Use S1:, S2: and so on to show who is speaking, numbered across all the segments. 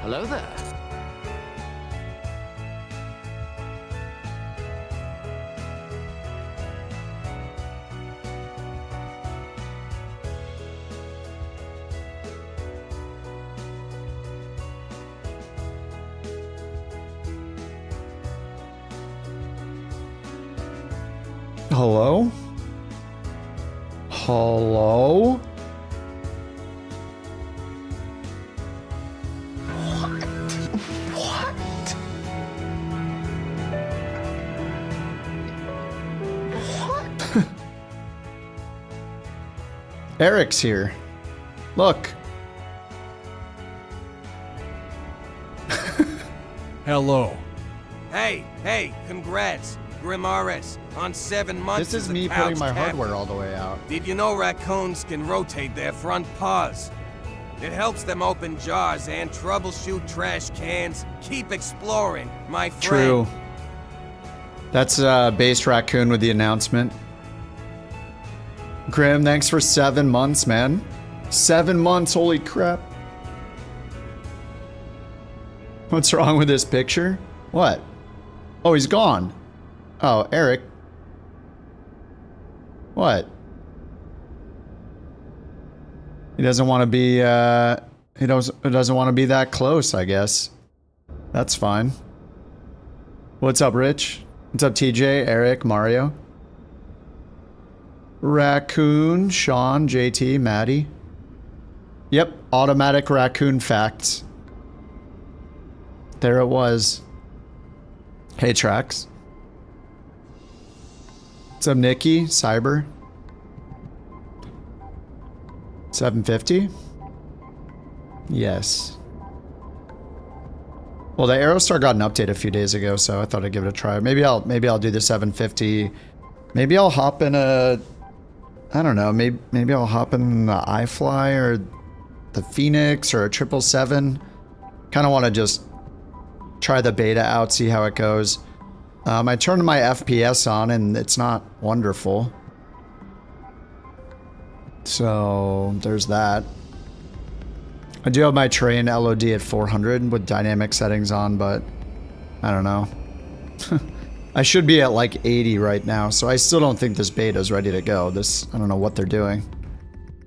S1: Hello there.
S2: Hello? Hello? Eric's here. Look.
S3: Hello.
S4: Hey, congrats, Grimaris, on 7 months.
S2: This is
S4: as a
S2: me
S4: couch
S2: putting my
S4: captain.
S2: hardware all the way out.
S4: Did you know raccoons can rotate their front paws? It helps them open jars and troubleshoot trash cans. Keep exploring, my friend.
S2: True. That's Based Raccoon with the announcement. Grim, thanks for 7 months, man. 7 months, holy crap. What's wrong with this picture? What? Oh, he's gone. Oh, Eric. What? He doesn't want to be, he doesn't want to be that close, I guess. That's fine. What's up, Rich? What's up, TJ, Eric, Mario? Raccoon, Sean, JT, Maddie. Yep, automatic raccoon facts. There it was. Hey, Trax. What's up, Nikki? Cyber? 750? Yes. Well, the Aerostar got an update a few days ago, so I thought I'd give it a try. Maybe I'll do the 750. Maybe I'll hop in a, I don't know, maybe I'll hop in the iFly or the Phoenix or a 777. Kind of want to just try the beta out, see how it goes. I turned my FPS on and it's not wonderful. So there's that. I do have my train LOD at 400 with dynamic settings on, but I don't know. I should be at like 80 right now, so I still don't think this beta is ready to go. I don't know what they're doing.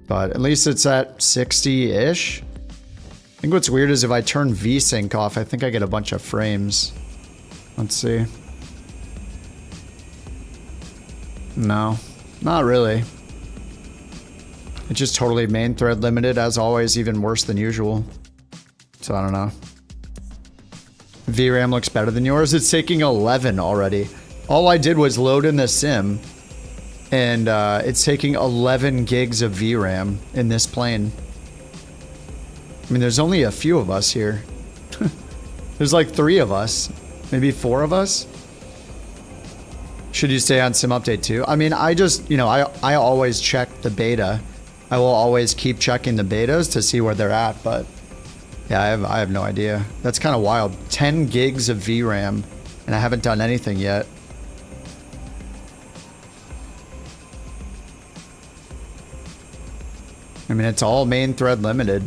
S2: But at least it's at 60-ish. I think what's weird is if I turn VSync off, I think I get a bunch of frames. Let's see. No, not really. It's just totally main thread limited, as always, even worse than usual. So I don't know. VRAM looks better than yours. It's taking 11 already. All I did was load in the sim, and it's taking 11 gigs of VRAM in this plane. I mean, there's only a few of us here. There's like 3 of us, maybe 4 of us. Should you stay on sim update 2? I mean, I just, you know, I always check the beta. I will always keep checking the betas to see where they're at, but yeah, I have no idea. That's kind of wild. 10 gigs of VRAM, and I haven't done anything yet. I mean, it's all main thread limited,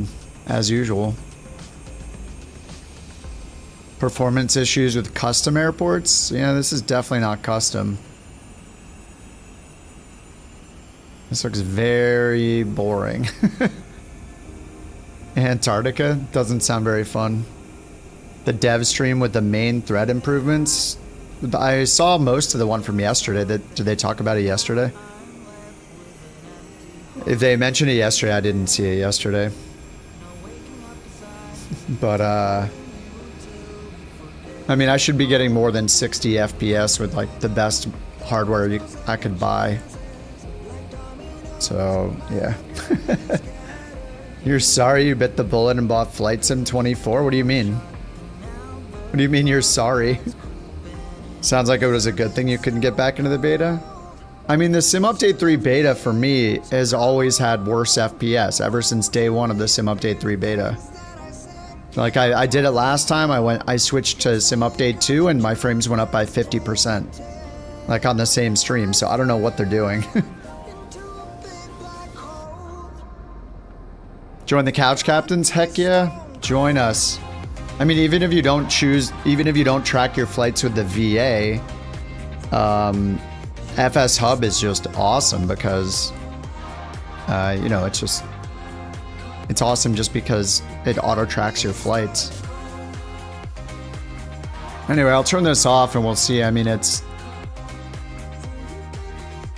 S2: as usual. Performance issues with custom airports? Yeah, this is definitely not custom. This looks very boring. Antarctica doesn't sound very fun. The dev stream with the main thread improvements. I saw most of the one from yesterday. Did they talk about it yesterday? If they mentioned it yesterday, I didn't see it yesterday. But, I mean, I should be getting more than 60 FPS with, like, the best hardware I could buy. So, yeah. You're sorry you bit the bullet and bought Flight Sim 24? What do you mean? What do you mean you're sorry? Sounds like it was a good thing you couldn't get back into the beta? I mean, the Sim Update 3 beta, for me, has always had worse FPS ever since day one of the Sim Update 3 beta. Like, I did it last time. I switched to Sim Update 2 and my frames went up by 50%. Like, on the same stream, so I don't know what they're doing. Join the Couch Captains? Heck yeah. Join us. I mean, even if you don't track your flights with the VA, FS Hub is just awesome because, you know, it's awesome just because it auto tracks your flights. Anyway, I'll turn this off and we'll see. I mean, it's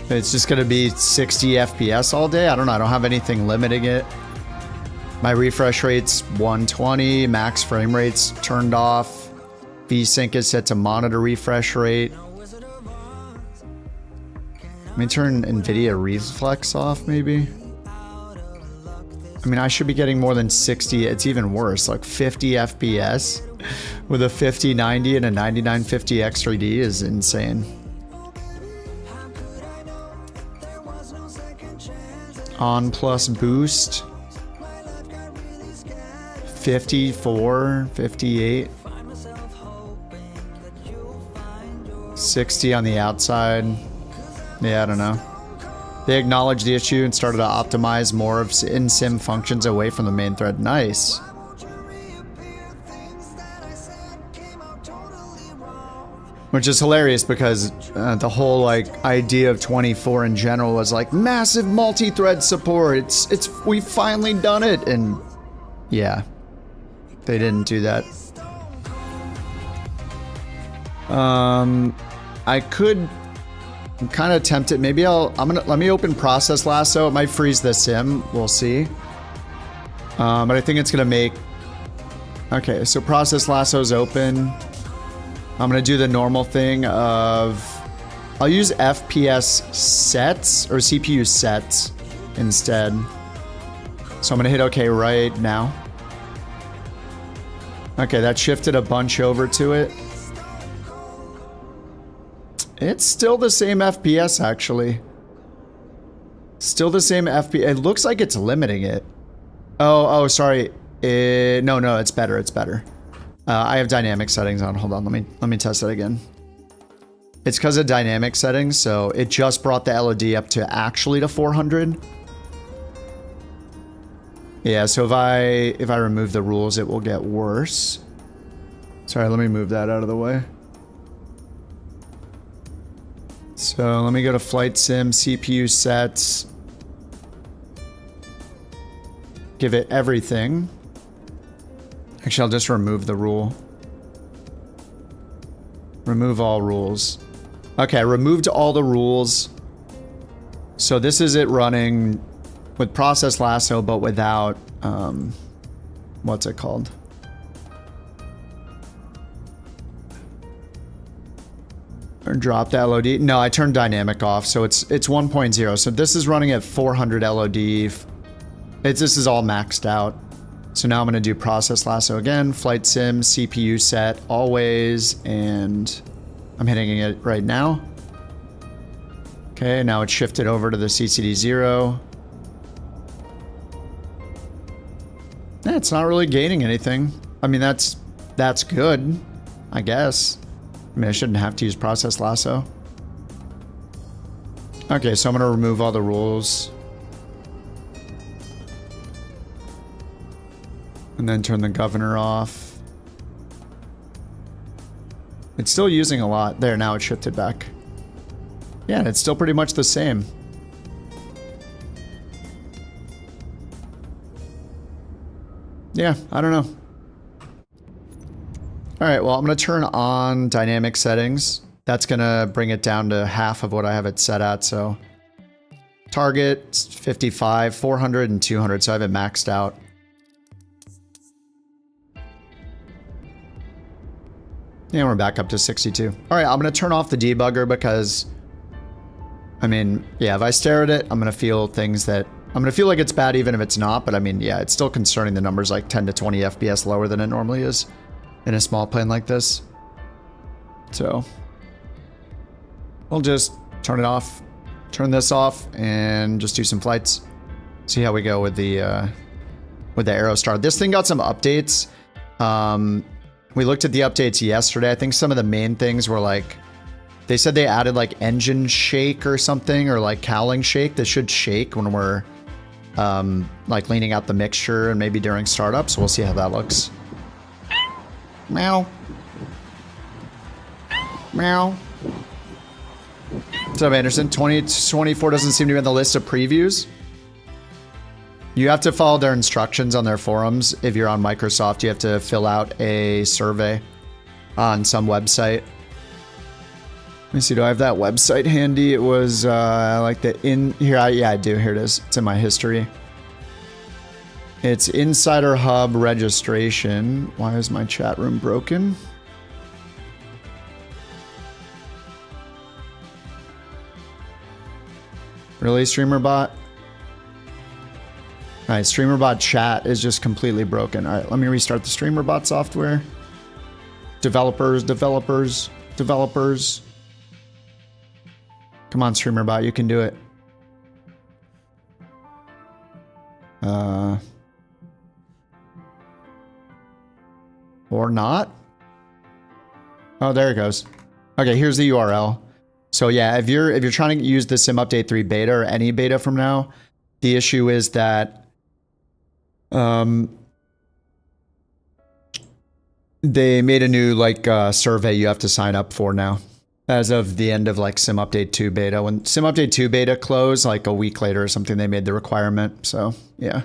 S2: just gonna be 60 FPS all day. I don't know. I don't have anything limiting it. My refresh rate's 120, max frame rate's turned off. VSync is set to monitor refresh rate. Let me turn NVIDIA reflex off, maybe. I mean, I should be getting more than 60. It's even worse, like 50 FPS with a 5090 and a 9950 X3D is insane. On plus boost. 54, 58. 60 on the outside. Yeah, I don't know. They acknowledged the issue and started to optimize more of in-sim functions away from the main thread. Nice. Which is hilarious because the whole like idea of 24 in general was like massive multi-thread support. We've finally done it, and yeah, they didn't do that. I'm kind of tempted. Maybe let me open process lasso. It might freeze the sim. We'll see. But I think it's gonna make. Okay, so process lasso's open. I'm gonna do the normal thing of. I'll use FPS sets or CPU sets instead. So I'm gonna hit OK right now. Okay, that shifted a bunch over to it. It's still the same FPS, actually. Still the same FPS. It looks like it's limiting it. Oh, sorry. No, it's better. It's better. I have dynamic settings on. Hold on. Let me test it again. It's because of dynamic settings, so it just brought the LOD up to actually to 400. Yeah, so if I remove the rules, it will get worse. Sorry, let me move that out of the way. So let me go to flight sim, CPU sets. Give it everything. Actually, I'll just remove the rule. Remove all rules. Okay, I removed all the rules. So this is it running with process lasso, but without, what's it called? Or drop the LOD. No, I turned dynamic off, so it's 1.0. So this is running at 400 LOD. This is all maxed out. So now I'm gonna do process lasso again, flight sim, CPU set, always, and I'm hitting it right now. Okay, now it's shifted over to the CCD0. Yeah, it's not really gaining anything. I mean, that's good, I guess. I mean, I shouldn't have to use process lasso. Okay, so I'm gonna remove all the rules. And then turn the governor off. It's still using a lot. There, now it's shifted back. Yeah, it's still pretty much the same. Yeah, I don't know. Alright, well, I'm going to turn on dynamic settings. That's going to bring it down to half of what I have it set at, so... Target, 55, 400, and 200, so I have it maxed out. Yeah, we're back up to 62. Alright, I'm going to turn off the debugger because... I mean, yeah, if I stare at it, I'm going to feel things that... I'm going to feel like it's bad even if it's not, but I mean, yeah, it's still concerning. The number's like 10 to 20 FPS lower than it normally is in a small plane like this. So, we'll just turn it off, turn this off, and just do some flights. See how we go with the Aerostar. This thing got some updates. We looked at the updates yesterday. I think some of the main things were like, they said they added like engine shake or something, or like cowling shake. This should shake when we're like leaning out the mixture and maybe during startup. So we'll see how that looks. Meow. Meow. What's up, Anderson? 2024 doesn't seem to be on the list of previews. You have to follow their instructions on their forums. If you're on Microsoft, you have to fill out a survey on some website. Let me see, do I have that website handy? It was like the yeah, I do. Here it is. It's in my history. It's Insider Hub registration. Why is my chat room broken? Really, StreamerBot? Alright, StreamerBot chat is just completely broken. Alright, let me restart the StreamerBot software. Developers. Come on, StreamerBot, you can do it. Or not? Oh, there it goes. Okay, here's the URL. So yeah, if you're trying to use the Sim Update 3 beta or any beta from now, the issue is that they made a new survey you have to sign up for now, as of the end of Sim Update 2 beta. When Sim Update 2 beta closed, a week later or something, they made the requirement. So yeah.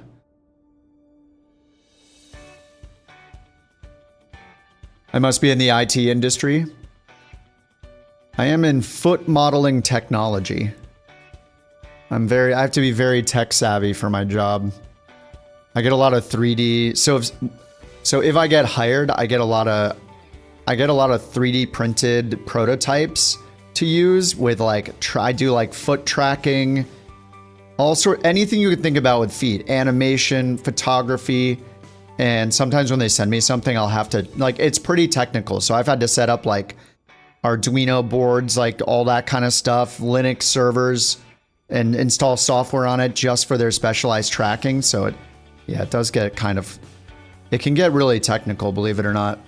S2: I must be in the IT industry. I am in foot modeling technology. I have to be very tech savvy for my job. I get a lot of 3D. So if I get hired, I get a lot of 3D printed prototypes to use with I do foot tracking, anything you could think about with feet, animation, photography. And sometimes when they send me something, I'll have to it's pretty technical. So I've had to set up Arduino boards, all that kind of stuff, Linux servers, and install software on it just for their specialized tracking. So it does get it can get really technical, believe it or not.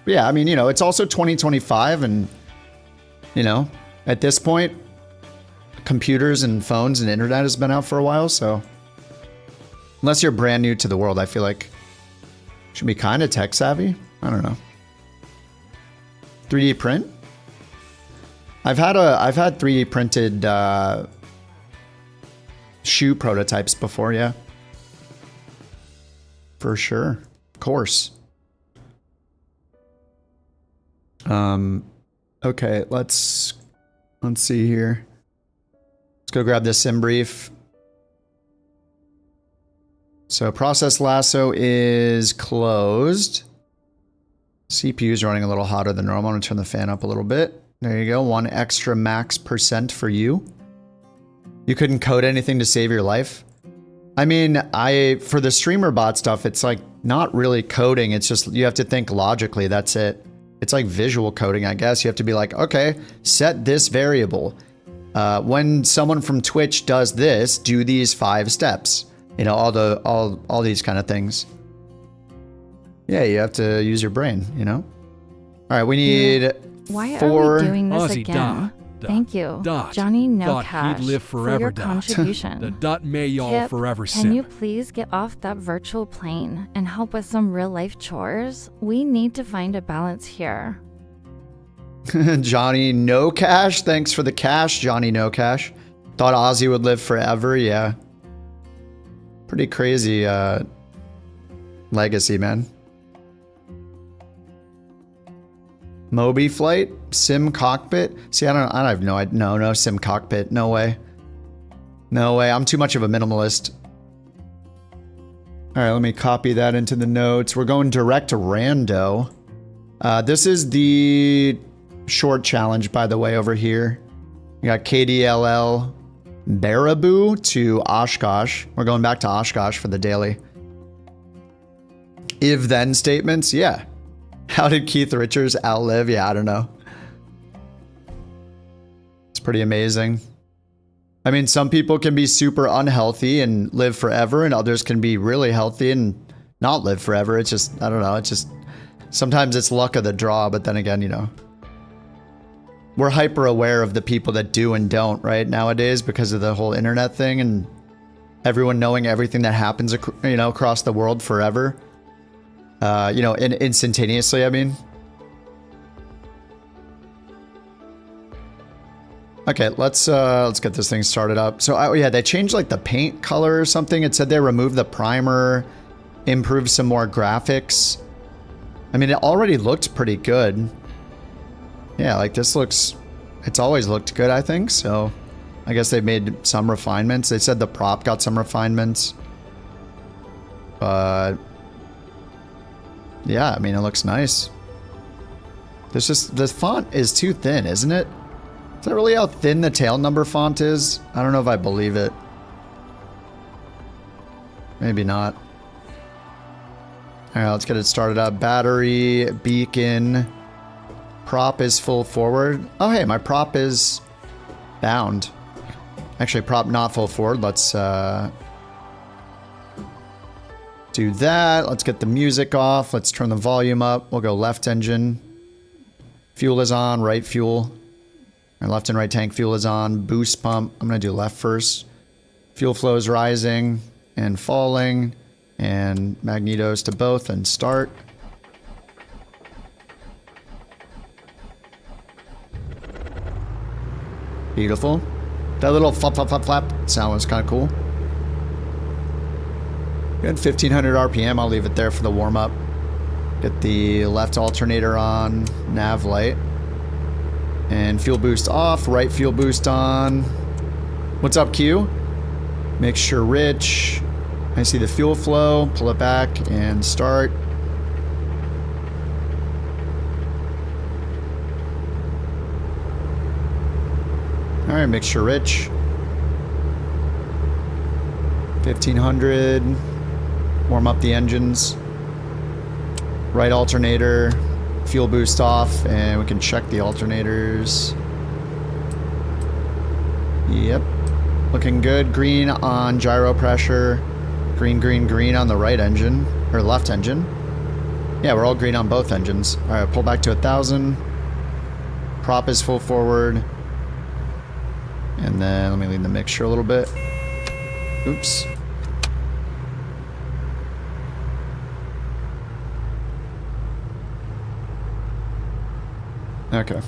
S2: But yeah, I mean, it's also 2025 and, at this point, computers and phones and internet has been out for a while. So unless you're brand new to the world, I feel like you should be kind of tech savvy. I don't know. 3D print? I've had 3D printed shoe prototypes before, yeah. For sure. Of course. Okay, let's see here. Let's go grab this sim brief. So process lasso is closed. CPU is running a little hotter than normal. I'm going to turn the fan up a little bit. There you go. 1 extra max % for you. You couldn't code anything to save your life? I mean, for the StreamerBot stuff, it's not really coding. It's just you have to think logically. That's it. It's visual coding, I guess. You have to be okay, set this variable. When someone from Twitch does this, do these 5 steps. All these kind of things. Yeah, you have to use your brain, All right, we need
S1: Why
S2: 4...
S1: are we doing this
S3: Aussie
S1: again? Thank you, Johnny No Cash,
S3: live forever,
S1: for your contribution.
S3: The dot may y'all
S1: Kip,
S3: forever
S1: can
S3: sip.
S1: you please get off that virtual plane and help with some real-life chores? We need to find a balance here.
S2: Johnny No Cash, thanks for the cash, Johnny No Cash. Thought Ozzy would live forever, yeah. Pretty crazy legacy, man. Moby flight, sim cockpit. See, I have no sim cockpit. No way. No way. I'm too much of a minimalist. All right, let me copy that into the notes. We're going direct to rando. This is the short challenge, by the way, over here. We got KDLL Baraboo to Oshkosh. We're going back to Oshkosh for the daily. If-then statements, yeah. How did Keith Richards outlive? Yeah, I don't know. It's pretty amazing. I mean, some people can be super unhealthy and live forever, and others can be really healthy and not live forever. It's just, I don't know. It's just, sometimes it's luck of the draw, but then again, we're hyper aware of the people that do and don't, right, nowadays because of the whole internet thing and everyone knowing everything that happens, across the world forever. You know, instantaneously, I mean. Okay, let's get this thing started up. So, oh yeah, they changed like the paint color or something. It said they removed the primer, improved some more graphics. I mean, it already looked pretty good. Yeah, like this looks, it's always looked good, I think. So, I guess they made some refinements. They said the prop got some refinements. But, yeah, I mean, it looks nice. There's just, the font is too thin, isn't it? Is that really how thin the tail number font is? I don't know if I believe it. Maybe not. Alright, let's get it started up. Battery, beacon. Prop is full forward. Oh, hey, my prop is bound. Actually, prop not full forward. Let's do that. Let's get the music off. Let's turn the volume up. We'll go left engine. Fuel is on, right fuel. Our left and right tank fuel is on. Boost pump. I'm going to do left first. Fuel flow is rising and falling. And magnetos to both and start. Beautiful. That little flap, flap, flap, flap sound was kind of cool. Good 1500 RPM. I'll leave it there for the warm up. Get the left alternator on. Nav light. And fuel boost off, right fuel boost on. What's up, Q? Mixture rich. I see the fuel flow. Pull it back and start. Alright, mixture rich. 1500. Warm up the engines. Right alternator. Fuel boost off, and we can check the alternators. Yep. Looking good. Green on gyro pressure. Green, green, green on the right engine. Or left engine. Yeah, we're all green on both engines. Alright, pull back to 1,000. Prop is full forward. And then let me lean the mixture a little bit. Oops. Okay.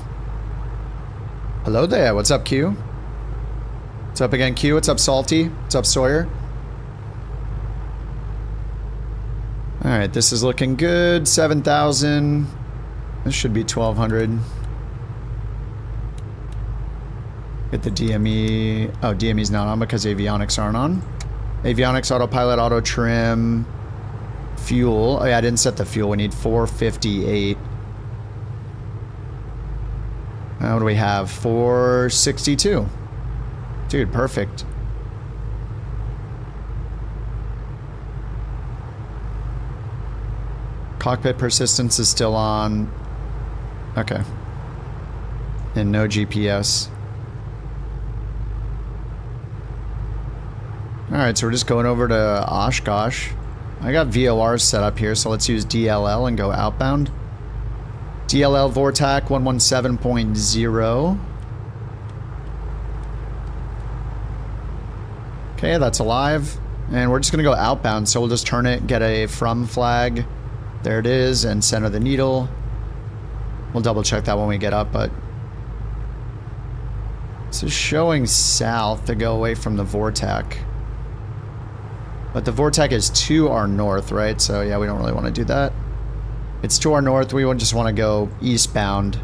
S2: Hello there. What's up, Q? What's up again, Q? What's up, Salty? What's up, Sawyer? Alright, this is looking good. 7,000. This should be 1,200. Get the DME. Oh, DME's not on because avionics aren't on. Avionics, autopilot, auto trim. Fuel. Oh yeah, I didn't set the fuel. We need 458. What do we have? 462. Dude, perfect. Cockpit persistence is still on. Okay. And no GPS. Alright, so we're just going over to Oshkosh. I got VORs set up here, so let's use DLL and go outbound. DLL Vortac 117.0. Okay, that's alive. And we're just gonna go outbound, so we'll just turn it, get a from flag. There it is, and center the needle. We'll double check that when we get up, but this is showing south to go away from the Vortac. But the Vortac is to our north, right? So yeah, we don't really want to do that. It's to our north. We just want to go eastbound.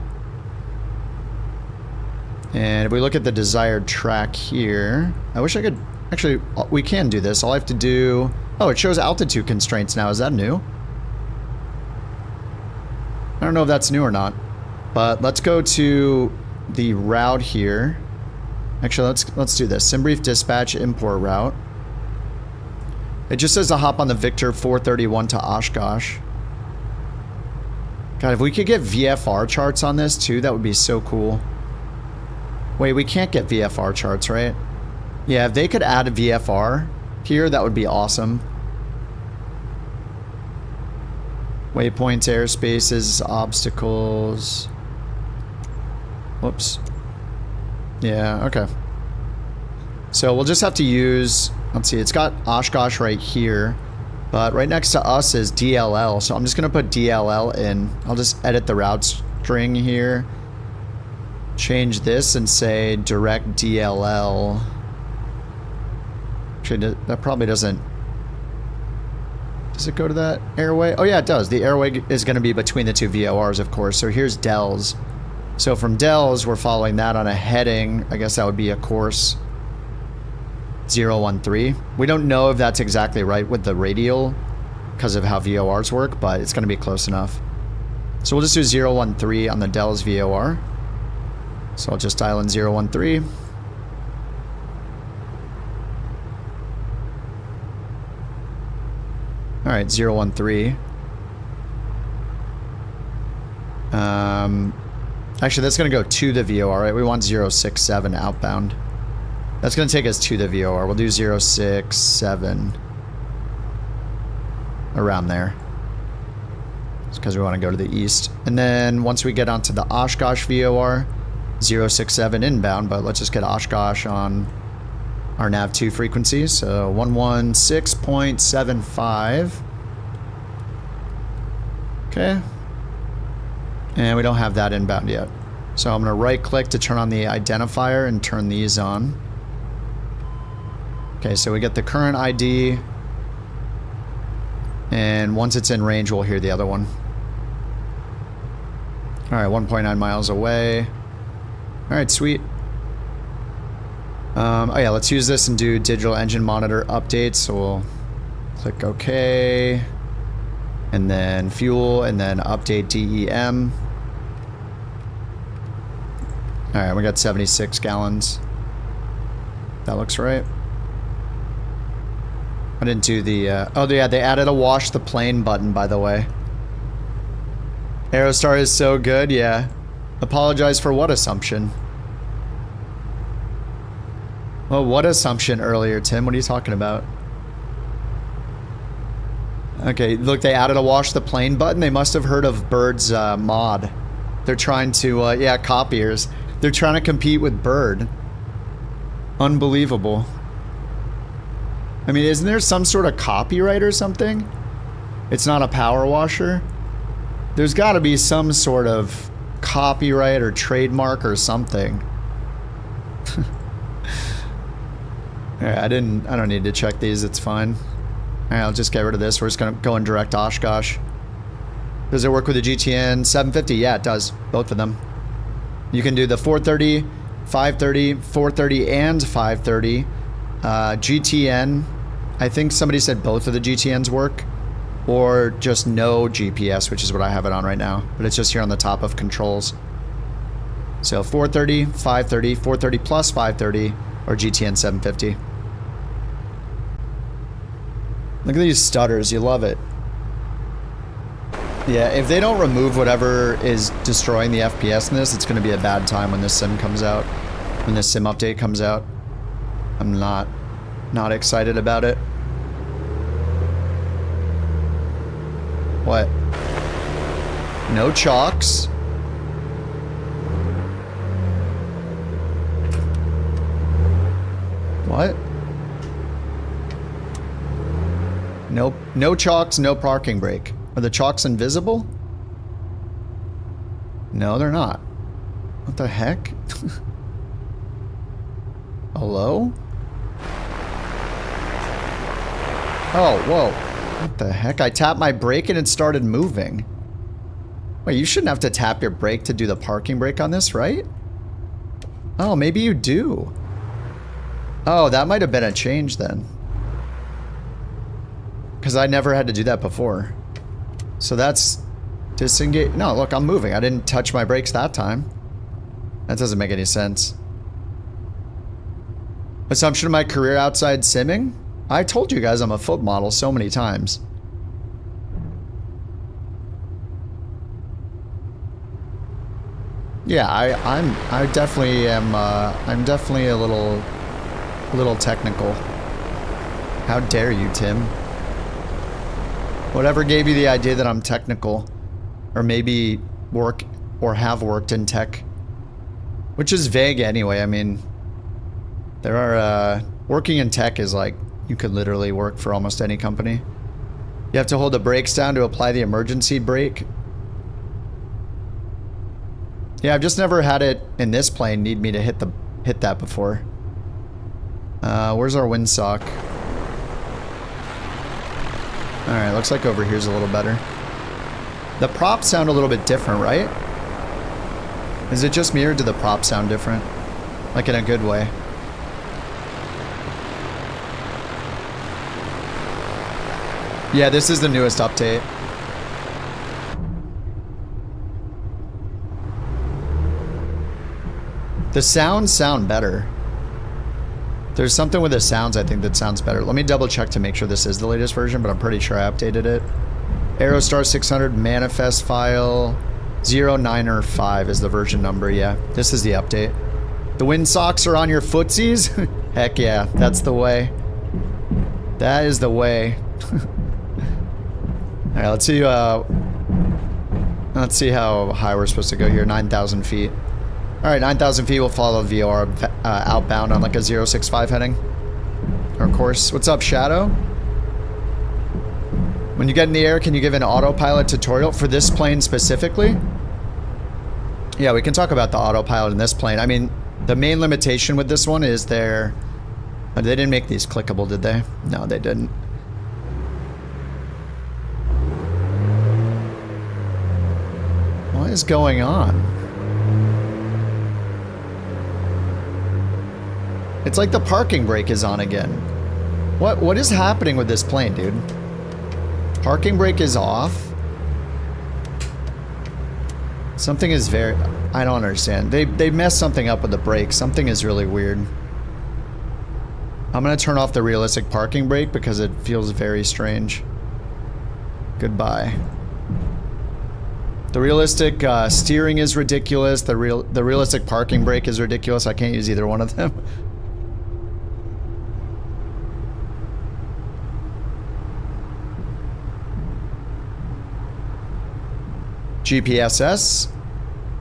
S2: And if we look at the desired track here, I wish I could... Actually, we can do this. All I have to do... Oh, it shows altitude constraints now. Is that new? I don't know if that's new or not. But let's go to the route here. Actually, let's do this. SimBrief dispatch import route. It just says to hop on the Victor 431 to Oshkosh. God, if we could get VFR charts on this too, that would be so cool. Wait, we can't get VFR charts, right? Yeah, if they could add a VFR here, that would be awesome. Waypoints, airspaces, obstacles. Whoops. Yeah, okay. So we'll just have to use... Let's see, it's got Oshkosh right here. But right next to us is DLL, so I'm just gonna put DLL in. I'll just edit the route string here. Change this and say direct DLL. Actually, that probably doesn't... Does it go to that airway? Oh yeah, it does. The airway is gonna be between the two VORs, of course. So here's Dells. So from Dells, we're following that on a heading. I guess that would be a course 013. We don't know if that's exactly right with the radial because of how VORs work, but it's going to be close enough. So we'll just do 013 on the Dells VOR. So I'll just dial in 013. All right, 013. Actually, that's going to go to the VOR, right? We want 067 outbound. That's going to take us to the VOR. We'll do 067. Around there. It's because we want to go to the east. And then once we get onto the Oshkosh VOR, 067 inbound, but let's just get Oshkosh on our nav2 frequency. So 116.75. Okay. And we don't have that inbound yet. So I'm going to right click to turn on the identifier and turn these on. Okay, so we get the current ID. And once it's in range, we'll hear the other one. Alright, 1.9 miles away. Alright, sweet. Oh yeah, let's use this and do digital engine monitor updates. So we'll click OK. And then fuel, and then update DEM. Alright, we got 76 gallons. That looks right. I didn't do the, oh yeah, they added a wash the plane button, by the way. Aerostar is so good, yeah. Apologize for what assumption? Well, what assumption earlier, Tim? What are you talking about? Okay, look, they added a wash the plane button. They must have heard of Bird's mod. They're trying to, yeah, copiers. They're trying to compete with Bird. Unbelievable. I mean, isn't there some sort of copyright or something? It's not a power washer? There's got to be some sort of copyright or trademark or something. Alright, I don't need to check these, it's fine. Alright, I'll just get rid of this. We're just gonna go in direct Oshkosh. Does it work with the GTN 750? Yeah, it does. Both of them. You can do the 430, 530, 430, and 530. GTN, I think somebody said both of the GTNs work. Or just no GPS, which is what I have it on right now. But it's just here on the top of controls. So 430, 530, 430 plus 530, or GTN 750. Look at these stutters, you love it. Yeah, if they don't remove whatever is destroying the FPS in this, it's going to be a bad time when this sim comes out. When this sim update comes out. I'm not excited about it. What? No chocks. What? Nope. No chocks, no parking brake. Are the chocks invisible? No, they're not. What the heck? Hello? Oh, whoa. What the heck? I tapped my brake and it started moving. Wait, you shouldn't have to tap your brake to do the parking brake on this, right? Oh, maybe you do. Oh, that might have been a change then. Because I never had to do that before. So that's disengage. No, look, I'm moving. I didn't touch my brakes that time. That doesn't make any sense. Assumption of my career outside simming? I told you guys I'm a foot model so many times. Yeah, I definitely am, I'm definitely a little technical. How dare you, Tim? Whatever gave you the idea that I'm technical, or maybe work or have worked in tech, which is vague anyway. I mean, there are, working in tech is like, you could literally work for almost any company. You have to hold the brakes down to apply the emergency brake. Yeah, I've just never had it in this plane need me to hit that before. Where's our windsock? Alright, looks like over here's a little better. The props sound a little bit different, right? Is it just me or do the props sound different? Like in a good way. Yeah, this is the newest update. The sounds sound better. There's something with the sounds I think that sounds better. Let me double check to make sure this is the latest version, but I'm pretty sure I updated it. Aerostar 600 manifest file 095 is the version number, yeah. This is the update. The windsocks are on your footsies? Heck yeah, that's the way. That is the way. Alright, let's see how high we're supposed to go here. 9,000 feet. Alright, 9,000 feet, we'll follow the VOR outbound on like a 065 heading. Our course. What's up, Shadow? When you get in the air, can you give an autopilot tutorial for this plane specifically? Yeah, we can talk about the autopilot in this plane. I mean, the main limitation with this one is they didn't make these clickable, did they? No, they didn't. What is going on? It's like the parking brake is on again. What is happening with this plane, dude? Parking brake is off. Something is very... I don't understand. They messed something up with the brake. Something is really weird. I'm gonna turn off the realistic parking brake because it feels very strange. Goodbye. The realistic steering is ridiculous. The realistic parking brake is ridiculous. I can't use either one of them. GPSS.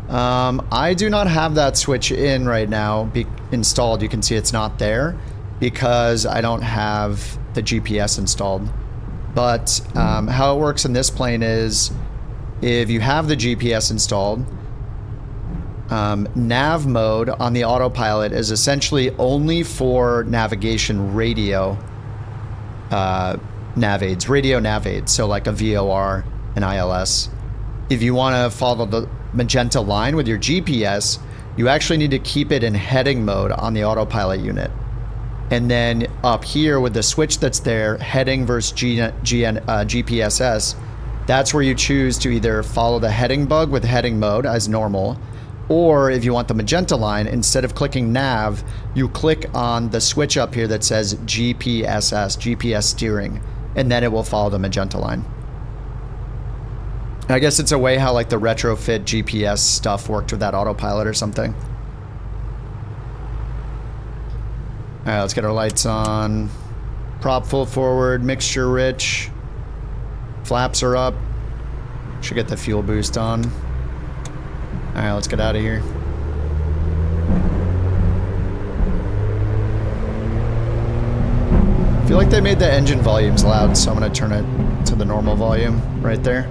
S2: I do not have that switch in right now, installed. You can see it's not there because I don't have the GPS installed. But how it works in this plane is if you have the GPS installed, nav mode on the autopilot is essentially only for navigation radio nav aids, radio nav aids, so like a VOR and ILS. If you want to follow the magenta line with your GPS, you actually need to keep it in heading mode on the autopilot unit. And then up here with the switch that's there, heading versus GPSS, that's where you choose to either follow the heading bug with heading mode as normal, or if you want the magenta line, instead of clicking nav, you click on the switch up here that says GPSS, GPS steering, and then it will follow the magenta line. I guess it's a way how like the retrofit GPS stuff worked with that autopilot or something. Alright, let's get our lights on. Prop full forward, mixture rich. Flaps are up. Should get the fuel boost on. Alright, let's get out of here. I feel like they made the engine volumes loud, so I'm gonna turn it to the normal volume right there.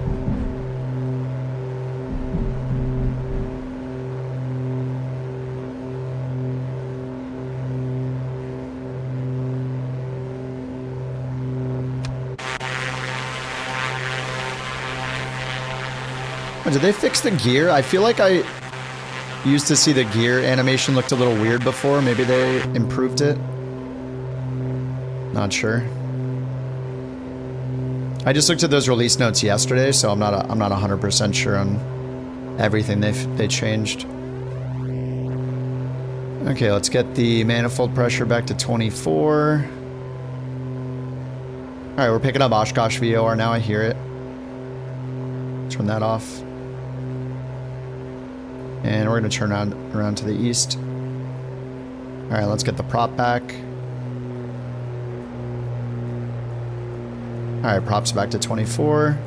S2: Did they fix the gear? I feel like I used to see the gear animation looked a little weird before. Maybe they improved it. Not sure. I just looked at those release notes yesterday, so I'm not 100% sure on everything they changed. Okay, let's get the manifold pressure back to 24. All right, we're picking up Oshkosh VOR now. I hear it. Turn that off. And we're going to turn around to the east. All right, let's get the prop back. All right, props back to 24.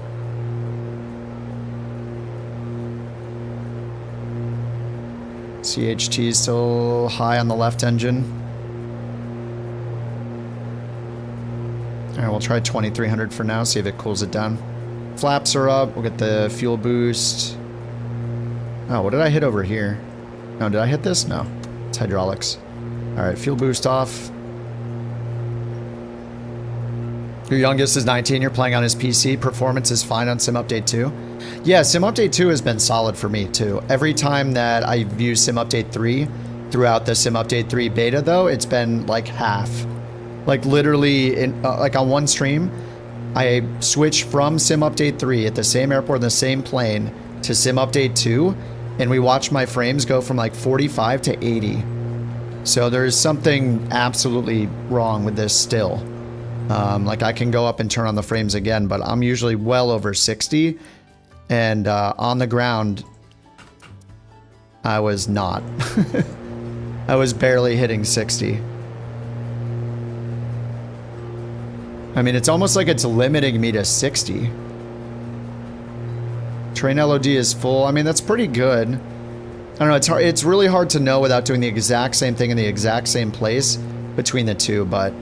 S2: CHT is still high on the left engine. All All right, we'll try 2300 for now, see if it cools it down. Flaps are up. We'll get the fuel boost. Oh, what did I hit over here? No, did I hit this? No. It's hydraulics. All right, fuel boost off. Your youngest is 19. You're playing on his PC. Performance is fine on Sim Update 2. Yeah, Sim Update 2 has been solid for me, too. Every time that I've used Sim Update 3 throughout the Sim Update 3 beta, though, it's been like half. Like literally, like on one stream, I switched from Sim Update 3 at the same airport in the same plane to Sim Update 2, and we watched my frames go from like 45 to 80. So there's something absolutely wrong with this still. Like I can go up and turn on the frames again, but I'm usually well over 60, and on the ground, I was not. I was barely hitting 60. I mean, it's almost like it's limiting me to 60. Train LOD is full. I mean, that's pretty good. I don't know, it's hard, it's really hard to know without doing the exact same thing in the exact same place between the two, but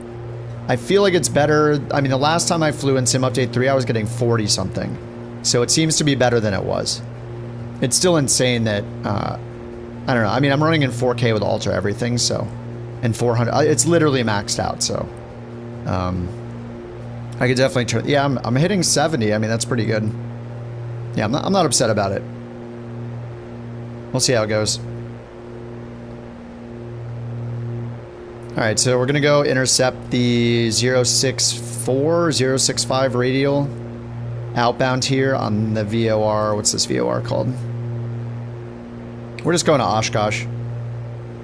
S2: I feel like it's better. I mean, the last time I flew in Sim Update 3, I was getting 40 something. So it seems to be better than it was. It's still insane that, I don't know. I mean, I'm running in 4K with Ultra everything, so, and 400, it's literally maxed out, so, I could definitely turn, yeah, I'm hitting 70. I mean, that's pretty good. Yeah, I'm not upset about it. We'll see how it goes. All right, so we're gonna go intercept the 064, 065 radial outbound here on the VOR. What's this VOR called? We're just going to Oshkosh.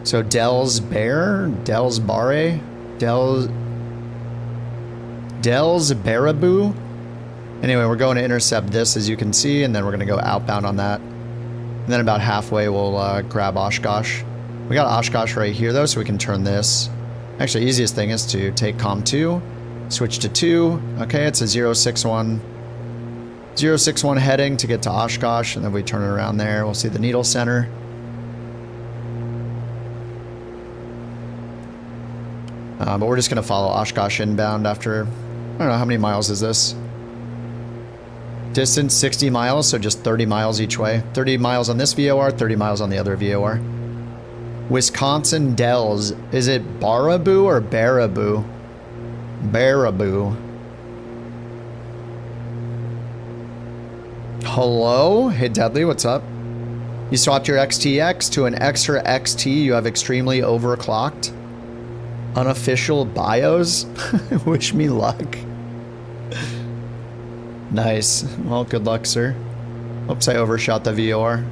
S2: So Del's Baraboo. Anyway, we're going to intercept this, as you can see, and then we're gonna go outbound on that. And then about halfway, we'll grab Oshkosh. We got Oshkosh right here, though, so we can turn this. Actually, easiest thing is to take COM 2, switch to 2. Okay, it's a 061. 061 heading to get to Oshkosh, and then we turn it around there. We'll see the needle center. But we're just going to follow Oshkosh inbound after, I don't know, how many miles is this? Distance 60 miles, so just 30 miles each way. 30 miles on this VOR, 30 miles on the other VOR. Wisconsin Dells. Is it Baraboo or Baraboo? Baraboo. Hello? Hey Deadly, what's up? You swapped your XTX to an extra XT. You have extremely overclocked. Unofficial bios. Wish me luck. Nice. Well, good luck, sir. Oops, I overshot the VOR.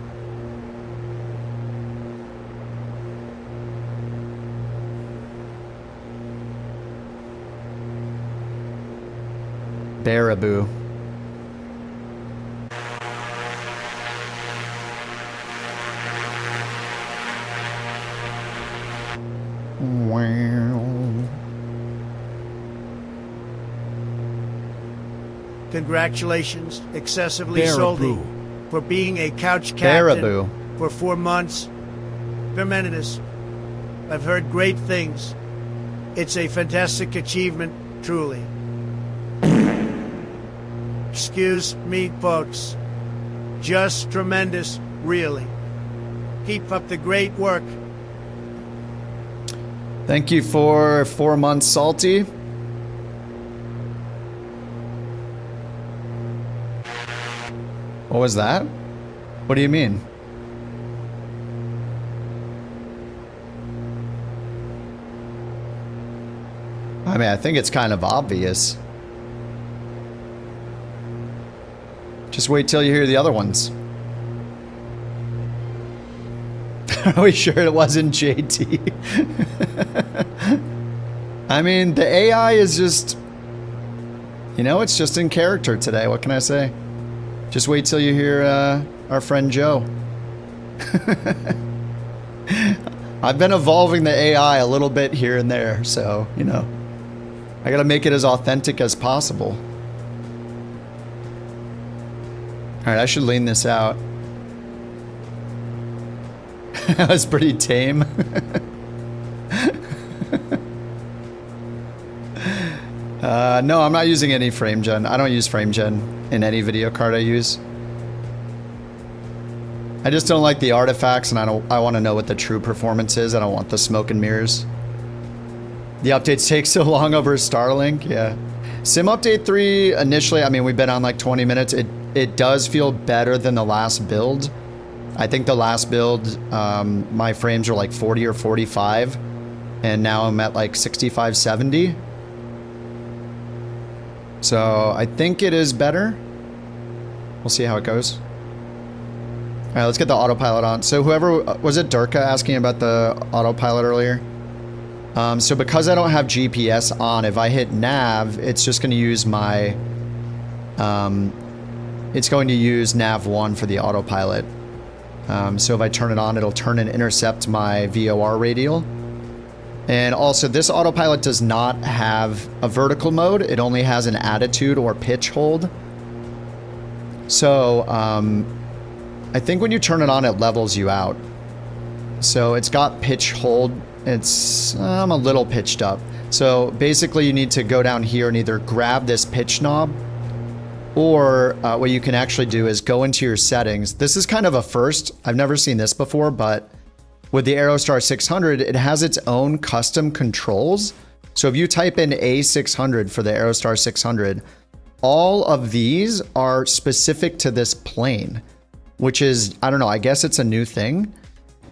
S2: Baraboo. Wow.
S3: Congratulations, excessively salty, for being a couch captain for 4 months. Tremendous. I've heard great things. It's a fantastic achievement, truly. Excuse me, folks. Just tremendous, really. Keep up the great work.
S2: Thank you for 4 months, Salty. What was that? What do you mean? I mean, I think it's kind of obvious. Just wait till you hear the other ones. Are we sure it wasn't JT? I mean, the AI is just, you know, it's just in character today. What can I say? Just wait till you hear our friend Joe. I've been evolving the AI a little bit here and there, so, you know, I gotta make it as authentic as possible. Alright, I should lean this out. That was pretty tame. No, I'm not using any frame gen. I don't use frame gen in any video card I use. I just don't like the artifacts, and I want to know what the true performance is. I don't want the smoke and mirrors. The updates take so long over Starlink, yeah. Sim Update 3, initially, I mean, we've been on like 20 minutes. It does feel better than the last build. I think the last build, my frames were like 40 or 45, and now I'm at like 65, 70. So I think it is better. We'll see how it goes. All right, let's get the autopilot on. So whoever, was it Durka asking about the autopilot earlier? So because I don't have GPS on, if I hit nav, it's just going to use my, it's going to use nav 1 for the autopilot. So if I turn it on, it'll turn and intercept my VOR radial. And also, this autopilot does not have a vertical mode. It only has an attitude or pitch hold. So, I think when you turn it on, it levels you out. So it's got pitch hold. It's, I'm a little pitched up. So basically you need to go down here and either grab this pitch knob, or what you can actually do is go into your settings. This is kind of a first. I've never seen this before, but with the Aerostar 600, it has its own custom controls. So if you type in A600 for the Aerostar 600, all of these are specific to this plane, which is, I don't know, I guess it's a new thing.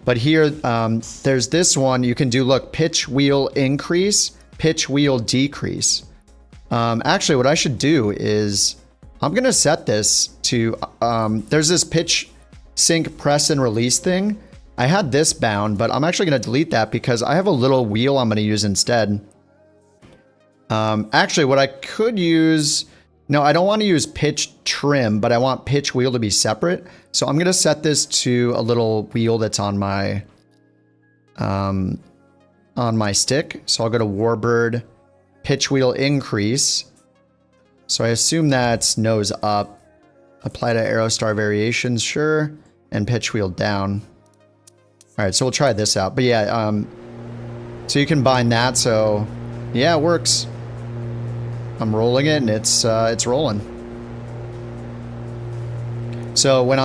S2: But here, there's this one you can do, look, pitch wheel increase, pitch wheel decrease. Actually, what I should do is, I'm gonna set this to, there's this pitch sync press and release thing. I had this bound, but I'm actually gonna delete that because I have a little wheel I'm gonna use instead. Actually, what I could use, no, I don't want to use pitch trim, but I want pitch wheel to be separate. So I'm going to set this to a little wheel that's on my stick. So I'll go to Warbird, pitch wheel increase. So I assume that's nose up. Apply to Aerostar variations, sure. And pitch wheel down. All right, so we'll try this out. But yeah, so you can bind that. So yeah, it works. I'm rolling it and it's rolling. So when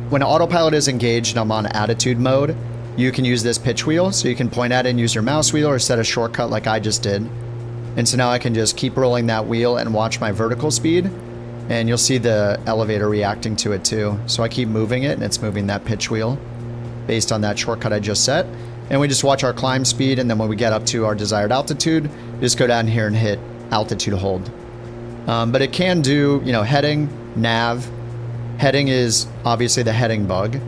S2: when autopilot is engaged and I'm on attitude mode, you can use this pitch wheel. So you can point at it and use your mouse wheel or set a shortcut like I just did. And so now I can just keep rolling that wheel and watch my vertical speed. And you'll see the elevator reacting to it too. So I keep moving it and it's moving that pitch wheel based on that shortcut I just set. And we just watch our climb speed, and then when we get up to our desired altitude, just go down here and hit altitude hold. But it can do, you know, heading, nav. Heading is obviously the heading bug.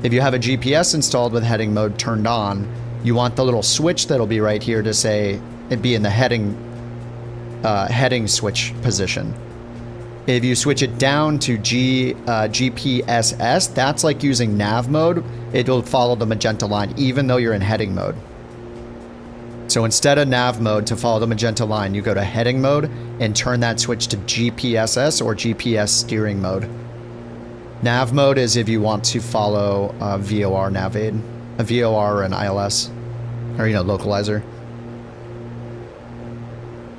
S2: If you have a GPS installed with heading mode turned on, you want the little switch that'll be right here to say it be in the heading switch position. If you switch it down to GPSS, that's like using nav mode. It will follow the magenta line, even though you're in heading mode. So instead of nav mode to follow the magenta line, you go to heading mode and turn that switch to GPSS or GPS steering mode. Nav mode is if you want to follow VOR nav aid, a VOR or an ILS, or, you know, localizer.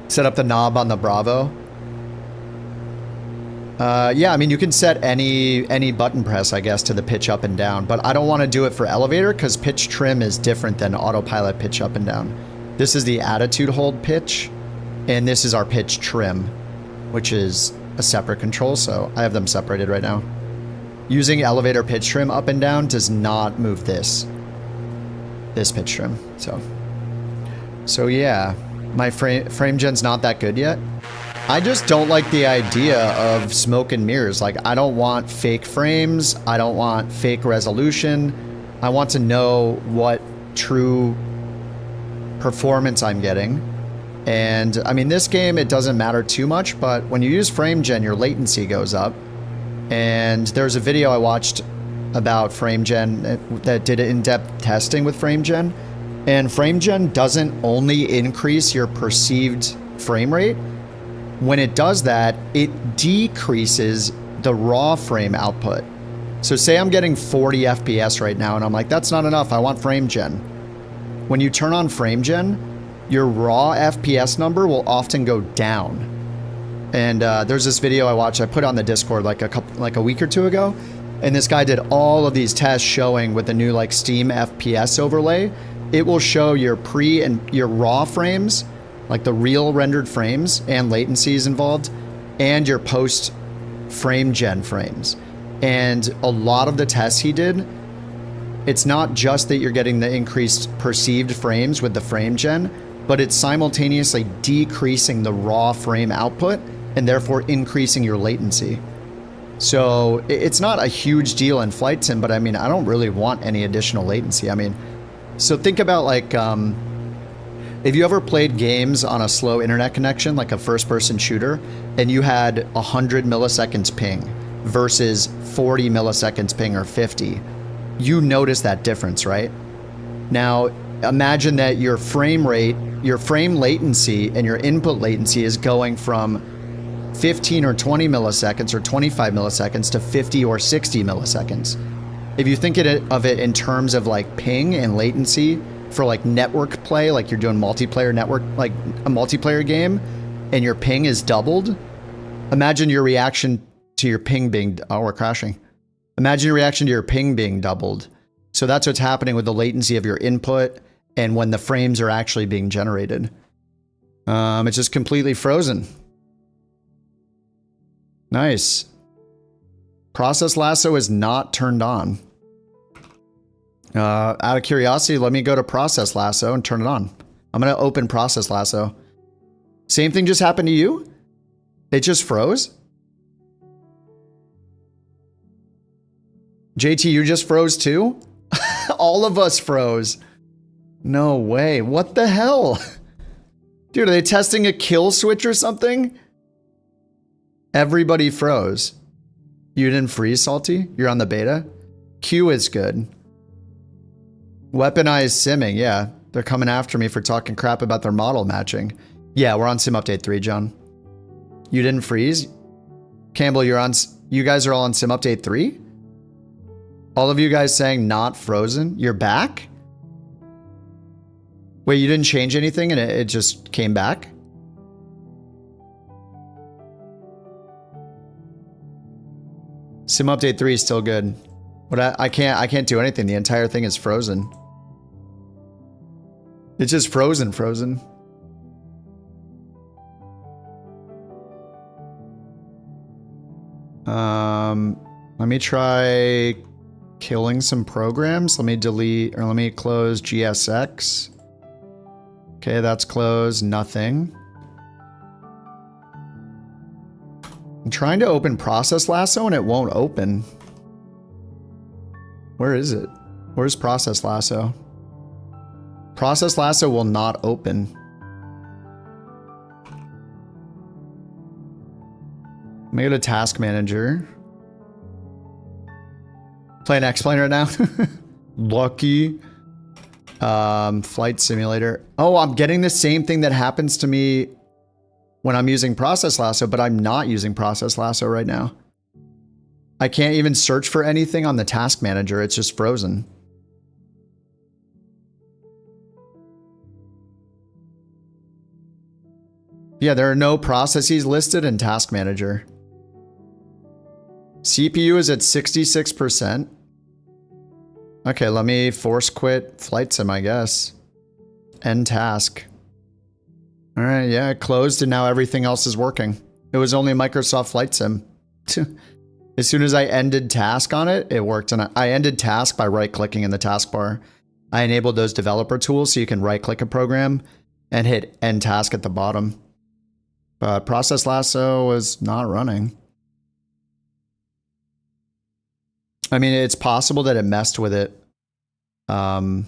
S2: Set up the knob on the Bravo. Yeah, I mean, you can set any button press, I guess, to the pitch up and down, but I don't want to do it for elevator because pitch trim is different than autopilot pitch up and down. This is the attitude hold pitch, and this is our pitch trim, which is a separate control, so I have them separated right now. Using elevator pitch trim up and down does not move this pitch trim, so yeah, my frame gen's not that good yet. I just don't like the idea of smoke and mirrors. Like, I don't want fake frames. I don't want fake resolution. I want to know what true performance I'm getting. And I mean, this game, it doesn't matter too much, but when you use frame gen, your latency goes up. And there's a video I watched about frame gen that did in-depth testing with frame gen. And frame gen doesn't only increase your perceived frame rate. When it does that, it decreases the raw frame output. So say I'm getting 40 FPS right now, and I'm like, that's not enough, I want frame gen. When you turn on frame gen, your raw FPS number will often go down. And there's this video I watched, I put on the Discord like a week or two ago, and this guy did all of these tests showing with the new like Steam FPS overlay, it will show your pre and your raw frames, like the real rendered frames and latencies involved, and your post frame gen frames. And a lot of the tests he did, it's not just that you're getting the increased perceived frames with the frame gen, but it's simultaneously decreasing the raw frame output and therefore increasing your latency. So it's not a huge deal in flight sim, but I mean, I don't really want any additional latency. I mean, so think about like, if you ever played games on a slow internet connection, like a first-person shooter, and you had 100 milliseconds ping versus 40 milliseconds ping or 50, you notice that difference, right? Now, imagine that your frame rate, your frame latency, and your input latency is going from 15 or 20 milliseconds or 25 milliseconds to 50 or 60 milliseconds. If you think of it in terms of like ping and latency for like network play, like you're doing multiplayer network, like a multiplayer game, and your ping is doubled, imagine your reaction to your ping being, oh, we're crashing. Imagine your reaction to your ping being doubled. So that's what's happening with the latency of your input and when the frames are actually being generated. It's just completely frozen. Nice. Process lasso is not turned on. Out of curiosity, let me go to process lasso and turn it on. I'm going to open process lasso. Same thing just happened to you? It just froze? JT, you just froze too? All of us froze. No way. What the hell? Dude, are they testing a kill switch or something? Everybody froze. You didn't freeze, Salty? You're on the beta? Q is good. Weaponized simming, yeah. They're coming after me for talking crap about their model matching. Yeah, we're on Sim Update 3, John. You didn't freeze? Campbell, you guys are all on Sim Update 3? All of you guys saying not frozen? You're back? Wait, you didn't change anything and it just came back? Sim Update 3 is still good. But I can't do anything. The entire thing is frozen. It's just frozen. Let me try killing some programs. Let me delete, or let me close GSX. Okay, that's closed. Nothing. I'm trying to open Process Lasso and it won't open. Where is it? Where's Process Lasso? Process Lasso will not open. Let me go to Task Manager. Playing X-Plane right now? Lucky. Flight Simulator. Oh, I'm getting the same thing that happens to me when I'm using Process Lasso, but I'm not using Process Lasso right now. I can't even search for anything on the Task Manager. It's just frozen. Yeah, there are no processes listed in Task Manager. CPU is at 66%. Okay, let me force quit Flight Sim, I guess. End task. All right, yeah, it closed and now everything else is working. It was only Microsoft Flight Sim. As soon as I ended task on it, it worked. And I ended task by right-clicking in the taskbar. I enabled those developer tools so you can right-click a program and hit end task at the bottom. But Process Lasso was not running. I mean, it's possible that it messed with it. And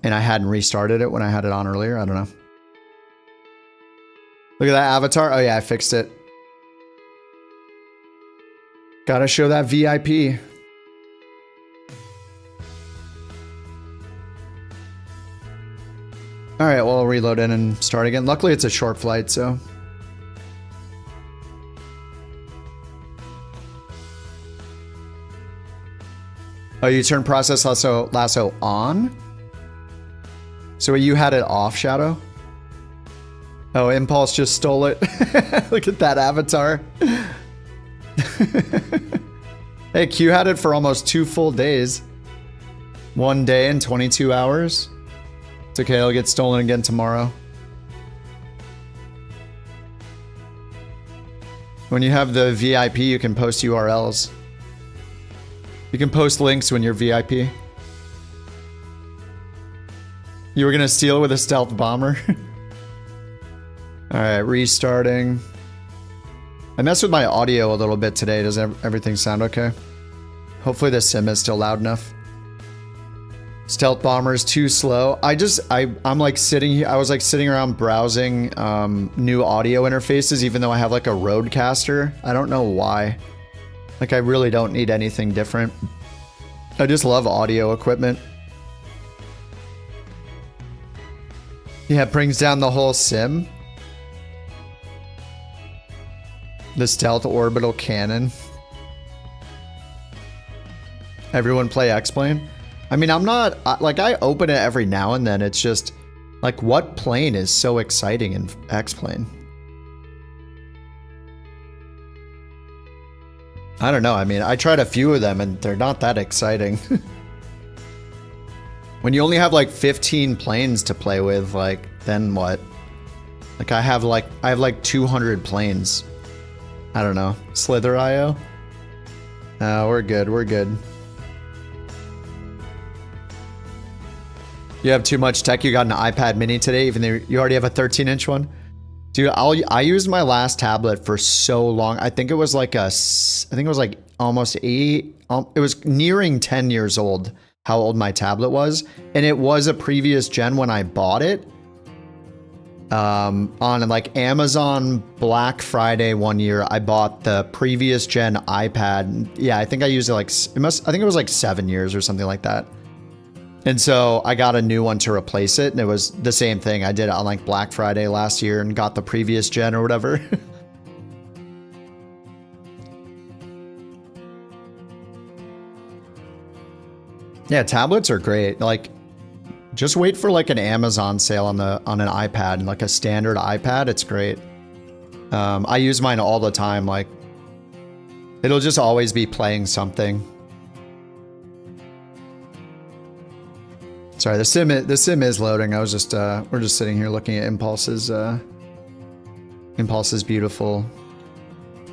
S2: I hadn't restarted it when I had it on earlier. I don't know. Look at that avatar. Oh yeah, I fixed it. Gotta show that VIP. All right, well, I'll reload in and start again. Luckily, it's a short flight, so. Oh, you turn Process Lasso on? So you had it off, Shadow? Oh, Impulse just stole it. Look at that avatar. Hey, Q had it for almost 2 full days. 1 day and 22 hours. It's okay, it'll get stolen again tomorrow. When you have the VIP, you can post URLs. You can post links when you're VIP. You were gonna steal with a stealth bomber? Alright, restarting. I messed with my audio a little bit today. Does everything sound okay? Hopefully the sim is still loud enough. Stealth bomber is too slow. I'm like sitting here. I was like sitting around browsing new audio interfaces, even though I have like a Rodecaster. I don't know why. Like I really don't need anything different. I just love audio equipment. Yeah, it brings down the whole sim. The stealth orbital cannon. Everyone play X-Plane? I mean, I'm not, like, I open it every now and then. It's just, like, what plane is so exciting in X-Plane? I don't know. I mean, I tried a few of them and they're not that exciting. When you only have, like, 15 planes to play with, like, then what? Like, I have, like, 200 planes. I don't know. Slither.io? No, we're good. We're good. You have too much tech. You got an iPad mini today, even though you already have a 13-inch one? Dude, I used my last tablet for so long. I think it was like almost 8. It was nearing 10 years old, how old my tablet was. And it was a previous gen when I bought it. On like Amazon Black Friday one year, I bought the previous gen iPad. Yeah, I think I used it like, I think it was like 7 years or something like that. And so I got a new one to replace it, and it was the same thing. I did it on like Black Friday last year and got the previous gen or whatever. Yeah, tablets are great. Like, just wait for like an Amazon sale on an iPad, like a standard iPad. It's great. I use mine all the time. Like, it'll just always be playing something. Sorry, the sim is loading. I was just we're just sitting here looking at Impulse's beautiful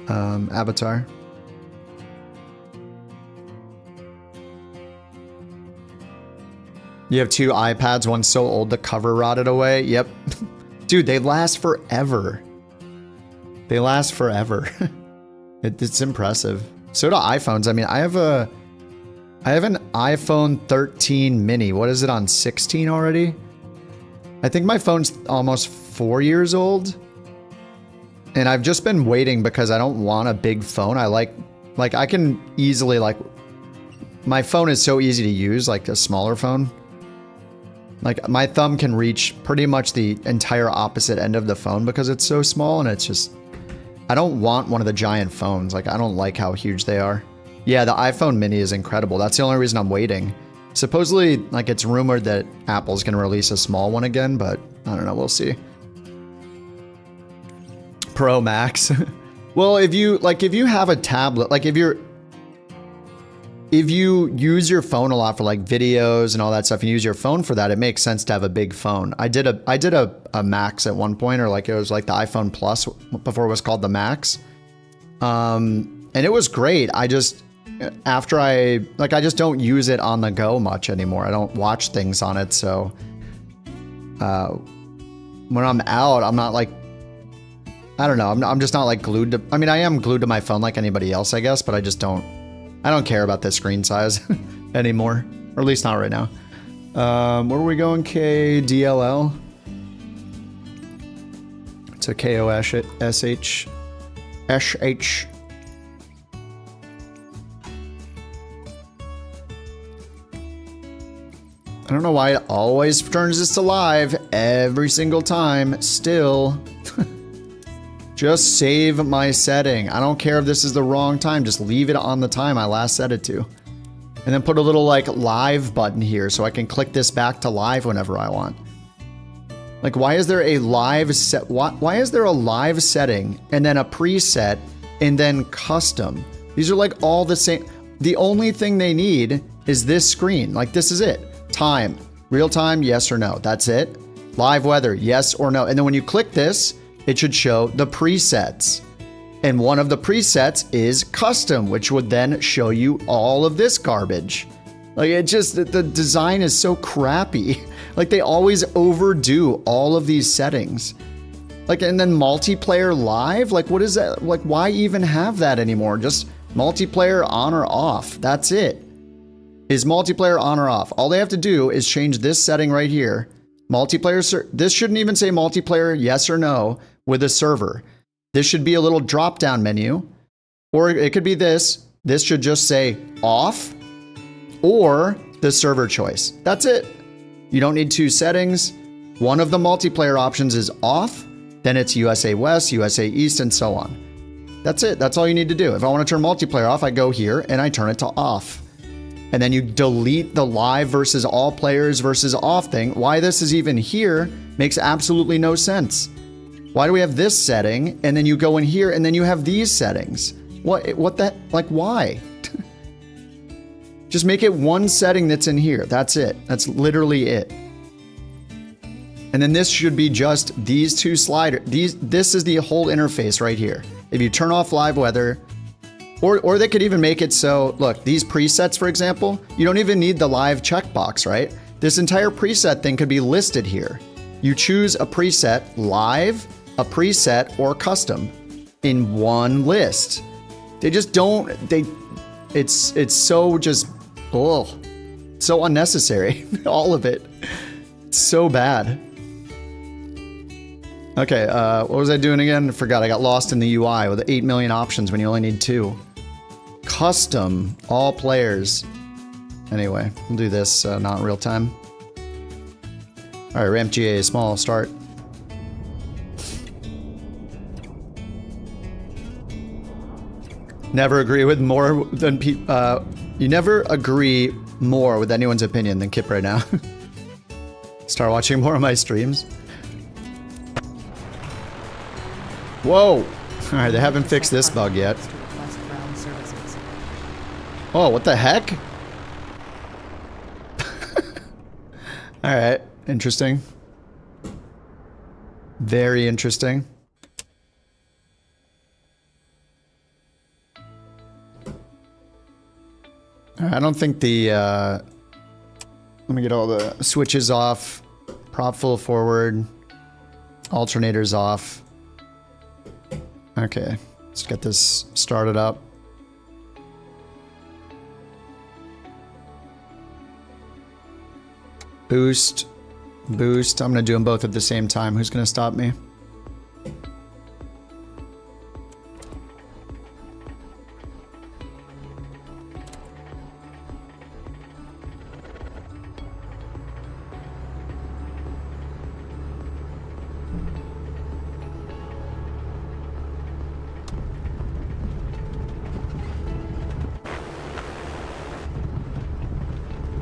S2: avatar. You have 2 iPads, one's so old the cover rotted away. Yep. Dude, they last forever. They last forever. It's impressive. So do iPhones. I mean, I have an iPhone 13 mini. What is it on 16 already? I think my phone's almost 4 years old. And I've just been waiting because I don't want a big phone. I like I can easily my phone is so easy to use, like a smaller phone. Like my thumb can reach pretty much the entire opposite end of the phone because it's so small, and it's just, I don't want one of the giant phones. Like I don't like how huge they are. Yeah, the iPhone mini is incredible. That's the only reason I'm waiting. Supposedly, like it's rumored that Apple's gonna release a small one again, but I don't know, we'll see. Pro Max. Well, if you have a tablet, like if you use your phone a lot for like videos and all that stuff, and use your phone for that, it makes sense to have a big phone. I did a Max at one point, or like it was like the iPhone Plus before it was called the Max. And it was great. I just don't use it on the go much anymore. I don't watch things on it, so when I'm out, I'm not like, I don't know, I'm just not like glued to, I mean, I am glued to my phone like anybody else, I guess, but I don't care about the screen size anymore, or at least not right now. Where are we going? KDLL. It's a KOSH. SH. I don't know why it always turns this to live every single time. Still. Just save my setting. I don't care if this is the wrong time. Just leave it on the time I last set it to. And then put a little like live button here so I can click this back to live whenever I want. Like, why is there a live set? Why is there a live setting and then a preset and then custom? These are like all the same. The only thing they need is this screen. Like, this is it. Time, real time, yes or no. That's it. Live weather, yes or no. And then when you click this, it should show the presets. And one of the presets is custom, which would then show you all of this garbage. Like, it just, the design is so crappy. Like, they always overdo all of these settings. Like, and then multiplayer live? Like, what is that? Like, why even have that anymore? Just multiplayer on or off. That's it. Is multiplayer on or off. All they have to do is change this setting right here. Multiplayer, this shouldn't even say multiplayer yes or no with a server. This should be a little drop down menu, or it could be this. This should just say off or the server choice. That's it. You don't need two settings. One of the multiplayer options is off, then it's USA West, USA East, and so on. That's it. That's all you need to do. If I want to turn multiplayer off, I go here and I turn it to off. And then you delete the live versus all players versus off thing. Why this is even here makes absolutely no sense. Why do we have this setting and then you go in here and then you have these settings? What that, like, why? Just make it one setting that's in here. That's it. That's literally it. And then this should be just these two sliders. This is the whole interface right here. If you turn off live weather, or they could even make it so, look, these presets, for example, you don't even need the live checkbox, right? This entire preset thing could be listed here. You choose a preset, live, a preset, or custom in one list. They just don't, it's so just, oh, so unnecessary. All of it. It's so bad. Okay, what was I doing again? I forgot. I got lost in the UI with 8 million options when you only need 2. Custom, all players. Anyway, we'll do this not in real time. All right, ramp GA, small start. Never agree with more than you never agree more with anyone's opinion than Kip right now. Start watching more of my streams. Whoa! Alright, they haven't fixed this bug yet. Oh, what the heck? Alright, interesting. Very interesting. I don't think the, let me get all the switches off. Prop full forward. Alternators off. Okay, let's get this started up. Boost. Boost. I'm gonna do them both at the same time. Who's gonna stop me?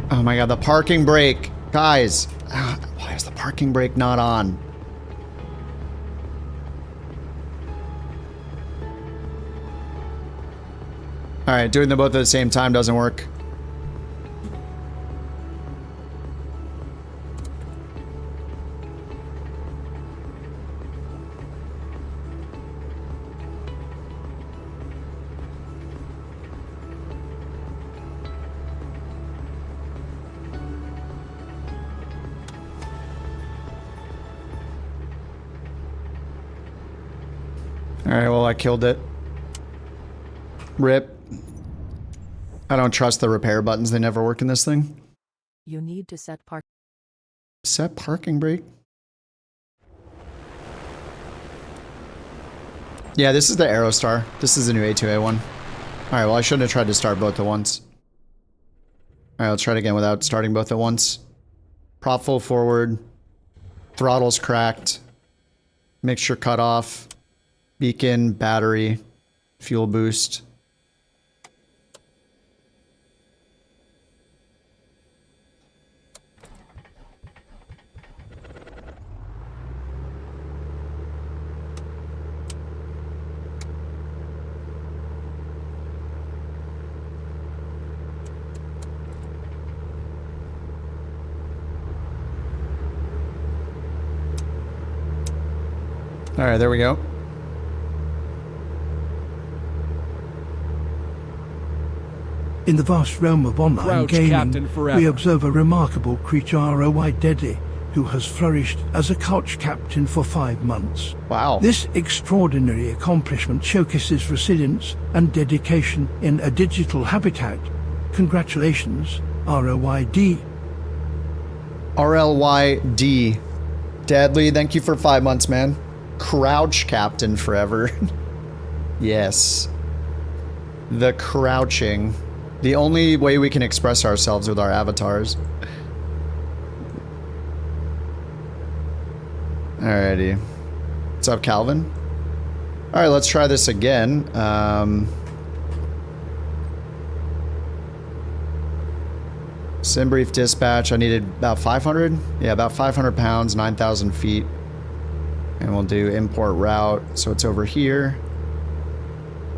S2: Oh my god, the parking brake. Guys, why is the parking brake not on? Alright, doing them both at the same time doesn't work. Alright, well, I killed it. RIP. I don't trust the repair buttons. They never work in this thing.
S5: You need to set
S2: parking brake? Yeah, this is the Aerostar. This is the new A2A one. Alright, well, I shouldn't have tried to start both at once. Alright, let's try it again without starting both at once. Prop full forward. Throttle's cracked. Mixture cut off. Beacon, battery, fuel boost. Alright, there we go.
S6: In the vast realm of online
S7: Crouch,
S6: gaming,
S7: Captain, forever.
S6: we observe a remarkable creature, ROI Deddy, who has flourished as a couch captain for 5 months.
S2: Wow.
S6: This extraordinary accomplishment showcases resilience and dedication in a digital habitat. Congratulations, ROYD.
S2: RLYD. Deadly, thank you for 5 months, man. Crouch captain forever. Yes. The crouching. The only way we can express ourselves with our avatars. Alrighty. What's up, Calvin? Alright, let's try this again. Sim brief dispatch. I needed about 500? Yeah, about 500 pounds, 9,000 feet. And we'll do import route. So it's over here.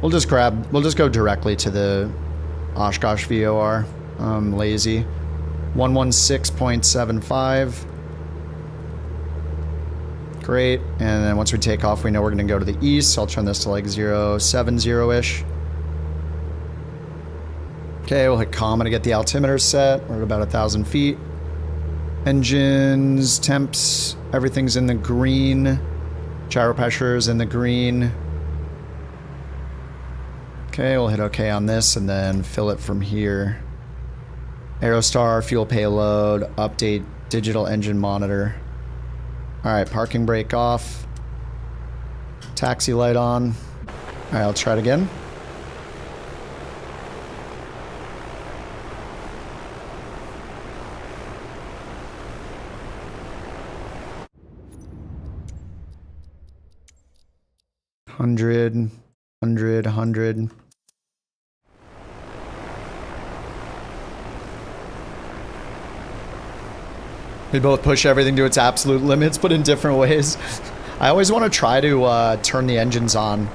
S2: We'll just go directly to the Oshkosh VOR. I'm lazy. 116.75. Great. And then once we take off, we know we're going to go to the east. So I'll turn this to like 070-ish. Okay, we'll hit comm to get the altimeter set. We're at about 1,000 feet. Engines, temps, everything's in the green. Gyro pressure's in the green. Okay, we'll hit OK on this and then fill it from here. Aerostar, fuel payload, update digital engine monitor. Alright, parking brake off. Taxi light on. Alright, I'll try it again. Hundred. We both push everything to its absolute limits, but in different ways. I always want to try to turn the engines on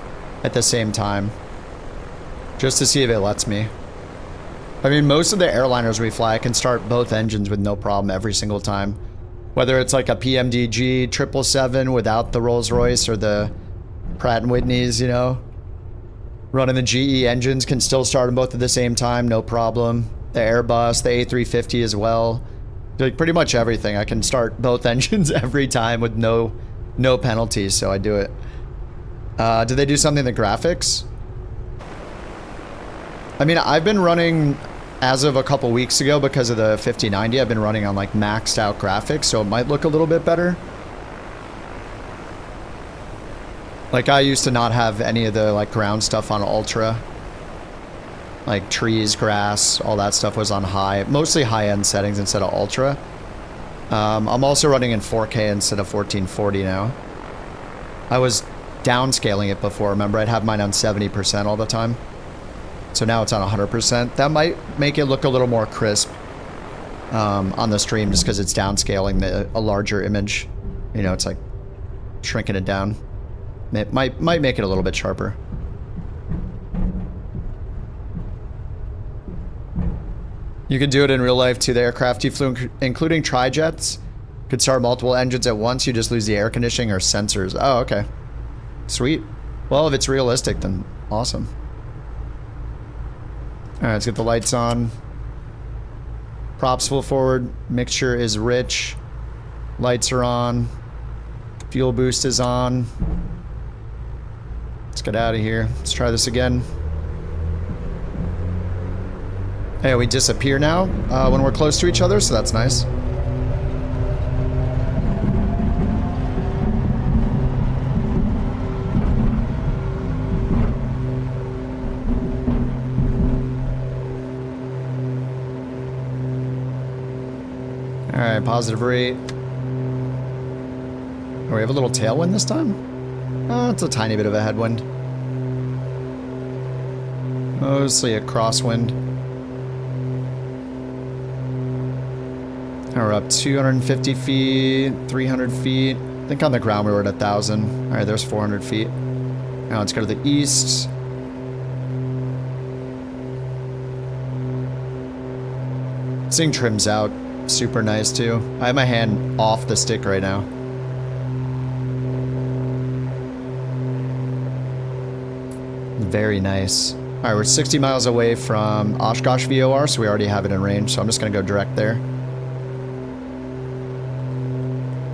S2: at the same time. Just to see if it lets me. I mean, most of the airliners we fly, I can start both engines with no problem every single time. Whether it's like a PMDG 777 without the Rolls-Royce or the Pratt & Whitneys, you know. Running the GE engines, can still start them both at the same time, no problem. The Airbus, the A350 as well. Like pretty much everything. I can start both engines every time with no penalties, so I do it. Did they do something in the graphics? I mean, I've been running, as of a couple weeks ago, because of the 5090, I've been running on like maxed out graphics, so it might look a little bit better. Like I used to not have any of the like ground stuff on ultra. Like trees, grass, all that stuff was on high. Mostly high-end settings instead of ultra. I'm also running in 4K instead of 1440 now. I was downscaling it before, remember? I'd have mine on 70% all the time. So now it's on 100%. That might make it look a little more crisp on the stream just because it's downscaling a larger image. You know, it's like shrinking it down. It might make it a little bit sharper. You can do it in real life too. The aircraft you flew, including tri-jets, could start multiple engines at once. You just lose the air conditioning or sensors. Oh, okay. Sweet. Well, if it's realistic, then awesome. Alright, let's get the lights on. Props full forward. Mixture is rich. Lights are on. Fuel boost is on. Let's get out of here. Let's try this again. Hey, we disappear now when we're close to each other, so that's nice. Alright, positive rate. Oh, we have a little tailwind this time? Oh, it's a tiny bit of a headwind. Mostly a crosswind. We're up 250 feet, 300 feet. I think on the ground we were at 1,000. Alright, there's 400 feet. Now let's go to the east. This thing trims out super nice too. I have my hand off the stick right now. Very nice. All right, we're 60 miles away from Oshkosh VOR, so we already have it in range. So I'm just going to go direct there.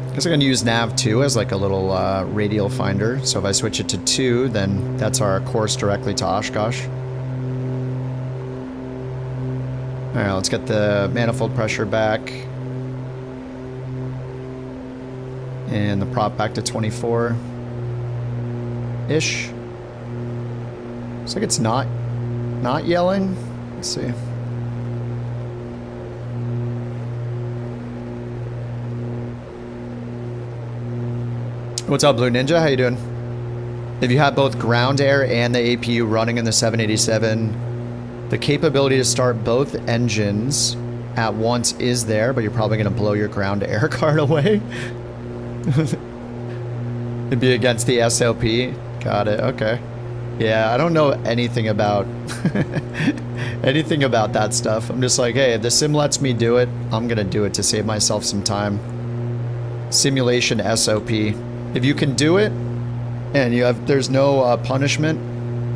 S2: I guess I'm going to use nav 2 as like a little radial finder. So if I switch it to 2, then that's our course directly to Oshkosh. All right, let's get the manifold pressure back. And the prop back to 24-ish. Looks like it's not yelling. Let's see. What's up, Blue Ninja? How you doing? If you have both ground air and the APU running in the 787, the capability to start both engines at once is there, but you're probably going to blow your ground air card away. It'd be against the SLP. Got it. Okay. Yeah, I don't know anything about anything about that stuff. I'm just like, hey, if the sim lets me do it, I'm gonna do it to save myself some time. Simulation SOP. If you can do it, and there's no punishment,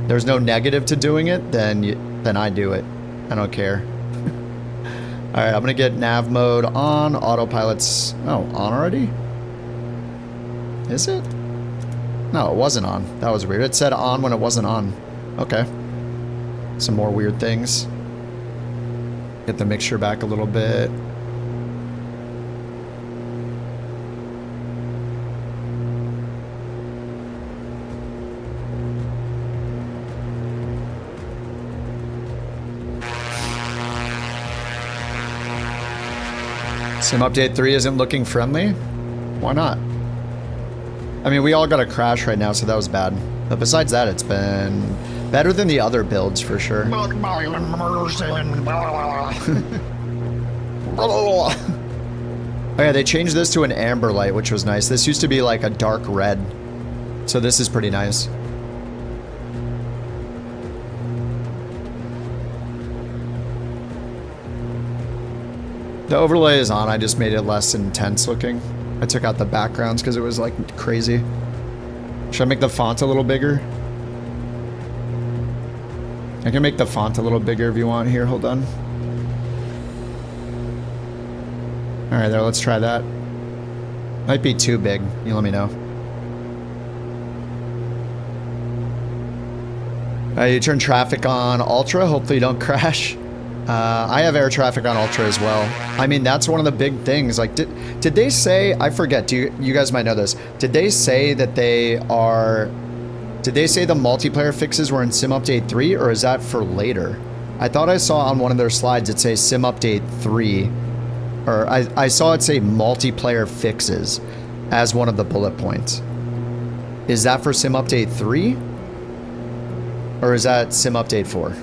S2: there's no negative to doing it, then I do it. I don't care. All right, I'm gonna get nav mode on. Autopilot's on already. Is it? No, it wasn't on. That was weird. It said on when it wasn't on. Okay. Some more weird things. Get the mixture back a little bit. Sim Update 3 isn't looking friendly? Why not? I mean, we all got a crash right now, so that was bad. But besides that, it's been better than the other builds, for sure. Oh yeah, they changed this to an amber light, which was nice. This used to be like a dark red. So this is pretty nice. The overlay is on, I just made it less intense looking. I took out the backgrounds because it was like crazy. Should I make the font a little bigger? I can make the font a little bigger if you want here, hold on. Alright, there, let's try that. Might be too big, you let me know. You turn traffic on Ultra, hopefully you don't crash. I have air traffic on Ultra as well. I mean, that's one of the big things. Like, did they say, I forget, you guys might know this. Did they say that did they say the multiplayer fixes were in Sim Update 3, or is that for later? I thought I saw on one of their slides it say Sim Update 3, or I saw it say multiplayer fixes as one of the bullet points. Is that for Sim Update 3? Or is that Sim Update 4?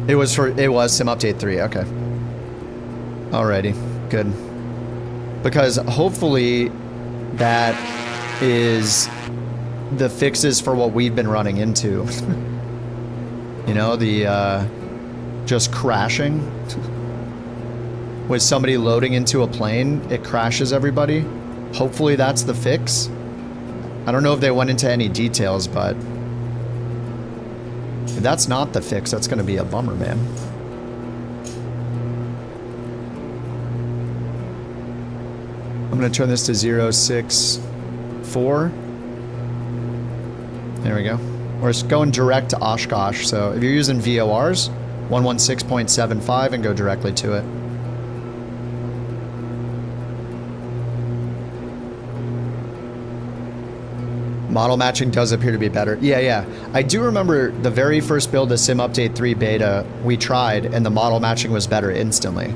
S2: It was Sim Update 3, okay. Alrighty, good. Because hopefully that is the fixes for what we've been running into. You know, the just crashing. With somebody loading into a plane, it crashes everybody. Hopefully that's the fix. I don't know if they went into any details, but if that's not the fix, that's going to be a bummer, man. I'm going to turn this to 064. There we go. We're going direct to Oshkosh, so if you're using VORs, 116.75 and go directly to it. Model matching does appear to be better. Yeah. I do remember the very first build of Sim Update 3 Beta we tried, and the model matching was better instantly.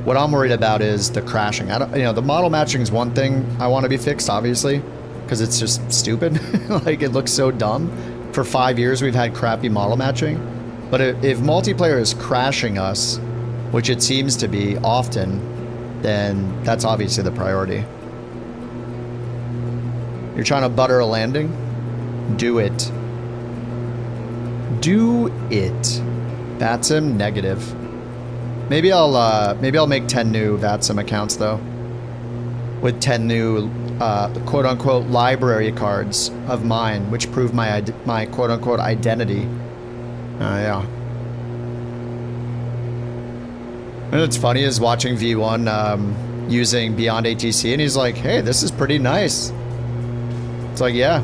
S2: What I'm worried about is the crashing. The model matching is one thing I want to be fixed, obviously, because it's just stupid. Like, it looks so dumb. For 5 years, we've had crappy model matching. But if multiplayer is crashing us, which it seems to be often, then that's obviously the priority. You're trying to butter a landing? Do it. Do it. VATSIM negative. Maybe I'll make 10 new VATSIM accounts though. With 10 new quote-unquote library cards of mine, which prove my quote-unquote identity. Yeah. And what's funny is watching V1 using Beyond ATC, and he's like, hey, this is pretty nice. It's like, yeah.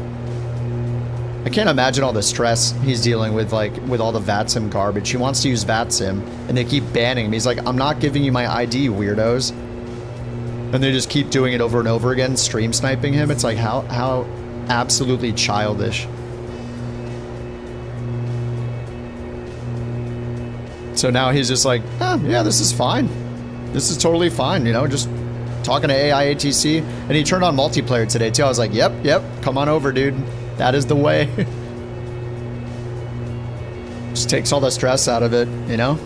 S2: I can't imagine all the stress he's dealing with, like, with all the VATSIM garbage. He wants to use VATSIM, and they keep banning him. He's like, I'm not giving you my ID, weirdos. And they just keep doing it over and over again, stream sniping him. It's like, how absolutely childish. So now he's just like, yeah, this is fine. This is totally fine, you know, just talking to AI ATC. And he turned on multiplayer today, too. I was like, yep, come on over, dude. That is the way. Just takes all the stress out of it, you know?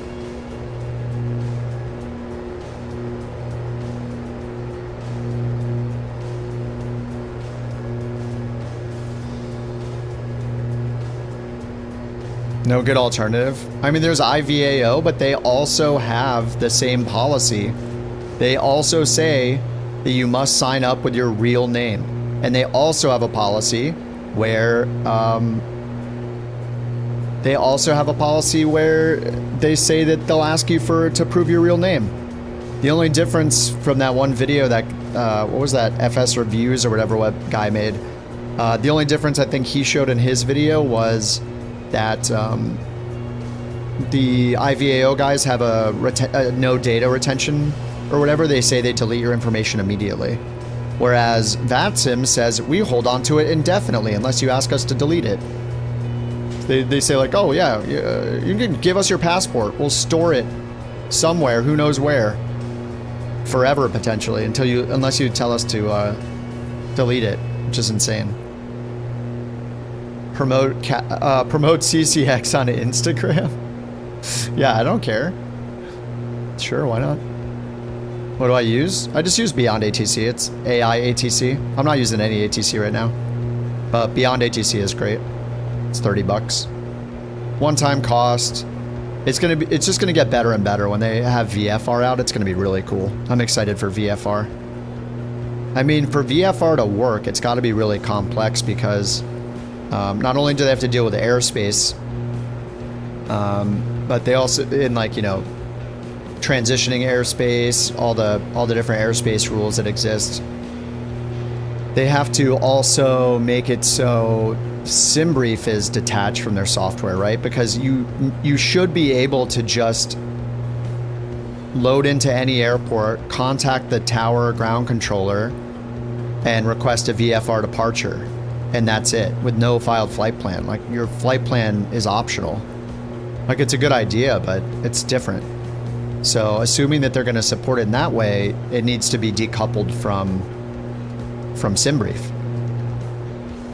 S2: No good alternative. I mean, there's IVAO, but they also have the same policy. They also say that you must sign up with your real name. And they also have a policy where they say that they'll ask you to prove your real name. The only difference from that one video that what was that, FS Reviews or whatever what guy made, the only difference I think he showed in his video was that the IVAO guys have a no data retention or whatever. They say they delete your information immediately. Whereas VATSIM says we hold on to it indefinitely unless you ask us to delete it. They say like, oh yeah, you can give us your passport. We'll store it somewhere, who knows where, forever potentially, unless you tell us to delete it, which is insane. Promote CCX on Instagram. Yeah, I don't care. Sure, why not? What do I use? I just use Beyond ATC. It's AI ATC. I'm not using any ATC right now, but Beyond ATC is great. It's $30. One-time cost. It's just gonna get better and better when they have VFR out. It's gonna be really cool. I'm excited for VFR. I mean, for VFR to work, it's got to be really complex because not only do they have to deal with airspace, but they also, in like, you know, transitioning airspace, all the different airspace rules that exist. They have to also make it so SimBrief is detached from their software, right? Because you should be able to just load into any airport, contact the tower ground controller, and request a VFR departure, and that's it, with no filed flight plan. Like, your flight plan is optional. Like, it's a good idea, but it's different. So assuming that they're going to support it in that way, it needs to be decoupled from SimBrief.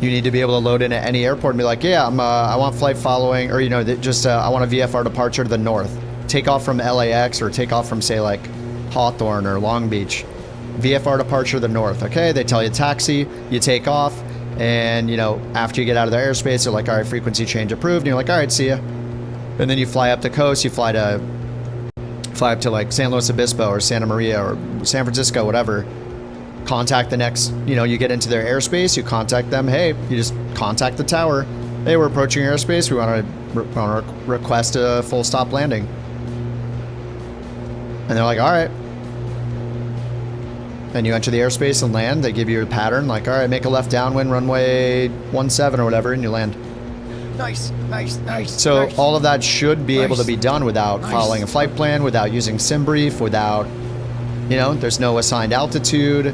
S2: You need to be able to load in at any airport and be like, yeah, I want flight following, or, you know, just I want a VFR departure to the north. Take off from LAX or take off from, say, like Hawthorne or Long Beach. VFR departure to the north. Okay, they tell you taxi, you take off, and, you know, after you get out of the airspace, they're like, all right, frequency change approved, and you're like, all right, see ya. And then you fly up the coast, you fly up to like San Luis Obispo or Santa Maria or San Francisco, whatever. Contact the next, you know, you get into their airspace, you contact them. Hey, you just contact the tower. Hey, we're approaching your airspace. We want to request a full stop landing. And they're like, all right. And you enter the airspace and land. They give you a pattern like, all right, make a left downwind runway 17 or whatever, and you land.
S7: Nice.
S2: So all of that should be able to be done without following a flight plan, without using SimBrief, without, you know, there's no assigned altitude.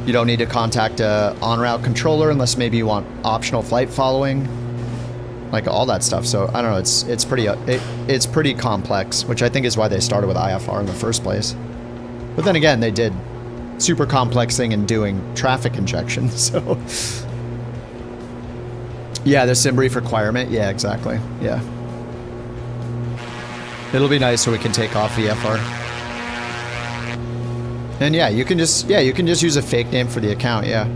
S2: You don't need to contact a en-route controller unless maybe you want optional flight following, like all that stuff. So I don't know, it's pretty complex, which I think is why they started with IFR in the first place. But then again, they did super complex thing in doing traffic injection, so. Yeah, the SimBrief requirement. Yeah, exactly. Yeah. It'll be nice so we can take off VFR. And yeah, you can just use a fake name for the account, yeah.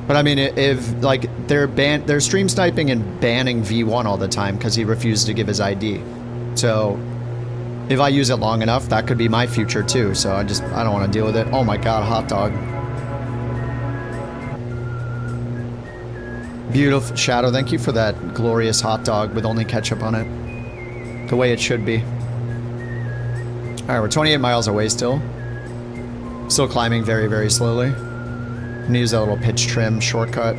S2: But I mean, if like they're stream sniping and banning V1 all the time because he refused to give his ID. So if I use it long enough, that could be my future too. So I don't want to deal with it. Oh my god, hot dog. Beautiful. Shadow, thank you for that glorious hot dog with only ketchup on it. The way it should be. Alright, we're 28 miles away still. Still climbing very, very slowly. I'm gonna use that little pitch trim shortcut.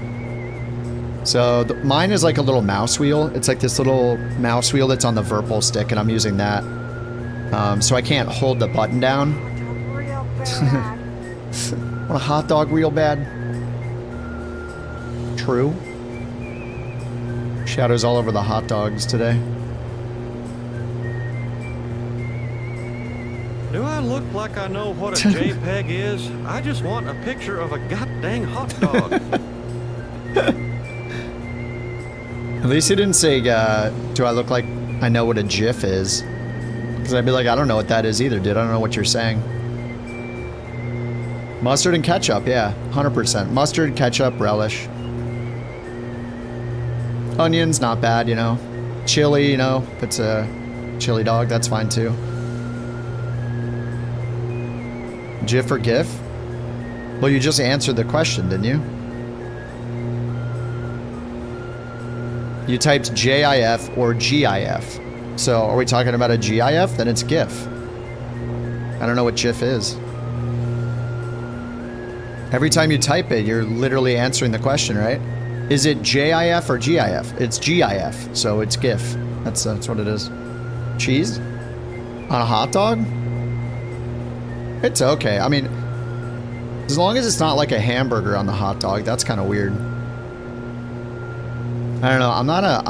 S2: So, mine is like a little mouse wheel. It's like this little mouse wheel that's on the VIRPIL stick, and I'm using that. So I can't hold the button down. Want a hot dog real bad? True. Shadows all over the hot dogs today.
S7: Do I look like I know what a JPEG is? I just want a picture of a goddamn hot dog.
S2: At least he didn't say, do I look like I know what a GIF is? Because I'd be like, I don't know what that is either, dude. I don't know what you're saying. Mustard and ketchup, yeah. 100%. Mustard, ketchup, relish. Onions, not bad, you know. Chili, you know. If it's a chili dog, that's fine too. GIF or GIF? Well, you just answered the question, didn't you? You typed JIF or GIF. So, are we talking about a GIF? Then it's GIF. I don't know what GIF is. Every time you type it, you're literally answering the question, right? Is it JIF or GIF? It's GIF, so it's GIF. That's what it is. Cheese? On a hot dog? It's okay. I mean, as long as it's not like a hamburger on the hot dog, that's kind of weird. I don't know. I'm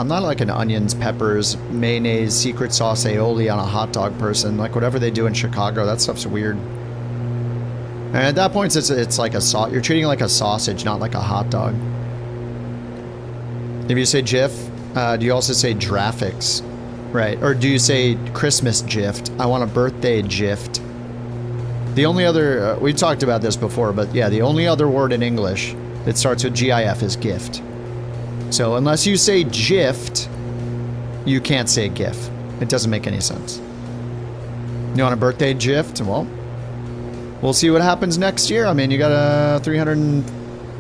S2: not like an onions, peppers, mayonnaise, secret sauce aioli on a hot dog person. Like whatever they do in Chicago, that stuff's weird. And at that point, it's like a sauce. You're treating it like a sausage, not like a hot dog. If you say GIF, do you also say graphics? Right. Or do you say Christmas gift? I want a birthday gift. The only other, we talked about this before, but yeah, the only other word in English that starts with GIF is gift. So unless you say gift, you can't say GIF. It doesn't make any sense. You want a birthday gift? Well, we'll see what happens next year. I mean, you got 300 and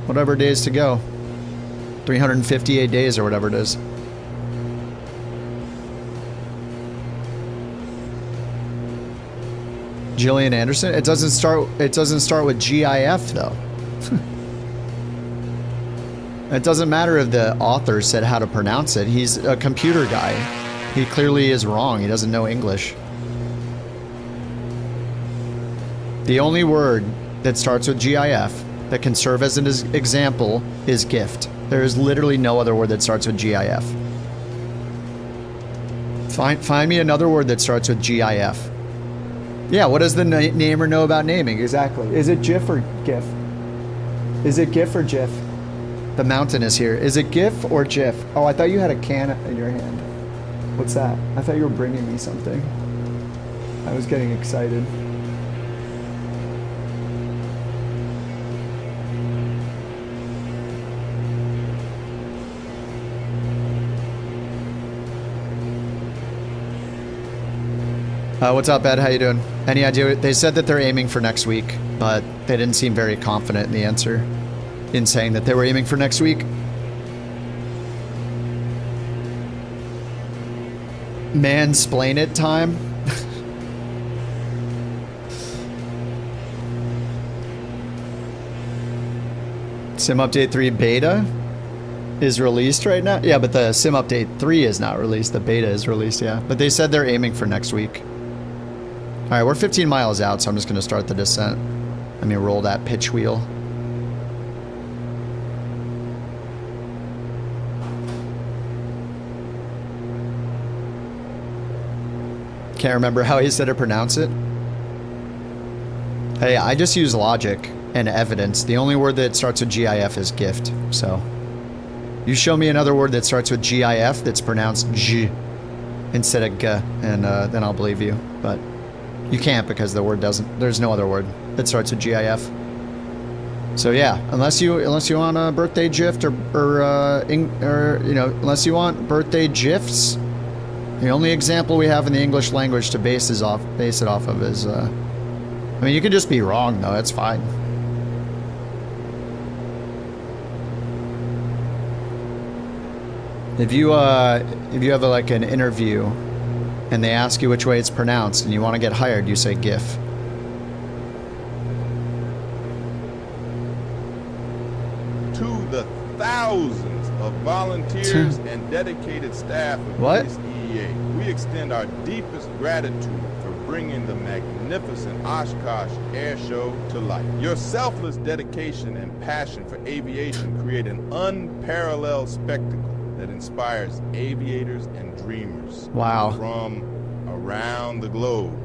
S2: whatever days to go. 358 days or whatever it is. Gillian Anderson? It doesn't start with GIF though. It doesn't matter if the author said how to pronounce it. He's a computer guy. He clearly is wrong. He doesn't know English. The only word that starts with GIF that can serve as an example is gift. There is literally no other word that starts with GIF. Find me another word that starts with GIF. Yeah, what does the namer know about naming? Exactly. Is it GIF or GIF? Is it GIF or GIF? The mountain is here. Is it GIF or GIF? Oh, I thought you had a can in your hand. What's that? I thought you were bringing me something. I was getting excited. What's up, Ed? How you doing? Any idea? They said that they're aiming for next week, but they didn't seem very confident in the answer in saying that they were aiming for next week. Mansplain it time? Sim Update 3 Beta is released right now? Yeah, but the Sim Update 3 is not released. The Beta is released, yeah. But they said they're aiming for next week. Alright, we're 15 miles out, so I'm just going to start the descent. Let me roll that pitch wheel. Can't remember how he said to pronounce it. Hey, I just use logic and evidence. The only word that starts with GIF is gift, so... You show me another word that starts with GIF that's pronounced G instead of G, and then I'll believe you. But you can't because the word doesn't. There's no other word that starts with GIF. So yeah, unless you want a birthday gift or you know, unless you want birthday gifs, the only example we have in the English language to base it off of is. I mean, you could just be wrong though. It's fine. If you have like an interview and they ask you which way it's pronounced and you want to get hired, you say GIF.
S8: To the thousands of volunteers and dedicated staff of this EEA, we extend our deepest gratitude for bringing the magnificent Oshkosh Air Show to life. Your selfless dedication and passion for aviation create an unparalleled spectacle that inspires aviators and dreamers from around the globe.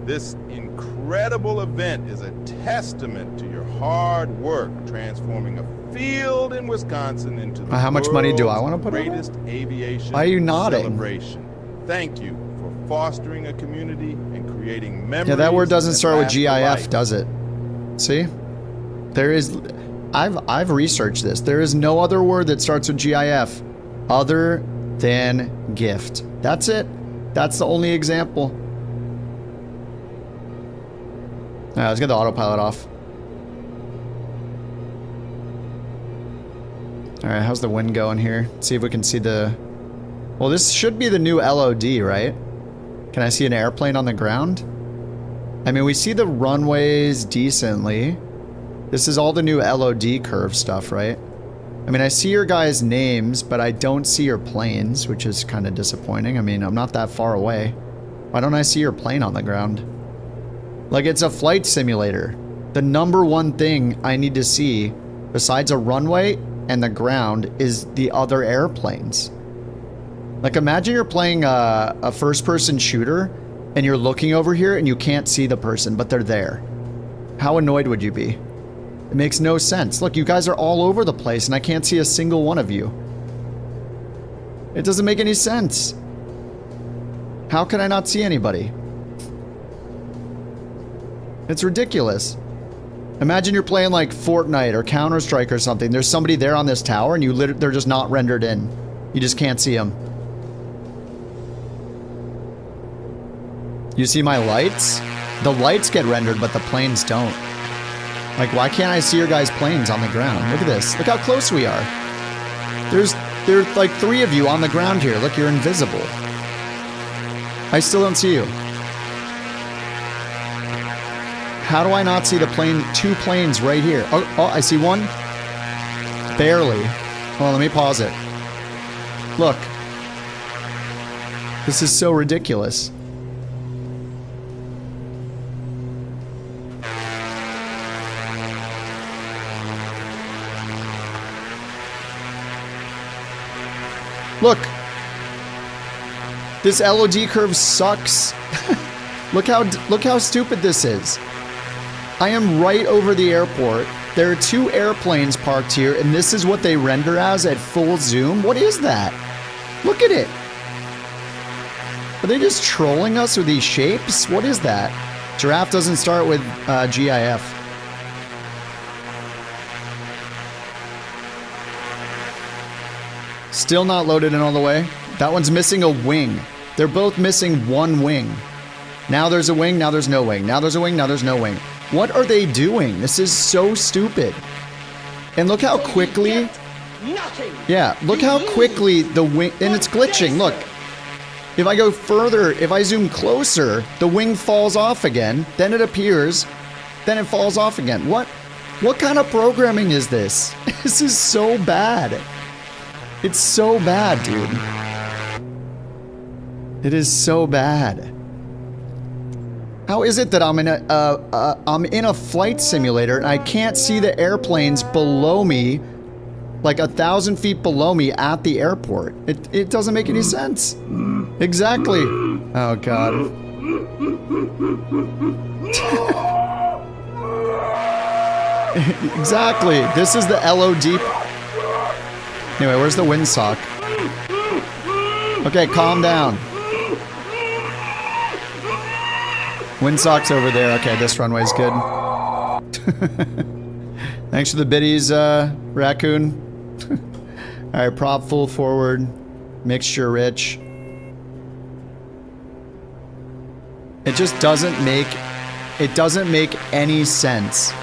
S8: This incredible event is a testament to your hard work transforming a field in Wisconsin into the
S2: how much money do I want to put
S8: greatest aviation
S2: Why are you nodding?
S8: celebration. Thank you for fostering a community and creating memories.
S2: Yeah, that word doesn't start with
S8: last a
S2: GIF,
S8: life.
S2: does it? See? There is... I've researched this. There is no other word that starts with GIF other than gift. That's it. That's the only example. Alright, let's get the autopilot off. Alright, how's the wind going here? Let's see if we can see the... Well, this should be the new LOD, right? Can I see an airplane on the ground? I mean, we see the runways decently. This is all the new LOD curve stuff, right? I mean, I see your guys' names, but I don't see your planes, which is kind of disappointing. I mean, I'm not that far away. Why don't I see your plane on the ground? Like, it's a flight simulator. The number one thing I need to see, besides a runway and the ground, is the other airplanes. Like, imagine you're playing a first-person shooter, and you're looking over here, and you can't see the person, but they're there. How annoyed would you be? It makes no sense. Look, you guys are all over the place, and I can't see a single one of you. It doesn't make any sense. How can I not see anybody? It's ridiculous. Imagine you're playing like Fortnite or Counter-Strike or something. There's somebody there on this tower, and they're just not rendered in. You just can't see them. You see my lights? The lights get rendered, but the planes don't. Like, why can't I see your guys' planes on the ground? Look at this. Look how close we are. There's like 3 of you on the ground here. Look, you're invisible. I still don't see you. How do I not see the plane? 2 planes right here. Oh, I see one. Barely. Hold on, let me pause it. Look. This is so ridiculous. Look. This LOD curve sucks. Look how stupid this is. I am right over the airport. There are 2 airplanes parked here, and this is what they render as at full zoom? What is that? Look at it. Are they just trolling us with these shapes? What is that? Giraffe doesn't start with GIF. Still not loaded in all the way. That one's missing a wing. They're both missing 1 wing. Now there's a wing, now there's no wing. Now there's a wing, now there's no wing. What are they doing? This is so stupid. And look how quickly... Yeah, look how quickly the wing... And it's glitching, look. If I go further, if I zoom closer, the wing falls off again. Then it appears. Then it falls off again. What kind of programming is this? This is so bad. It's so bad, dude. It is so bad. How is it that I'm in a flight simulator and I can't see the airplanes below me, like 1,000 feet below me at the airport? It doesn't make any sense. Exactly. Oh God. Exactly. This is the LOD. Anyway, where's the windsock? Okay, calm down. Windsock's over there. Okay, this runway's good. Thanks for the biddies, raccoon. Alright, prop full forward. Mixture rich. It just doesn't make... It doesn't make any sense.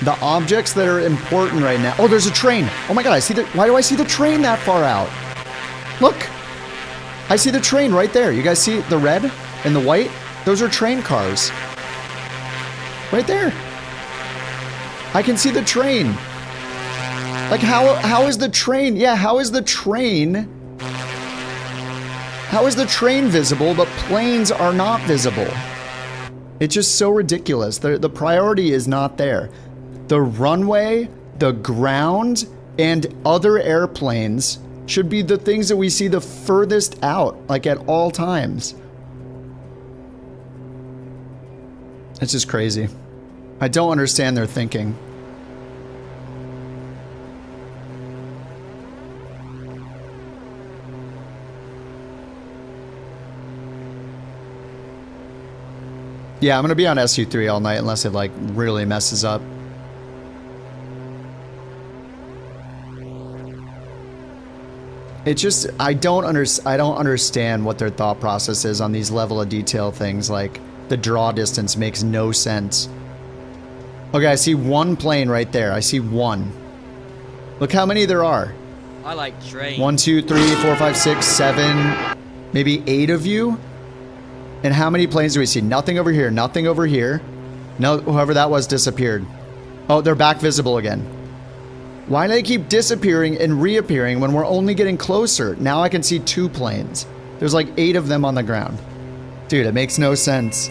S2: The objects that are important right now... Oh, there's a train! Oh my god, I see the... Why do I see the train that far out? Look. I see the train right there. You guys see the red and the white? Those are train cars. Right there. I can see the train. Like how is the train? Yeah, how is the train? How is the train visible but planes are not visible? It's just so ridiculous. The priority is not there. The runway, the ground, and other airplanes should be the things that we see the furthest out, like at all times. It's just crazy. I don't understand their thinking. Yeah, I'm gonna be on SU3 all night unless it like really messes up. It's just I don't understand what their thought process is on these level of detail things. Like the draw distance makes no sense. Okay, I see one plane right there. I see one. Look how many there are.
S9: I like trains.
S2: 1, 2, 3, 4, 5, 6, 7, maybe 8 of you. And how many planes do we see? Nothing over here. Nothing over here. No, whoever that was disappeared. Oh, they're back visible again. Why do they keep disappearing and reappearing when we're only getting closer? Now I can see 2 planes. There's like 8 of them on the ground. Dude, it makes no sense.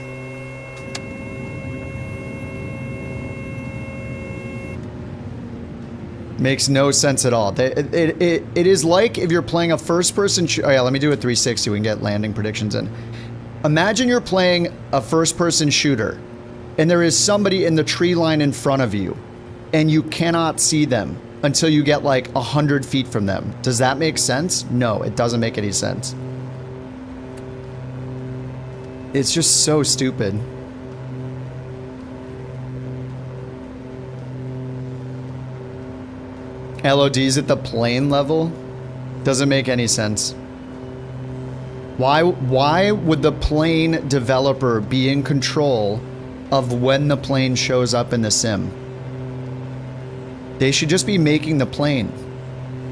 S2: Makes no sense at all. It is like if you're playing a first-person... Oh yeah, let me do a 360. We can get landing predictions in. Imagine you're playing a first-person shooter, and there is somebody in the tree line in front of you, and you cannot see them until you get like 100 feet from them. Does that make sense? No, it doesn't make any sense. It's just so stupid. LODs at the plane level? Doesn't make any sense. Why would the plane developer be in control of when the plane shows up in the sim? They should just be making the plane.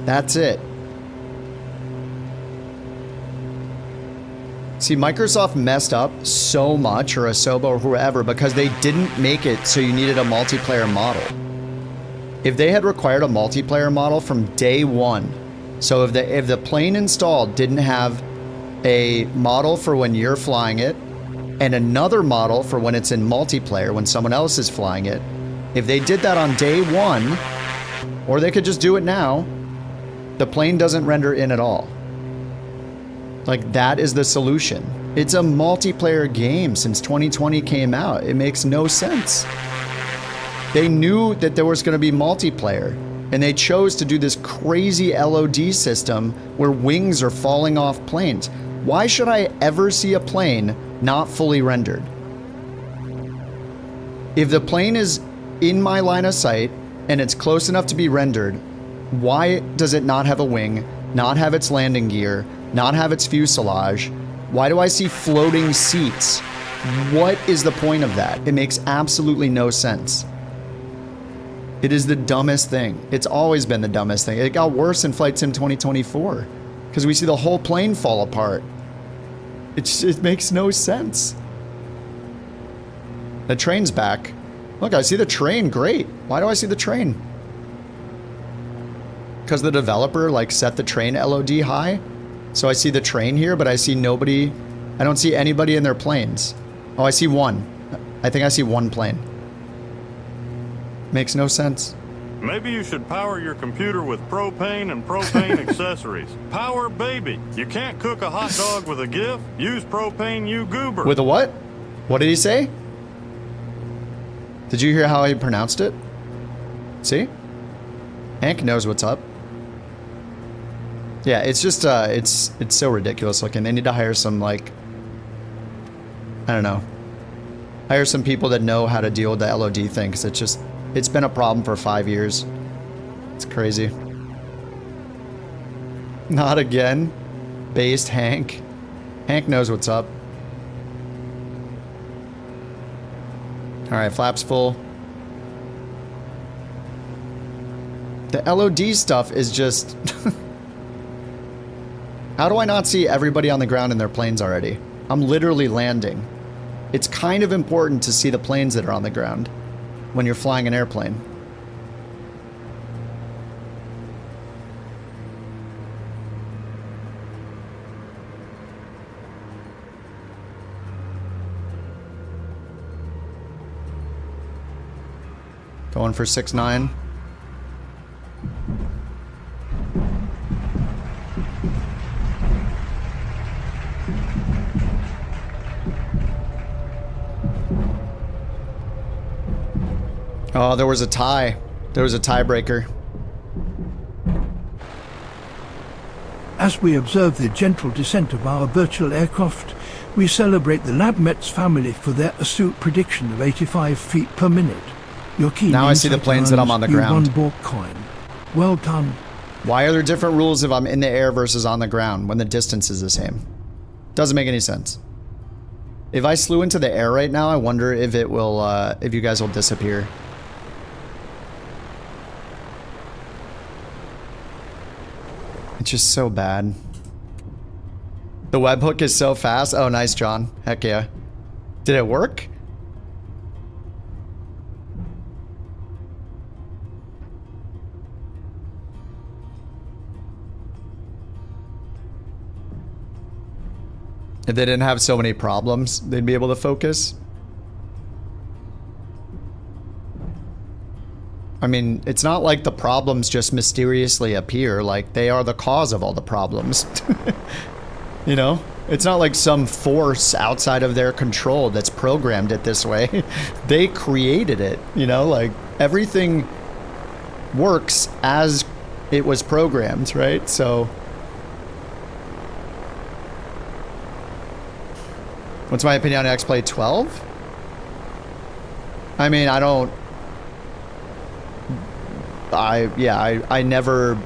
S2: That's it. See, Microsoft messed up so much, or Asobo or whoever, because they didn't make it so you needed a multiplayer model. If they had required a multiplayer model from day one, so if the plane installed didn't have a model for when you're flying it, and another model for when it's in multiplayer, when someone else is flying it, if they did that on day one, or they could just do it now, the plane doesn't render in at all. Like, that is the solution. It's a multiplayer game since 2020 came out. It makes no sense. They knew that there was going to be multiplayer, and they chose to do this crazy LOD system where wings are falling off planes. Why should I ever see a plane not fully rendered? If the plane is in my line of sight and it's close enough to be rendered, why does it not have a wing, not have its landing gear, not have its fuselage? Why do I see floating seats? What is the point of that? It makes absolutely no sense. It is the dumbest thing. It's always been the dumbest thing. It got worse in Flight Sim 2024 because we see the whole plane fall apart. It makes no sense. The train's back. Look, I see the train. Great. Why do I see the train? Because the developer like set the train LOD high. So I see the train here, but I see nobody. I don't see anybody in their planes. Oh, I see one. I think I see one plane. Makes no sense.
S10: Maybe you should power your computer with propane and propane accessories. Power baby. You can't cook a hot dog with a GIF. Use propane, you goober.
S2: With a what? What did he say? Did you hear how he pronounced it? See? Hank knows what's up. Yeah, it's just, it's so ridiculous looking. They need to hire some, like, I don't know. Hire some people that know how to deal with the LOD thing, because it's been a problem for 5 years. It's crazy. Not again. Based Hank. Hank knows what's up. Alright, flaps full. The LOD stuff is just... How do I not see everybody on the ground in their planes already? I'm literally landing. It's kind of important to see the planes that are on the ground when you're flying an airplane. Going for 6-9. Oh, there was a tie. There was a tiebreaker.
S6: As we observe the gentle descent of our virtual aircraft, we celebrate the LabMets family for their astute prediction of 85 feet per minute. Your keen
S2: now I see the planes that I'm on the ground.
S6: BorkCoin. Well done.
S2: Why are there different rules if I'm in the air versus on the ground when the distance is the same? Doesn't make any sense. If I flew into the air right now, I wonder if it will, if you guys will disappear. It's just so bad. The webhook is so fast. Oh, nice, John. Heck yeah. Did it work? If they didn't have so many problems, they'd be able to focus. I mean, it's not like the problems just mysteriously appear, like they are the cause of all the problems. You know? It's not like some force outside of their control that's programmed it this way. They created it, you know? Like, everything works as it was programmed, right? So... what's my opinion on X-Play 12? I mean, I don't... I never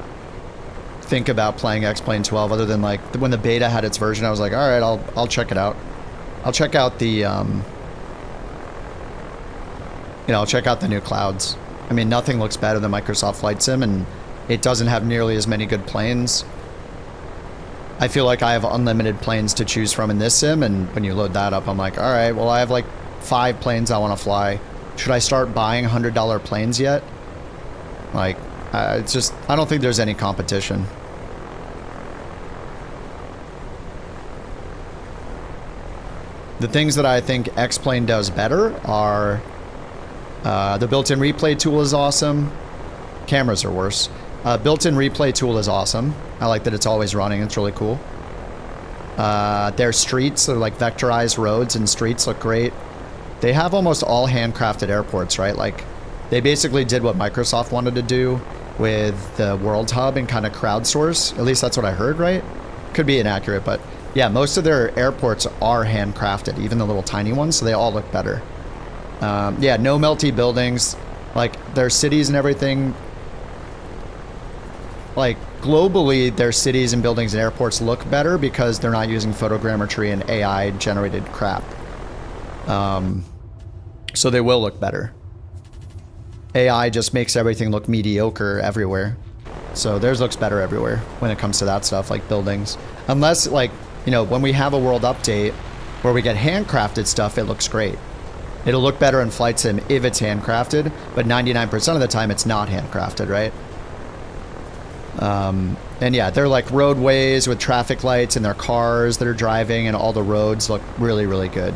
S2: think about playing X-Plane 12 other than like when the beta had its version. I was like, all right, I'll check it out. I'll check out the you know, I'll check out the new clouds. I mean, nothing looks better than Microsoft Flight Sim, and it doesn't have nearly as many good planes. I feel like I have unlimited planes to choose from in this sim, and when you load that up, I'm like, all right, well, I have like 5 planes I want to fly. Should I start buying $100 planes yet? Like, it's just, I don't think there's any competition. The things that I think X-Plane does better are the built-in replay tool is awesome. Cameras are worse. Built-in replay tool is awesome. I like that it's always running. It's really cool. Their streets, they're like vectorized roads and streets look great. They have almost all handcrafted airports, right? Like, they basically did what Microsoft wanted to do with the World Hub and kind of crowdsource. At least that's what I heard, right? Could be inaccurate, but yeah, most of their airports are handcrafted, even the little tiny ones, so they all look better. Yeah, no melty buildings. Like, their cities and everything, like, globally, their cities and buildings and airports look better because they're not using photogrammetry and AI-generated crap. So they will look better. AI just makes everything look mediocre everywhere. So theirs looks better everywhere when it comes to that stuff, like buildings. Unless, like, you know, when we have a world update where we get handcrafted stuff, it looks great. It'll look better in Flight Sim if it's handcrafted, but 99% of the time it's not handcrafted, right? And yeah, they're like roadways with traffic lights and their cars that are driving, and all the roads look really, really good.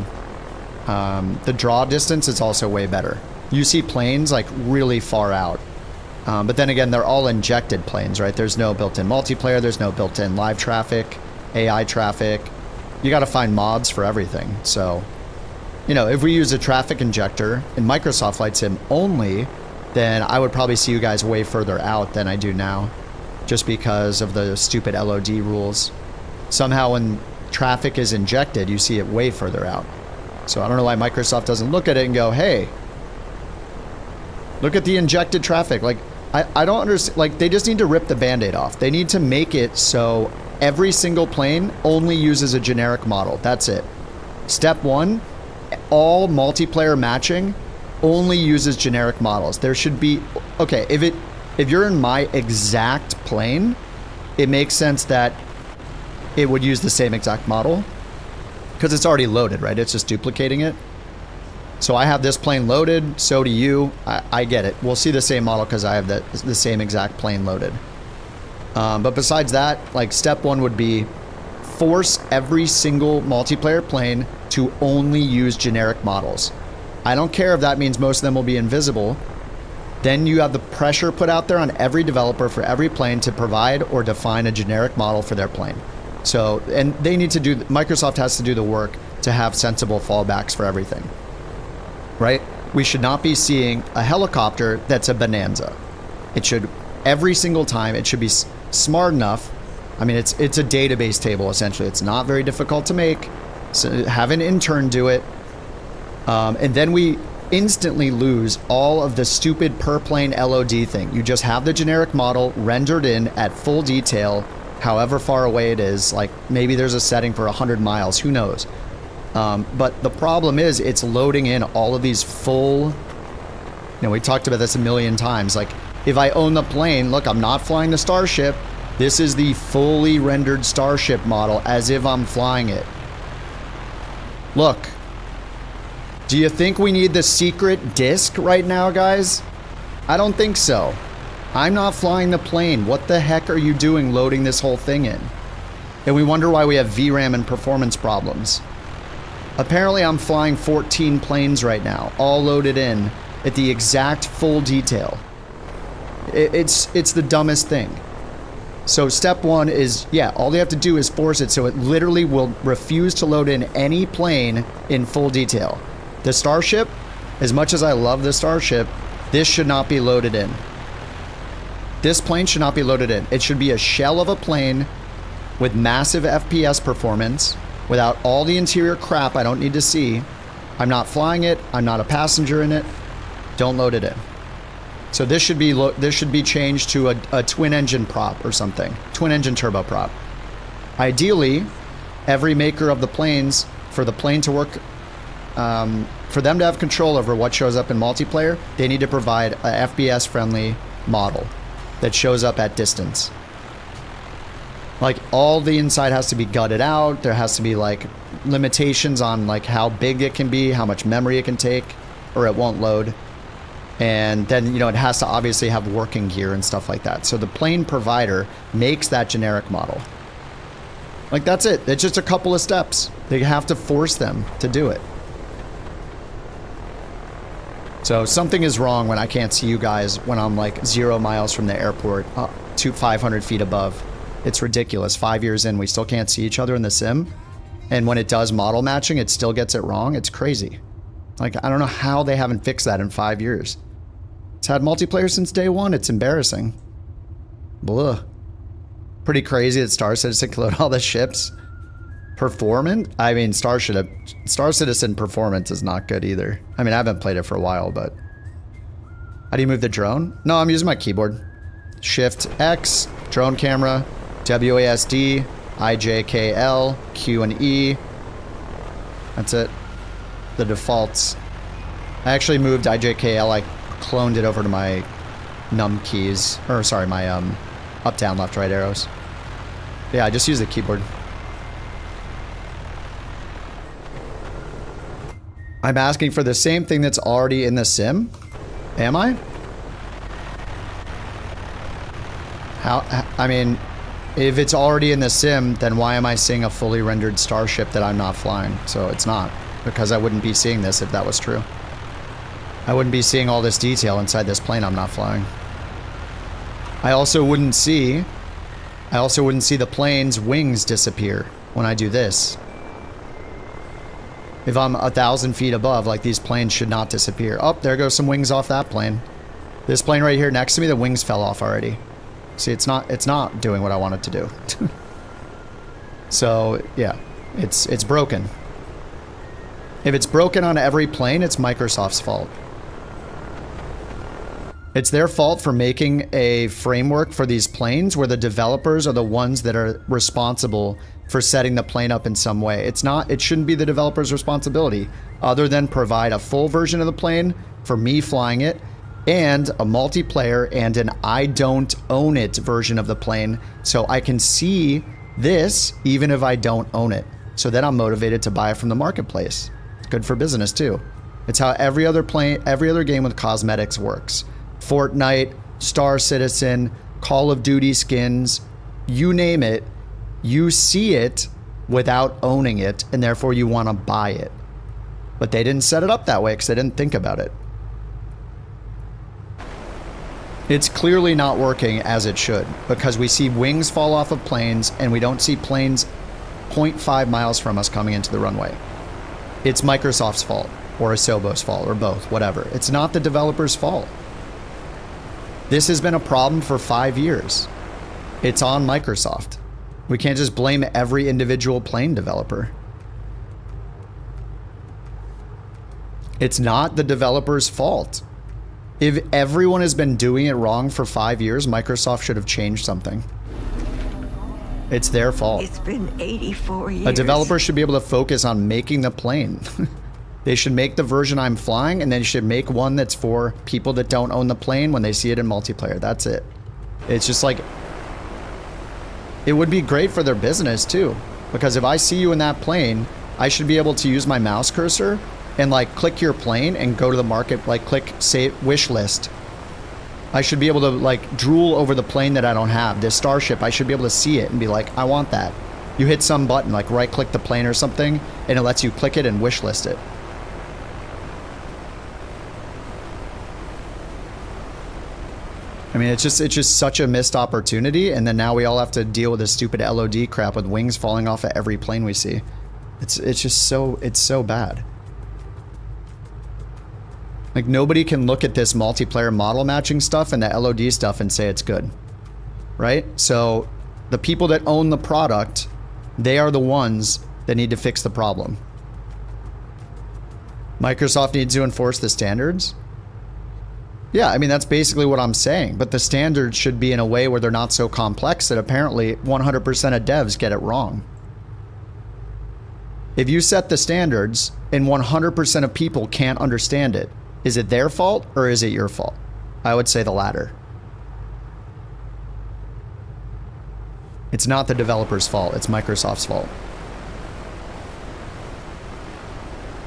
S2: The draw distance is also way better. You see planes like really far out. But then again, they're all injected planes, right? There's no built-in multiplayer, there's no built-in live traffic, AI traffic. You gotta find mods for everything. So, you know, if we use a traffic injector in Microsoft Flight Sim only, then I would probably see you guys way further out than I do now, just because of the stupid LOD rules. Somehow when traffic is injected, you see it way further out. So I don't know why Microsoft doesn't look at it and go, hey, look at the injected traffic. Like, I don't understand. Like, they just need to rip the Band-Aid off. They need to make it so every single plane only uses a generic model. That's it. Step 1, all multiplayer matching only uses generic models. There should be, okay, if you're in my exact plane, it makes sense that it would use the same exact model because it's already loaded, right? It's just duplicating it. So I have this plane loaded, so do you. I get it. We'll see the same model because I have the same exact plane loaded. But besides that, like step one would be force every single multiplayer plane to only use generic models. I don't care if that means most of them will be invisible. Then you have the pressure put out there on every developer for every plane to provide or define a generic model for their plane. So, and they need to do, Microsoft has to do the work to have sensible fallbacks for everything, right? We should not be seeing a helicopter that's a bonanza. It should, every single time, it should be smart enough. I mean, it's a database table, essentially. It's not very difficult to make. So have an intern do it. And then we instantly lose all of the stupid per plane LOD thing. You just have the generic model rendered in at full detail, however far away it is. Like maybe there's a setting for 100 miles, who knows? But the problem is it's loading in all of these full, we talked about this a million times. Like if I own the plane, look, I'm not flying the Starship. This is the fully rendered Starship model as if I'm flying it. Look. Do you think we need the secret disc right now, guys? I don't think so. I'm not flying the plane. What the heck are you doing loading this whole thing in? And we wonder why we have VRAM and performance problems. Apparently I'm flying 14 planes right now, all loaded in at the exact full detail. It's the dumbest thing. So step one is, yeah, all they have to do is force it so it literally will refuse to load in any plane in full detail. The Starship, as much as I love the Starship, this should not be loaded in. This plane should not be loaded in. It should be a shell of a plane with massive FPS performance, without all the interior crap I don't need to see. I'm not flying it. I'm not a passenger in it. Don't load it in. So this should be changed to a twin engine prop or something. Twin engine turboprop. Ideally, every maker of the planes, for the plane to work, for them to have control over what shows up in multiplayer, they need to provide a FPS friendly model that shows up at distance. Like all the inside has to be gutted out. There has to be like limitations on like how big it can be, how much memory it can take, or it won't load. And then, it has to obviously have working gear and stuff like that. So the plane provider makes that generic model. Like that's it. It's just a couple of steps. They have to force them to do it. So something is wrong when I can't see you guys when I'm like 0 miles from the airport to 500 feet above. It's ridiculous. 5 years in, we still can't see each other in the sim. And when it does model matching, it still gets it wrong. It's crazy. Like, I don't know how they haven't fixed that in 5 years. It's had multiplayer since day one. It's embarrassing. Blah. Pretty crazy that Star Citizen can load all the ships. Performant? I mean, Star Citizen performance is not good either. I mean, I haven't played it for a while, but... How do you move the drone? No, I'm using my keyboard. Shift X, drone camera, WASD, IJKL, Q and E. That's it. The defaults. I actually moved IJKL. I cloned it over to my num keys. Or sorry, my up, down, left, right arrows. Yeah, I just use the keyboard. I'm asking for the same thing that's already in the sim? Am I? I mean, if it's already in the sim, then why am I seeing a fully rendered Starship that I'm not flying? So it's not, because I wouldn't be seeing this if that was true. I wouldn't be seeing all this detail inside this plane I'm not flying. I also wouldn't see the plane's wings disappear when I do this. If I'm 1,000 feet above, like these planes should not disappear. Oh, there goes some wings off that plane. This plane right here next to me, the wings fell off already. See, it's not doing what I want it to do. So, yeah, it's broken. If it's broken on every plane, it's Microsoft's fault. It's their fault for making a framework for these planes where the developers are the ones that are responsible for setting the plane up in some way. It shouldn't be the developer's responsibility, other than provide a full version of the plane for me flying it, and a multiplayer and an I don't own it version of the plane, so I can see This, even if I don't own it. So then I'm motivated to buy it from the marketplace. It's good for business too. It's how every other game with cosmetics works. Fortnite, Star Citizen, Call of Duty skins, you name it, you see it without owning it, and therefore you want to buy it. But they didn't set it up that way because they didn't think about it. It's clearly not working as it should, because we see wings fall off of planes and we don't see planes 0.5 miles from us coming into the runway. It's Microsoft's fault, or Asobo's fault, or both, whatever. It's not the developer's fault. This has been a problem for 5 years. It's on Microsoft. We can't just blame every individual plane developer. It's not the developer's fault. If everyone has been doing it wrong for 5 years, Microsoft should have changed something. It's their fault.
S9: It's been 84 years.
S2: A developer should be able to focus on making the plane. They should make the version I'm flying, and then should make one that's for people that don't own the plane when they see it in multiplayer. That's it. It's just like, it would be great for their business too. Because if I see you in that plane, I should be able to use my mouse cursor and like click your plane and go to the market, like click save wish list. I should be able to like drool over the plane that I don't have. This Starship, I should be able to see it and be like, I want that. You hit some button, like right click the plane or something, and it lets you click it and wish list it. I mean, it's just such a missed opportunity, and then now we all have to deal with this stupid LOD crap with wings falling off of every plane we see. It's just so bad. Like, nobody can look at this multiplayer model matching stuff and the LOD stuff and say it's good, right? So the people that own the product, they are the ones that need to fix the problem. Microsoft needs to enforce the standards. Yeah, I mean, that's basically what I'm saying, but the standards should be in a way where they're not so complex that apparently 100% of devs get it wrong. If you set the standards and 100% of people can't understand it, is it their fault or is it your fault? I would say the latter. It's not the developer's fault, it's Microsoft's fault.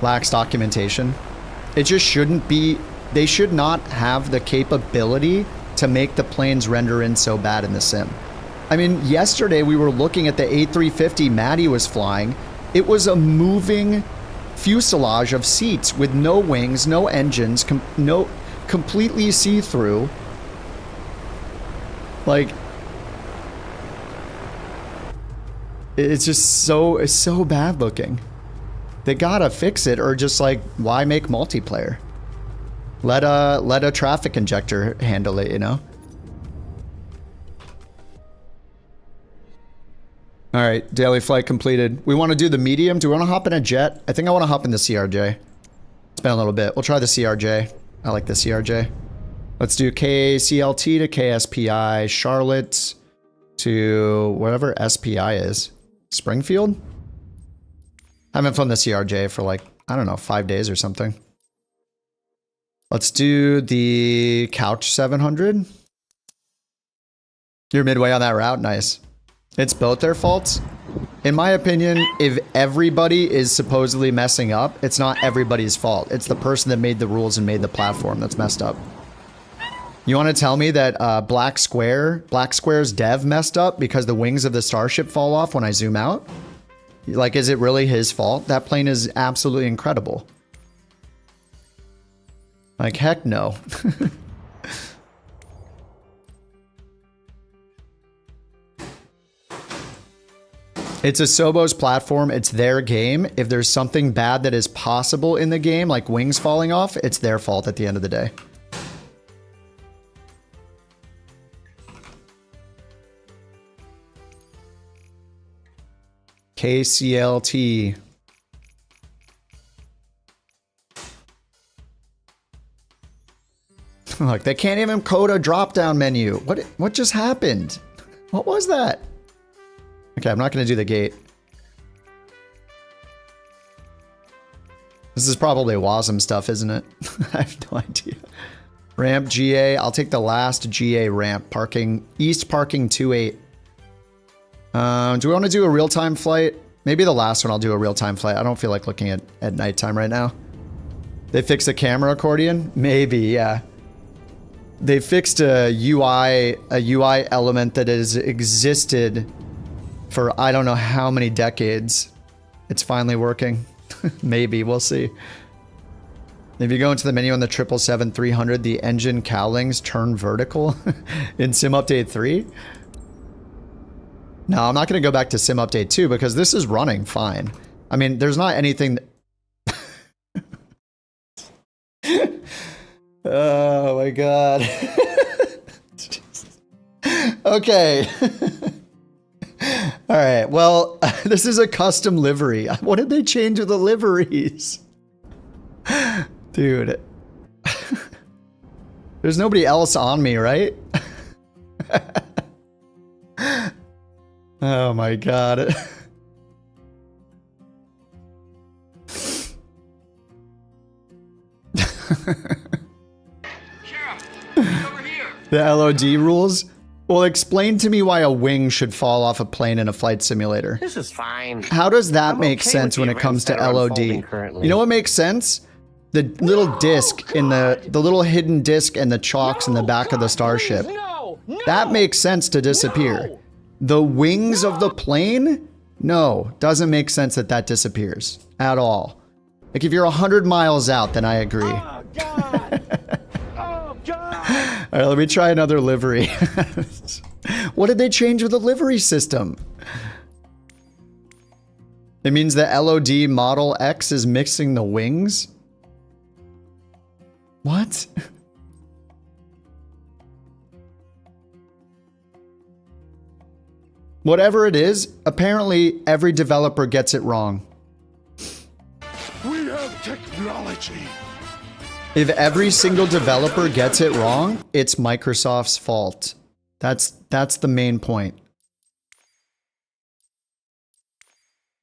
S2: Lacks documentation. It just shouldn't be. They should not have the capability to make the planes render in so bad in the sim. I mean, yesterday we were looking at the A350 Maddie was flying. It was a moving fuselage of seats with no wings, no engines, completely see-through. Like, it's just it's so bad looking. They gotta fix it, or just like, why make multiplayer? Let a traffic injector handle it, you know? All right, daily flight completed. We want to do the medium. Do we want to hop in a jet? I think I want to hop in the CRJ. It's been a little bit. We'll try the CRJ. I like the CRJ. Let's do KCLT to KSPI, Charlotte to whatever SPI is. Springfield? I haven't flown the CRJ for like, I don't know, 5 days or something. Let's do the Couch 700. You're midway on that route? Nice. It's both their faults. In my opinion, if everybody is supposedly messing up, it's not everybody's fault. It's the person that made the rules and made the platform that's messed up. You want to tell me that Black Square's dev messed up because the wings of the Starship fall off when I zoom out? Like, is it really his fault? That plane is absolutely incredible. Like, heck no. It's Asobo's platform. It's their game. If there's something bad that is possible in the game, like wings falling off, it's their fault at the end of the day. KCLT. Look, they can't even code a drop-down menu. What just happened? What was that? Okay, I'm not going to do the gate. This is probably WASM stuff, isn't it? I have no idea. Ramp GA. I'll take the last GA ramp. Parking. East parking 28. Do we want to do a real-time flight? Maybe the last one I'll do a real-time flight. I don't feel like looking at nighttime right now. They fixed the camera accordion? Maybe, yeah. They fixed a UI element that has existed for I don't know how many decades. It's finally working. Maybe, we'll see. If you go into the menu on the 777-300, the engine cowlings turn vertical in Sim Update 3. No, I'm not going to go back to Sim Update 2 because this is running fine. I mean, there's not anything... Oh my god. Okay. Alright, well, this is a custom livery. What did they change with the liveries? Dude. There's nobody else on me, right? Oh my god. The LOD rules? Well, explain to me why a wing should fall off a plane in a flight simulator.
S9: This is fine.
S2: How does that make sense when it comes to LOD? You know what makes sense? The little disc in the little hidden disc and the chocks in the back of the starship. That makes sense to disappear. The wings of the plane? No, doesn't make sense that that disappears at all. Like if you're 100 miles out, then I agree. Oh, God. Oh, God. All right, let me try another livery. What did they change with the livery system? It means the LOD Model X is mixing the wings? What? Whatever it is, apparently every developer gets it wrong.
S11: We have technology.
S2: If every single developer gets it wrong, it's Microsoft's fault. That's the main point.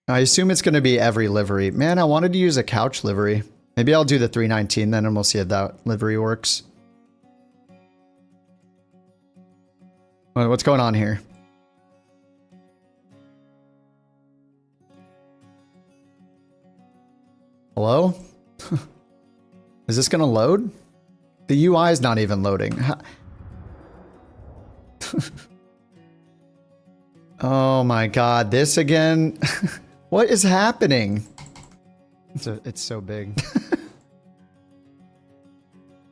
S2: I assume it's going to be every livery. Man, I wanted to use a couch livery. Maybe I'll do the 319 then and we'll see if that livery works. What's going on here? Hello? Is this gonna load? The UI is not even loading. Oh my god, this again? What is happening? It's so big.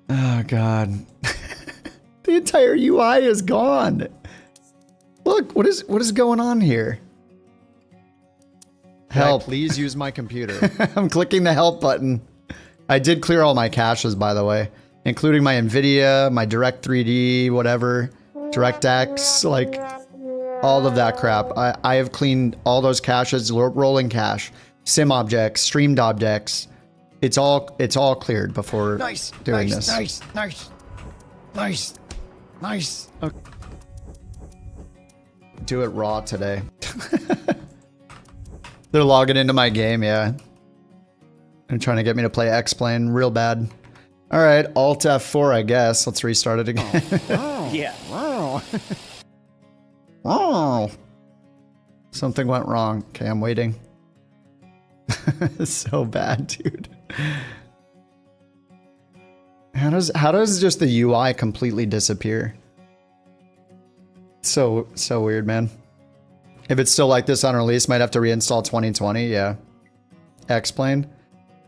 S2: Oh god. The entire UI is gone. Look, what is going on here? Help. Please use my computer. I'm clicking the help button. I did clear all my caches, by the way, including my NVIDIA, my Direct 3D, whatever, DirectX, like all of that crap. I have cleaned all those caches, rolling cache, sim objects, streamed objects. It's all cleared before doing this. Nice. Okay. Do it raw today. They're logging into my game, yeah. They're trying to get me to play X-Plane real bad. All right, Alt F4, I guess. Let's restart it again.
S9: Oh, yeah.
S2: Oh. Something went wrong. Okay, I'm waiting. It's so bad, dude. How does just the UI completely disappear? So weird, man. If it's still like this on release, might have to reinstall 2020, yeah. X-Plane.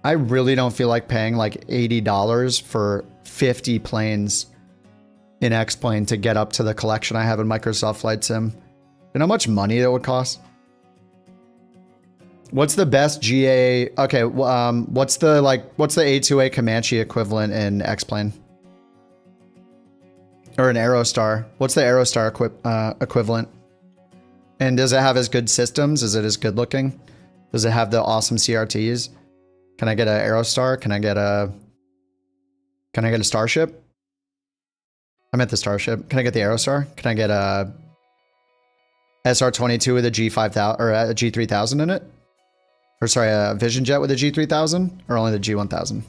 S2: I really don't feel like paying like $80 for 50 planes in X-Plane to get up to the collection I have in Microsoft Flight Sim. You know how much money that would cost? What's the best GA? Okay, what's the A2A Comanche equivalent in X-Plane? Or an Aerostar? What's the Aerostar equivalent? And does it have as good systems? Is it as good looking? Does it have the awesome CRTs? Can I get an Aerostar? Can I get a Starship? I'm at the Starship. Can I get the Aerostar? Can I get a SR-22 with a G5000 or a G3000 in it? Or sorry, a Vision Jet with a G3000 or only the G1000?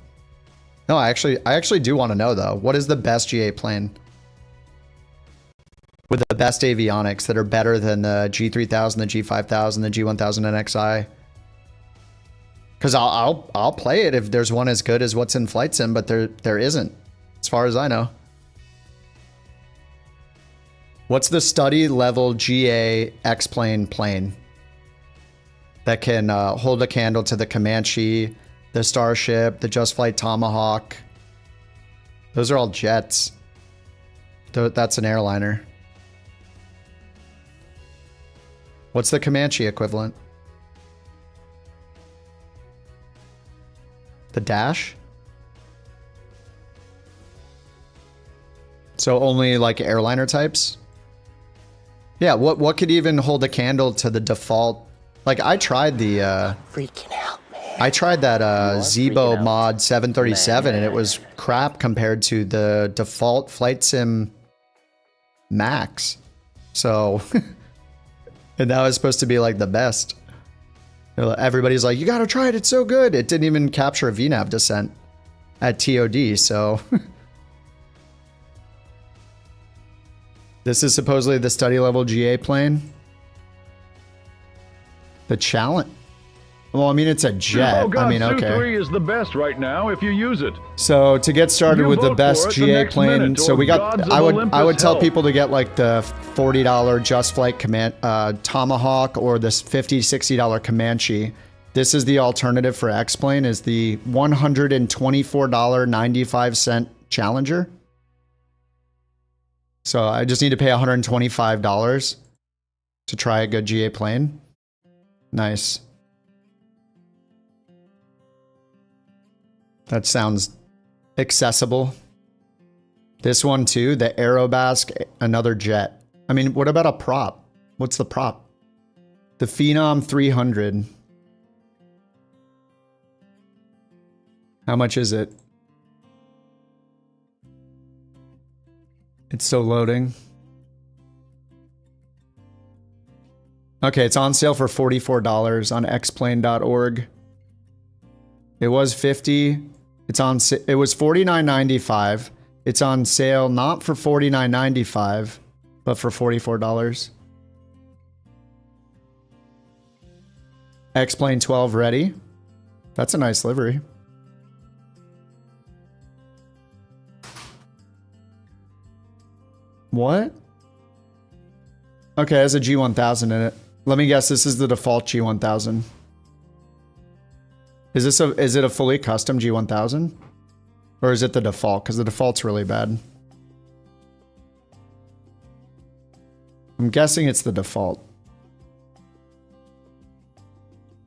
S2: No, I actually do want to know though. What is the best GA plane? With the best avionics that are better than the G3000, the G5000, the G1000 NXI. Because I'll play it if there's one as good as what's in Flight Sim, but there isn't, as far as I know. What's the study level GA X-plane plane that can hold a candle to the Comanche, the Starship, the Just Flight Tomahawk? Those are all jets. That's an airliner. What's the Comanche equivalent? The Dash? So only like airliner types? Yeah, what could even hold a candle to the default? Like I tried the
S9: freaking out, man.
S2: I tried that Zebo mod 737 and it was crap compared to the default Flight Sim Max. So and that was supposed to be like the best. Everybody's like, you gotta try it, it's so good. It didn't even capture a VNAV descent at TOD, so this is supposedly the study level GA plane. The challenge. Well, I mean, it's a jet.
S12: Oh God,
S2: I mean, okay.
S12: SU3 is the best right now if you use it.
S2: So to get started with the best GA plane, so we got. I would tell people to get like the $40 Just Flight Tomahawk or this $50-$60 Comanche. This is the alternative for X-plane. Is the $124.95 Challenger. So I just need to pay $125 to try a good GA plane. Nice. That sounds accessible. This one too, the Aerobask, another jet. I mean, what about a prop? What's the prop? The Phenom 300. How much is it? It's still loading. Okay, it's on sale for $44 on xplane.org. It was $50. It was $49.95. It's on sale not for $49.95, but for $44. X-Plane 12 ready. That's a nice livery. What? Okay, it has a G1000 in it. Let me guess, this is the default G1000. Is it a fully custom G1000? Or is it the default? Because the default's really bad. I'm guessing it's the default.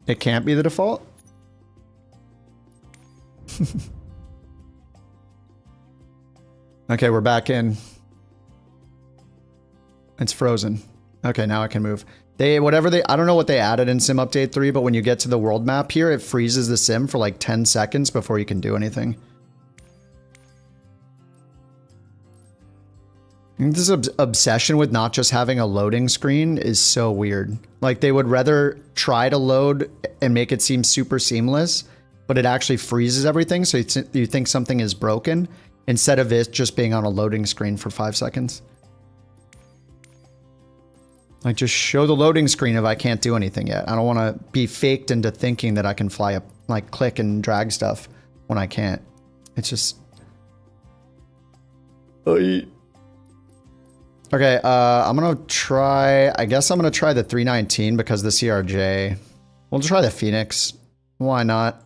S2: It can't be the default? Okay, we're back in. It's frozen. Okay, now I can move. I don't know what they added in Sim Update 3, but when you get to the world map here, it freezes the sim for like 10 seconds before you can do anything. This obsession with not just having a loading screen is so weird. Like they would rather try to load and make it seem super seamless, but it actually freezes everything, so you think something is broken instead of it just being on a loading screen for 5 seconds. Like, just show the loading screen if I can't do anything yet. I don't want to be faked into thinking that I can fly up, like, click and drag stuff when I can't. It's just... Okay, I'm going to try... I guess I'm going to try the 319 because the CRJ. We'll try the Phoenix. Why not?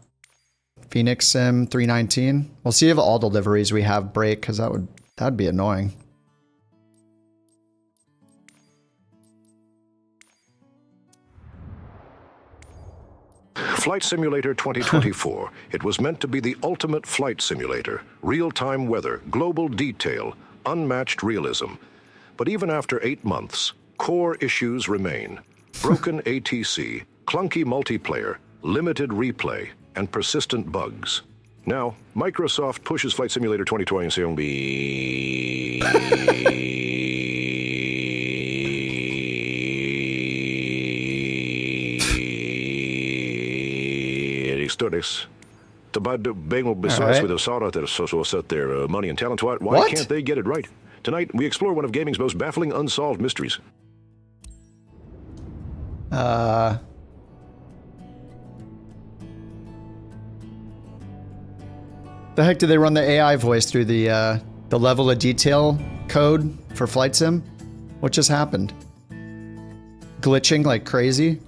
S2: Phoenix Sim 319. We'll see if all deliveries we have break, because that'd be annoying.
S13: Flight Simulator 2024. It was meant to be the ultimate flight simulator. Real-time weather, global detail, unmatched realism. But even after 8 months, core issues remain. Broken ATC, clunky multiplayer, limited replay, and persistent bugs. Now, Microsoft pushes Flight Simulator 2020 studies. To buy the Bengal besides with the Saudater so set their money and talent. Why can't they get it right? Tonight, we explore one of gaming's most baffling unsolved mysteries.
S2: The heck did they run the AI voice through the level of detail code for Flight Sim? What just happened? Glitching like crazy?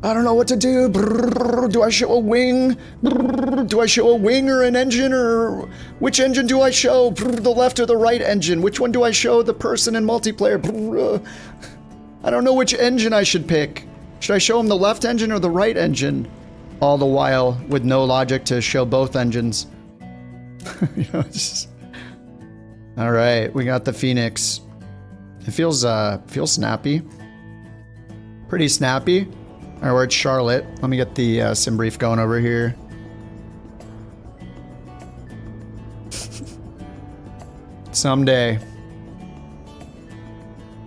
S2: I don't know what to do. Brrr, do I show a wing? Brrr, do I show a wing or an engine, or which engine do I show? Brrr, the left or the right engine? Which one do I show the person in multiplayer? Brrr, I don't know which engine I should pick. Should I show him the left engine or the right engine? All the while with no logic to show both engines. You know, just... All right, we got the Phoenix. It feels snappy. Pretty snappy. All right, we're at Charlotte. Let me get the sim brief going over here. Someday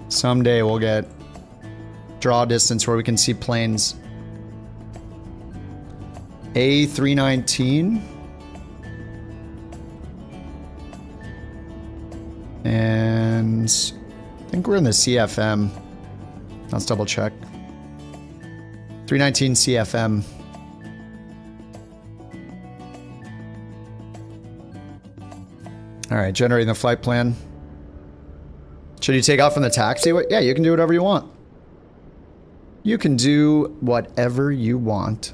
S2: we'll get draw distance where we can see planes. A319. And I think we're in the CFM. Let's double check. 319 CFM. All right, generating the flight plan. Should you take off from the taxi? Yeah, you can do whatever you want. You can do whatever you want.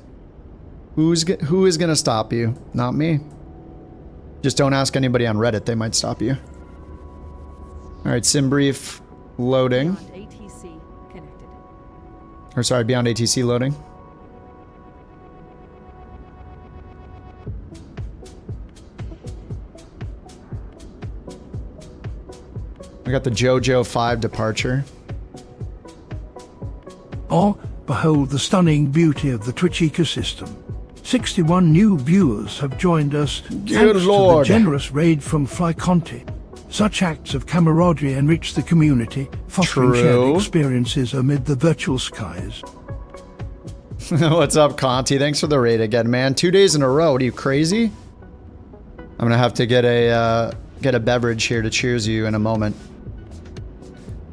S2: Who is going to stop you? Not me. Just don't ask anybody on Reddit. They might stop you. All right, sim brief loading.
S5: Beyond ATC connected.
S2: Or sorry, beyond ATC loading. We got the JoJo 5 departure.
S6: Oh, behold the stunning beauty of the Twitch ecosystem. 61 new viewers have joined us thanks to the generous raid from FlyConti. Such acts of camaraderie enrich the community, fostering shared experiences amid the virtual skies.
S2: What's up, Conti? Thanks for the raid again, man. 2 days in a row. What are you, crazy? I'm gonna have to get a beverage here to cheers you in a moment.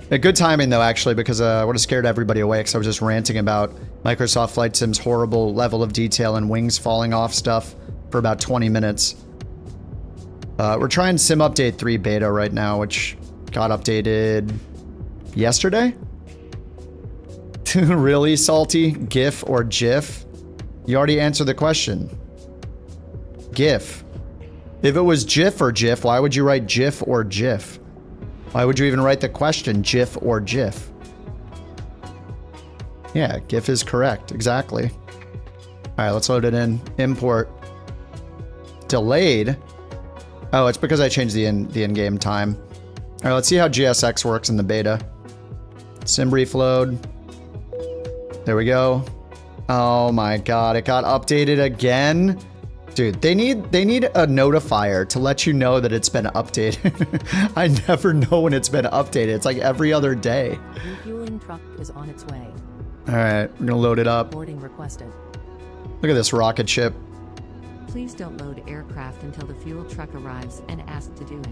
S2: Good timing though, actually, because I would have scared everybody away because I was just ranting about Microsoft Flight Sim's horrible level of detail and wings falling off stuff for about 20 minutes. We're trying Sim Update 3 Beta right now, which got updated yesterday? Really, Salty? GIF or GIF? You already answered the question. GIF. If it was GIF or GIF, why would you write GIF or GIF? Why would you even write the question GIF or GIF? Yeah, GIF is correct. Exactly. All right, let's load it in. Import. Delayed. Oh, it's because I changed the in-game time. All right, let's see how GSX works in the beta. Sim brief load. There we go. Oh my god, it got updated again. Dude, they need a notifier to let you know that it's been updated. I never know when it's been updated. It's like every other day.
S5: Refueling truck is on its way.
S2: All right, we're gonna load it up.
S5: Boarding requested.
S2: Look at this rocket ship.
S5: Please don't load aircraft until the fuel truck arrives and ask to do it.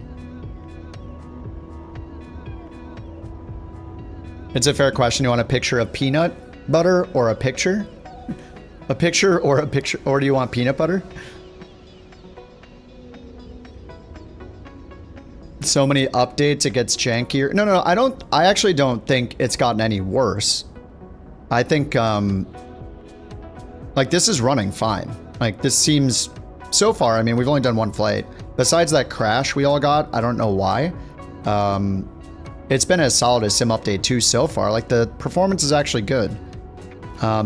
S2: It's a fair question. You want a picture of peanut butter or a picture? A picture, or do you want peanut butter? So many updates, it gets jankier. No, I actually don't think it's gotten any worse. I think, like, this is running fine. Like, this seems, so far, I mean, we've only done one flight. Besides that crash we all got, I don't know why. It's been as solid as Sim Update 2 so far. Like, the performance is actually good.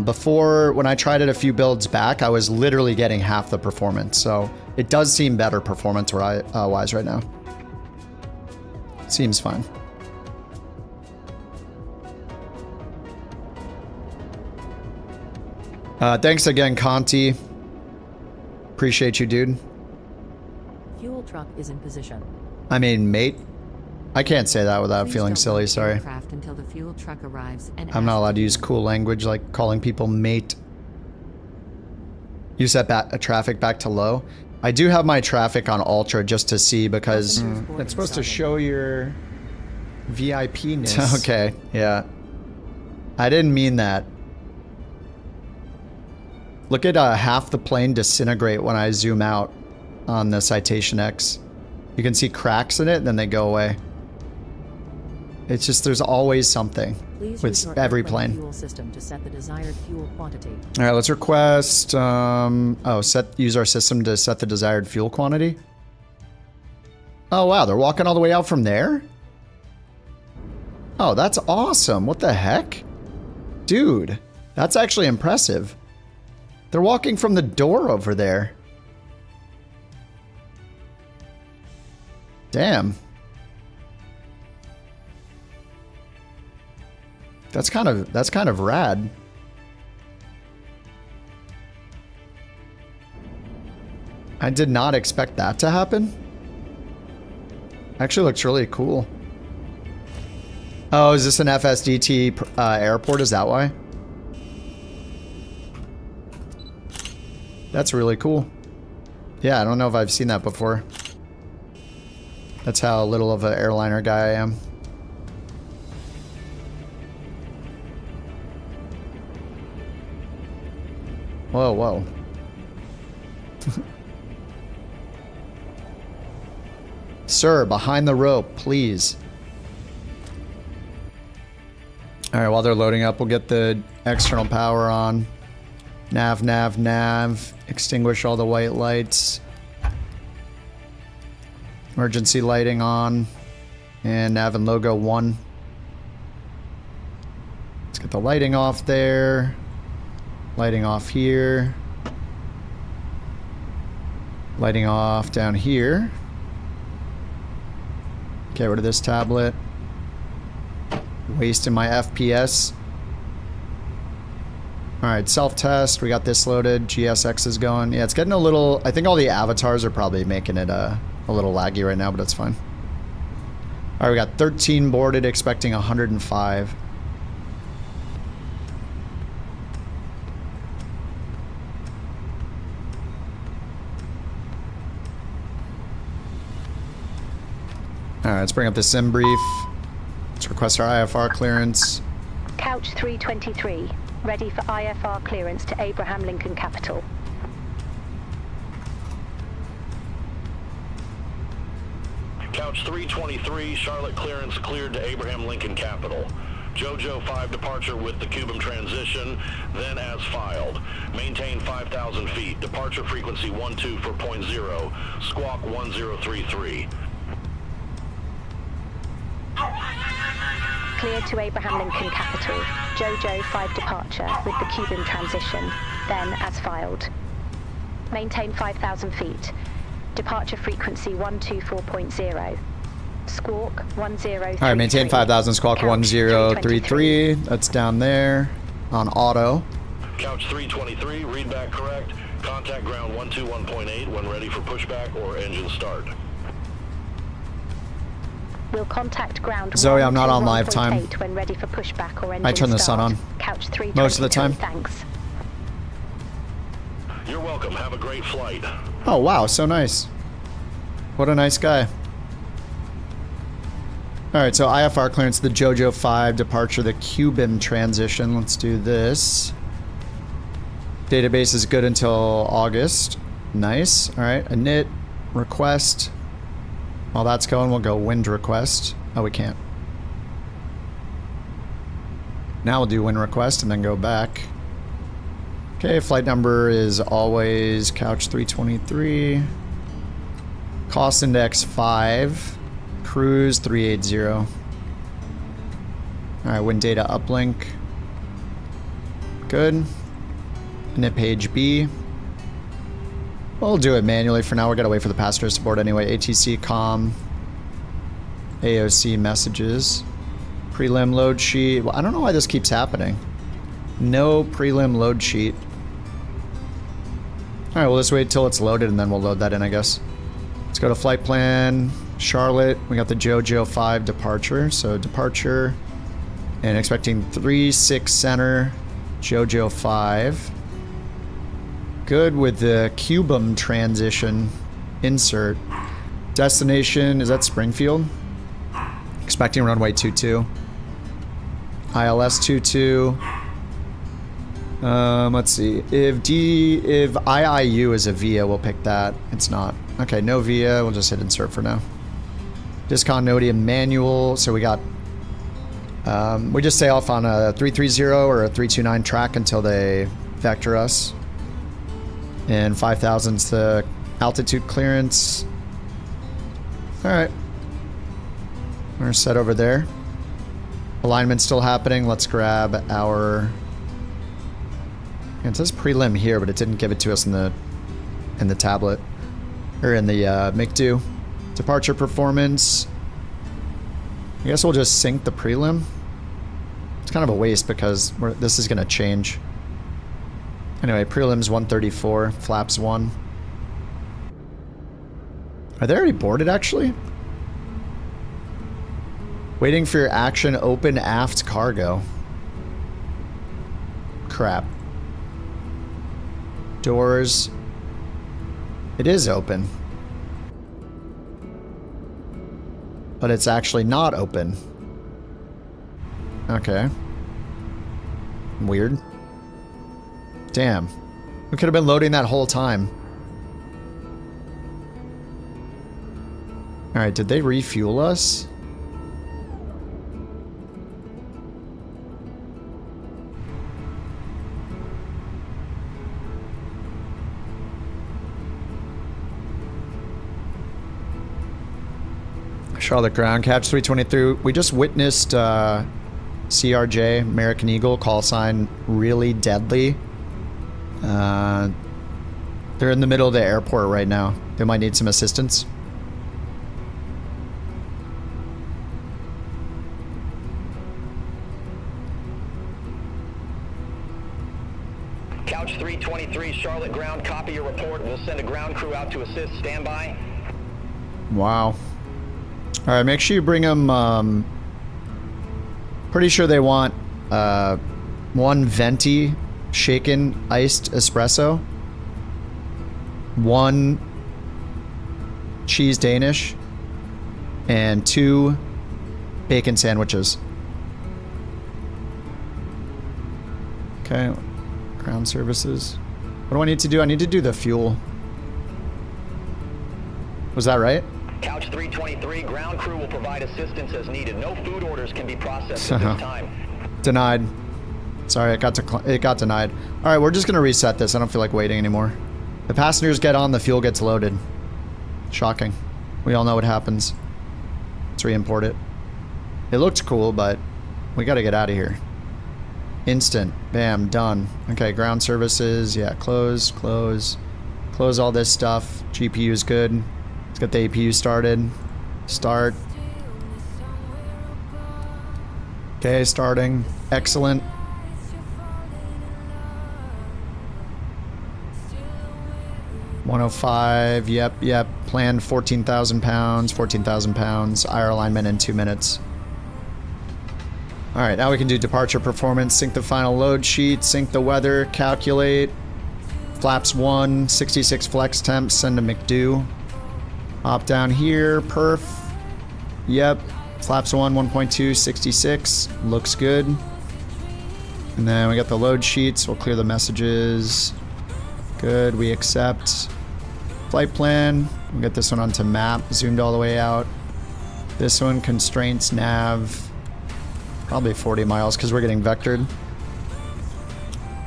S2: Before, when I tried it a few builds back, I was literally getting half the performance. So it does seem better performance-wise right now. Seems fine. Thanks again, Conti. Appreciate you, dude.
S5: Fuel truck is in position.
S2: I mean, mate. I can't say that without feeling silly, sorry.
S5: Until the fuel truck arrives and
S2: I'm not allowed to use cool language like calling people mate. You set traffic back to low. I do have my traffic on ultra just to see because it's supposed to show your VIP-ness. Okay, yeah. I didn't mean that. Look at half the plane disintegrate when I zoom out on the Citation X. You can see cracks in it and then they go away. It's just there's always something with every plane.
S5: Fuel system to set the desired fuel quantity.
S2: All right, let's request. Use our system to set the desired fuel quantity. Oh wow, they're walking all the way out from there. Oh, that's awesome! What the heck, dude? That's actually impressive. They're walking from the door over there. Damn. That's kind of rad. I did not expect that to happen. Actually looks really cool. Oh, is this an FSDT airport? Is that why? That's really cool. Yeah, I don't know if I've seen that before. That's how little of an airliner guy I am. Whoa, whoa. Sir, behind the rope, please. Alright, while they're loading up, we'll get the external power on. Nav, nav, nav. Extinguish all the white lights. Emergency lighting on. And nav and logo 1. Let's get the lighting off there. Lighting off here. Lighting off down here. Get rid of this tablet. Wasting my FPS. Alright, self-test. We got this loaded. GSX is going. Yeah, it's getting a little... I think all the avatars are probably making it a little laggy right now, but it's fine. Alright, we got 13 boarded, expecting 105. Alright, let's bring up the sim brief. Let's request our IFR clearance.
S14: Couch 323, ready for IFR clearance to Abraham Lincoln Capital.
S13: Couch 323, Charlotte clearance cleared to Abraham Lincoln Capital. JoJo 5 departure with the Cuban transition, then as filed. Maintain 5,000 feet, departure frequency 124.0, squawk 1033.
S14: Cleared to Abraham Lincoln Capital. JoJo 5 departure with the Cuban transition, then as filed. Maintain 5,000 feet. Departure frequency 124.0. Squawk 1033.
S2: Alright, maintain 5,000, squawk 1033. That's down there on auto.
S13: Couch 323, read back correct. Contact ground 121.8 when ready for pushback or engine start.
S14: We'll contact ground.
S2: Zoe, I'm not on live time.
S14: When ready for pushback or engine
S2: I turn the sun on.
S14: Couch 323.
S2: Most of the time.
S14: Thanks.
S13: You're welcome. Have a great flight.
S2: Oh wow, so nice. What a nice guy. Alright, so IFR clearance, the JoJo 5 departure, the Cuban transition. Let's do this. Database is good until August. Nice. Alright, init, request. While that's going, we'll go wind request. Oh, we can't. Now we'll do wind request and then go back. Okay, flight number is always couch 323. Cost index 5. Cruise 380. Alright, wind data uplink. Good. Init page B. We'll do it manually for now. We're gonna wait for the passengers to board anyway. ATC comm. AOC messages. Prelim load sheet. Well, I don't know why this keeps happening. No prelim load sheet. Alright, we'll just wait till it's loaded and then we'll load that in, I guess. Let's go to flight plan. Charlotte. We got the JoJo 5 departure. So departure. And expecting 3-6 center. JoJo 5. good with the cubum transition insert. Destination, is that Springfield? Expecting runway 22. ILS 22. Let's see. If IIU is a VIA, we'll pick that. It's not. Okay, no VIA. We'll just hit insert for now. Discontinuity and manual. So we got... we just stay off on a 330 or a 329 track until they vector us. And 5,000's the altitude clearance. Alright. We're set over there. Alignment's still happening. Let's grab our... It says prelim here, but it didn't give it to us in the tablet. Or in the MICDO. Departure performance. I guess we'll just sync the prelim. It's kind of a waste because this is going to change. Anyway, prelim's 134, flaps 1. Are they already boarded, actually? Waiting for your action, open aft cargo. Crap. Doors. It is open. But it's actually not open. Okay. Weird. Damn. We could have been loading that whole time. Alright, did they refuel us? Charlotte ground, catch 323. We just witnessed CRJ, American Eagle, call sign really deadly. They're in the middle of the airport right now. They might need some assistance.
S15: Couch 323, Charlotte ground, copy your report. We'll send a ground crew out to assist. Stand by.
S2: Wow. Alright, make sure you bring them, pretty sure they want, one venti shaken iced espresso, one cheese Danish, and 2 bacon sandwiches. Okay, ground services. What do I need to do? I need to do the fuel. Was that right?
S15: Couch 323, ground crew will provide assistance as needed. No food orders can be processed at this time.
S2: Denied. Sorry, it got denied. All right, we're just gonna reset this. I don't feel like waiting anymore. The passengers get on, the fuel gets loaded. Shocking. We all know what happens. Let's re-import it. It looked cool, but we gotta get out of here. Instant. Bam, done. Okay, ground services. Yeah, close, close. Close all this stuff. GPU is good. Let's get the APU started. Start. Okay, starting. Excellent. $105. Yep. Planned 14,000 pounds. 14,000 pounds. IR alignment in 2 minutes. Alright, now we can do departure performance. Sync the final load sheet. Sync the weather. Calculate. Flaps 1. 66 flex temps. Send to McDo. Hop down here, perf. Yep. Flaps 1, 1.2, 66. Looks good. And then we got the load sheets. We'll clear the messages. Good, we accept. Flight plan. We'll get this one onto map, zoomed all the way out. This one, constraints, nav. Probably 40 miles because we're getting vectored.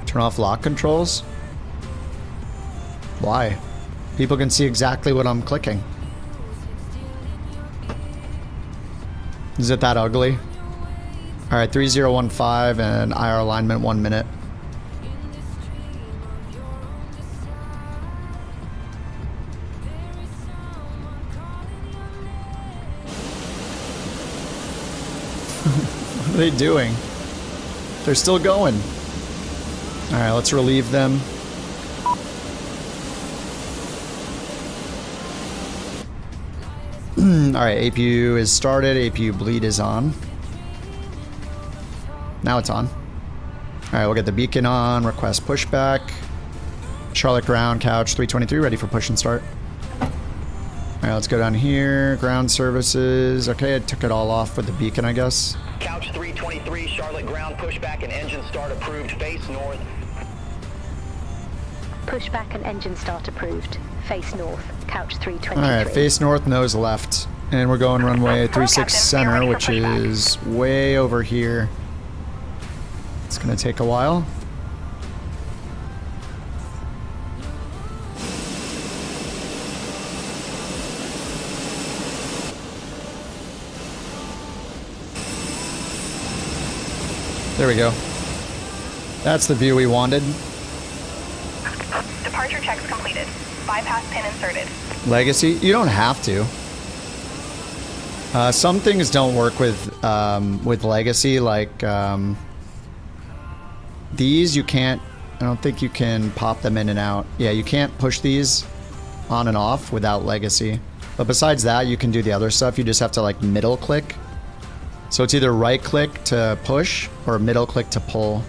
S2: Turn off lock controls. Why? People can see exactly what I'm clicking. Is it that ugly? Alright, 3015 and IR alignment 1 minute. What are they doing? They're still going. Alright, let's relieve them. Alright, APU is started. APU bleed is on. Now it's on. Alright, we'll get the beacon on. Request pushback. Charlotte ground, couch 323, ready for push and start. Alright, let's go down here. Ground services. Okay, I took it all off with the beacon, I guess.
S15: Couch 323, Charlotte ground, pushback and engine start approved, face north.
S14: Pushback and engine start approved. Face north, couch 323.
S2: Alright, face north, nose left. And we're going runway 36 center, which is way over here. It's gonna take a while. There we go. That's the view we wanted.
S16: Departure checks completed. Bypass pin inserted.
S2: Legacy? You don't have to. Some things don't work with legacy, like these you can't. I don't think you can pop them in and out. Yeah, you can't push these on and off without legacy. But besides that, you can do the other stuff. You just have to like middle click. So it's either right click to push or middle click to pull.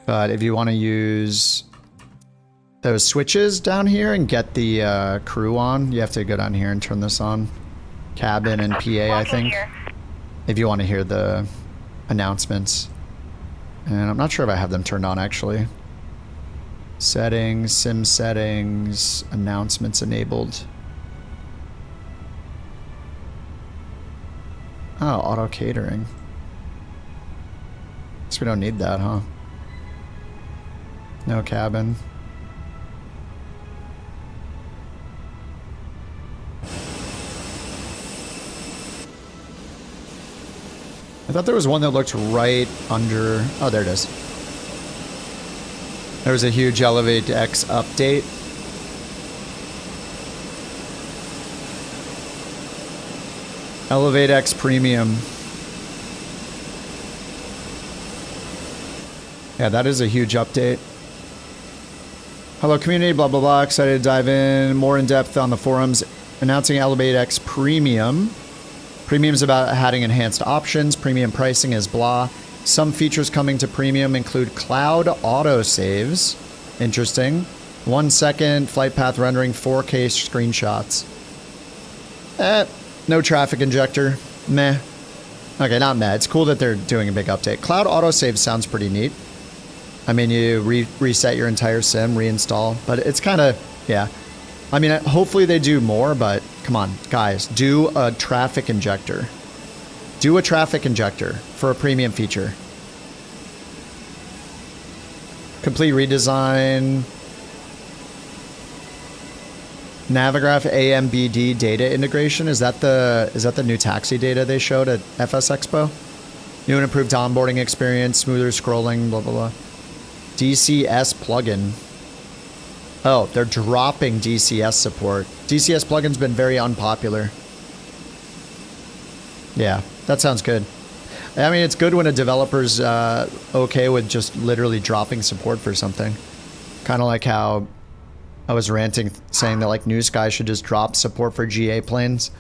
S2: But if you want to use those switches down here and get the crew on, you have to go down here and turn this on. Cabin and PA, I think. If you want to hear the announcements. And I'm not sure if I have them turned on, actually. Settings, sim settings, announcements enabled. Oh, auto catering. Guess we don't need that, huh? No cabin. I thought there was one that looked right under... Oh, there it is. There was a huge Elevate X update. Elevate X Premium. Yeah, that is a huge update. Hello community, blah blah blah. Excited to dive in more in depth on the forums. Announcing Elevate X Premium. Premium's about adding enhanced options. Premium pricing is blah. Some features coming to Premium include cloud autosaves. Interesting. 1 second flight path rendering 4K screenshots. No traffic injector. Meh. Okay, not meh. It's cool that they're doing a big update. Cloud autosave sounds pretty neat. I mean, you reset your entire sim, reinstall. But it's kind of, yeah. I mean, hopefully they do more, but come on, guys. Do a traffic injector. Do a traffic injector for a premium feature. Complete redesign. Navigraph AMBD data integration. Is that the new taxi data they showed at FS Expo? New and improved onboarding experience, smoother scrolling, blah blah blah. DCS plugin. Oh, they're dropping DCS support. DCS plugin's been very unpopular. Yeah, that sounds good. I mean, it's good when a developer's okay with just literally dropping support for something. Kind of like how I was ranting, saying that like New Sky should just drop support for GA planes.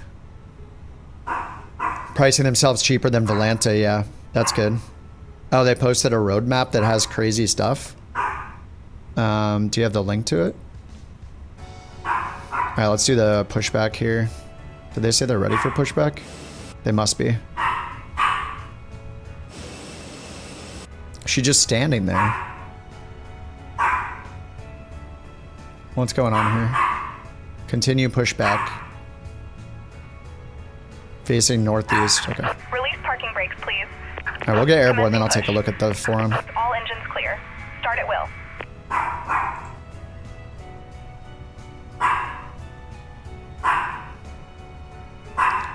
S2: Pricing themselves cheaper than Volante, yeah, that's good. Oh, they posted a roadmap that has crazy stuff. Do you have the link to it? Alright, let's do the pushback here. Did they say they're ready for pushback? They must be. She's just standing there. What's going on here? Continue pushback. Facing northeast. Okay.
S16: Release parking brakes, please.
S2: Alright, we'll get airborne, then I'll take a look at the forum.
S16: All engines clear. Start at will.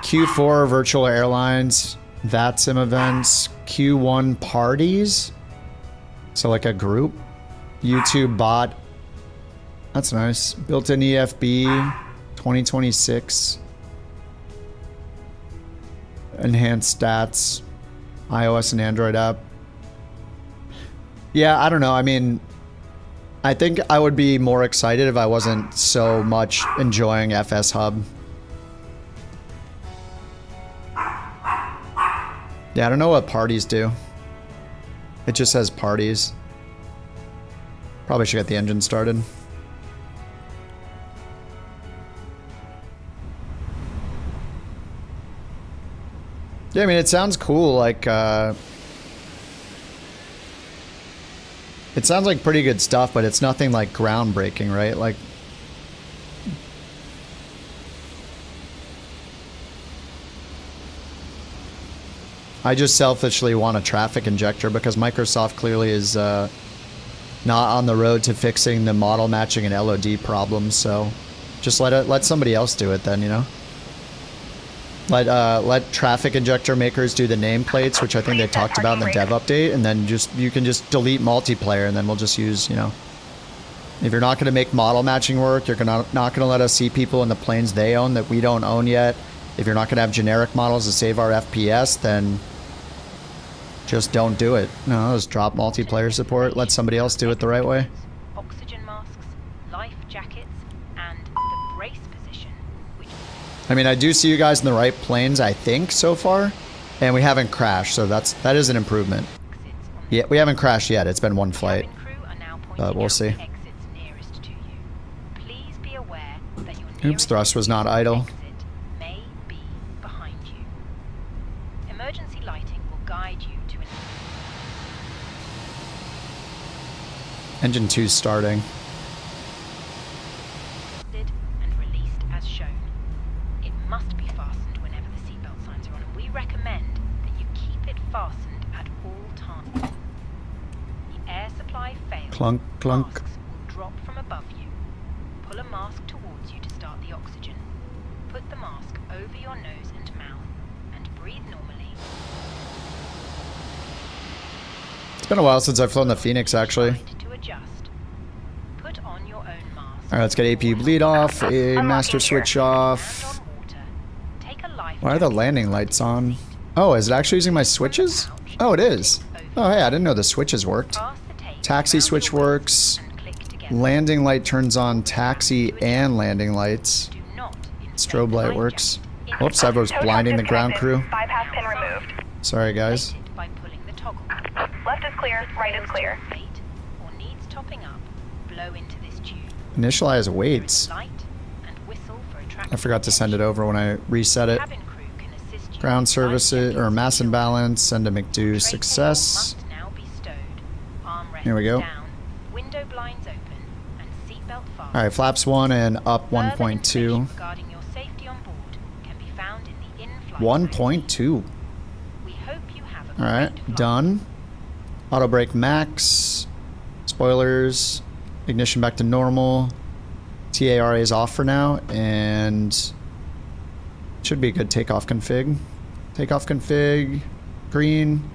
S2: Q4 virtual airlines, VATSIM events, Q1 parties. So like a group. YouTube bot. That's nice. Built-in EFB 2026. Enhanced stats. iOS and Android app. Yeah, I don't know. I mean, I think I would be more excited if I wasn't so much enjoying FS Hub. Yeah, I don't know what parties do. It just says parties. Probably should get the engine started. Yeah, I mean, it sounds cool, like, it sounds like pretty good stuff, but it's nothing, like, groundbreaking, right? Like... I just selfishly want a traffic injector because Microsoft clearly is, not on the road to fixing the model matching and LOD problems, so... Just let somebody else do it then, you know? Let traffic injector makers do the nameplates, which I think they talked about in the dev update, and then you can just delete multiplayer, and then we'll just use, you know, if you're not going to make model matching work, you're not going to let us see people in the planes they own that we don't own yet. If you're not going to have generic models to save our FPS, then just don't do it. No, just drop multiplayer support. Let somebody else do it the right way.
S16: Oxygen masks, life jackets, and the brace position.
S2: I mean, I do see you guys in the right planes, I think, so far. And we haven't crashed, so that is an improvement. Yeah, we haven't crashed yet. It's been one flight. But we'll see. Oops, thrust was not idle.
S16: Emergency lighting will guide you to
S2: Engine 2's starting.
S16: and released as shown. It must be fastened whenever the seatbelt signs are on, and we recommend that you keep it fastened at all times. The air supply fails.
S2: Clunk, clunk.
S16: Masks will drop from above you. Pull a mask towards you to start the oxygen. Put the mask over your nose and mouth and breathe normally.
S2: It's been a while since I've flown the Phoenix, actually.
S16: To adjust. Put on your own mask.
S2: Alright, let's get APU bleed off, a master switch off. Why are the landing lights on? Oh, is it actually using my switches? Oh, it is. Oh, hey, I didn't know the switches worked. Taxi switch works. Landing light turns on taxi and landing lights. Strobe light works. Whoops, I was blinding the ground crew.
S16: Bypass pin removed.
S2: Sorry, guys.
S16: By pulling the toggle. Left is clear, right is clear. Or needs topping up, blow into this tube.
S2: Initialize weights. I forgot to send it over when I reset it. Ground services, or mass imbalance, send to McDo, success. Here we go.
S16: Window blinds open and seatbelt fastened.
S2: Alright, flaps 1 and up 1.2. 1.2. Alright, done. Auto brake max. Spoilers. Ignition back to normal. TARA is off for now, and should be a good takeoff config. Takeoff config. Green.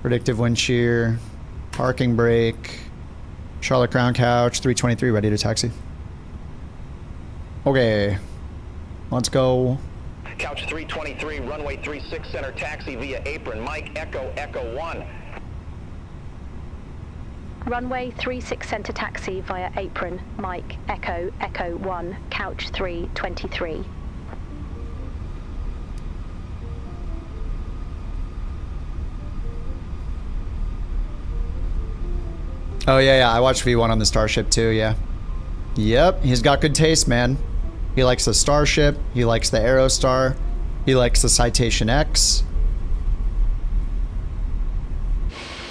S2: Predictive wind shear. Parking brake. Charlotte ground couch. 323 ready to taxi. Okay. Let's go.
S15: Couch 323, runway 36 center taxi via apron. Mike, Echo, Echo 1.
S14: Runway 36 center taxi via apron. Mike, Echo, Echo 1, couch 323.
S2: Oh, yeah, I watched V1 on the Starship too, yeah. Yep, he's got good taste, man. He likes the Starship, he likes the Aerostar, he likes the Citation X.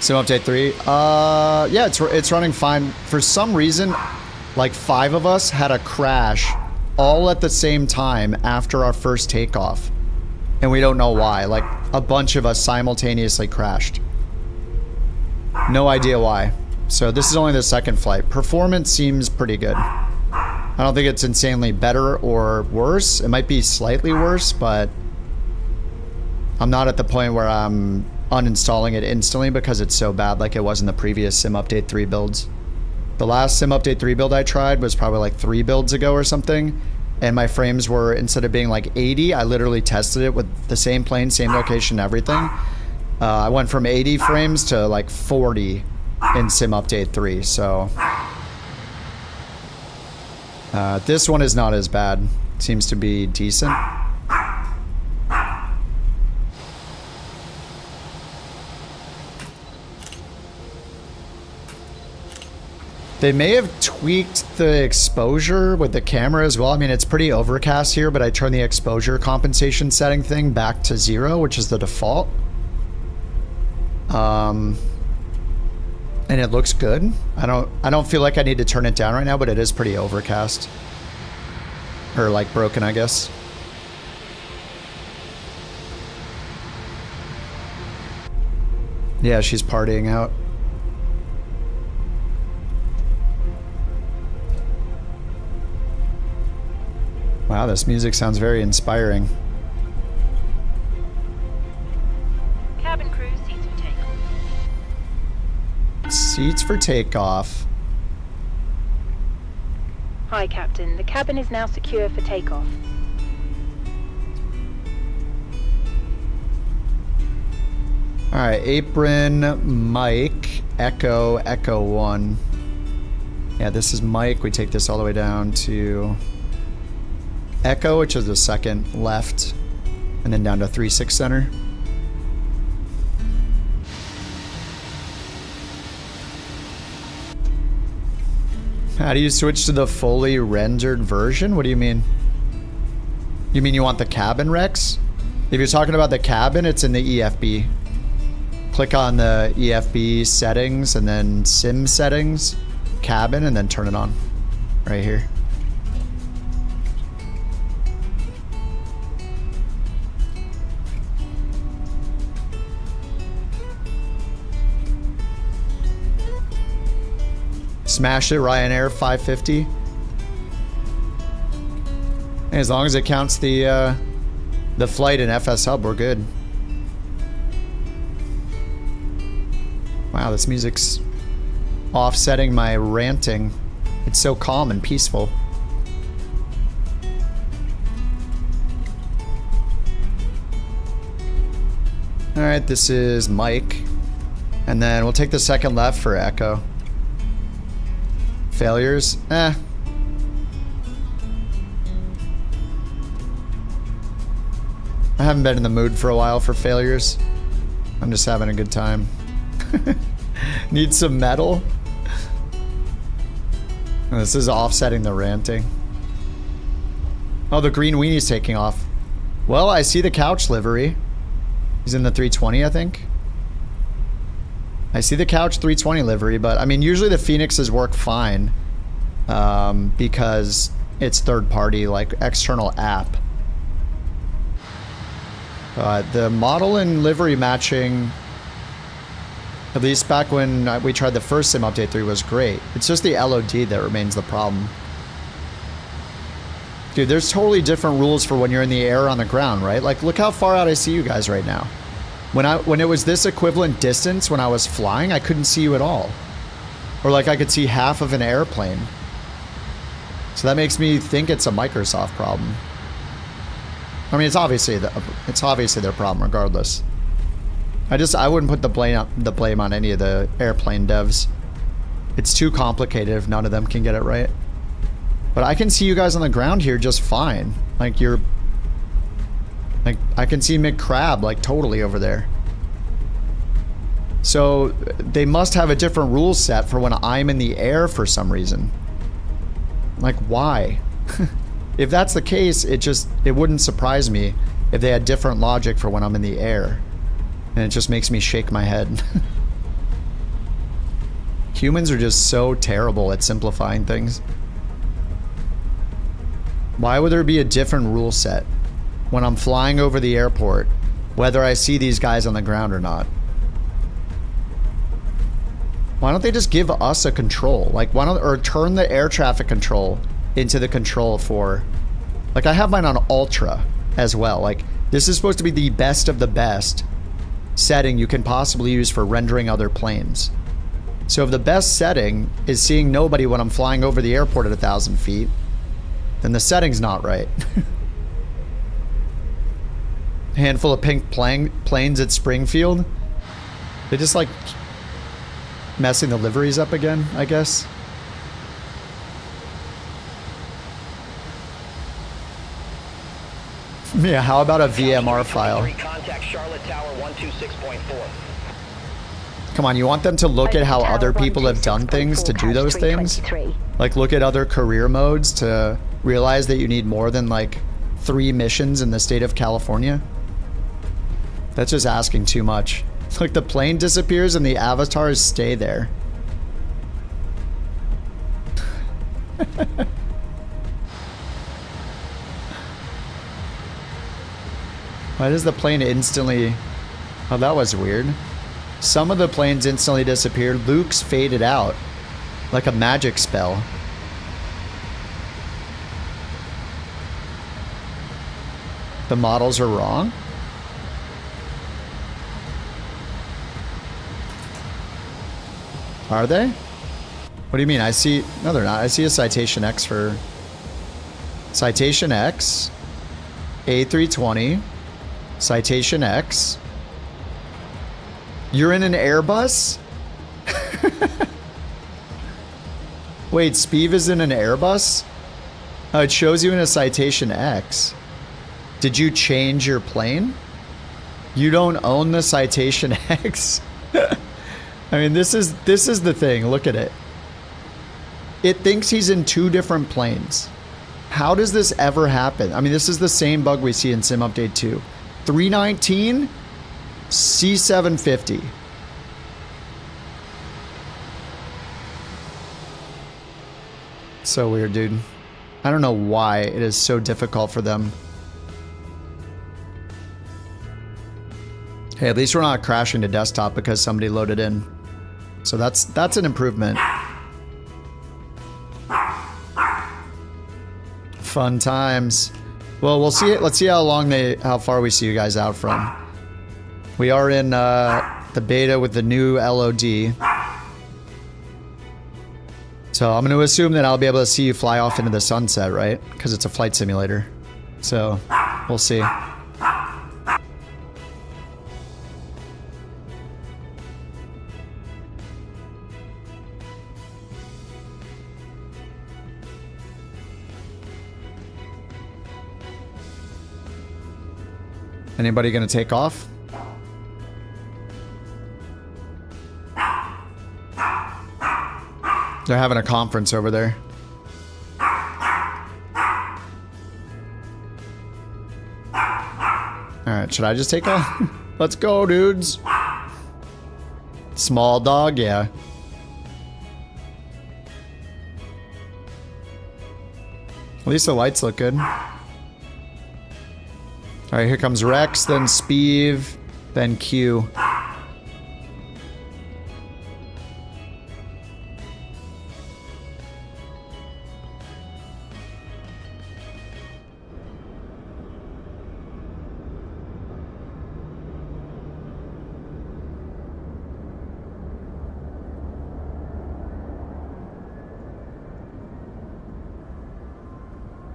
S2: Sim Update 3. Yeah, it's running fine. For some reason, like 5 of us had a crash all at the same time after our first takeoff. And we don't know why. Like, a bunch of us simultaneously crashed. No idea why. So this is only the second flight. Performance seems pretty good. I don't think it's insanely better or worse. It might be slightly worse, but I'm not at the point where I'm uninstalling it instantly because it's so bad like it was in the previous Sim Update 3 builds. The last Sim Update 3 build I tried was probably like 3 builds ago or something, and my frames were, instead of being like 80, I literally tested it with the same plane, same location, everything. I went from 80 frames to like 40 in Sim Update 3, so this one is not as bad. Seems to be decent. They may have tweaked the exposure with the camera as well. I mean, it's pretty overcast here, but I turned the exposure compensation setting thing back to 0, which is the default. And it looks good. I don't feel like I need to turn it down right now, but it is pretty overcast. Or like broken, I guess. Yeah, she's partying out. Wow, this music sounds very inspiring.
S16: Cabin crew, seats for takeoff.
S2: Seats for takeoff.
S16: Hi, Captain. The cabin is now secure for takeoff.
S2: Alright, apron, mic, echo, echo 1. Yeah, this is mic. We take this all the way down to echo, which is the second left, and then down to 3-6 center. How do you switch to the fully rendered version? What do you mean? You mean you want the cabin, Rex? If you're talking about the cabin, it's in the EFB. Click on the EFB settings and then sim settings, cabin, and then turn it on right here. Smash it, Ryanair 550. As long as it counts the flight in FS Hub, we're good. Wow, this music's offsetting my ranting. It's so calm and peaceful. Alright, this is Mike. And then we'll take the second left for Echo. Failures? Eh. I haven't been in the mood for a while for failures. I'm just having a good time. Need some metal? This is offsetting the ranting. Oh, the green weenie's taking off. Well, I see the couch livery. He's in the 320, I think. I see the couch 320 livery, but I mean, usually the Phoenixes work fine because it's third party, like external app. The model and livery matching, at least back when we tried the first Sim Update 3, was great. It's just the LOD that remains the problem. Dude, there's totally different rules for when you're in the air or on the ground, right? Like, look how far out I see you guys right now. When it was this equivalent distance when I was flying, I couldn't see you at all. Or like I could see half of an airplane. So that makes me think it's a Microsoft problem. I mean, it's obviously their problem regardless. I wouldn't put the blame on any of the airplane devs. It's too complicated if none of them can get it right. But I can see you guys on the ground here just fine. Like I can see McCrab like totally over there. So they must have a different rule set for when I'm in the air for some reason. Like, why? If that's the case, it wouldn't surprise me if they had different logic for when I'm in the air. And it just makes me shake my head. Humans are just so terrible at simplifying things. Why would there be a different rule set when I'm flying over the airport, whether I see these guys on the ground or not? Why don't they just give us a control? Like, or turn the air traffic control into the control for, like, I have mine on Ultra as well. Like, this is supposed to be the best of the best setting you can possibly use for rendering other planes. So if the best setting is seeing nobody when I'm flying over the airport at 1,000 feet, then the setting's not right. Handful of pink planes at Springfield. They just like messing the liveries up again, I guess. Yeah, how about a VMR file?
S15: Contact Charlotte Tower 126.4.
S2: Come on, you want them to look at how other people have done things to do those things? Like look at other career modes to realize that you need more than like 3 missions in the state of California? That's just asking too much. Look, the plane disappears and the avatars stay there. Why does the plane instantly... Oh, that was weird. Some of the planes instantly disappeared. Luke's faded out. Like a magic spell. The models are wrong? Are they? What do you mean? I see... No, they're not. I see a Citation X for... Citation X. A320. Citation X. You're in an Airbus? Wait, Speeve is in an Airbus? Oh, it shows you in a Citation X. Did you change your plane? You don't own the Citation X? I mean, this is the thing. Look at it. It thinks he's in 2 different planes. How does this ever happen? I mean, this is the same bug we see in Sim Update 2. 319, C750. So weird, dude. I don't know why it is so difficult for them. Hey, at least we're not crashing to desktop because somebody loaded in. So that's an improvement. Fun times. Well, we'll see it. Let's see how far we see you guys out from. We are in the beta with the new LOD. So I'm going to assume that I'll be able to see you fly off into the sunset, right? Because it's a flight simulator. So we'll see. Anybody gonna take off? They're having a conference over there. Alright, should I just take off? Let's go, dudes. Small dog, yeah. At least the lights look good. Alright, here comes Rex, then Speeve, then Q.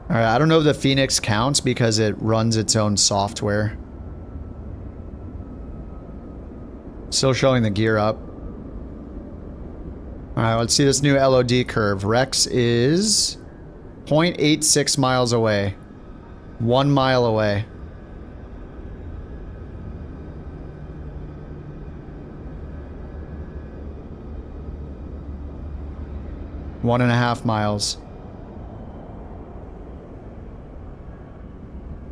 S2: Alright, I don't know if the Phoenix counts because it runs its own software. Still showing the gear up. Alright, let's see this new LOD curve. Rex is 0.86 miles away. 1 mile away. One and a half miles.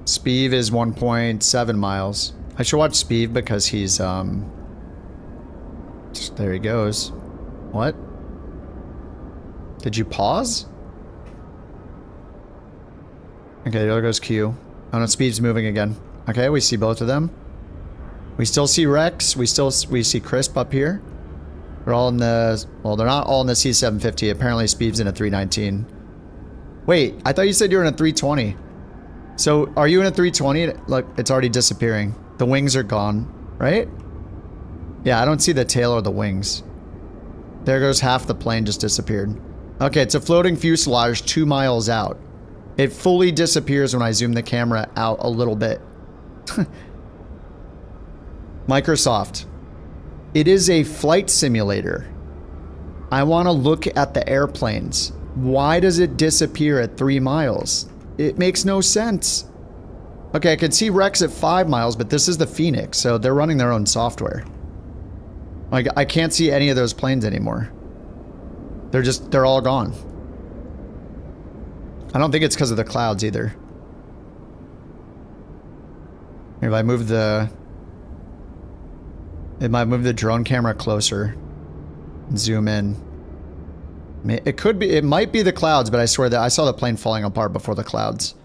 S2: Speeve is 1.7 miles. I should watch Speeve because he's, there he goes. What? Did you pause? Okay, there goes Q. Oh no, Speeve's moving again. Okay, we see both of them. We still see Rex. We see Crisp up here. They're all in the, well, they're not all in the C750. Apparently Speeve's in a 319. Wait, I thought you said you were in a 320. So, are you in a 320? Look, it's already disappearing. The wings are gone, right? Yeah, I don't see the tail or the wings. There goes half the plane just disappeared. Okay, it's a floating fuselage 2 miles out. It fully disappears when I zoom the camera out a little bit. Microsoft. It is a flight simulator. I want to look at the airplanes. Why does it disappear at 3 miles? It makes no sense. Okay, I can see Rex at 5 miles, but this is the Phoenix, so they're running their own software. Like, I can't see any of those planes anymore. They're all gone. I don't think it's because of the clouds either. If I move the... It might move the drone camera closer. Zoom in. It could be, it might be the clouds, but I swear that I saw the plane falling apart before the clouds.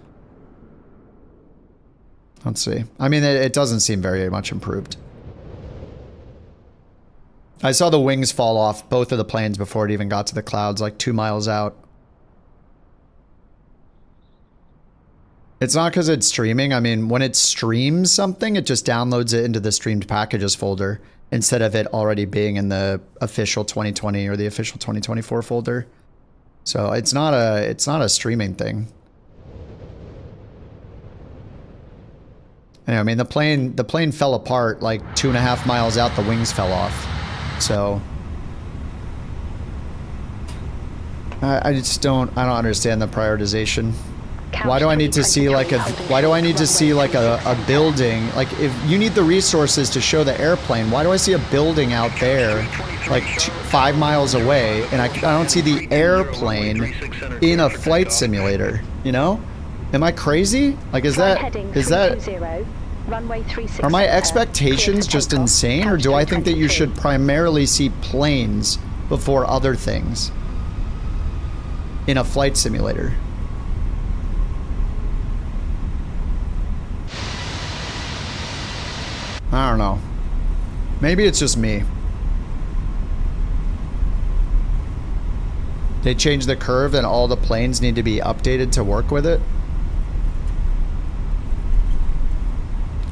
S2: Let's see. I mean, it doesn't seem very much improved. I saw the wings fall off both of the planes before it even got to the clouds, like 2 miles out. It's not because it's streaming. I mean, when it streams something, it just downloads it into the streamed packages folder instead of it already being in the official 2020 or the official 2024 folder. So it's not a streaming thing. Anyway, I mean, the plane fell apart like 2.5 miles out. The wings fell off. So I don't understand the prioritization. Why do I need to see like a building? Like, if you need the resources to show the airplane, why do I see a building out there like 5 miles away and I don't see the airplane in a flight simulator, you know? Am I crazy? Like, is that are my expectations just insane, or do I think that you should primarily see planes before other things in a flight simulator? I don't know. Maybe it's just me. They changed the curve and all the planes need to be updated to work with it.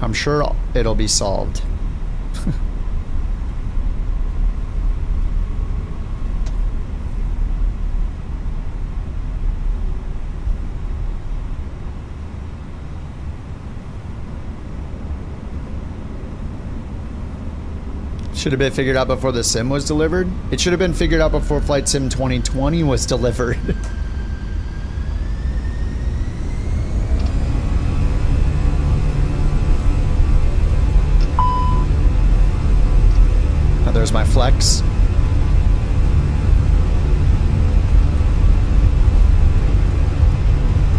S2: I'm sure it'll be solved. Should have been figured out before the sim was delivered. It should have been figured out before Flight Sim 2020 was delivered. Now there's my flex.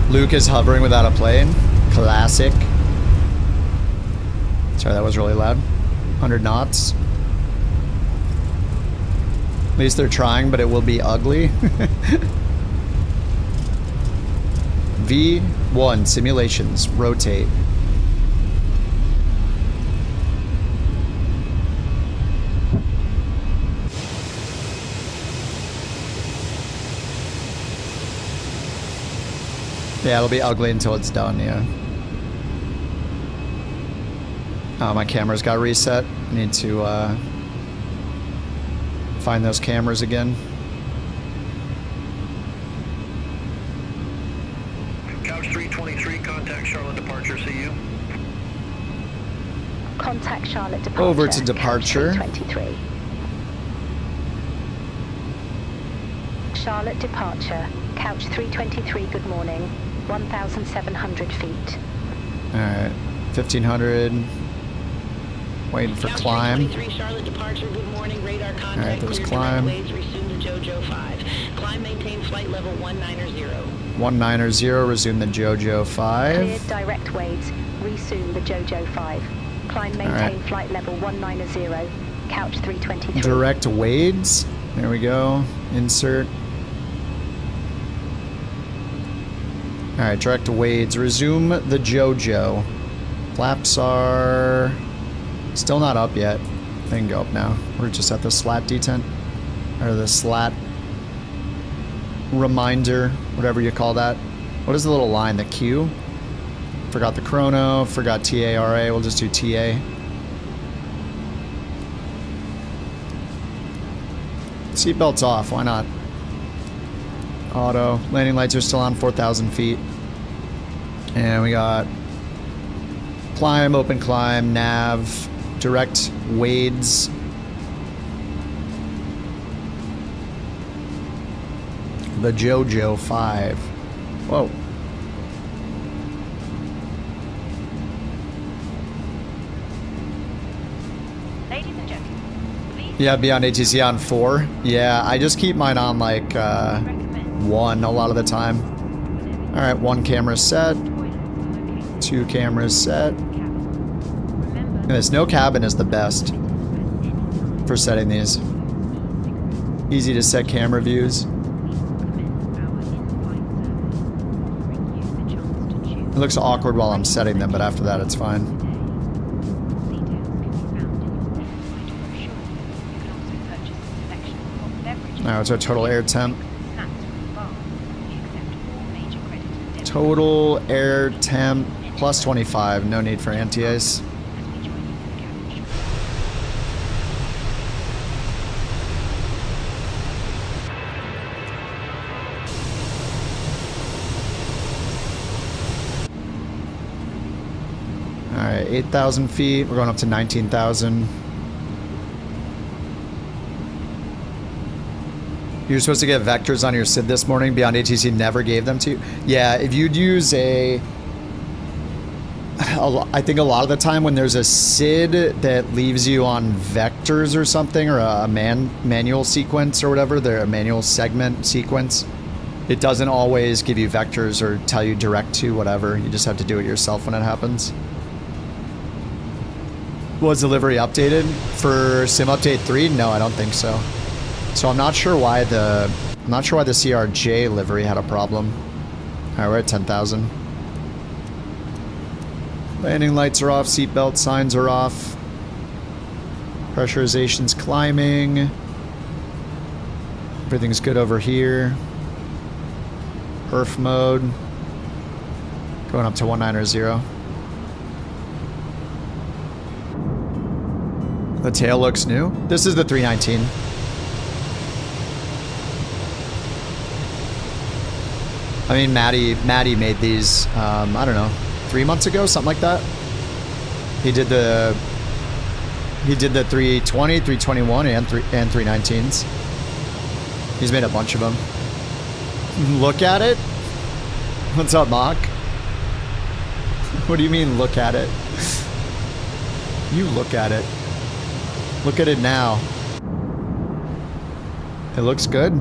S2: Luke is hovering without a plane. Classic. Sorry, that was really loud. 100 knots. At least they're trying, but it will be ugly. V1 simulations. Rotate. Yeah, it'll be ugly until it's done, yeah. Oh, my camera's got reset. I need to, find those cameras again.
S15: Couch 323, contact Charlotte departure, see you.
S14: Contact Charlotte departure.
S2: Over to departure.
S14: Couch 323. Charlotte departure. Couch 323, good morning. 1,700 feet.
S2: Alright, 1,500. Waiting for climb.
S17: Charlotte departure, good morning. Radar contact.
S2: Alright, there's climb.
S17: Resume the JoJo 5. Climb, maintain flight level 190.
S2: 190, resume the JoJo 5.
S14: Cleared direct waves. Resume the JoJo 5. Climb, maintain flight level 190. Couch 323.
S2: Direct wades. There we go. Insert. Alright, direct wades. Resume the JoJo. Flaps are still not up yet. They can go up now. We're just at the slat detent. Or the slat reminder, whatever you call that. What is the little line? The Q? Forgot the chrono, forgot TARA. We'll just do TA. Seatbelts off, why not? Auto. Landing lights are still on 4,000 feet. And we got climb, open climb, nav, direct wades. The JoJo 5. Whoa.
S16: Ladies and gentlemen, please
S2: Yeah, beyond ATC on 4. Yeah, I just keep mine on like 1 a lot of the time. All right, 1 camera set. 2 cameras set. And this no cabin is the best for setting these. Easy to set camera views. It looks awkward while I'm setting them, but after that it's fine. Now what's our total air temp? Total air temp plus 25. No need for anti-ice. Alright, 8,000 feet. We're going up to 19,000. You're supposed to get vectors on your SID this morning. Beyond ATC never gave them to you. Yeah, if you'd use I think a lot of the time when there's a SID that leaves you on vectors or something, or a manual sequence or whatever, they're a manual segment sequence, it doesn't always give you vectors or tell you direct to whatever. You just have to do it yourself when it happens. Was delivery updated for Sim Update 3? No, I don't think so. So I'm not sure why the CRJ livery had a problem. Alright, we're at 10,000. Landing lights are off, seatbelt signs are off. Pressurization's climbing. Everything's good over here. Perf mode. Going up to 190. The tail looks new. This is the 319. I mean, Maddie made these, I don't know, 3 months ago, something like that. He did the 320, 321, and 319s. He's made a bunch of them. Look at it? What's up, Mock? What do you mean, look at it? You look at it. Look at it now. It looks good.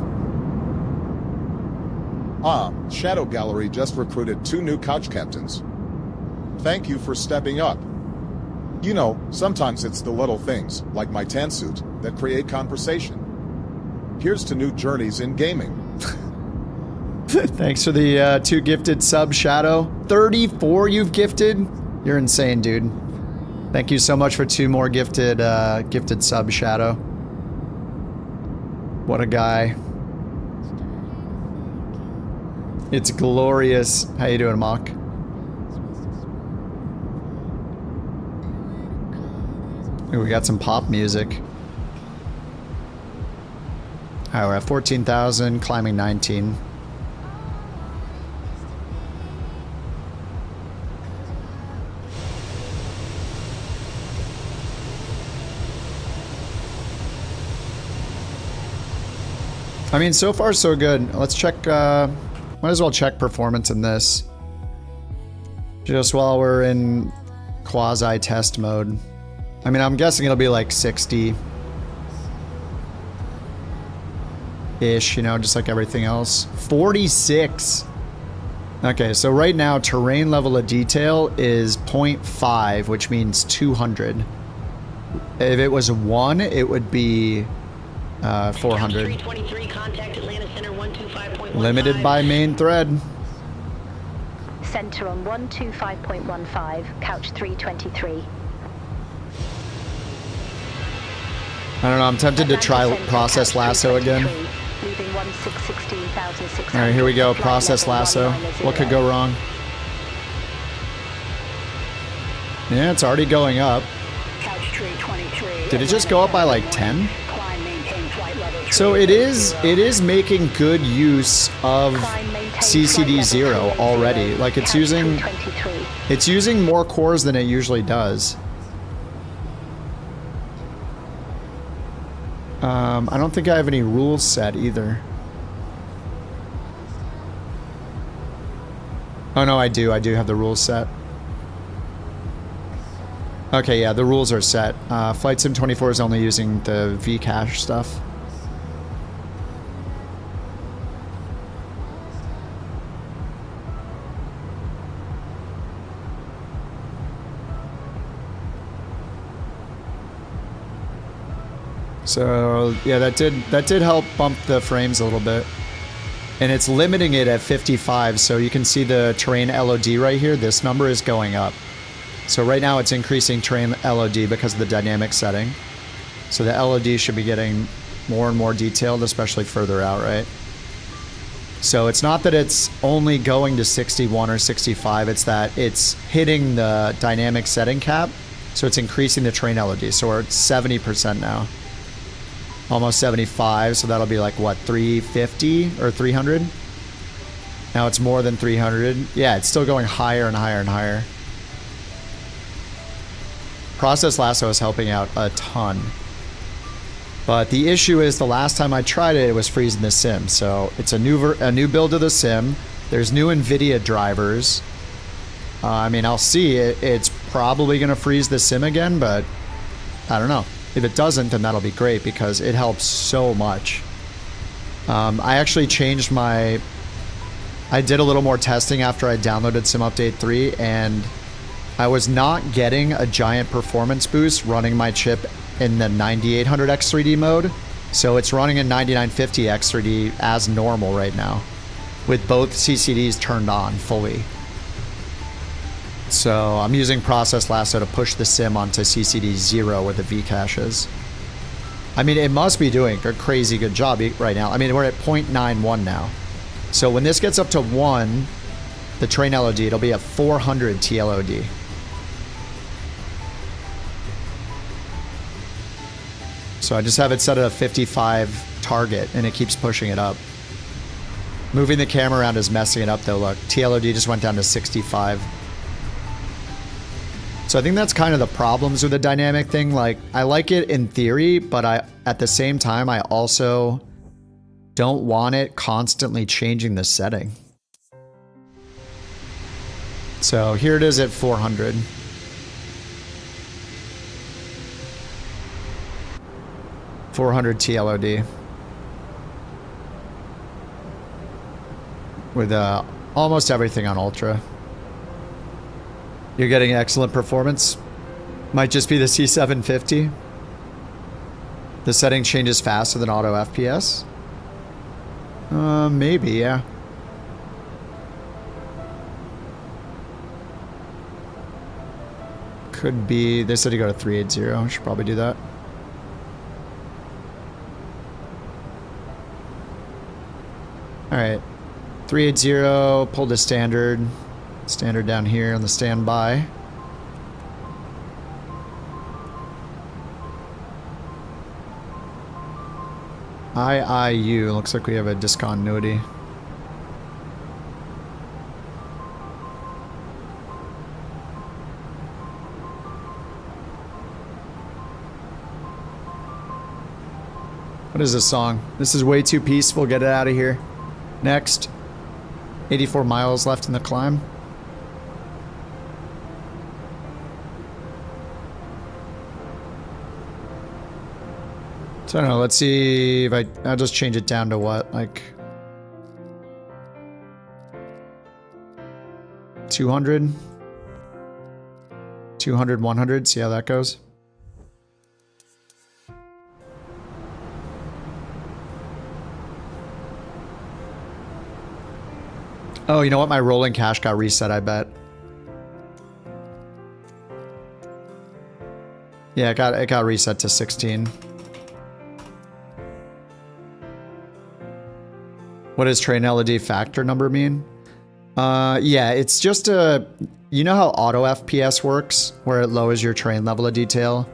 S18: Shadow Gallery just recruited 2 new couch captains. Thank you for stepping up. You know, sometimes it's the little things, like my tan suit, that create conversation. Here's to new journeys in gaming.
S2: Thanks for the 2 gifted sub, Shadow. 34 you've gifted? You're insane, dude. Thank you so much for 2 more gifted sub, Shadow. What a guy. It's glorious. How you doing, Mock? Ooh, we got some pop music. Alright, we're at 14,000, climbing 19. I mean, so far so good. Let's check, might as well check performance in this. Just while we're in quasi-test mode. I mean, I'm guessing it'll be like 60-ish, you know, just like everything else. 46! Okay, so right now, terrain level of detail is 0.5, which means 200. If it was 1, it would be 400. Limited by main thread.
S14: Center on 125.15, couch 323.
S2: I don't know, I'm tempted to try process lasso again. Alright, here we go, process lasso. What could go wrong? Yeah, it's already going up. Did it just go up by like 10? So it is making good use of CCD0 already. Like it's using more cores than it usually does. I don't think I have any rules set either. Oh no, I do have the rules set. Okay, yeah, the rules are set. Flight Sim 24 is only using the Vcache stuff. So yeah, that did help bump the frames a little bit. And it's limiting it at 55, so you can see the terrain LOD right here. This number is going up. So right now it's increasing terrain LOD because of the dynamic setting. So the LOD should be getting more and more detailed, especially further out, right? So it's not that it's only going to 61 or 65, it's that it's hitting the dynamic setting cap, so it's increasing the terrain LOD. So we're at 70% now. Almost 75, so that'll be like, what, 350 or 300? Now it's more than 300. Yeah, it's still going higher and higher and higher. Process Lasso is helping out a ton. But the issue is the last time I tried it, it was freezing the sim. So it's a new build of the sim. There's new NVIDIA drivers. I mean, I'll see. It's probably going to freeze the sim again, but I don't know. If it doesn't, then that'll be great because it helps so much. I actually changed my... I did a little more testing after I downloaded Sim Update 3, and I was not getting a giant performance boost running my chip in the 9800X3D mode. So it's running in 9950X3D as normal right now, with both CCDs turned on fully. So I'm using Process Lasso to push the sim onto CCD 0 where the Vcache is. I mean, it must be doing a crazy good job right now. I mean, we're at 0.91 now. So when this gets up to 1, the train LOD, it'll be a 400 TLOD. So I just have it set at a 55 target, and it keeps pushing it up. Moving the camera around is messing it up, though. Look, TLOD just went down to 65. So I think that's kind of the problems with the dynamic thing. Like, I like it in theory, but at the same time, I also don't want it constantly changing the setting. So here it is at 400. $400 TLOD. With almost everything on Ultra. You're getting excellent performance. Might just be the C750. The setting changes faster than auto FPS. Maybe, yeah. Could be. They said to go to 380. I should probably do that. Alright. 380, pull to standard. Standard down here on the standby. IIU, looks like we have a discontinuity. What is this song? This is way too peaceful, get it out of here. Next. 84 miles left in the climb. So I don't know, let's see if I'll just change it down to what, like 200? 200, 100, see how that goes. Oh, you know what? My rolling cache got reset, I bet. Yeah, it got reset to 16. What does train LOD factor number mean? Yeah, it's just a... You know how auto FPS works, where it lowers your train level of detail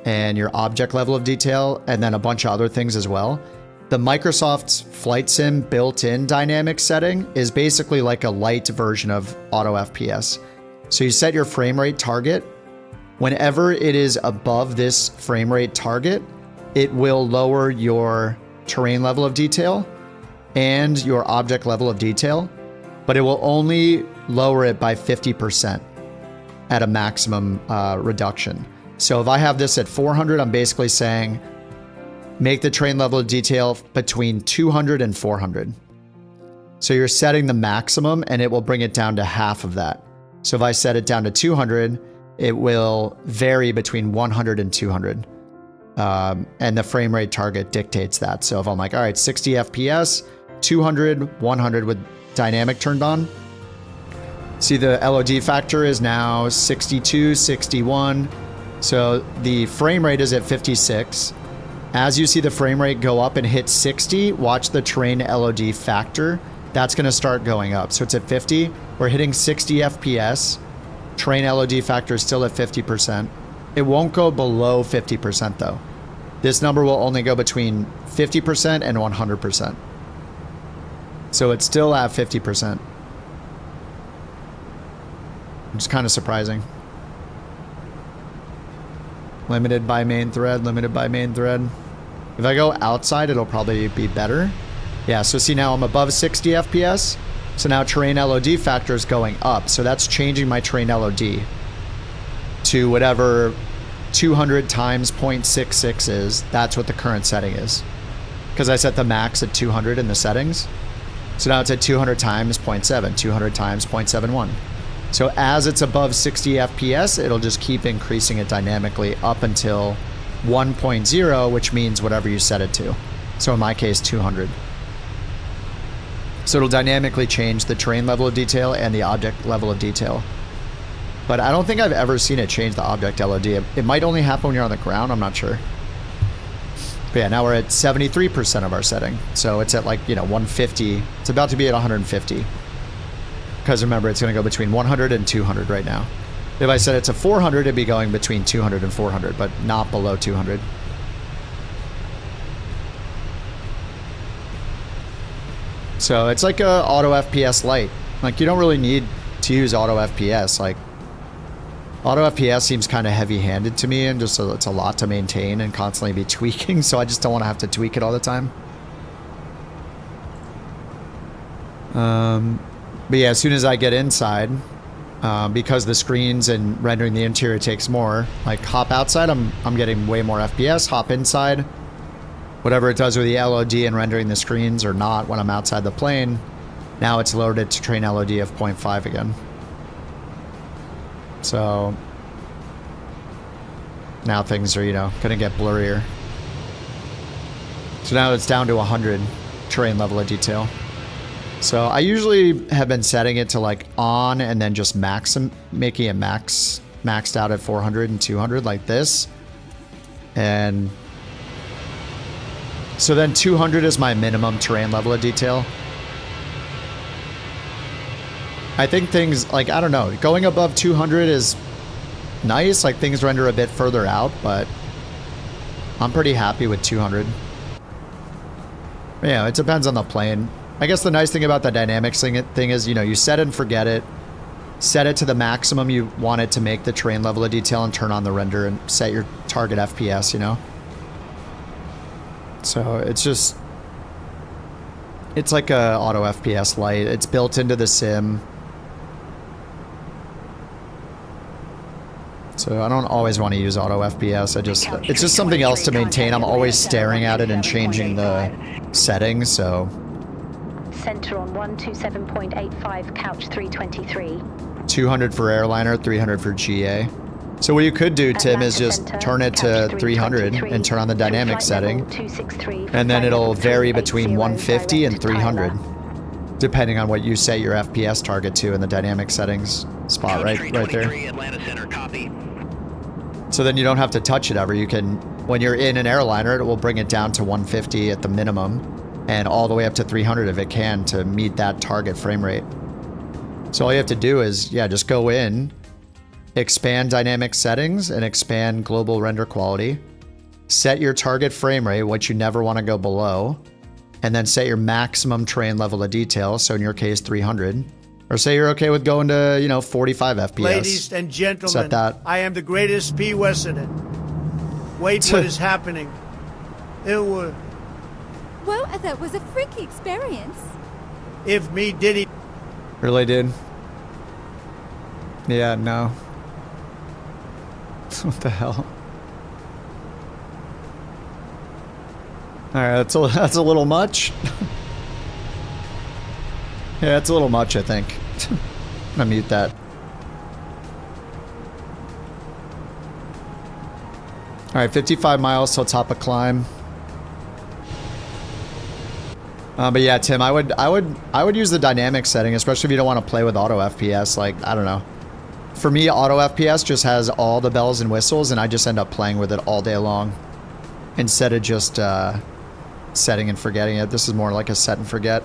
S2: and your object level of detail, and then a bunch of other things as well? The Microsoft Flight Sim built-in dynamic setting is basically like a light version of auto FPS. So you set your frame rate target. Whenever it is above this frame rate target, it will lower your terrain level of detail and your object level of detail, but it will only lower it by 50%. at a maximum reduction. So if I have this at 400, I'm basically saying make the train level of detail between 200 and 400. So you're setting the maximum and it will bring it down to half of that. So if I set it down to 200, it will vary between 100 and 200. And the frame rate target dictates that. So if I'm like, all right, 60 FPS, 200, 100 with dynamic turned on. See, the LOD factor is now 62, 61. So the frame rate is at 56. As you see the frame rate go up and hit 60, watch the train LOD factor. That's going to start going up. So it's at 50. We're hitting 60 FPS. Train LOD factor is still at 50%. It won't go below 50% though. This number will only go between 50% and 100%. So it's still at 50%. Which is kind of surprising. Limited by main thread, limited by main thread. If I go outside, it'll probably be better. Yeah, so see now I'm above 60 FPS. So now train LOD factor is going up. So that's changing my train LOD to whatever 200 times 0.66 is. That's what the current setting is. Because I set the max at 200 in the settings. So now it's at 200 times 0.7, 200 times 0.71. So as it's above 60 FPS, it'll just keep increasing it dynamically up until 1.0, which means whatever you set it to. So in my case, 200. So it'll dynamically change the train level of detail and the object level of detail. But I don't think I've ever seen it change the object LOD. It might only happen when you're on the ground, I'm not sure. But yeah, now we're at 73% of our setting. So it's at like, 150. It's about to be at 150. Because remember, it's going to go between 100 and 200 right now. If I set it to 400, it'd be going between 200 and 400, but not below 200. So it's like a auto FPS light. Like you don't really need to use auto FPS. Like auto FPS seems kind of heavy-handed to me, and just it's a lot to maintain and constantly be tweaking. So I just don't want to have to tweak it all the time. But yeah, as soon as I get inside, because the screens and rendering the interior takes more, like hop outside, I'm getting way more FPS. Hop inside, whatever it does with the LOD and rendering the screens or not when I'm outside the plane, now it's loaded to train LOD of 0.5 again. So now things are, gonna get blurrier. So now it's down to 100 train level of detail. So I usually have been setting it to like on and then just making it maxed out at 400 and 200 like this. And so then 200 is my minimum terrain level of detail. I think things like, I don't know, going above 200 is nice. Like things render a bit further out, but I'm pretty happy with 200. Yeah, it depends on the plane. I guess the nice thing about the dynamics thing is, you set it and forget it. Set it to the maximum you want it to make the terrain level of detail and turn on the render and set your target FPS, So it's like a auto FPS light. It's built into the sim. So I don't always want to use auto FPS. It's just something else to maintain. I'm always staring at it and changing the settings, so.
S14: Center on 127.85, couch 323.
S2: 200 for airliner, 300 for GA. So what you could do, Tim, is just turn it to 300 and turn on the dynamic setting. And then it'll vary between 150 and 300, depending on what you set your FPS target to in the dynamic settings spot right there. So then you don't have to touch it ever. You can, when you're in an airliner, it will bring it down to 150 at the minimum and all the way up to 300 if it can to meet that target frame rate. So all you have to do is, just go in, expand dynamic settings and expand global render quality, set your target frame rate, which you never want to go below, and then set your maximum terrain level of detail. So in your case, 300, or say you're okay with going to, 45 FPS.
S3: Ladies and gentlemen,
S2: set that.
S3: I am the greatest P. Wessonen. Wait, what is happening? It was.
S19: Well, that was a freaky experience.
S3: If me did it.
S2: Really, dude? Yeah, no. What the hell? Alright, that's a little much. Yeah, that's a little much, I think. I'm gonna mute that. Alright, 55 miles till top of climb. But yeah, Tim, I would use the dynamic setting, especially if you don't want to play with auto FPS. Like, I don't know. For me, auto FPS just has all the bells and whistles, and I just end up playing with it all day long. Instead of just setting and forgetting it. This is more like a set and forget.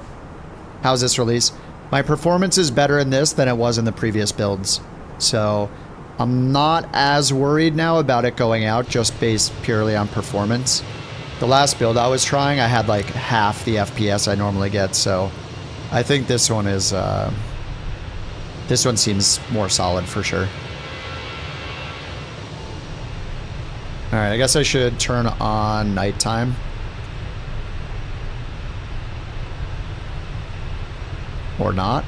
S2: How's this release? My performance is better in this than it was in the previous builds. So, I'm not as worried now about it going out, just based purely on performance. The last build I was trying, I had like half the FPS I normally get, so I think this one is, this one seems more solid for sure. Alright, I guess I should turn on nighttime. Or not.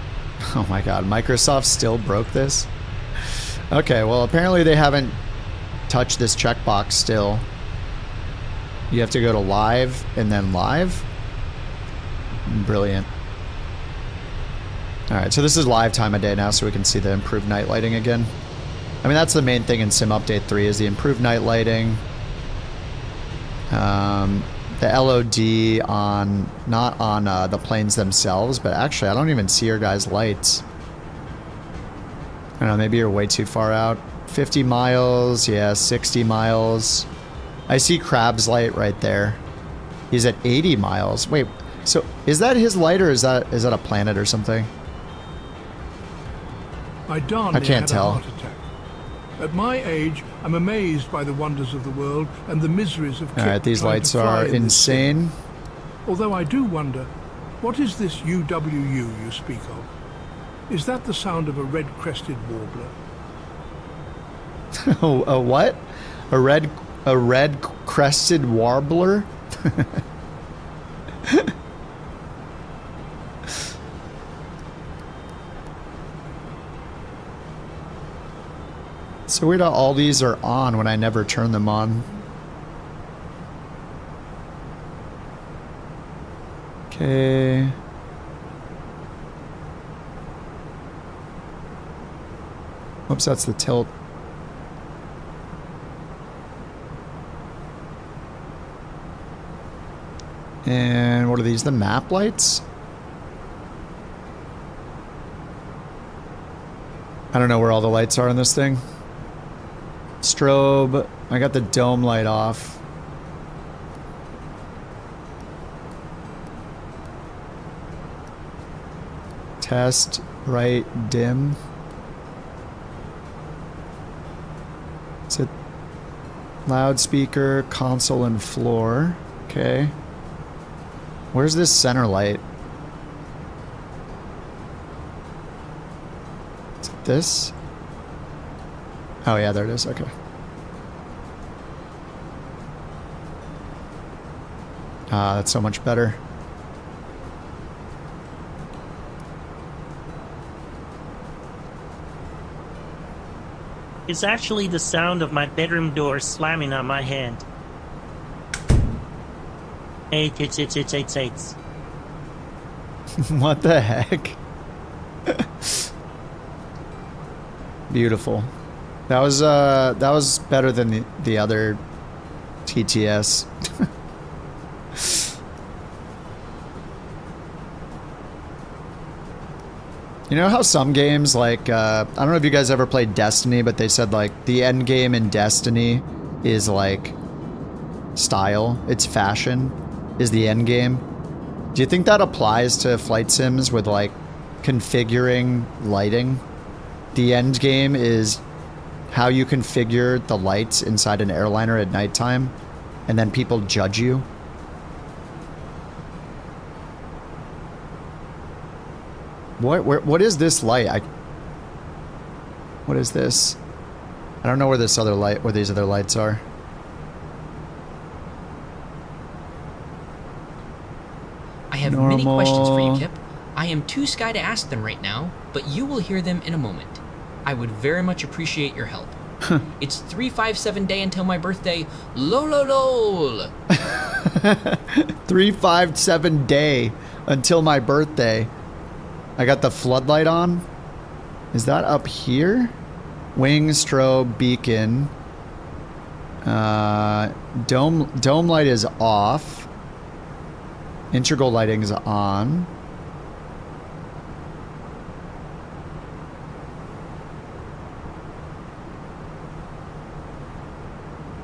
S2: Oh my god, Microsoft still broke this? Okay, well apparently they haven't touched this checkbox still. You have to go to live and then live? Brilliant. Alright, so this is live time of day now, so we can see the improved night lighting again. I mean, that's the main thing in Sim Update 3 is the improved night lighting. The LOD on, not on the planes themselves, but actually I don't even see your guys' lights. I don't know, maybe you're way too far out. 50 miles, yeah, 60 miles. I see Crab's light right there. He's at 80 miles. Wait, so is that his light or is that a planet or something?
S6: I
S2: can't tell.
S6: At my age, I'm amazed by the wonders of the world and the miseries of
S2: Alright, these lights are insane.
S6: Although I do wonder, what is this UWU you speak of? Is that the sound of a red-crested warbler?
S2: A what? A red-crested warbler? So weird how all these are on when I never turn them on. Okay. Oops, that's the tilt. And what are these? The map lights? I don't know where all the lights are in this thing. Strobe. I got the dome light off. Test, right, dim. Is it loudspeaker, console, and floor? Okay. Where's this center light? Is it this? Oh yeah, there it is. Okay. Ah, that's so much better.
S20: It's actually the sound of my bedroom door slamming on my hand. 8.
S2: What the heck? Beautiful. That was better than the other TTS. You know how some games, like, I don't know if you guys ever played Destiny, but they said, like, the end game in Destiny is, like, style, it's fashion, is the end game. Do you think that applies to flight sims with, like, configuring lighting? The end game is how you configure the lights inside an airliner at nighttime, and then people judge you. What is this light? What is this? I don't know where this other light, where these other lights are.
S21: I have many questions for you, Kip. I am too sky to ask them right now, but you will hear them in a moment. I would very much appreciate your help. It's 357 day until my birthday. Lol, lol, lol.
S2: 357 day until my birthday. I got the floodlight on. Is that up here? Wing, strobe, beacon. Dome light is off. Integral lighting is on.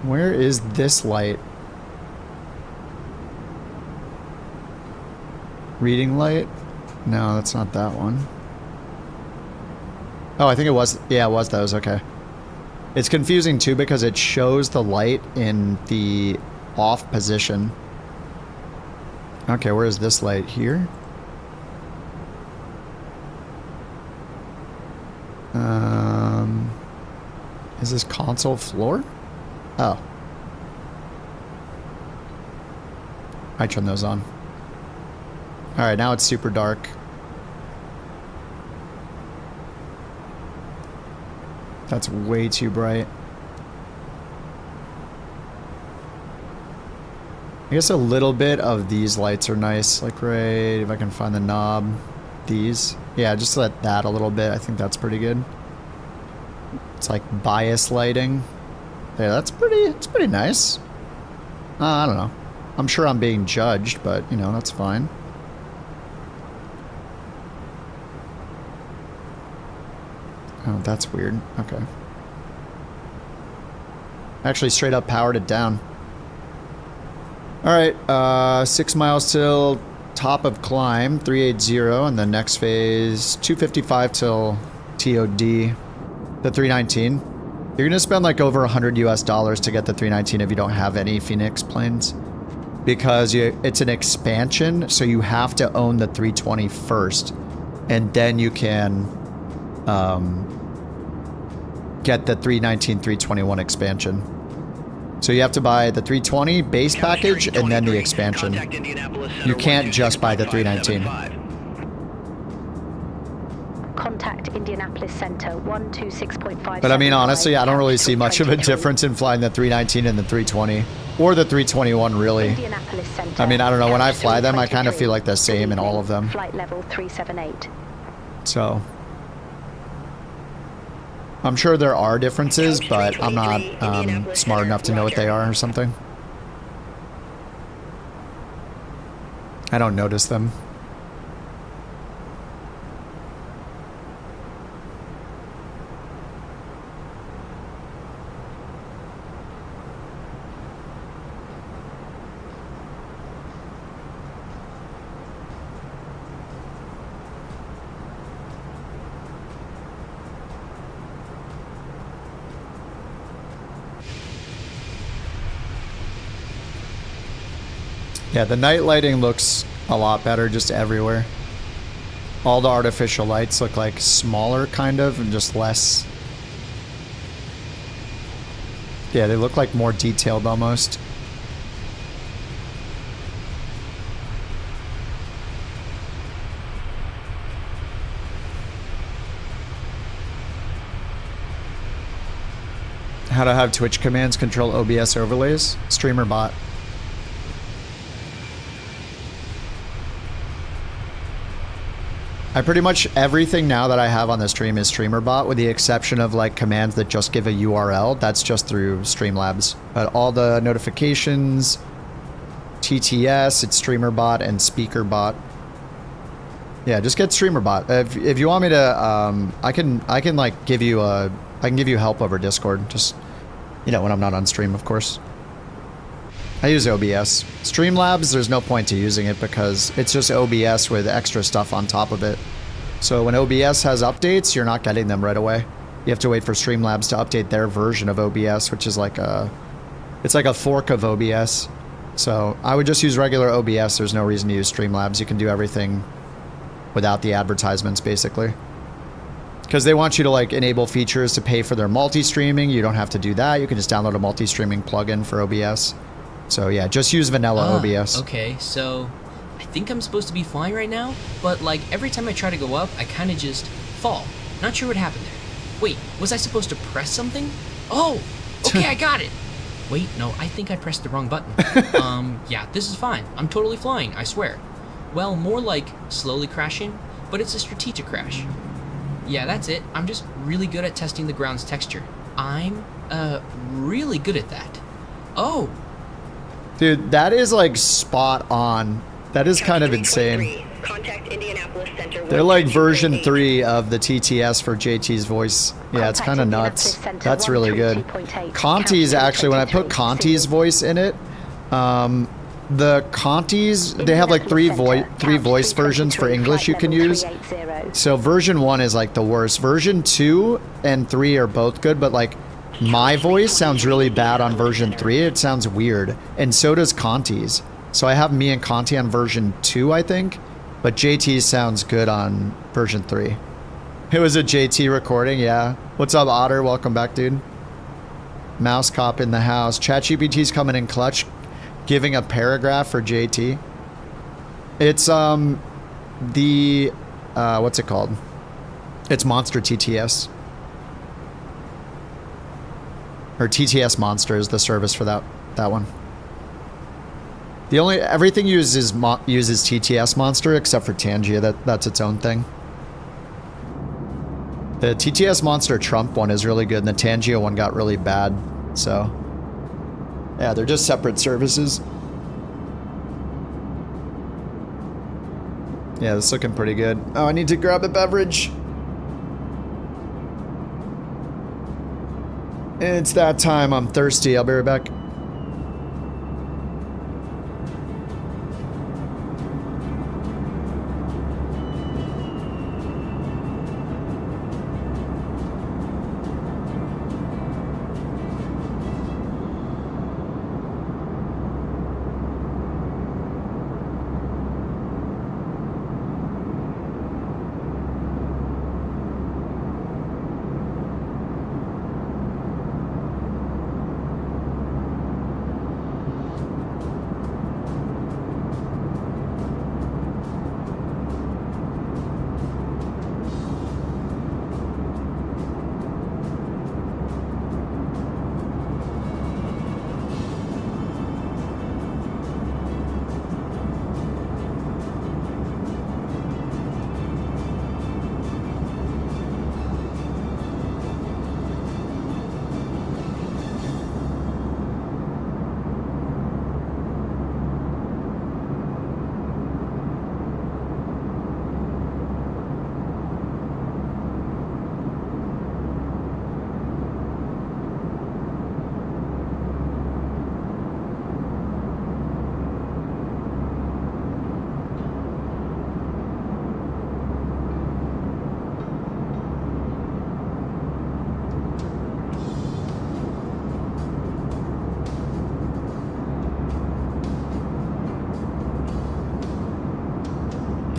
S2: Where is this light? Reading light? No, that's not that one. Oh, I think it was. Yeah, it was those. Okay. It's confusing too because it shows the light in the off position. Okay, where is this light? Here? Is this console floor? Oh. I turn those on. Alright, now it's super dark. That's way too bright. I guess a little bit of these lights are nice. Like right, if I can find the knob. These. Yeah, just let that a little bit. I think that's pretty good. It's like bias lighting. Yeah, it's pretty nice. I don't know. I'm sure I'm being judged, but, you know, that's fine. Oh, that's weird. Okay. Actually, straight up powered it down. Alright, 6 miles till top of climb, 380, and then next phase, 255 till TOD, the 319. You're gonna spend like over $100 US to get the 319 if you don't have any Phoenix planes. Because it's an expansion, so you have to own the 320 first. And then you can get the 319, 321 expansion. So you have to buy the 320 base package and then the expansion. You can't just buy the 319.
S14: Contact Indianapolis Center 126.5.
S2: But I mean, honestly, I don't really see much of a difference in flying the 319 and the 320. Or the 321, really. I mean, I don't know. When I fly them, I kind of feel like the same in all of them.
S14: Flight level 378.
S2: So I'm sure there are differences, but I'm not smart enough to know what they are or something. I don't notice them. Yeah, the night lighting looks a lot better just everywhere. All the artificial lights look like smaller, kind of, and just less. Yeah, they look like more detailed almost. How to have Twitch commands control OBS overlays? Streamer bot. I pretty much everything now that I have on the stream is StreamerBot, with the exception of like commands that just give a URL. That's just through Streamlabs. But all the notifications, TTS, it's StreamerBot and SpeakerBot. Yeah, just get StreamerBot. If you want me to, I can like give you help over Discord. Just, you know, when I'm not on stream, of course. I use OBS. Streamlabs, there's no point to using it because it's just OBS with extra stuff on top of it. So when OBS has updates, you're not getting them right away. You have to wait for Streamlabs to update their version of OBS, which is like it's like a fork of OBS. So I would just use regular OBS. There's no reason to use Streamlabs. You can do everything without the advertisements, basically. Because they want you to like enable features to pay for their multi-streaming. You don't have to do that. You can just download a multi-streaming plugin for OBS. So yeah, just use vanilla OBS.
S21: Okay, so I think I'm supposed to be flying right now, but like every time I try to go up, I kind of just fall. Not sure what happened there. Wait, was I supposed to press something? Oh, okay, I got it. Wait, no, I think I pressed the wrong button. Yeah, this is fine. I'm totally flying, I swear. Well, more like slowly crashing, but it's a strategic crash. Yeah, that's it. I'm just really good at testing the ground's texture. I'm, really good at that. Oh.
S2: Dude, that is like spot on. That is kind of insane. They're like version 3 of the TTS for JT's voice. Yeah, it's kind of nuts. That's really good. Conti's actually, when I put Conti's voice in it, the Conti's, they have like three voice versions for English you can use. So version 1 is like the worst. Version 2 and 3 are both good, but like my voice sounds really bad on version 3. It sounds weird. And so does Conti's. So I have me and Conti on version 2, I think. But JT sounds good on version 3. It was a JT recording, yeah. What's up, Otter? Welcome back, dude. Mouse Cop in the house. ChatGPT's coming in clutch, giving a paragraph for JT. It's, what's it called? It's Monster TTS. Or TTSMonster is the service for that one. Everything uses TTSMonster except for Tangia. That's its own thing. The TTSMonster Trump one is really good, and the Tangia one got really bad. So, yeah, they're just separate services. Yeah, this is looking pretty good. Oh, I need to grab a beverage. It's that time. I'm thirsty. I'll be right back.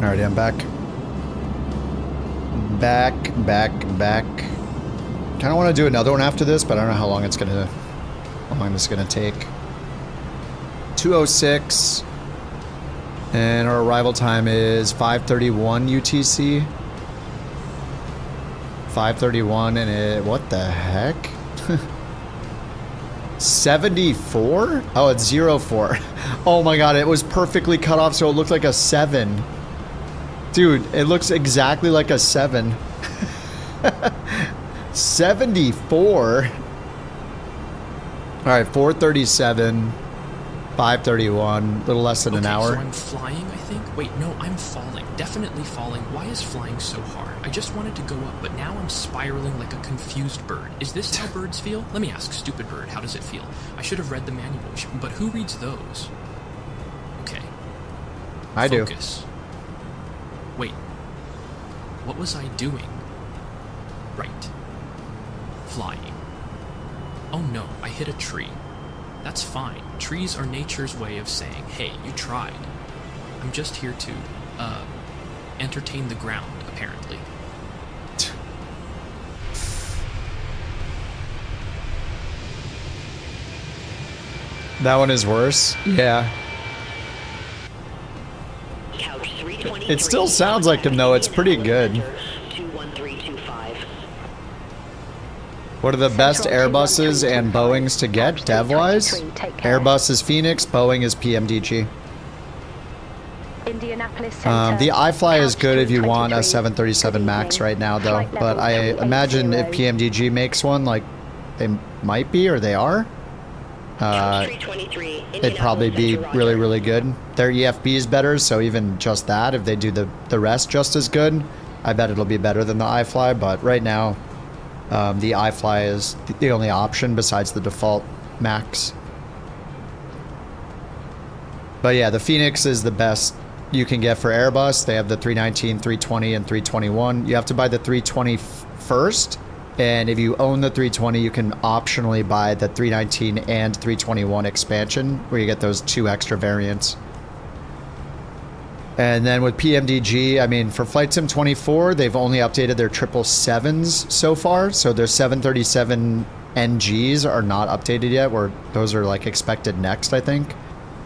S2: Alrighty, I'm back. Back. Kinda wanna do another one after this, but I don't know how long it's gonna take. 2:06. And our arrival time is 5:31 UTC. 5:31 and what the heck? 74? Oh, it's 04. Oh my god, it was perfectly cut off so it looked like a 7. Dude, it looks exactly like a 7. 74. Alright, 4:37. 5:31. A little less than an hour.
S21: So I'm flying, I think? Wait, no, I'm falling. Definitely falling. Why is flying so hard? I just wanted to go up, but now I'm spiraling like a confused bird. Is this how birds feel? Let me ask, stupid bird, how does it feel? I should have read the manual, but who reads those? Okay.
S2: I do.
S21: Focus. Wait. What was I doing? Right. Flying. Oh no, I hit a tree. That's fine. Trees are nature's way of saying, hey, you tried. I'm just here to, entertain the ground, apparently.
S2: That one is worse? Yeah. It still sounds like him though, it's pretty good. What are the best Airbuses and Boeings to get, dev-wise? Airbus is Phoenix, Boeing is PMDG.
S14: Indianapolis Center,
S2: the iFly is good if you want a 737 MAX right now, though. But I imagine if PMDG makes one, like they might be or they are, it'd probably be really, really good. Their EFB is better, so even just that, if they do the rest just as good, I bet it'll be better than the iFly. But right now, the iFly is the only option besides the default MAX. But yeah, the Phoenix is the best you can get for Airbus. They have the 319, 320, and 321. You have to buy the 320 first, and if you own the 320, you can optionally buy the 319 and 321 expansion, where you get those 2 extra variants. And then with PMDG, I mean, for Flight Sim 24, they've only updated their 777s so far, so their 737 NGs are not updated yet, where those are like expected next, I think.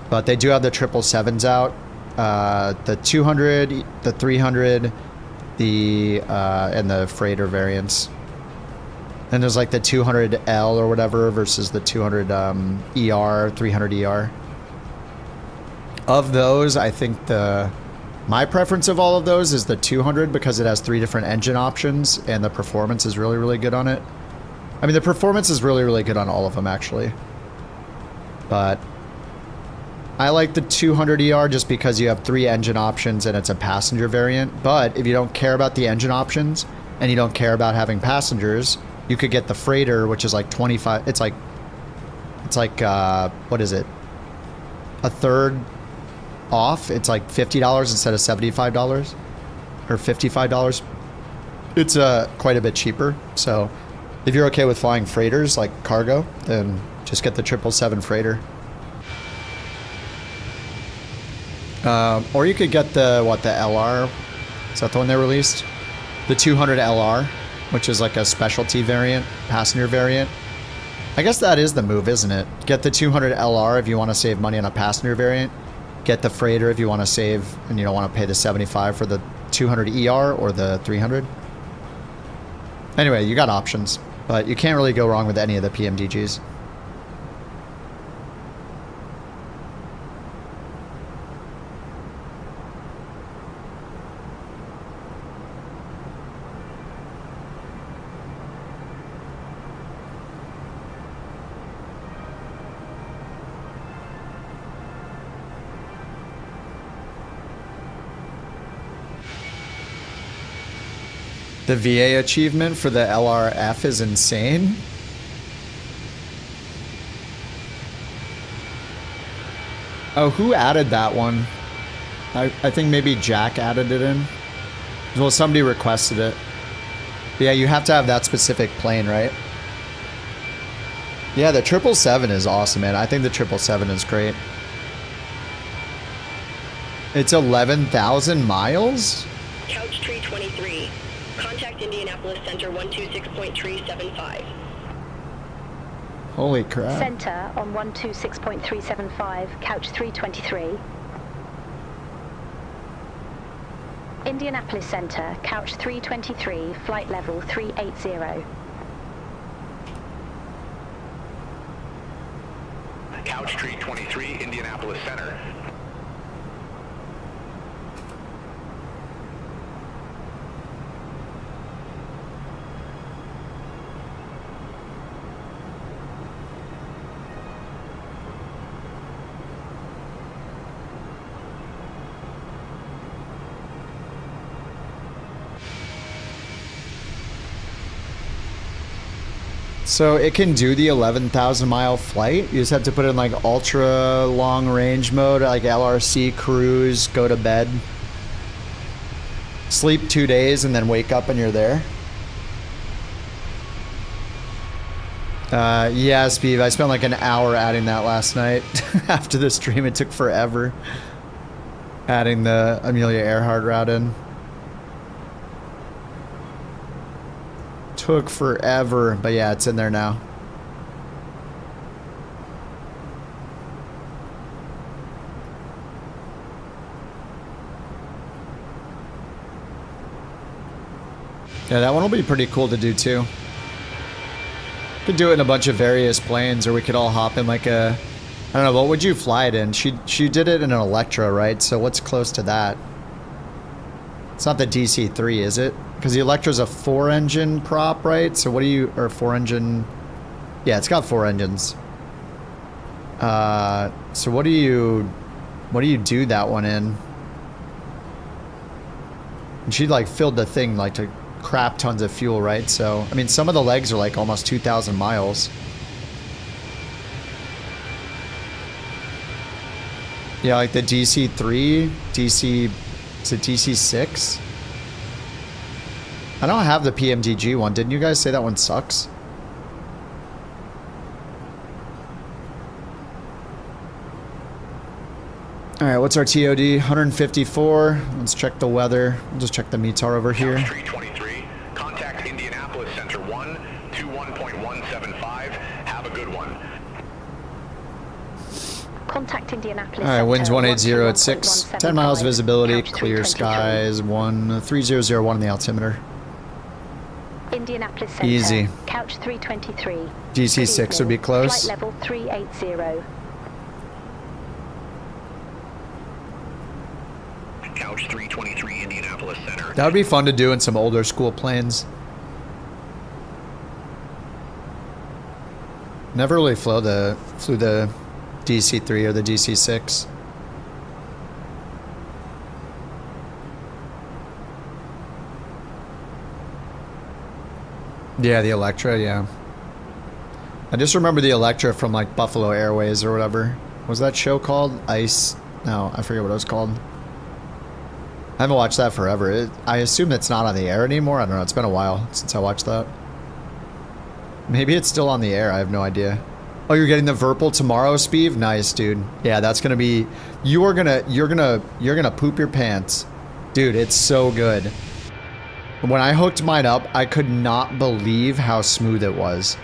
S2: But they do have the 777s out. The 200, the 300, and the freighter variants. And there's like the 200L or whatever versus the 200 ER, 300 ER. Of those, I think my preference of all of those is the 200 because it has 3 different engine options and the performance is really, really good on it. I mean, the performance is really, really good on all of them, actually. But I like the 200 ER just because you have 3 engine options and it's a passenger variant. But if you don't care about the engine options and you don't care about having passengers, you could get the freighter, which is like 25. It's like what is it? A third off. It's like $50 instead of $75 or $55. It's quite a bit cheaper. So if you're okay with flying freighters like cargo, then just get the 777 freighter. Or you could get the LR. Is that the one they released? The 200 LR, which is like a specialty variant, passenger variant. I guess that is the move, isn't it? Get the 200 LR if you want to save money on a passenger variant. Get the freighter if you want to save and you don't want to pay the $75 for the 200 ER or the 300. Anyway, you got options, but you can't really go wrong with any of the PMDGs. The VA achievement for the LRF is insane. Oh, who added that one? I think maybe Jack added it in. Well, somebody requested it. Yeah, you have to have that specific plane, right? Yeah, the 777 is awesome, man. I think the 777 is great. It's 11,000 miles?
S17: Couch Tree 23. Contact Indianapolis Center 126.375.
S2: Holy crap.
S14: Center on 126.375, couch 323. Indianapolis Center, couch 323, flight level 380.
S15: Couch Tree 23, Indianapolis Center.
S2: So it can do the 11,000 mile flight. You just have to put it in like ultra long range mode, like LRC cruise, go to bed, sleep 2 days and then wake up and you're there. Yeah, Steve, I spent like an hour adding that last night. After the stream, it took forever. Adding the Amelia Earhart route in. Took forever, but yeah, it's in there now. Yeah, that one will be pretty cool to do too. Could do it in a bunch of various planes, or we could all hop in like a... I don't know, what would you fly it in? She did it in an Electra, right? So what's close to that? It's not the DC-3, is it? Because the Electra's a 4-engine prop, right? So what do you... Or 4-engine... Yeah, it's got 4 engines. So what do you do that one in? And she like filled the thing like to crap tons of fuel, right? So, I mean, some of the legs are like almost 2,000 miles. Yeah, like the DC-3, DC... Is it DC-6? I don't have the PMDG one. Didn't you guys say that one sucks? Alright, what's our TOD? 154. Let's check the weather. We'll just check the METAR over here.
S15: 323, contact Indianapolis Center 1, 21.175. Have a good one.
S14: Contact Indianapolis.
S2: Alright, winds 180 at 6. 10 miles visibility, clear skies, 3001 on the altimeter.
S14: Indianapolis Center.
S2: Easy.
S14: Couch 323.
S2: DC-6 would be close.
S14: Flight level 380.
S15: Couch 323, Indianapolis Center.
S2: That would be fun to do in some older school planes. Never really flew the DC-3 or the DC-6. Yeah, the Electra, yeah. I just remember the Electra from like Buffalo Airways or whatever. What was that show called? Ice? No, I forget what it was called. I haven't watched that forever. I assume it's not on the air anymore. I don't know. It's been a while since I watched that. Maybe it's still on the air. I have no idea. Oh, you're getting the VIRPIL tomorrow, Speeve? Nice, dude. Yeah, that's gonna be... You're gonna poop your pants. Dude, it's so good. When I hooked mine up, I could not believe how smooth it was.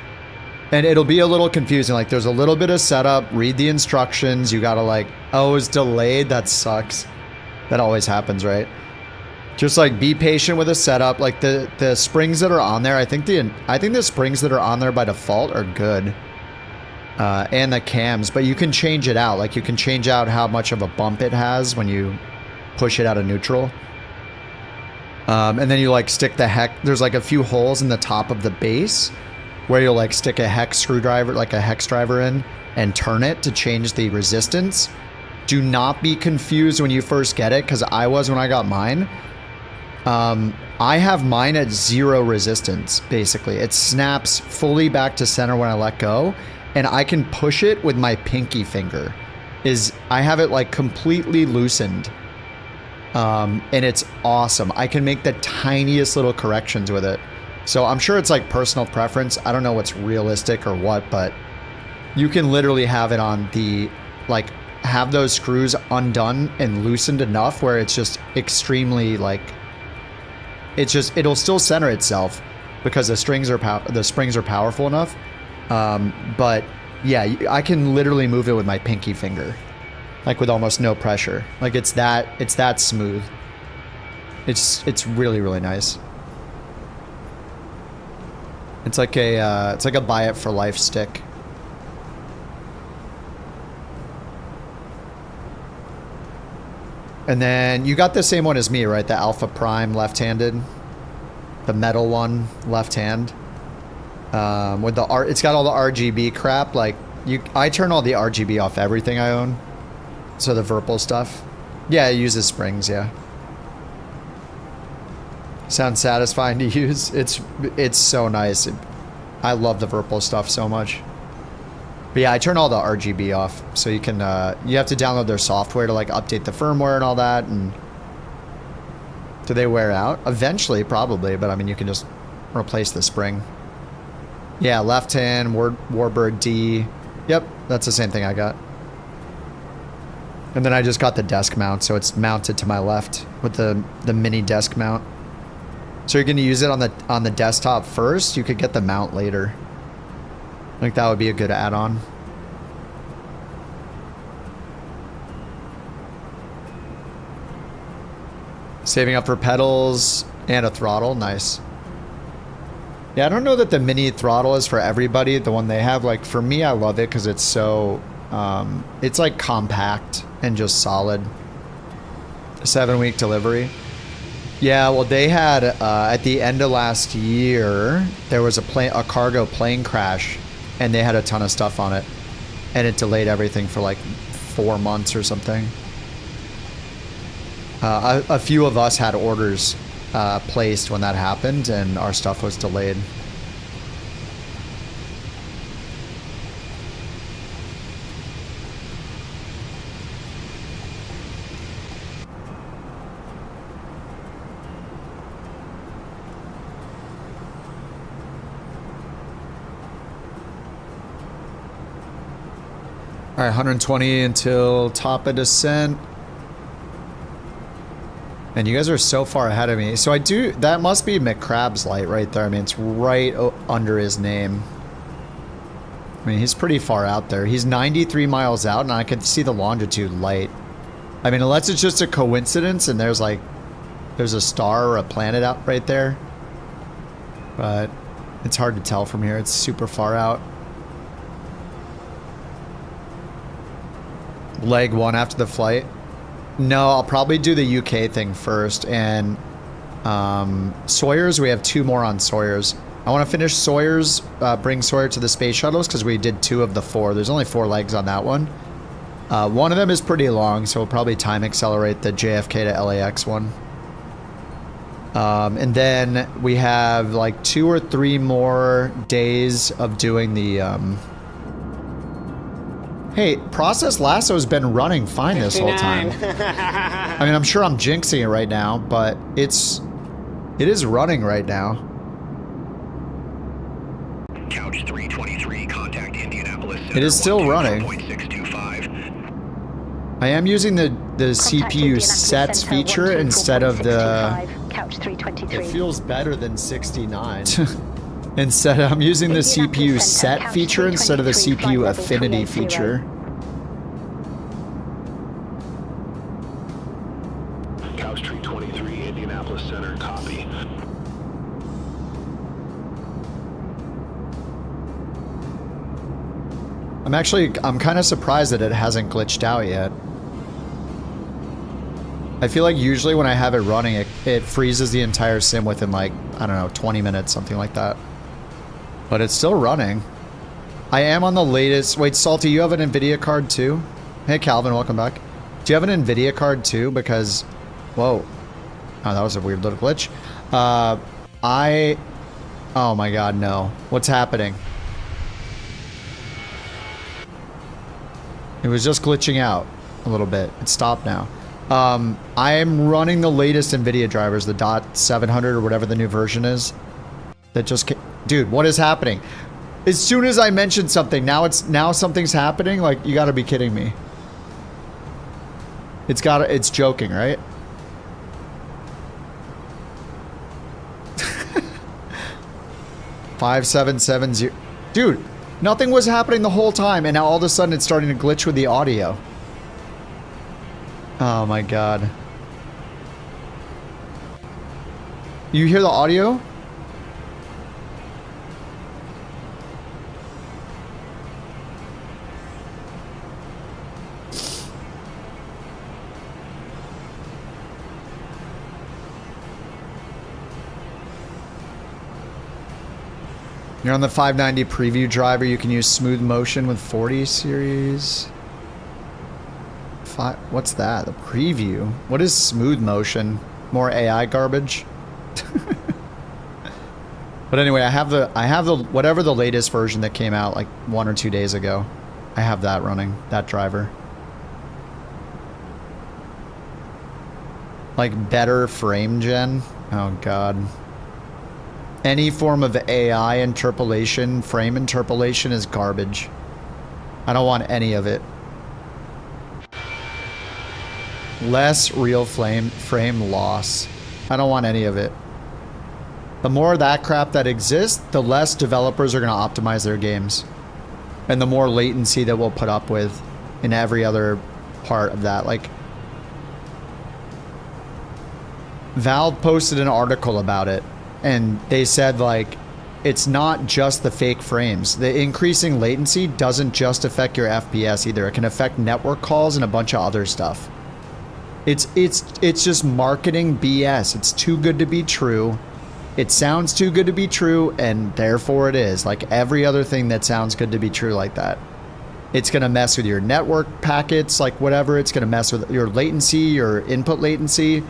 S2: And it'll be a little confusing. Like, there's a little bit of setup. Read the instructions. You gotta like... Oh, it's delayed? That sucks. That always happens, right? Just like be patient with the setup. Like the springs that are on there, I think the springs that are on there by default are good. And the cams, but you can change it out. Like you can change out how much of a bump it has when you push it out of neutral. And then you like stick the hex. There's like a few holes in the top of the base where you'll like stick a hex screwdriver, like a hex driver in, and turn it to change the resistance. Do not be confused when you first get it, because I was when I got mine. I have mine at 0 resistance, basically. It snaps fully back to center when I let go, and I can push it with my pinky finger. I have it like completely loosened. And it's awesome. I can make the tiniest little corrections with it. So I'm sure it's like personal preference. I don't know what's realistic or what, but you can literally have it on the, like, have those screws undone and loosened enough where it's just extremely like, it'll still center itself because the springs are powerful enough. But yeah, I can literally move it with my pinky finger, like with almost no pressure. Like it's that smooth. It's really, really nice. It's like a buy it for life stick. And then you got the same one as me, right? The Alpha Prime left-handed, the metal one left hand. With it's got all the RGB crap. Like I turn all the RGB off everything I own. So the VIRPIL stuff, yeah, it uses springs. Yeah, sounds satisfying to use. It's so nice. I love the VIRPIL stuff so much. But yeah, I turn all the RGB off, so you can you have to download their software to like update the firmware and all that. And do they wear out? Eventually, probably, but I mean, you can just replace the spring. Yeah, left hand, Warbird D. Yep, that's the same thing I got. And then I just got the desk mount, so it's mounted to my left with the mini desk mount. So you're gonna use it on the desktop first. You could get the mount later. I think that would be a good add-on. Saving up for pedals and a throttle, nice. Yeah, I don't know that the mini throttle is for everybody. The one they have, like, for me, I love it because it's so, it's like compact and just solid. 7-week delivery. Yeah, well, they had, at the end of last year, there was a cargo plane crash, and they had a ton of stuff on it. And it delayed everything for like 4 months or something. A few of us had orders placed when that happened, and our stuff was delayed. All right, 120 until top of descent. And you guys are so far ahead of me. So that must be McCrab's light right there. I mean, it's right under his name. I mean, he's pretty far out there. He's 93 miles out, and I can see the longitude light. I mean, unless it's just a coincidence and there's a star or a planet out right there. But it's hard to tell from here. It's super far out. Leg 1 after the flight. No, I'll probably do the UK thing first. And Sawyer's, we have 2 more on Sawyer's. I want to finish Sawyer's, bring Sawyer to the space shuttles because we did 2 of the 4. There's only 4 legs on that one. One of them is pretty long, so we'll probably time accelerate the JFK to LAX one. And then we have like 2 or 3 more days of doing the... Hey, Process Lasso's been running fine this whole time. I mean, I'm sure I'm jinxing it right now, but it is running right now.
S15: Couch 323, contact Indianapolis.
S2: It is still running. I am using the CPU sets feature instead of the...
S14: Couch 323.
S2: It feels better than 69. I'm using the CPU set feature instead of the CPU affinity feature.
S13: Couch 323, Indianapolis Center, copy.
S2: I'm kind of surprised that it hasn't glitched out yet. I feel like usually when I have it running, it freezes the entire sim within like, I don't know, 20 minutes, something like that. But it's still running. I am on the latest... Wait, Salty, you have an NVIDIA card too? Hey, Calvin, welcome back. Do you have an NVIDIA card too? Because... Whoa. Oh, that was a weird little glitch. Oh my god, no. What's happening? It was just glitching out a little bit. It stopped now. I am running the latest NVIDIA drivers, the .700 or whatever the new version is. That just came... Dude, what is happening? As soon as I mentioned something, now something's happening? Like, you gotta be kidding me. It's joking, right? $5,770. Dude, nothing was happening the whole time, and now all of a sudden it's starting to glitch with the audio. Oh my god. You hear the audio? You're on the 590 preview driver. You can use smooth motion with 40 series. What's that? The preview? What is smooth motion? More AI garbage? But anyway, I have the whatever the latest version that came out like 1 or 2 days ago. I have that running, that driver. Like better frame gen? Oh god. Any form of AI interpolation, frame interpolation is garbage. I don't want any of it. Less real frame loss. I don't want any of it. The more of that crap that exists, the less developers are going to optimize their games. And the more latency that we'll put up with in every other part of that. Like, Valve posted an article about it. And they said, like, it's not just the fake frames. The increasing latency doesn't just affect your FPS either. It can affect network calls and a bunch of other stuff. It's just marketing BS. It's too good to be true. It sounds too good to be true, and therefore it is. Like every other thing that sounds good to be true like that. It's going to mess with your network packets, like whatever. It's going to mess with your latency, your input latency,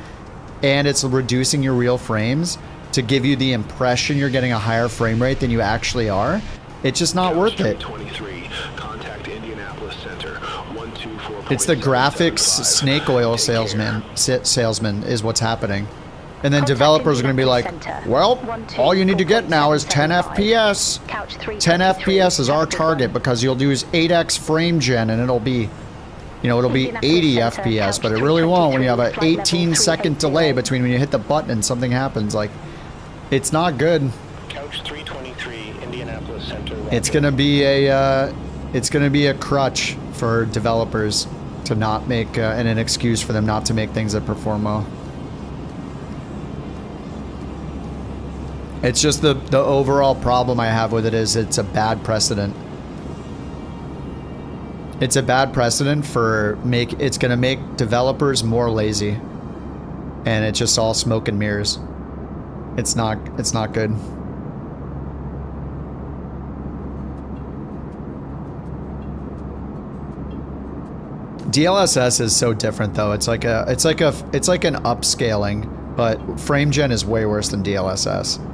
S2: and it's reducing your real frames to give you the impression you're getting a higher frame rate than you actually are. It's just not worth it. It's the graphics snake oil salesman is what's happening. And then developers are going to be like, well, all you need to get now is 10 FPS. 10 FPS is our target because you'll use 8x frame gen and it'll be, you know, it'll be 80 FPS, but it really won't when you have an 18-second delay between when you hit the button and something happens. Like, it's not good.
S15: Couch 323, Indianapolis Center.
S2: It's going to be a crutch for developers to not make and an excuse for them not to make things that perform well. It's just the overall problem I have with it is it's a bad precedent. It's a bad precedent for it's going to make developers more lazy. And it's just all smoke and mirrors. It's not good. DLSS is so different though. It's like an upscaling, but frame gen is way worse than DLSS.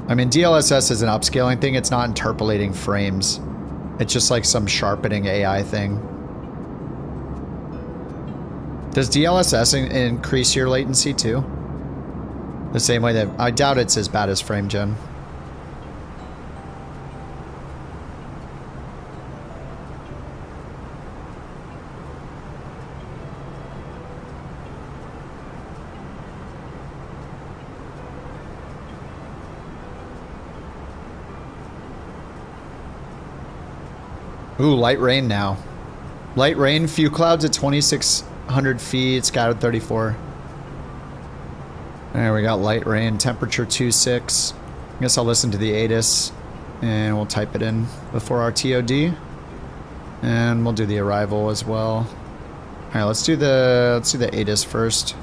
S2: I mean, DLSS is an upscaling thing. It's not interpolating frames. It's just like some sharpening AI thing. Does DLSS increase your latency too? The same way that I doubt it's as bad as frame gen. Ooh, light rain now. Light rain, few clouds at 2,600 feet, scattered 34. There we got light rain, temperature 26. I guess I'll listen to the ATIS and we'll type it in before our TOD. And we'll do the arrival as well. Alright, let's do the ATIS first.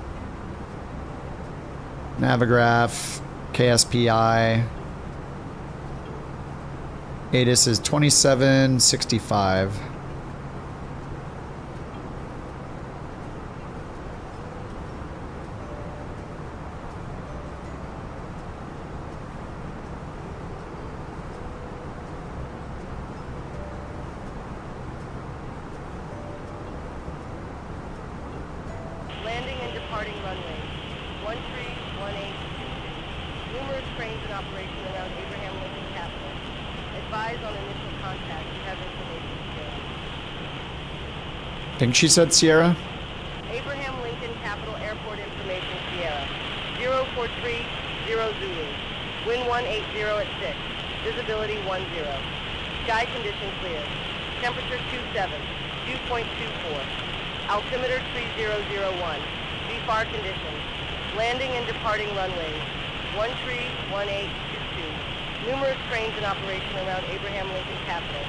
S2: Navigraph, KSPI. ATIS is 2765.
S4: Landing and departing runway 1318. Numerous cranes in operation around Abraham Lincoln Capital. Advise on initial contact. You have information, Sierra.
S2: I think she said Sierra.
S4: Abraham Lincoln Capital Airport information, Sierra. 043, 0 Zulu. Wind 180 at 6. Visibility 10. Sky condition clear. Temperature 27. Dew point 24. Altimeter 3001. VFAR conditions. Landing and departing runways 131822. Numerous cranes in operation around Abraham Lincoln Capital.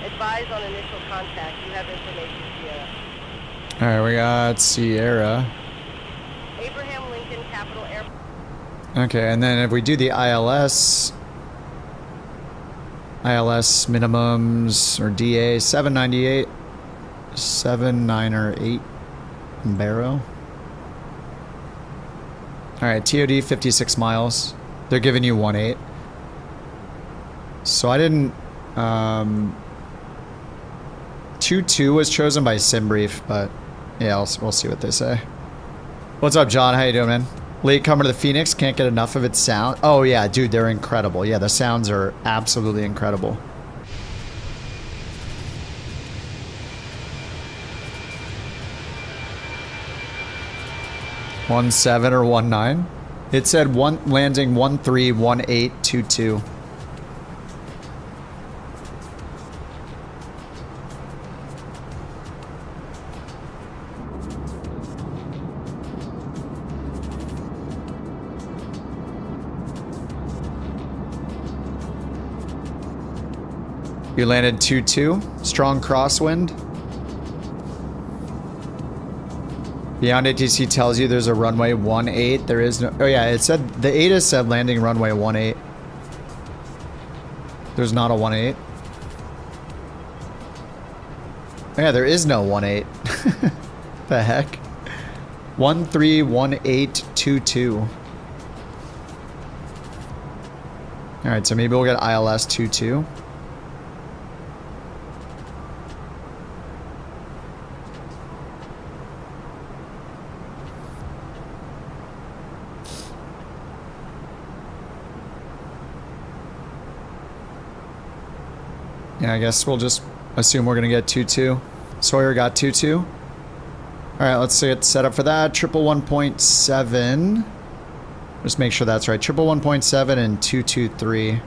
S4: Advise on initial contact. You have information, Sierra.
S2: Alright, we got Sierra.
S4: Abraham Lincoln Capital Airport.
S2: Okay, and then if we do the ILS minimums or DA 798, 79 in Barrow. Alright, TOD 56 miles. They're giving you 1.8. So I didn't 2.2 was chosen by SimBrief, but yeah, we'll see what they say. What's up, John? How you doing, man? Latecomer to the Phoenix, can't get enough of its sound. Oh yeah, dude, they're incredible. Yeah, the sounds are absolutely incredible. $17 or $19? It said landing 131822. You landed 2-2. Strong crosswind. Beyond ATC tells you there's a runway 18. There is no... Oh yeah, it said... The ATA said landing runway 18. There's not a 18. Oh yeah, there is no 18. The heck? 131822. Alright, so maybe we'll get ILS 22. Yeah, I guess we'll just assume we're gonna get 22. Sawyer got 22. All right, let's get set up for that. 111.7. Just make sure that's right. 111.7 and 223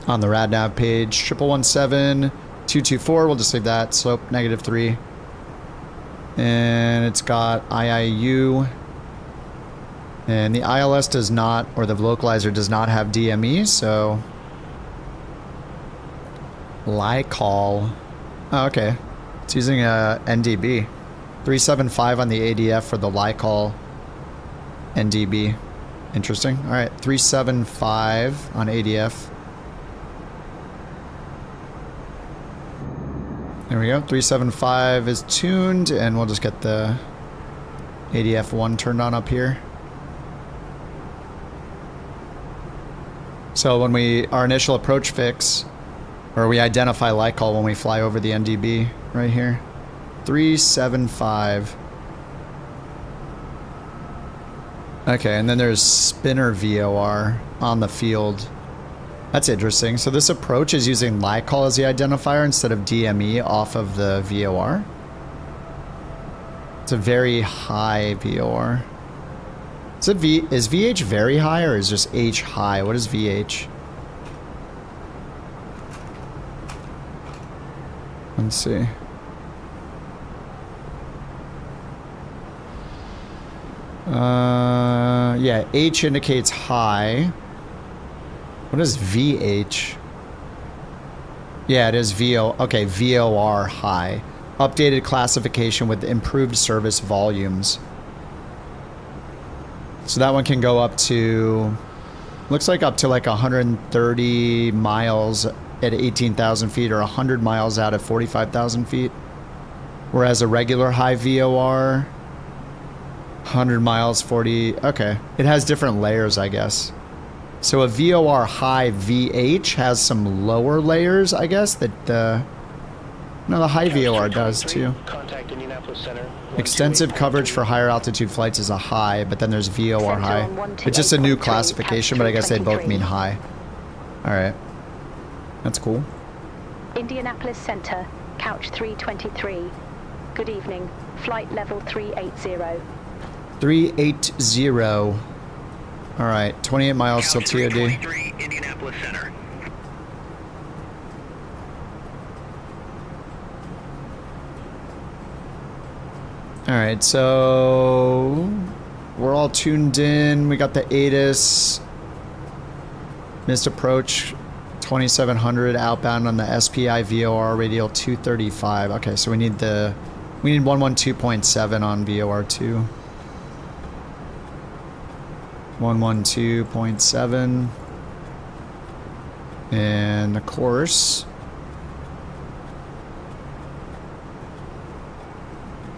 S2: on the RadNav page. 111.7, 224. We'll just leave that. Slope -3. And it's got IIU. And the ILS does not, or the localizer does not have DME, so... Lycol. Oh, okay. It's using a NDB. 375 on the ADF for the Lycol NDB. Interesting. All right, 375 on ADF. There we go. 375 is tuned, and we'll just get the ADF 1 turned on up here. So when our initial approach fix, or we identify Lycol when we fly over the NDB right here. 375. Okay, and then there's spinner VOR on the field. That's interesting. So this approach is using Lycol as the identifier instead of DME off of the VOR. It's a very high VOR. Is VH very high or is just H high? What is VH? Let's see. Yeah, H indicates high. What is VH? Yeah, it is VO. Okay, VOR high. Updated classification with improved service volumes. So that one can go up to, looks like up to like 130 miles at 18,000 feet or 100 miles out at 45,000 feet. Whereas a regular high VOR, 100 miles, 40, okay. It has different layers, I guess. So a VOR high VH has some lower layers, I guess, that the high VOR does too. Extensive coverage for higher altitude flights is a high, but then there's VOR high. It's just a new classification, but I guess they both mean high. All right. That's cool.
S14: Indianapolis Center, couch 323. Good evening. Flight level 380.
S2: 380. All right, 28 miles till TOD.
S15: Indianapolis Center.
S2: All right, so we're all tuned in. We got the ATIS. Missed approach 2700 outbound on the SPI VOR radial 235. Okay, so we need 112.7 on VOR 2. 112.7. And of course,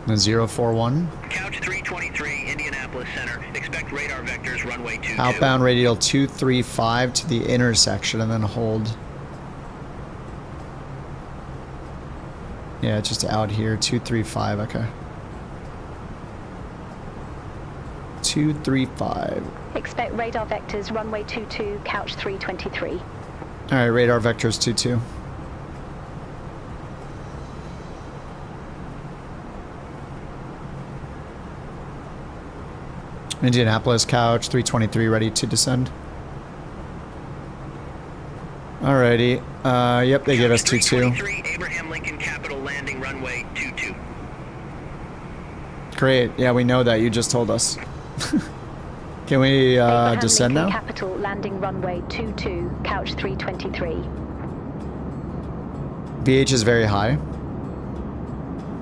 S2: the 041.
S15: Couch 323, Indianapolis Center. Expect radar vectors, runway 22.
S2: Outbound radial 235 to the intersection and then hold. Yeah, just out here, 235, okay. 235.
S14: Expect radar vectors, runway 22, couch 323.
S2: All right, radar vectors 22. Indianapolis couch 323 ready to descend. Alrighty. Yep, they gave us 22.
S15: Abraham Lincoln Capital landing runway 22.
S2: Great. Yeah, we know that. You just told us. Can we descend
S14: Lincoln
S2: now?
S14: Capital landing runway 22, couch 323.
S2: VH is very high.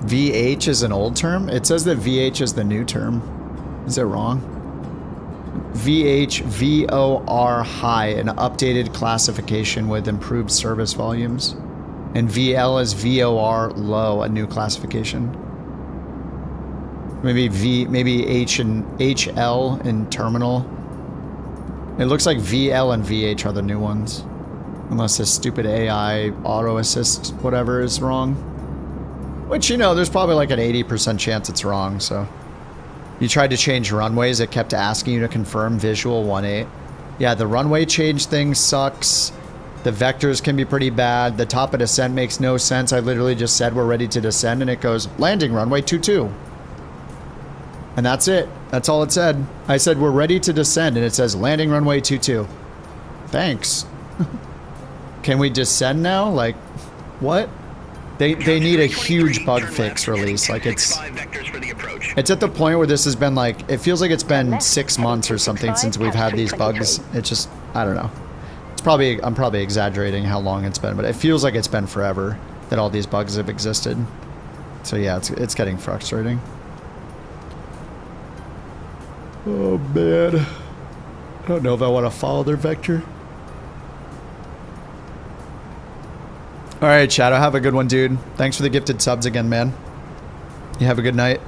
S2: VH is an old term? It says that VH is the new term. Is it wrong? VH, VOR high, an updated classification with improved service volumes. And VL is VOR low, a new classification. Maybe H and HL in terminal. It looks like VL and VH are the new ones. Unless this stupid AI auto assist whatever is wrong. Which, you know, there's probably like an 80% chance it's wrong, so. You tried to change runways, it kept asking you to confirm visual 1.8. Yeah, the runway change thing sucks. The vectors can be pretty bad. The top of descent makes no sense. I literally just said we're ready to descend and it goes, landing runway 22. And that's it. That's all it said. I said we're ready to descend and it says landing runway 22. Thanks. Can we descend now? Like, what? They need a huge bug fix release. Like it's at the point where this has been like, it feels like it's been 6 months or something since we've had these bugs. It just, I don't know. It's probably, I'm probably exaggerating how long it's been, but it feels like it's been forever that all these bugs have existed. So yeah, it's getting frustrating. Oh man. I don't know if I want to follow their vector. Alright, Shadow, have a good one, dude. Thanks for the gifted subs again, man. You have a good night.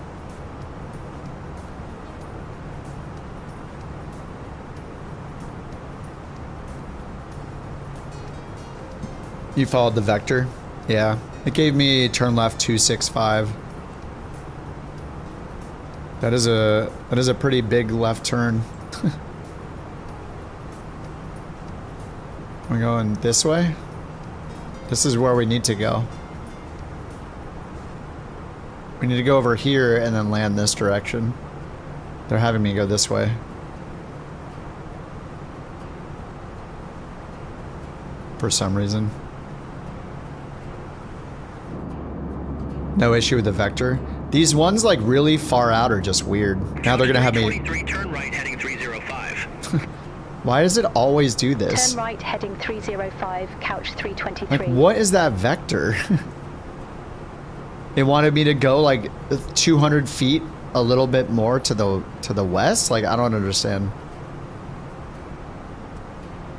S2: You followed the vector? Yeah. It gave me turn left 265. That is a pretty big left turn. We're going this way? This is where we need to go. We need to go over here and then land this direction. They're having me go this way. For some reason. No issue with the vector. These ones like really far out are just weird. Now they're gonna have me...
S15: Turn right heading 305.
S2: Why does it always do this?
S14: Turn right heading 305, couch 323.
S2: Like, what is that vector? It wanted me to go like 200 feet a little bit more to the west? Like, I don't understand.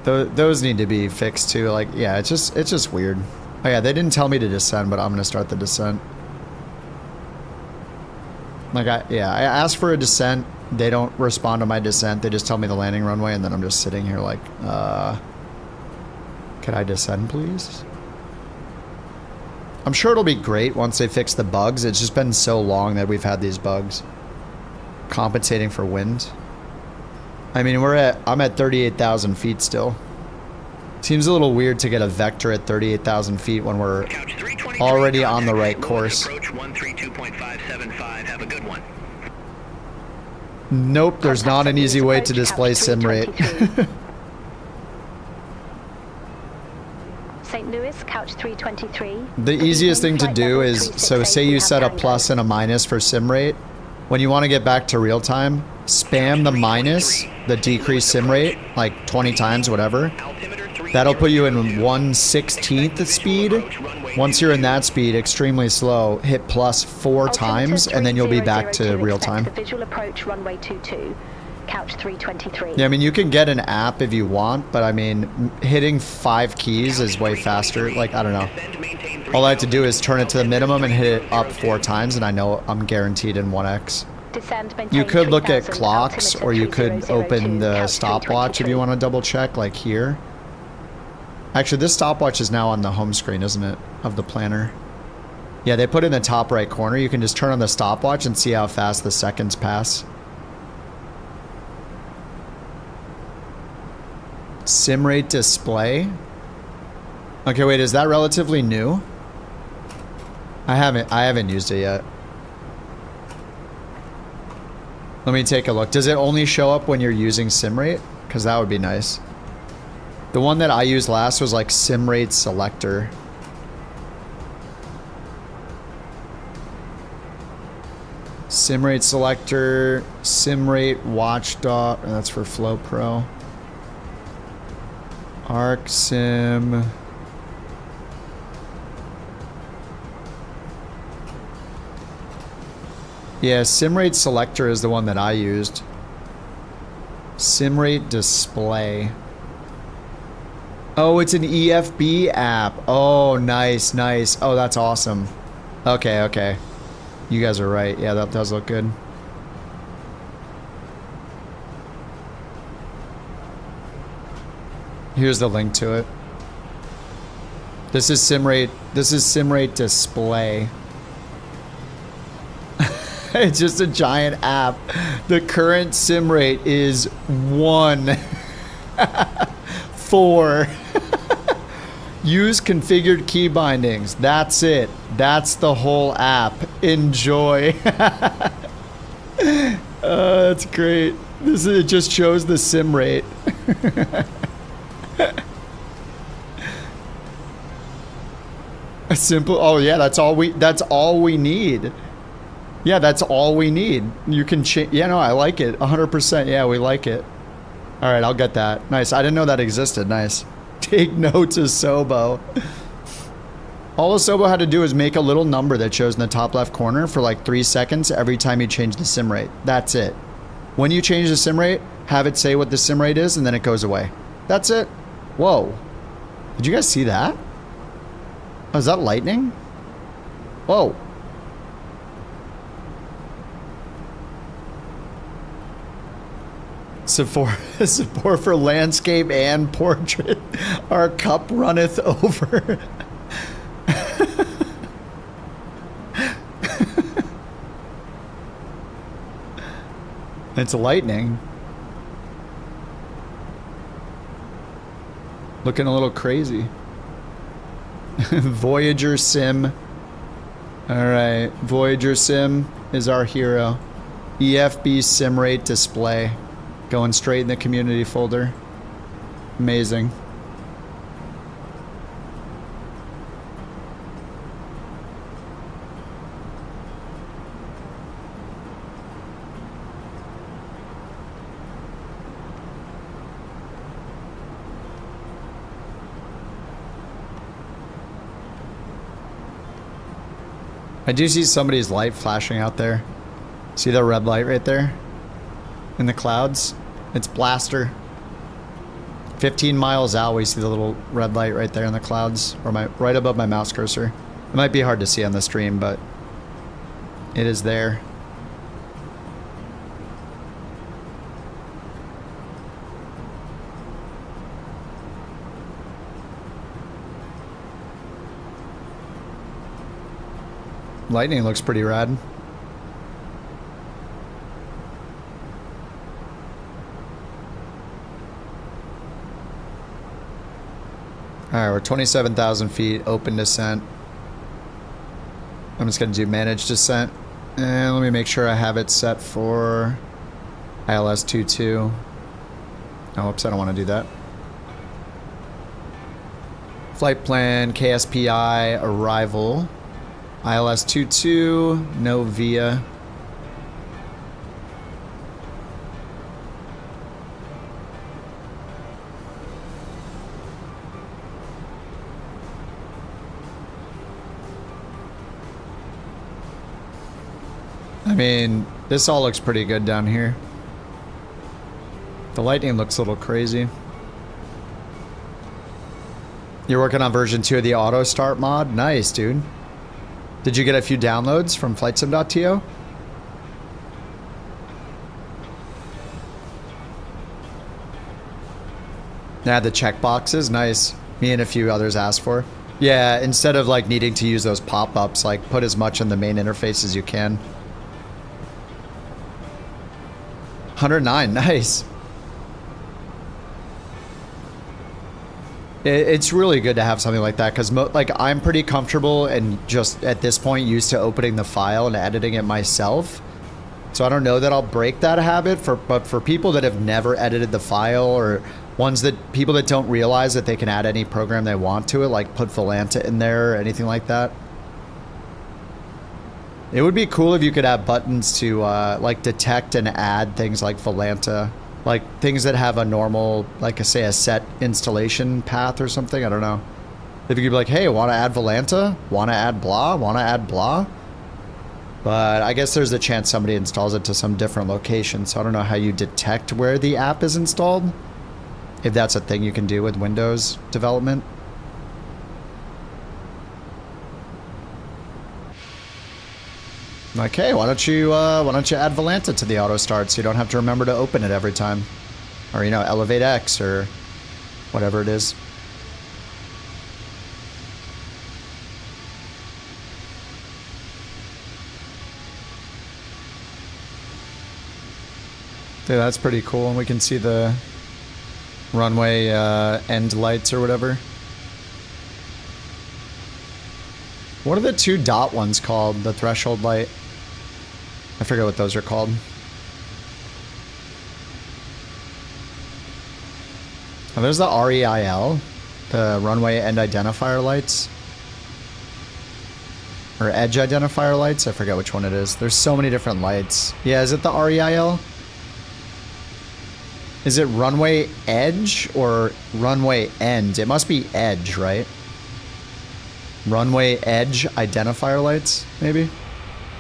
S2: Those need to be fixed too. Like, yeah, it's just weird. Oh yeah, they didn't tell me to descend, but I'm gonna start the descent. Like, I asked for a descent. They don't respond to my descent. They just tell me the landing runway, and then I'm just sitting here like, can I descend, please? I'm sure it'll be great once they fix the bugs. It's just been so long that we've had these bugs. Compensating for wind. I mean, I'm at 38,000 feet still. Seems a little weird to get a vector at 38,000 feet when we're already on the right course. Nope, there's not an easy way to display sim rate.
S14: St. Louis, couch 323.
S2: The easiest thing to do is, so say you set a plus and a minus for sim rate. When you want to get back to real time, spam the minus, the decreased sim rate, like 20 times, whatever. That'll put you in 1/16th speed. Once you're in that speed, extremely slow, hit plus 4 times, and then you'll be back to real time.
S14: Visual approach runway 22, couch 323.
S2: Yeah, I mean, you can get an app if you want, but I mean, hitting 5 keys is way faster. Like, I don't know. All I have to do is turn it to the minimum and hit it up 4 times, and I know I'm guaranteed in 1x. You could look at clocks, or you could open the stopwatch if you want to double check, like here. Actually, this stopwatch is now on the home screen, isn't it? Of the planner. Yeah, they put it in the top right corner. You can just turn on the stopwatch and see how fast the seconds pass. Sim rate display. Okay, wait, is that relatively new? I haven't used it yet. Let me take a look. Does it only show up when you're using sim rate? Because that would be nice. The one that I used last was like sim rate selector. Sim rate selector, sim rate watchdog, and that's for Flow Pro. Arc sim. Yeah, SimRate Selector is the one that I used. SimRate Display. Oh, it's an EFB app. Oh, nice, nice. Oh, that's awesome. Okay, okay. You guys are right. Yeah, that does look good. Here's the link to it. This is SimRate. This is SimRate Display. It's just a giant app. The current sim rate is 1. 4. Use configured key bindings. That's it. That's the whole app. Enjoy. That's great. This is, it just shows the sim rate. A simple. Oh yeah, that's all we need. Yeah, that's all we need. You can change. Yeah, no, I like it. 100%. Yeah, we like it. All right, I'll get that. Nice. I didn't know that existed. Nice. Take notes of Sobo. All a Sobo had to do is make a little number that shows in the top left corner for like 3 seconds every time you change the sim rate. That's it. When you change the sim rate, have it say what the sim rate is, and then it goes away. That's it. Whoa. Did you guys see that? Oh, is that lightning? Whoa. Support for landscape and portrait. Our cup runneth over. It's lightning. Looking a little crazy. Voyager Sim. Alright, Voyager Sim is our hero. EFB Sim Rate Display. Going straight in the community folder. Amazing. I do see somebody's light flashing out there. See the red light right there? In the clouds? It's Blaster. 15 miles out, we see the little red light right there in the clouds, or right above my mouse cursor. It might be hard to see on the stream, but it is there. Lightning looks pretty rad. Alright, we're 27,000 feet, open descent. I'm just gonna do manage descent. And let me make sure I have it set for ILS 22. Oh, oops, I don't want to do that. Flight plan, KSPI, arrival. ILS 22, no VIA. I mean, this all looks pretty good down here. The lightning looks a little crazy. You're working on version 2 of the auto start mod? Nice, dude. Did you get a few downloads from flightsim.to? Yeah, the checkboxes, nice. Me and a few others asked for. Yeah, instead of like needing to use those pop-ups, like put as much in the main interface as you can. 109, nice. It's really good to have something like that because like I'm pretty comfortable and just at this point used to opening the file and editing it myself. So I don't know that I'll break that habit, but for people that have never edited the file or people that don't realize that they can add any program they want to it, like put Volanta in there or anything like that. It would be cool if you could have buttons to like detect and add things like Volanta. Like things that have a normal, like say a set installation path or something, I don't know. If you could be like, hey, want to add Volanta? Want to add blah? Want to add blah? But I guess there's a chance somebody installs it to some different location, so I don't know how you detect where the app is installed. If that's a thing you can do with Windows development. Okay, why don't you add Volanta to the auto start so you don't have to remember to open it every time. Or, you know, Elevate X or whatever it is. Yeah, that's pretty cool. And we can see the runway end lights or whatever. What are the two dot ones called? The threshold light? I forget what those are called. Oh, there's the REIL, the runway end identifier lights. Or edge identifier lights? I forget which one it is. There's so many different lights. Yeah, is it the REIL? Is it runway edge or runway end? It must be edge, right? Runway edge identifier lights, maybe?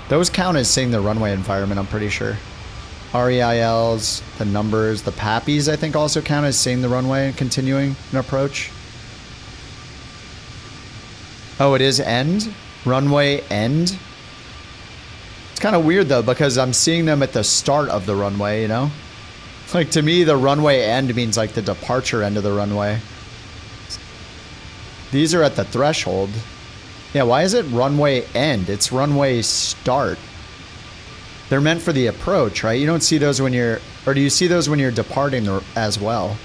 S2: Those count as seeing the runway environment, I'm pretty sure. REILs, the numbers, the PAPIs, I think also count as seeing the runway and continuing an approach. Oh, it is end? Runway end? It's kind of weird though, because I'm seeing them at the start of the runway, you know? Like, to me, the runway end means like the departure end of the runway. These are at the threshold. Yeah, why is it runway end? It's runway start. They're meant for the approach, right? You don't see those when you're... Or do you see those when you're departing as well?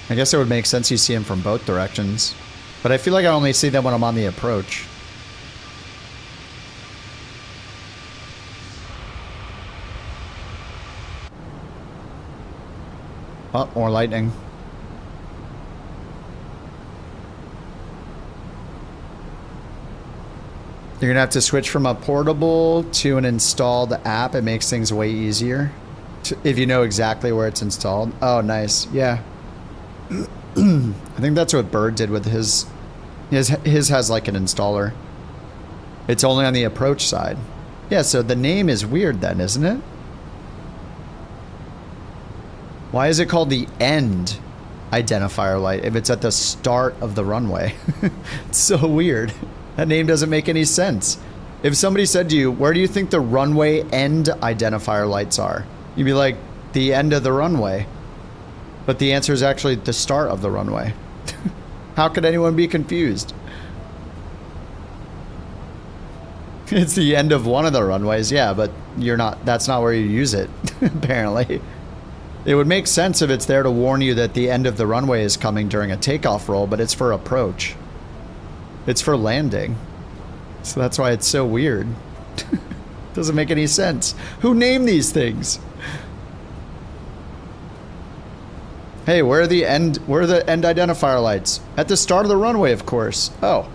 S2: I guess it would make sense you see them from both directions. But I feel like I only see them when I'm on the approach. Oh, more lightning. You're gonna have to switch from a portable to an installed app. It makes things way easier if you know exactly where it's installed. Oh, nice. Yeah. I think that's what Bird did with his. His has like an installer. It's only on the approach side. Yeah, so the name is weird then, isn't it? Why is it called the end identifier light if it's at the start of the runway? It's so weird. That name doesn't make any sense. If somebody said to you, where do you think the runway end identifier lights are? You'd be like, the end of the runway. But the answer is actually the start of the runway. How could anyone be confused? It's the end of one of the runways, yeah, but you're not, that's not where you use it, apparently. It would make sense if it's there to warn you that the end of the runway is coming during a takeoff roll, but it's for approach. It's for landing. So that's why it's so weird. Doesn't make any sense. Who named these things? Hey, where are the end identifier lights? At the start of the runway, of course. Oh.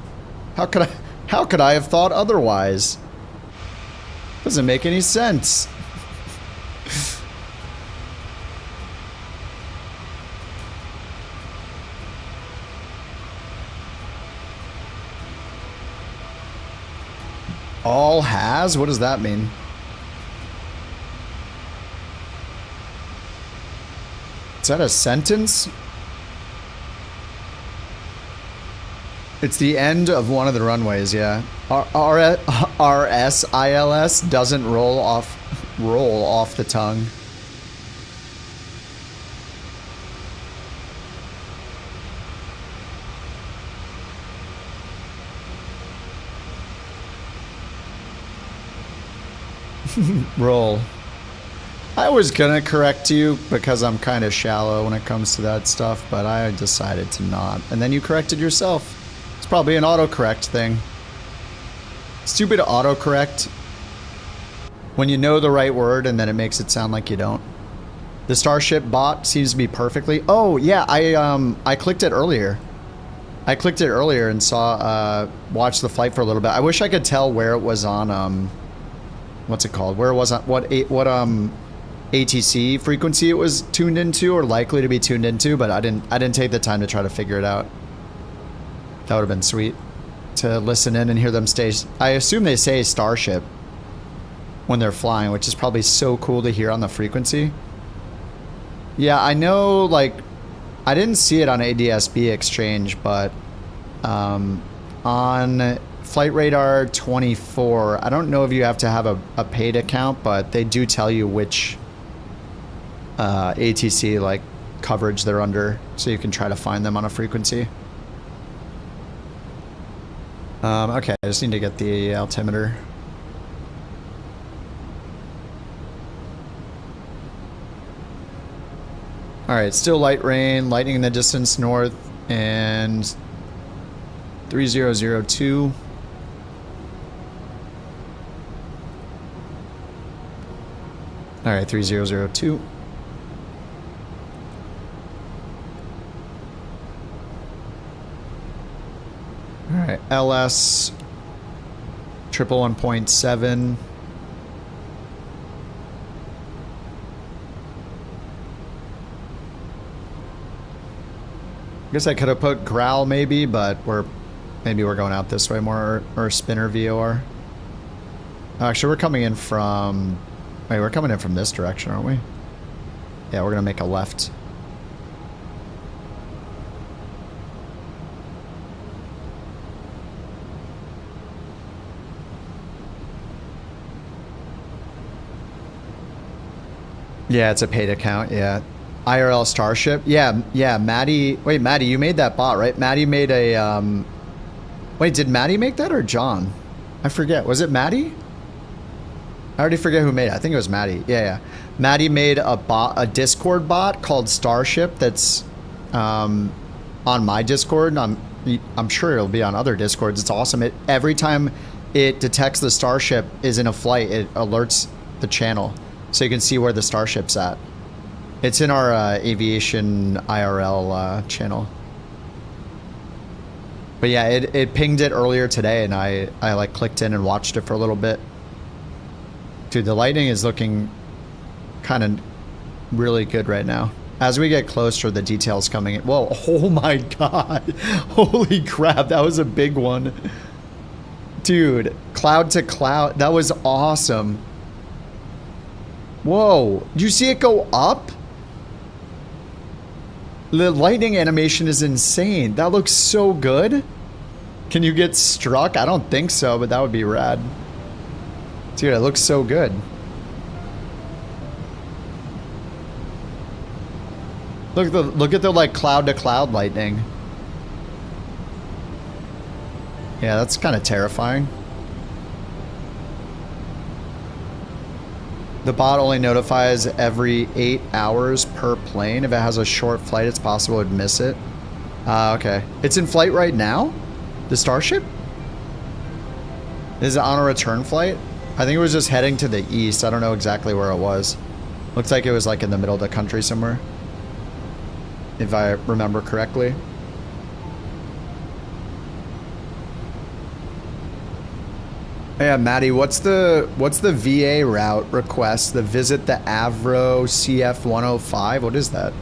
S2: How could I have thought otherwise? Doesn't make any sense. All has? What does that mean? Is that a sentence? It's the end of one of the runways, yeah. RSILS doesn't roll off the tongue. Roll. I was gonna correct you because I'm kind of shallow when it comes to that stuff, but I decided to not. And then you corrected yourself. It's probably an autocorrect thing. Stupid autocorrect. When you know the right word and then it makes it sound like you don't. The Starship bot seems to be perfectly... Oh, yeah, I clicked it earlier. I clicked it earlier and saw, watched the flight for a little bit. I wish I could tell where it was on, what's it called? Where it was on, what ATC frequency it was tuned into or likely to be tuned into, but I didn't take the time to try to figure it out. That would have been sweet to listen in and hear them say. I assume they say Starship when they're flying, which is probably so cool to hear on the frequency. Yeah, I know, like, I didn't see it on ADSB Exchange, but on Flight Radar 24, I don't know if you have to have a paid account, but they do tell you which ATC, like, coverage they're under, so you can try to find them on a frequency. Okay, I just need to get the altimeter. Alright, still light rain, lightning in the distance north, and 3002. Alright, 3002. Alright, LS 111.7. I guess I could have put growl maybe, but maybe we're going out this way more, or spinner VOR. Actually, we're coming in from, wait, we're coming in from this direction, aren't we? Yeah, we're gonna make a left. Yeah, it's a paid account, yeah. IRL Starship? Yeah, Maddie... Wait, Maddie, you made that bot, right? Maddie made a, Wait, did Maddie make that or John? I forget. Was it Maddie? I already forget who made it. I think it was Maddie. Yeah. Maddie made a bot, a Discord bot called Starship that's on my Discord. I'm sure it'll be on other Discords. It's awesome. Every time it detects the Starship is in a flight, it alerts the channel, so you can see where the Starship's at. It's in our aviation IRL channel. But yeah, it pinged it earlier today, and I like clicked in and watched it for a little bit. Dude, the lighting is looking kind of really good right now. As we get closer, the details coming in. Whoa, oh my god. Holy crap, that was a big one. Dude, cloud to cloud. That was awesome. Whoa, did you see it go up? The lightning animation is insane. That looks so good. Can you get struck? I don't think so, but that would be rad. Dude, it looks so good. Look at the like cloud to cloud lightning. Yeah, that's kind of terrifying. The bot only notifies every 8 hours per plane. If it has a short flight, it's possible it would miss it. Okay. It's in flight right now? The Starship? Is it on a return flight? I think it was just heading to the east. I don't know exactly where it was. Looks like it was like in the middle of the country somewhere, if I remember correctly. Yeah, Maddie, what's the VA route request? The visit the Avro CF-105? What is that?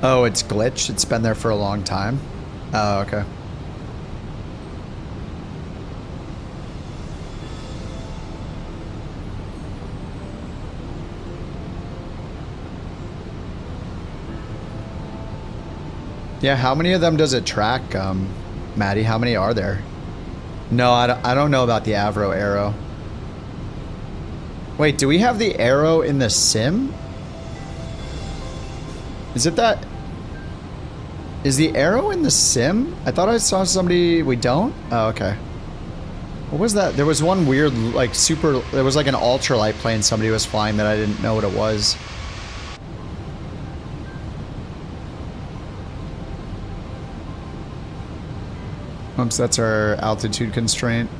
S2: Oh, it's glitched. It's been there for a long time. Oh, okay. Yeah, how many of them does it track, Maddie? How many are there? No, I don't know about the Avro Arrow. Wait, do we have the Arrow in the sim? Is it that? Is the Arrow in the sim? I thought I saw somebody... We don't? Oh, okay. What was that? There was one weird, like, super... There was like an ultralight plane somebody was flying that I didn't know what it was. Oops, that's our altitude constraint.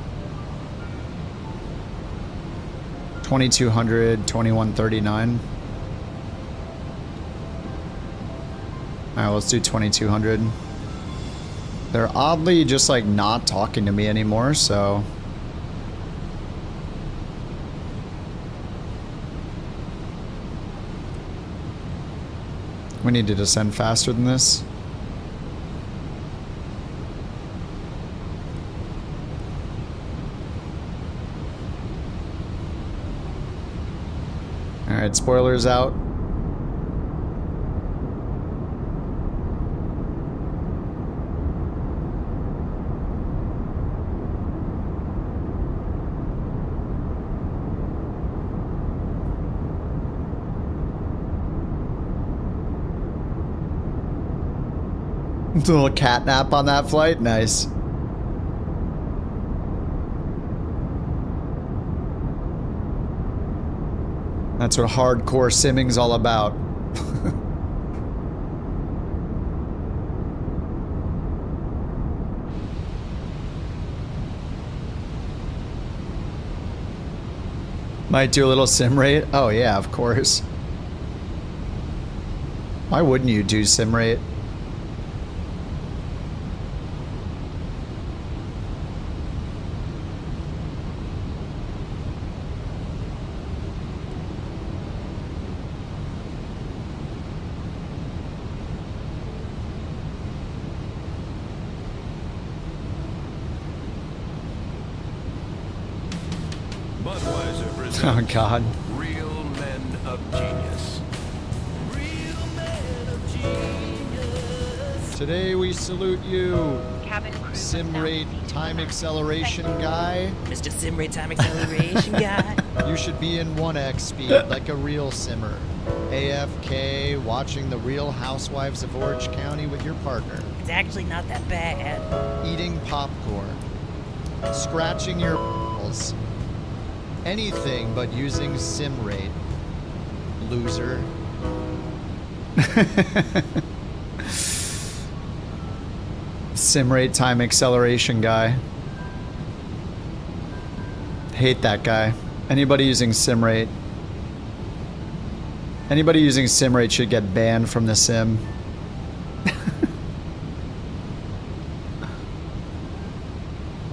S2: 2200, 2139. Alright, let's do 2200. They're oddly just like not talking to me anymore, so... We need to descend faster than this. Alright, spoilers out. A little cat nap on that flight, nice. That's what hardcore simming's all about. Might do a little sim rate? Oh yeah, of course. Why wouldn't you do sim rate? Oh God.
S1: Real men of genius.
S2: Today we salute you, sim rate time acceleration guy.
S9: Mr. Sim Rate time acceleration guy.
S2: You should be in 1x speed like a real simmer. AFK, watching the Real Housewives of Orange County with your partner.
S9: It's actually not that bad.
S2: Eating popcorn. Scratching your balls. Anything but using sim rate. Loser. Sim rate time acceleration guy. Hate that guy. Anybody using sim rate. Anybody using sim rate should get banned from the sim.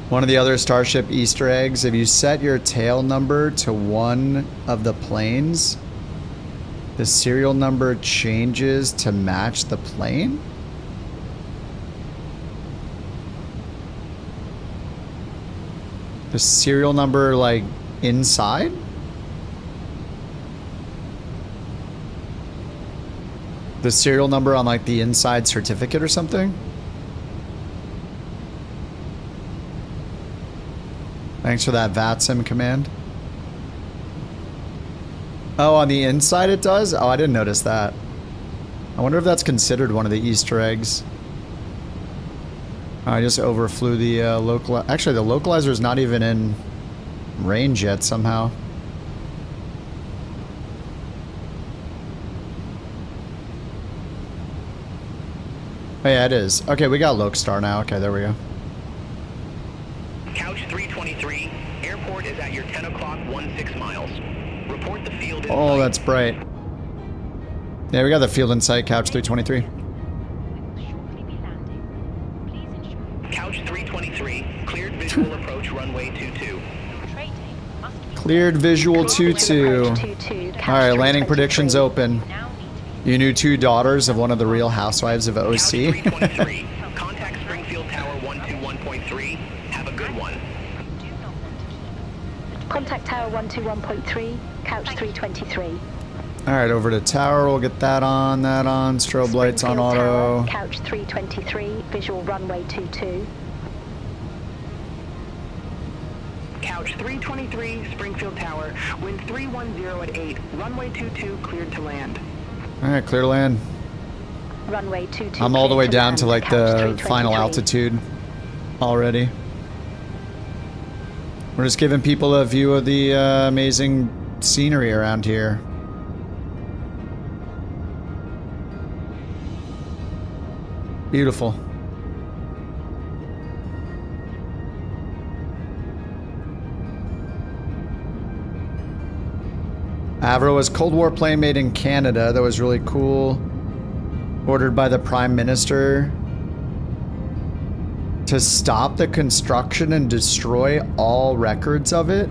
S2: One of the other Starship Easter eggs, if you set your tail number to one of the planes, the serial number changes to match the plane? The serial number, like, inside? The serial number on, like, the inside certificate or something? Thanks for that VATSIM command. Oh, on the inside it does? Oh, I didn't notice that. I wonder if that's considered one of the Easter eggs. I just overflew the local... Actually, the localizer is not even in range yet somehow. Oh yeah, it is. Okay, we got Lokestar now. Okay, there we go.
S15: Couch 323, airport is at your 10 o'clock 16 miles. Report the field in
S2: Oh, that's bright. Yeah, we got the field in sight, Couch 323.
S15: Couch 323, cleared visual approach runway 22.
S2: Cleared visual 22. Alright, landing predictions open. You knew two daughters of one of the Real Housewives of OC.
S15: Contact Springfield Tower 121.3. Have a good one.
S14: Contact Tower 121.3, Couch 323.
S2: Alright, over to tower, we'll get that on, strobe lights on auto.
S14: Tower, Couch 323, visual runway 22.
S22: Couch 323, Springfield Tower, wind 310 at 8, runway 22 cleared to land.
S2: Alright, clear to land.
S14: Runway 22.
S2: I'm all the way down to like the final altitude already. We're just giving people a view of the amazing scenery around here. Beautiful. Avro was a Cold War plane made in Canada that was really cool. Ordered by the Prime Minister to stop the construction and destroy all records of it.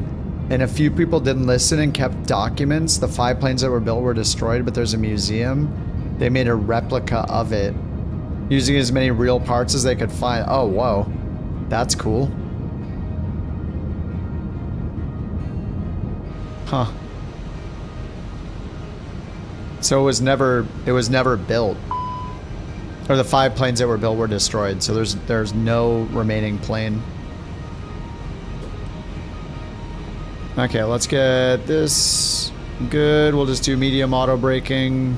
S2: And a few people didn't listen and kept documents. The 5 planes that were built were destroyed, but there's a museum. They made a replica of it, using as many real parts as they could find. Oh, whoa. That's cool. Huh. So it was never built. Or the 5 planes that were built were destroyed, so there's no remaining plane. Okay, let's get this good. We'll just do medium auto braking.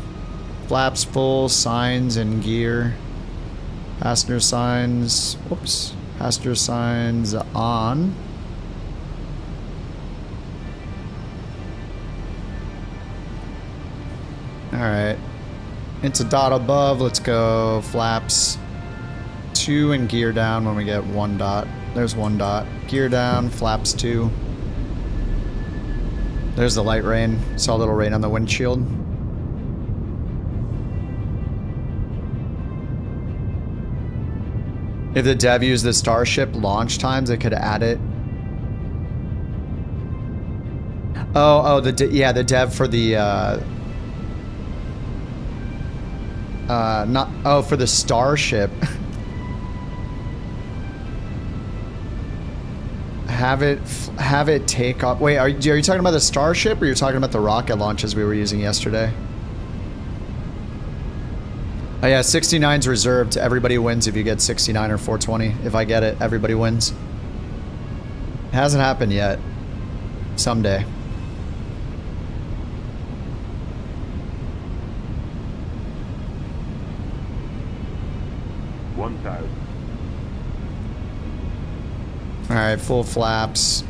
S2: Flaps full, signs and gear. Passenger signs, whoops. Passenger signs on. Alright. It's a dot above. Let's go flaps 2 and gear down when we get 1 dot. There's 1 dot. Gear down, flaps 2. There's the light rain. Saw a little rain on the windshield. If the dev used the Starship launch times, they could add it. Yeah, the dev for the for the Starship. have it take off. Wait, are you talking about the Starship, or you're talking about the rocket launches we were using yesterday? Oh yeah, 69's reserved. Everybody wins if you get 69 or 420. If I get it, everybody wins. It hasn't happened yet. Someday. Alright, full flaps.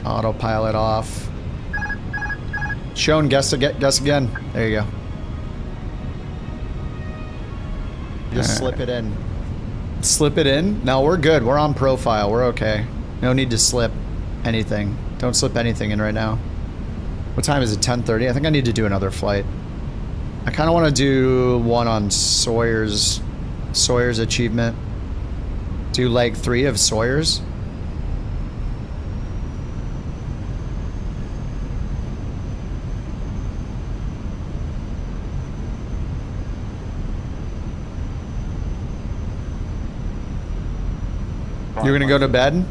S2: Autopilot off. Shown, guess again. There you go. Just slip it in. Slip it in? No, we're good. We're on profile. We're okay. No need to slip anything. Don't slip anything in right now. What time is it? 10:30? I think I need to do another flight. I kind of want to do one on Sawyer's achievement. Do leg 3 of Sawyer's. You're gonna go to bed?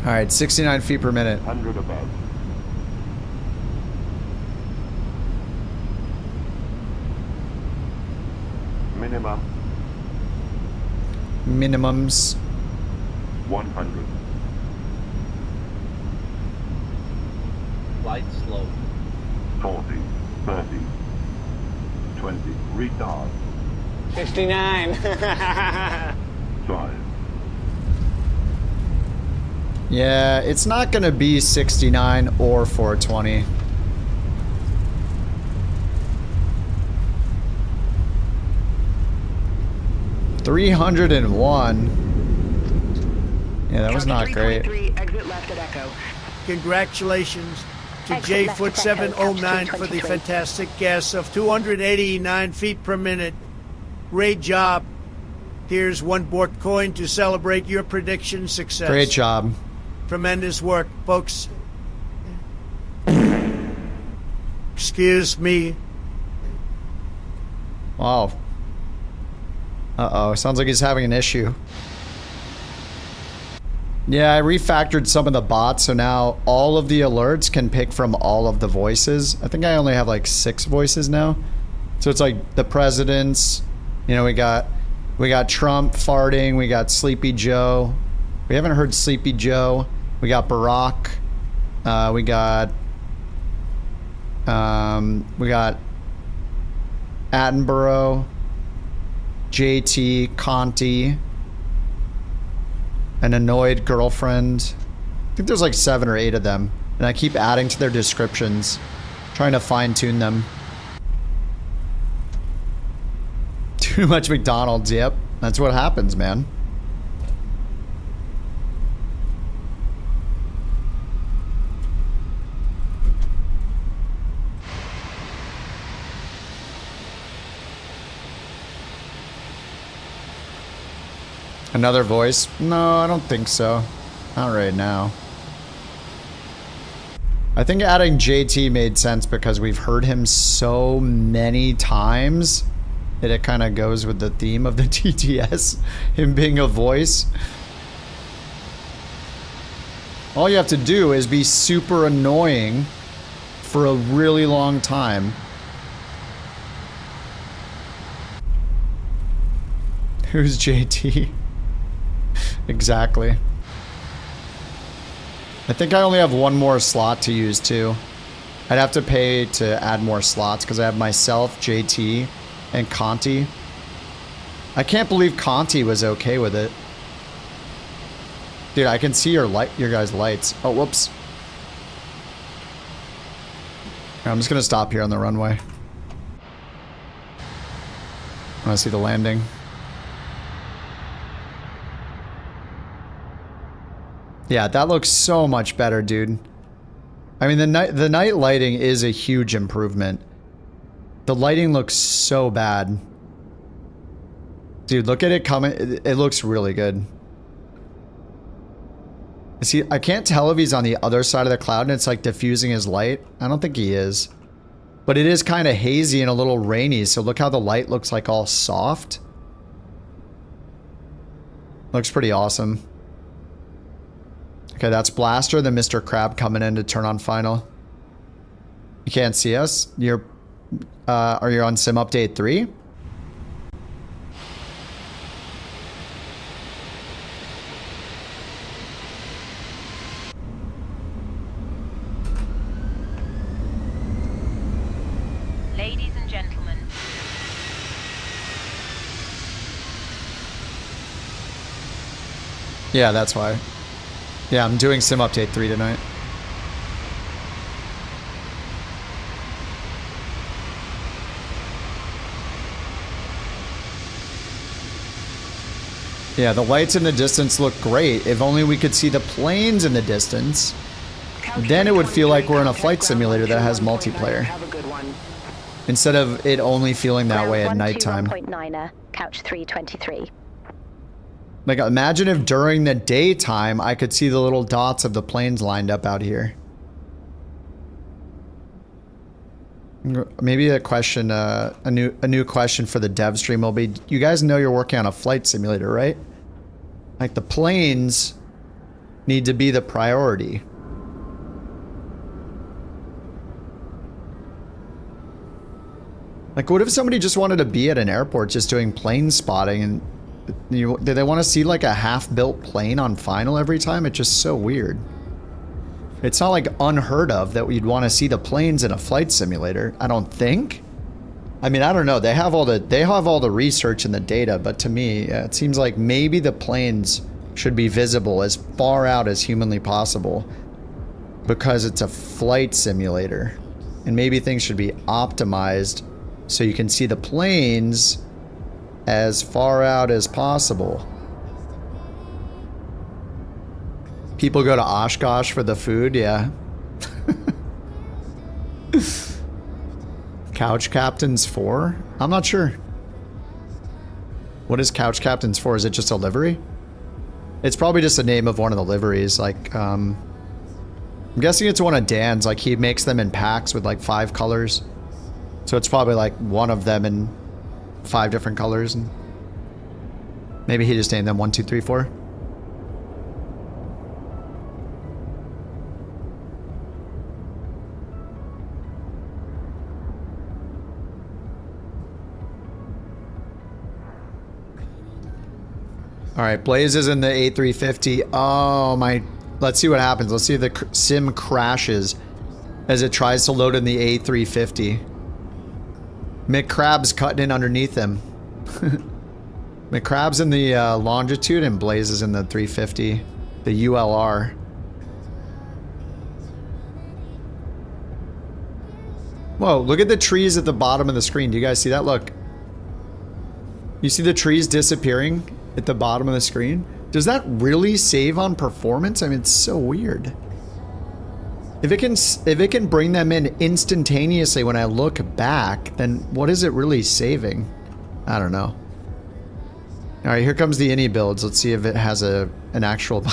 S2: All right, 69 feet per minute.
S11: 100 above. Minimum.
S2: Minimums.
S11: 100.
S7: Flight slow.
S11: 40, 30, 20, retard.
S7: 69.
S11: 5.
S2: Yeah, it's not gonna be 69 or 420. $301. Yeah, that was not great.
S22: Exit left at Echo.
S3: Congratulations to
S22: Exit left
S3: J-Foot
S22: at Echo,
S3: 709 for the
S22: 323.
S3: fantastic guess of 289 feet per minute. Great job. Here's 1 BorkCoin to celebrate your prediction success.
S2: Great job.
S3: Tremendous work, folks. Excuse me.
S2: Wow. Uh-oh, sounds like he's having an issue. Yeah, I refactored some of the bots, so now all of the alerts can pick from all of the voices. I think I only have like 6 voices now. So it's like the presidents, you know, we got Trump farting, we got Sleepy Joe. We haven't heard Sleepy Joe. We got Barack. We got Attenborough, JT, Conti, an annoyed girlfriend. I think there's like 7 or 8 of them. And I keep adding to their descriptions, trying to fine tune them. Too much McDonald's, yep. That's what happens, man. Another voice? No, I don't think so. Not right now. I think adding JT made sense because we've heard him so many times that it kind of goes with the theme of the TTS, him being a voice. All you have to do is be super annoying for a really long time. Who's JT? Exactly. I think I only have one more slot to use too. I'd have to pay to add more slots because I have myself, JT, and Conti. I can't believe Conti was okay with it. Dude, I can see your guys' lights. Oh, whoops. I'm just gonna stop here on the runway. I wanna see the landing. Yeah, that looks so much better, dude. I mean, the night lighting is a huge improvement. The lighting looks so bad. Dude, look at it coming. It looks really good. See, I can't tell if he's on the other side of the cloud and it's like diffusing his light. I don't think he is. But it is kind of hazy and a little rainy, so look how the light looks like all soft. Looks pretty awesome. Okay, that's Blaster, then Mr. Crab coming in to turn on final. You can't see us? Are you on Sim Update 3?
S16: Ladies and gentlemen.
S2: Yeah, that's why. Yeah, I'm doing Sim Update 3 tonight. Yeah, the lights in the distance look great. If only we could see the planes in the distance, then it would feel like we're in a flight simulator that has multiplayer. Instead of it only feeling that way at nighttime.
S14: Couch 323.
S2: Like, imagine if during the daytime I could see the little dots of the planes lined up out here. Maybe a question, a new question for the dev stream will be, you guys know you're working on a flight simulator, right? Like, the planes need to be the priority. Like, what if somebody just wanted to be at an airport just doing plane spotting and do they want to see like a half-built plane on final every time? It's just so weird. It's not like unheard of that you'd want to see the planes in a flight simulator, I don't think. I mean, I don't know. They have all the research and the data, but to me, it seems like maybe the planes should be visible as far out as humanly possible because it's a flight simulator. And maybe things should be optimized so you can see the planes as far out as possible. People go to Oshkosh for the food, yeah. Couch Captains 4? I'm not sure. What is Couch Captains 4? Is it just a livery? It's probably just the name of one of the liveries. Like, I'm guessing it's one of Dan's. Like, he makes them in packs with like 5 colors. So it's probably like one of them in 5 different colors, and maybe he just named them 1, 2, 3, 4. All right, Blaze is in the A350. Oh my! Let's see what happens. Let's see if the sim crashes as it tries to load in the A350. McCrab's cutting in underneath him. McCrab's in the longitude and Blaze is in the 350, the ULR. Whoa, look at the trees at the bottom of the screen. Do you guys see that? Look. You see the trees disappearing at the bottom of the screen? Does that really save on performance? I mean, it's so weird. If it can bring them in instantaneously when I look back, then what is it really saving? I don't know. All right, here comes the any builds. Let's see if it has an actual.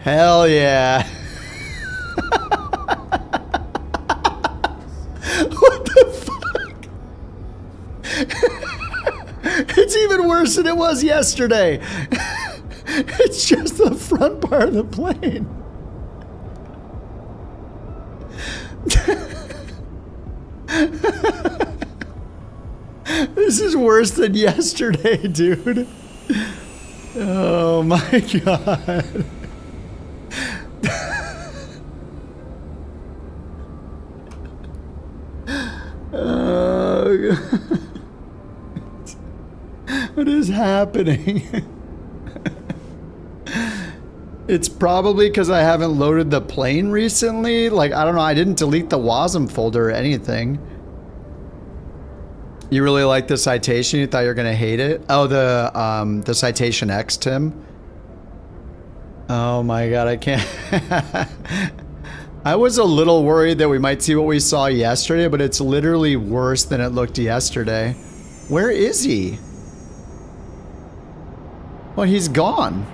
S2: Hell yeah! What the fuck? It's even worse than it was yesterday. It's just the front part of the plane. This is worse than yesterday, dude. Oh my god. Oh, what is happening? It's probably because I haven't loaded the plane recently. Like, I don't know, I didn't delete the WASM folder or anything. You really like the citation? You thought you were gonna hate it? Oh, the citation X, Tim? Oh my god, I can't. I was a little worried that we might see what we saw yesterday, but it's literally worse than it looked yesterday. Where is he? Well, he's gone.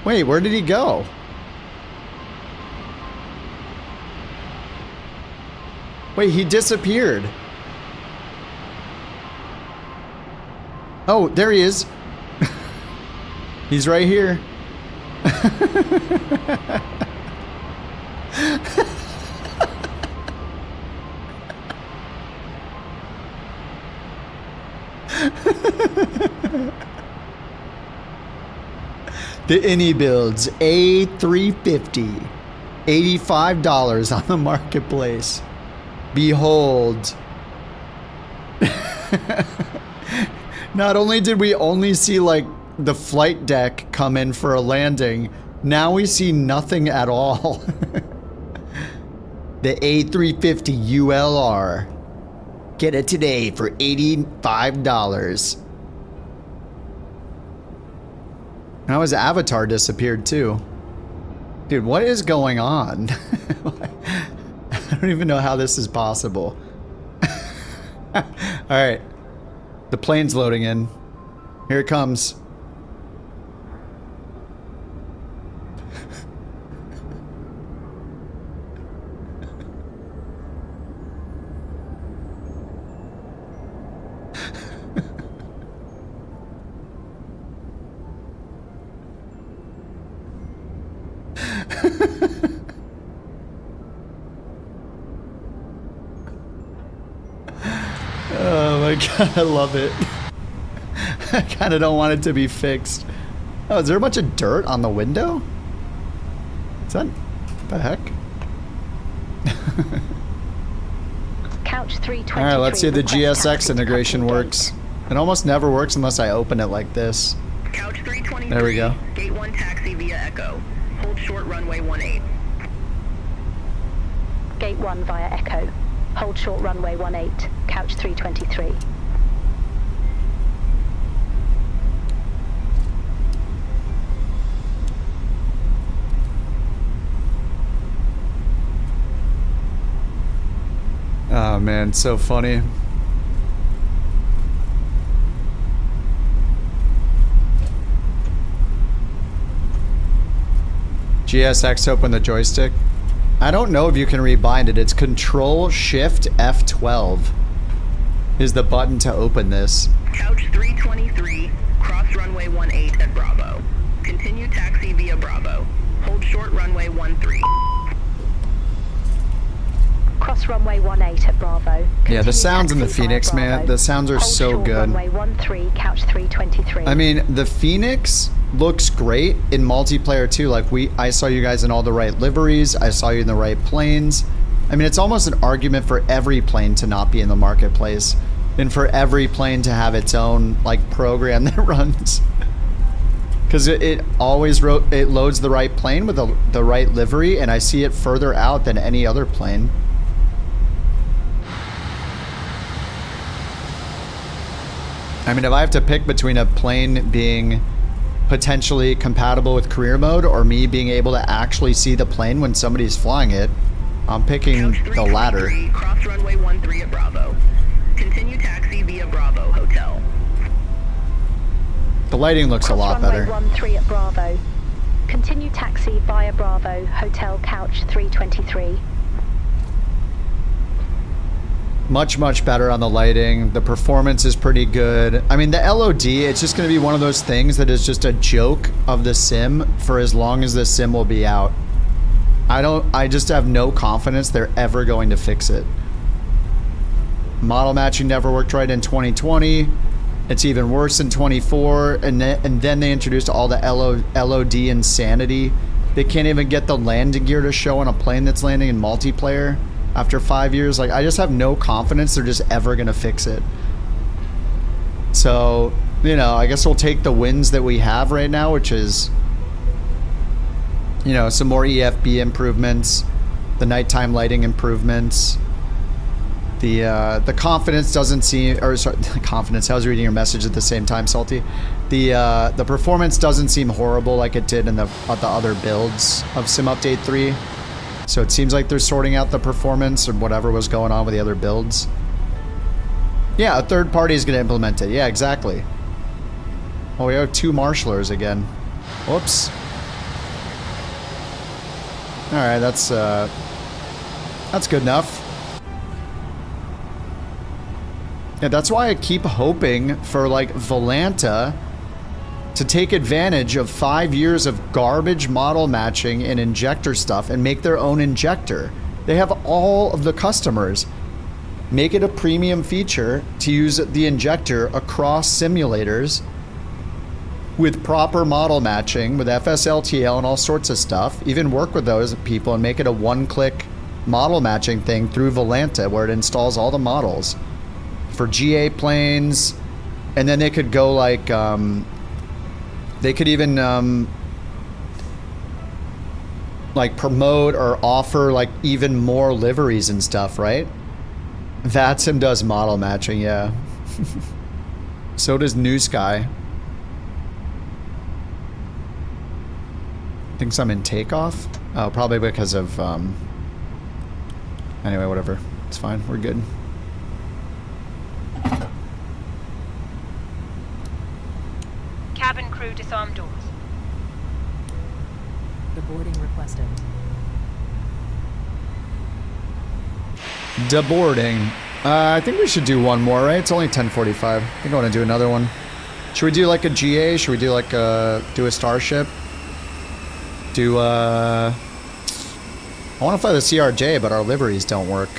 S2: Wait, where did he go? Wait, he disappeared. Oh, there he is. He's right here. The Innie builds A350, $85 on the marketplace. Behold. Not only did we only see like the flight deck come in for a landing, now we see nothing at all. The A350 ULR. Get it today for $85. Now his avatar disappeared too. Dude, what is going on? I don't even know how this is possible. Alright. The plane's loading in. Here it comes. Oh my god, I love it. I kind of don't want it to be fixed. Oh, is there a bunch of dirt on the window? Is that... what the heck?
S14: Couch 323.
S2: Alright, let's see if the GSX integration works. It almost never works unless I open it like this.
S22: Couch 323.
S2: There we go.
S22: Gate 1 taxi via Echo. Hold short runway 18.
S14: Gate 1 via Echo. Hold short runway 18. Couch 323.
S2: Oh man, so funny. GSX open the joystick. I don't know if you can rebind it. It's Control Shift F12 is the button to open this.
S22: Couch 323, cross runway 18 at Bravo. Continue taxi via Bravo. Hold short runway 13.
S14: Cross runway 18 at Bravo.
S2: Yeah, the sounds in the Phoenix, man, the sounds are so good.
S14: Runway 13, couch 323.
S2: I mean, the Phoenix looks great in multiplayer too. Like I saw you guys in all the right liveries. I saw you in the right planes. I mean, it's almost an argument for every plane to not be in the marketplace, and for every plane to have its own like program that runs. Because it always it loads the right plane with the right livery, and I see it further out than any other plane. I mean, if I have to pick between a plane being potentially compatible with career mode or me being able to actually see the plane when somebody's flying it, I'm picking the latter.
S22: Cross runway 13 at Bravo. Continue taxi via Bravo Hotel.
S2: The lighting looks a lot better.
S14: Runway 13 at Bravo. Continue taxi via Bravo Hotel Couch 323.
S2: Much, much better on the lighting. The performance is pretty good. I mean, the LOD, it's just going to be one of those things that is just a joke of the sim for as long as the sim will be out. I just have no confidence they're ever going to fix it. Model matching never worked right in 2020. It's even worse in 24. And then they introduced all the LOD insanity. They can't even get the landing gear to show on a plane that's landing in multiplayer. After 5 years, like, I just have no confidence they're just ever gonna fix it. So, you know, I guess we'll take the wins that we have right now, which is, you know, some more EFB improvements, the nighttime lighting improvements. The confidence doesn't seem, or sorry, confidence. I was reading your message at the same time, Salty. The performance doesn't seem horrible like it did in the other builds of Sim Update 3. So it seems like they're sorting out the performance or whatever was going on with the other builds. Yeah, a third party is going to implement it. Yeah, exactly. Oh, we have 2 marshalers again. Whoops. All right, that's good enough. Yeah, that's why I keep hoping for, like, Volanta to take advantage of 5 years of garbage model matching and injector stuff and make their own injector. They have all of the customers. Make it a premium feature to use the injector across simulators with proper model matching, with FSLTL and all sorts of stuff. Even work with those people and make it a one-click model matching thing through Volanta where it installs all the models for GA planes. And then they could go like, they could even like promote or offer like even more liveries and stuff, right? VATSIM does model matching, yeah. So does New Sky. Thinks I'm in Takeoff? Oh, probably because of anyway, whatever. It's fine. We're good.
S16: Cabin crew disarm doors.
S5: Deboarding requested.
S2: Deboarding. I think we should do one more, right? It's only 10:45. I think I want to do another one. Should we do like a GA? Should we do like do a Starship? I want to fly the CRJ, but our liveries don't work.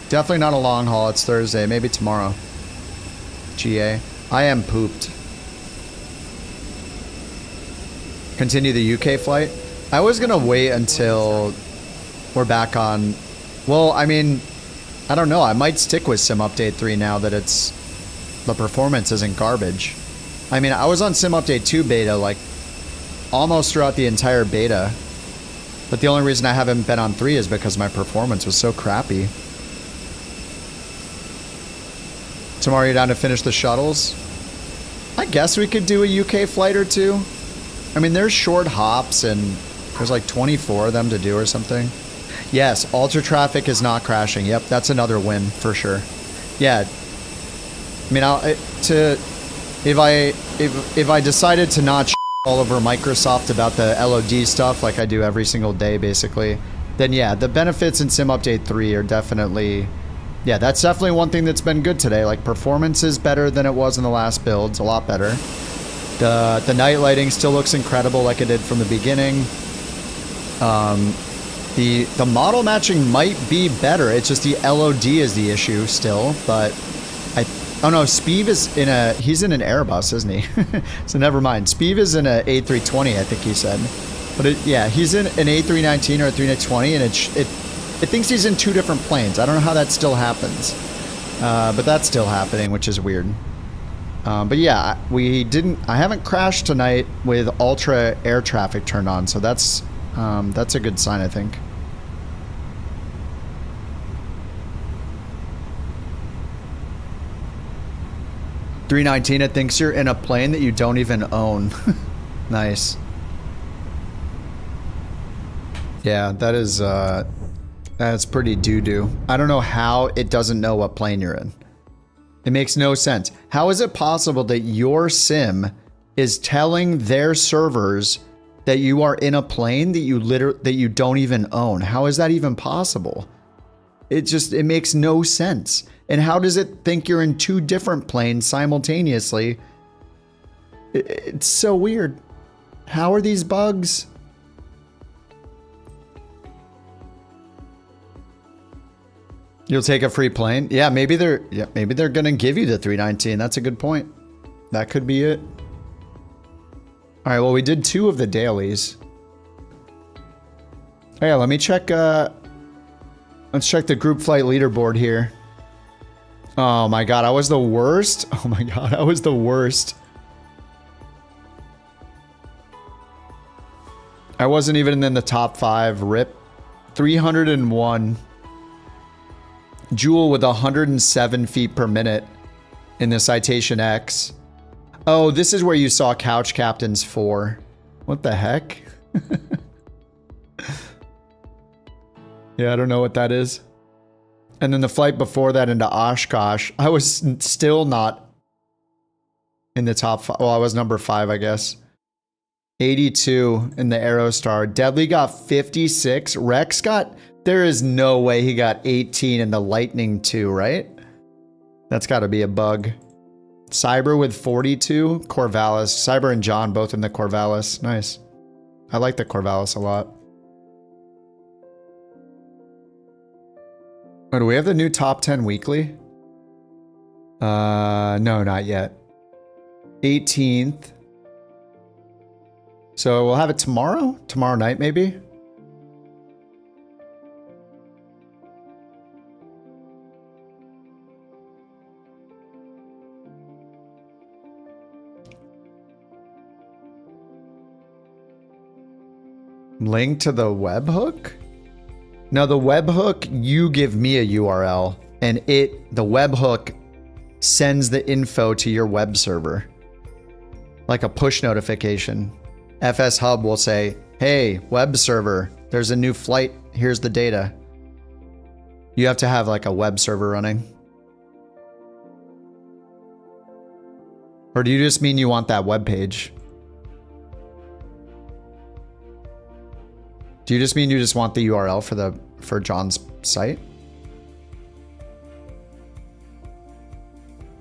S2: Definitely not a long haul. It's Thursday. Maybe tomorrow. GA. I am pooped. Continue the UK flight. I was gonna wait until we're back on. Well, I mean, I don't know. I might stick with Sim Update 3 now that it's the performance isn't garbage. I mean, I was on Sim Update 2 beta like almost throughout the entire beta, but the only reason I haven't been on 3 is because my performance was so crappy. Tomorrow you're down to finish the shuttles? I guess we could do a UK flight or two. I mean, there's short hops and there's like 24 of them to do or something. Yes, ultra traffic is not crashing. Yep, that's another win for sure. Yeah. I mean, if I decided to not all over Microsoft about the LOD stuff like I do every single day basically, then yeah, the benefits in Sim Update 3 are definitely, yeah, that's definitely one thing that's been good today. Like, performance is better than it was in the last builds, a lot better. The night lighting still looks incredible like it did from the beginning. The model matching might be better. It's just the LOD is the issue still, but oh no, Speeve is he's in an Airbus, isn't he? So never mind. Speeve is in a A320, I think he said. But yeah, he's in an A319 or a 320, and it thinks he's in 2 different planes. I don't know how that still happens. But that's still happening, which is weird. But yeah, I haven't crashed tonight with ultra air traffic turned on, so that's a good sign, I think. $319, it thinks you're in a plane that you don't even own. Nice. Yeah, that is That's pretty doo-doo. I don't know how it doesn't know what plane you're in. It makes no sense. How is it possible that your sim is telling their servers that you are in a plane that you don't even own? How is that even possible? It makes no sense. And how does it think you're in two different planes simultaneously? It's so weird. How are these bugs? You'll take a free plane? Yeah, maybe they're gonna give you the 319. That's a good point. That could be it. All right, well, we did 2 of the dailies. Oh yeah, let me check, let's check the group flight leaderboard here. Oh my god, I was the worst. Oh my god, I was the worst. I wasn't even in the top 5. Rip. 301. Jewel with 107 feet per minute in the Citation X. Oh, this is where you saw Couch Captains 4. What the heck? Yeah, I don't know what that is. And then the flight before that into Oshkosh, I was still not in the top 5. Well, I was number 5, I guess. 82 in the Aerostar. Deadly got 56. Rex got... There is no way he got 18 in the Lightning 2, right? That's got to be a bug. Cyber with 42. Corvallis. Cyber and John both in the Corvallis. Nice. I like the Corvallis a lot. Oh, do we have the new top 10 weekly? No, not yet. 18th. So we'll have it tomorrow? Tomorrow night, maybe? Link to the webhook? No, the webhook, you give me a URL, and the webhook sends the info to your web server. Like a push notification. FS Hub will say, hey, web server, there's a new flight, here's the data. You have to have like a web server running. Or do you just mean you want that web page? Do you just mean you just want the URL for John's site?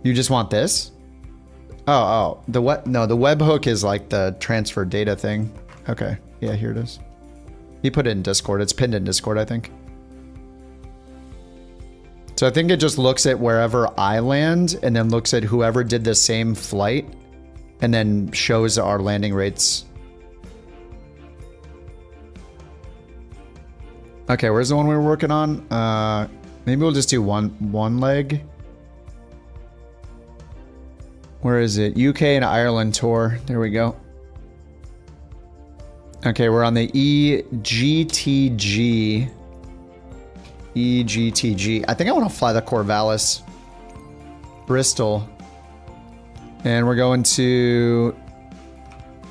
S2: You just want this? Oh, the webhook is like the transfer data thing. Okay, yeah, here it is. He put it in Discord. It's pinned in Discord, I think. So I think it just looks at wherever I land and then looks at whoever did the same flight and then shows our landing rates. Okay, where's the one we were working on? Maybe we'll just do one leg. Where is it? UK and Ireland tour. There we go. Okay, we're on the EGTG. EGTG. I think I want to fly the Corvallis. Bristol. And we're going to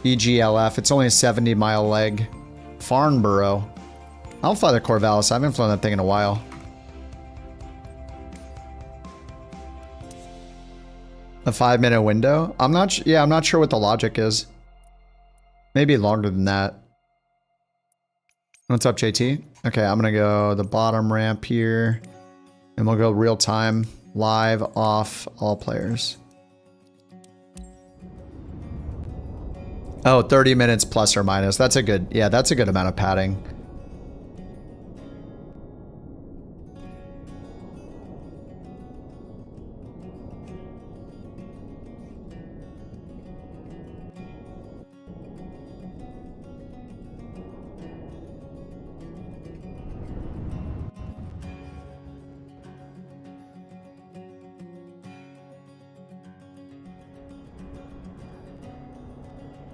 S2: EGLF. It's only a 70-mile leg. Farnborough. I'll fly the Corvallis. I haven't flown that thing in a while. A 5-minute window? I'm not sure what the logic is. Maybe longer than that. What's up, JT? Okay, I'm gonna go the bottom ramp here. And we'll go real time, live, off, all players. Oh, 30 minutes plus or minus. That's a good, yeah, that's a good amount of padding.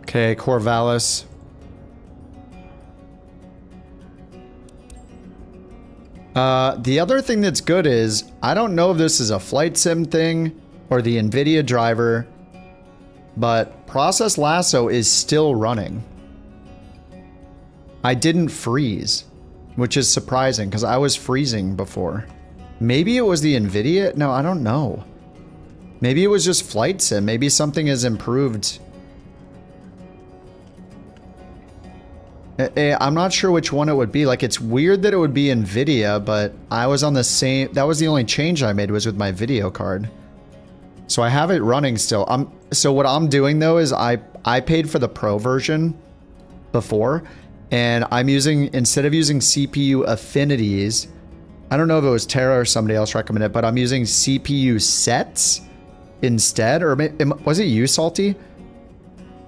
S2: Okay, Corvallis. The other thing that's good is, I don't know if this is a flight sim thing or the NVIDIA driver, but Process Lasso is still running. I didn't freeze. which is surprising because I was freezing before. Maybe it was the NVIDIA? No, I don't know. Maybe it was just flight sim. Maybe something has improved. I'm not sure which one it would be. Like, it's weird that it would be NVIDIA, but I was on the same... That was the only change I made was with my video card. So I have it running still. So what I'm doing, though, is I paid for the Pro version before, and I'm using... Instead of using CPU affinities... I don't know if it was Tara or somebody else recommended it, but I'm using CPU sets instead. Or was it you, Salty?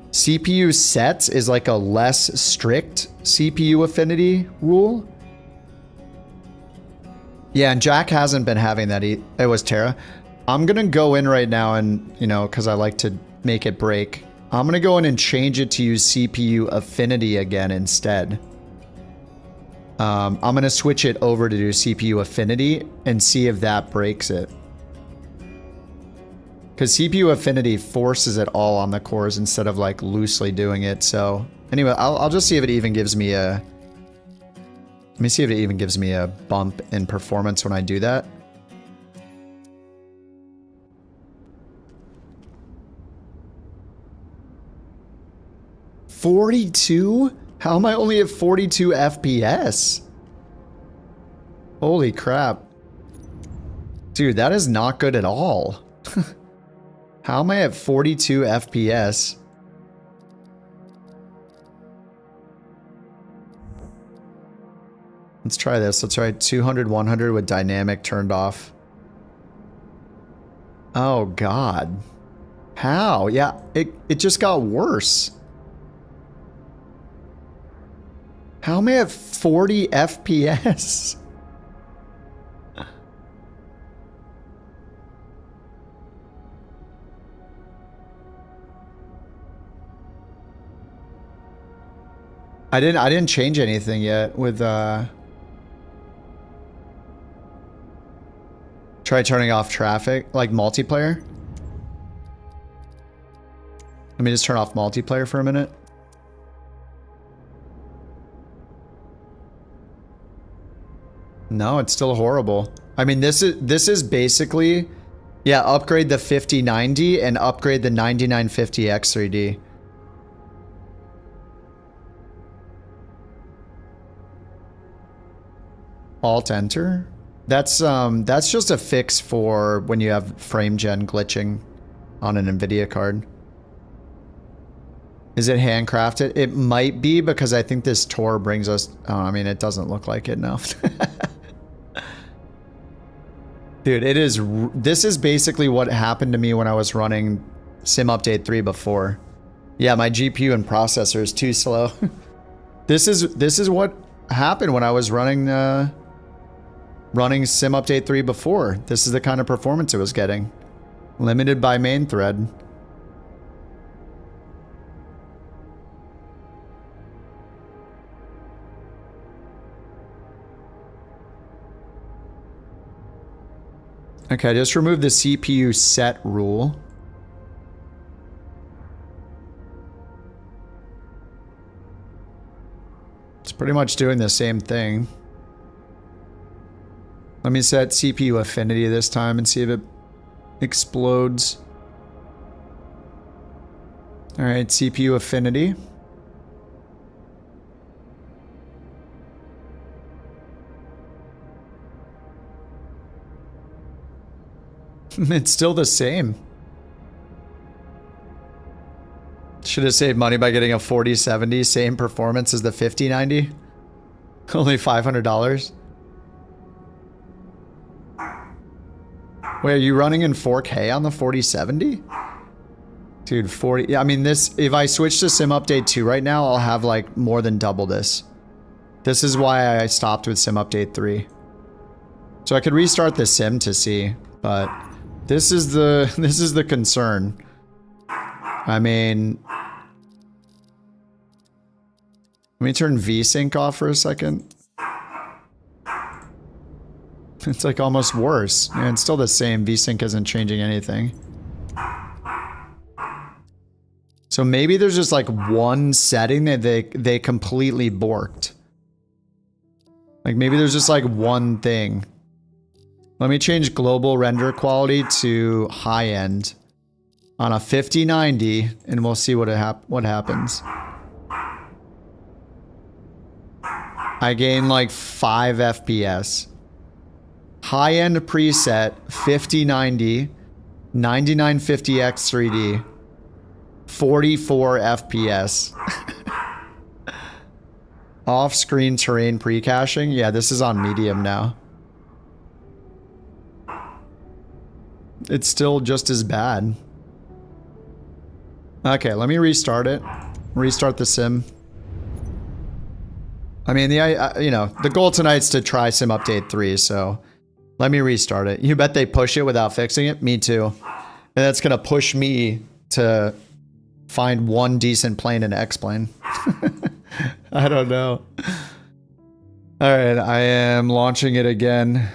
S2: CPU sets is like a less strict CPU affinity rule. Yeah, and Jack hasn't been having that. It was Tara. I'm going to go in right now and, you know, because I like to make it break. I'm going to go in and change it to use CPU affinity again instead. I'm going to switch it over to do CPU affinity and see if that breaks it. Because CPU affinity forces it all on the cores instead of like loosely doing it. So anyway, I'll just see if it even gives me a... Let me see if it even gives me a bump in performance when I do that. $42? How am I only at 42 FPS? Holy crap. Dude, that is not good at all. How am I at 42 FPS? Let's try this. Let's try 200, 100 with dynamic turned off. Oh, God. How? Yeah, it just got worse. How am I at 40 FPS? I didn't change anything yet with try turning off traffic, like multiplayer. Let me just turn off multiplayer for a minute. No, it's still horrible. I mean, this is basically, yeah, upgrade the 5090 and upgrade the 9950 X3D. Alt enter? That's just a fix for when you have frame gen glitching on an NVIDIA card. Is it handcrafted? It might be because I think this Tor brings us... Oh, I mean, it doesn't look like it, no. Dude, it is... This is basically what happened to me when I was running Sim Update 3 before. Yeah, my GPU and processor is too slow. This is what happened when I was running running Sim Update 3 before. This is the kind of performance it was getting. Limited by main thread. Okay, just remove the CPU set rule. It's pretty much doing the same thing. Let me set CPU affinity this time and see if it explodes. All right, CPU affinity. It's still the same. Should have saved money by getting a 4070, same performance as the 5090. Only $500. Wait, are you running in 4K on the 4070? Dude, 40... I mean, this... If I switch to Sim Update 2 right now, I'll have, like, more than double this. This is why I stopped with Sim Update 3. So I could restart the sim to see, but... This is the concern. I mean... Let me turn VSync off for a second. It's like almost worse. Yeah, it's still the same. VSync isn't changing anything. So maybe there's just like one setting that they completely borked. Like maybe there's just like one thing. Let me change global render quality to high end on a 5090 and we'll see what happens. I gain like 5 FPS. High end preset 5090 9950X 3D 44 FPS. Off-screen terrain pre-caching? Yeah, this is on medium now. It's still just as bad. Okay, let me restart it. Restart the sim. I mean, you know, the goal tonight's to try Sim Update 3, so let me restart it. You bet they push it without fixing it? Me too. And that's gonna push me to find one decent plane and X-plane. I don't know. Alright, I am launching it again.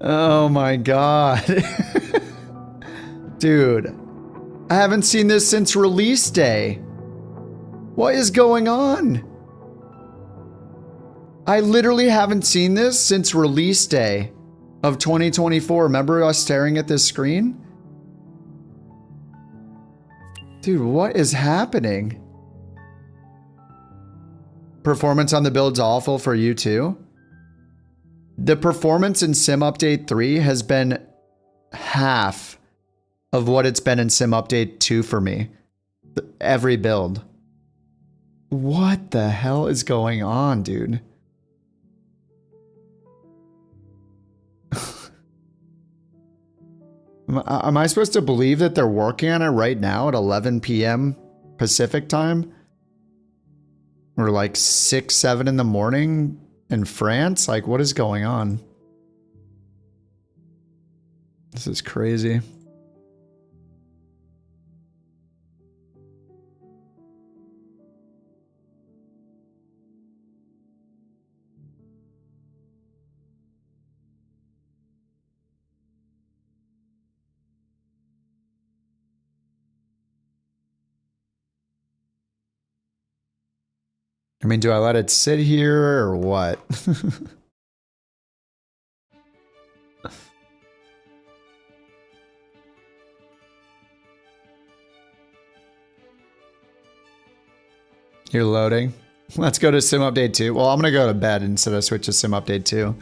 S2: Oh my god. Dude, I haven't seen this since release day. What is going on? I literally haven't seen this since release day of 2024. Remember us staring at this screen? Dude, what is happening? Performance on the build's awful for you too? The performance in Sim Update 3 has been half of what it's been in Sim Update 2 for me. Every build. What the hell is going on, dude? Am I supposed to believe that they're working on it right now at 11 p.m. Pacific time? Or like 6, 7 in the morning? In France? Like, what is going on? This is crazy. I mean, do I let it sit here or what? You're loading. Let's go to Sim Update 2. Well, I'm gonna go to bed instead of switch to Sim Update 2.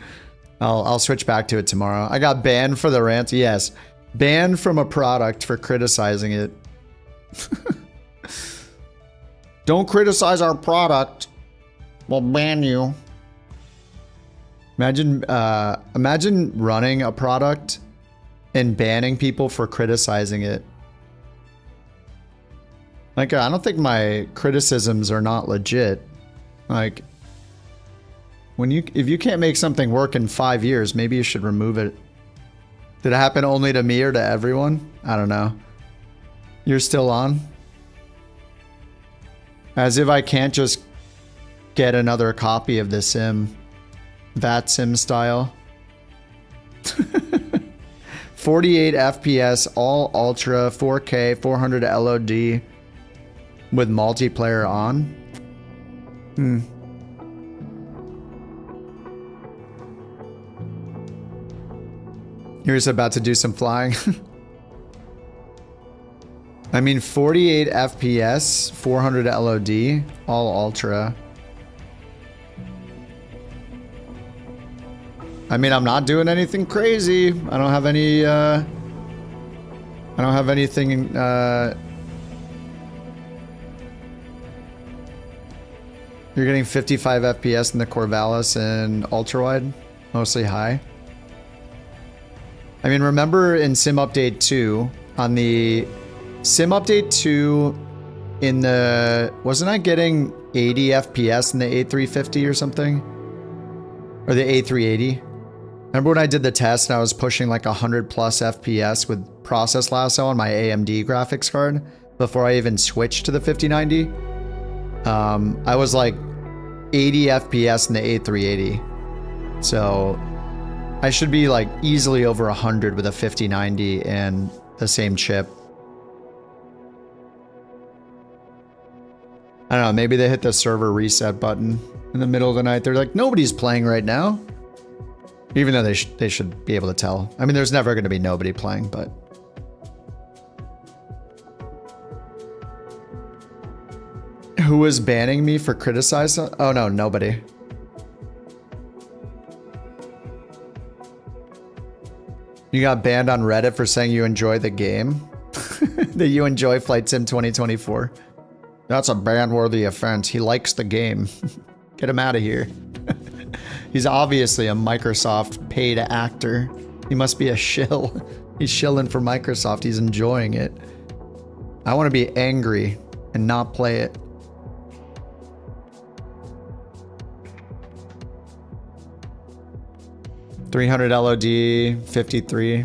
S2: I'll switch back to it tomorrow. I got banned for the rant. Yes, banned from a product for criticizing it. Don't criticize our product. We'll ban you. Imagine running a product and banning people for criticizing it. Like, I don't think my criticisms are not legit. Like, if you can't make something work in 5 years, maybe you should remove it. Did it happen only to me or to everyone? I don't know. You're still on? As if I can't just get another copy of the sim. VAT sim style. 48 FPS, all ultra, 4K, 400 LOD with multiplayer on. You're just about to do some flying. I mean, 48 FPS, 400 LOD, all ultra. I mean, I'm not doing anything crazy. I don't have any, I don't have anything, You're getting 55 FPS in the Corvallis and ultra wide? Mostly high. I mean, remember in Sim Update 2, on the Sim Update 2 in the... Wasn't I getting 80 FPS in the A350 or something? Or the A380? Remember when I did the test and I was pushing like 100 plus FPS with Process Lasso on my AMD graphics card before I even switched to the 5090? I was like 80 FPS in the A380. So I should be like easily over 100 with a 5090 and the same chip. I don't know, maybe they hit the server reset button in the middle of the night. They're like, nobody's playing right now. Even though they should be able to tell. I mean, there's never going to be nobody playing, but... Who was banning me for criticizing? Oh no, nobody. You got banned on Reddit for saying you enjoy the game? That you enjoy Flight Sim 2024? That's a ban-worthy offense. He likes the game. Get him out of here. He's obviously a Microsoft paid actor. He must be a shill. He's shilling for Microsoft. He's enjoying it. I want to be angry and not play it. $300 LOD, 53.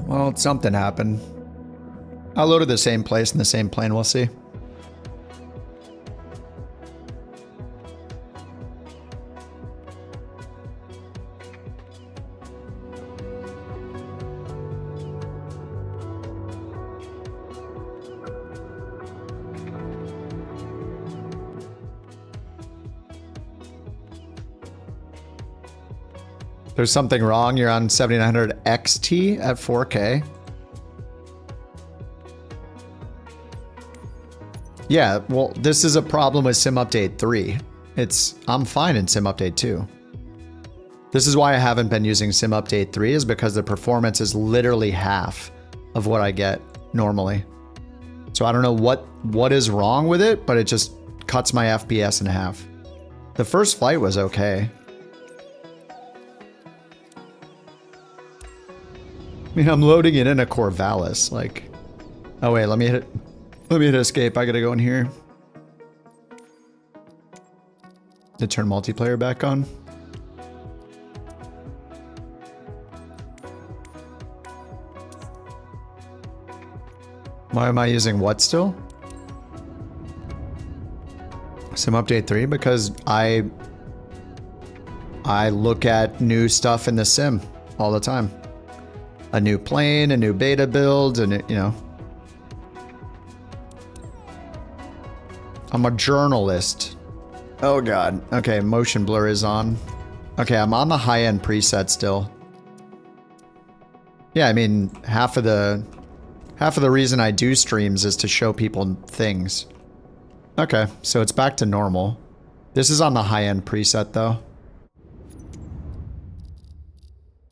S2: Well, something happened. I loaded the same place in the same plane, we'll see. There's something wrong. You're on 7900 XT at 4K. Yeah, well, this is a problem with Sim Update 3. I'm fine in Sim Update 2. This is why I haven't been using Sim Update 3, is because the performance is literally half of what I get normally. So I don't know what is wrong with it, but it just cuts my FPS in half. The first flight was okay. I mean, I'm loading it in a Corvallis, like... Oh wait, let me hit escape. I gotta go in here. To turn multiplayer back on. Why am I using what still? Sim Update 3? Because I look at new stuff in the sim all the time. A new plane, a new beta build, and you know. I'm a journalist. Oh god. Okay, motion blur is on. Okay, I'm on the high-end preset still. Yeah, I mean, half of the reason I do streams is to show people things. Okay, so it's back to normal. This is on the high-end preset though.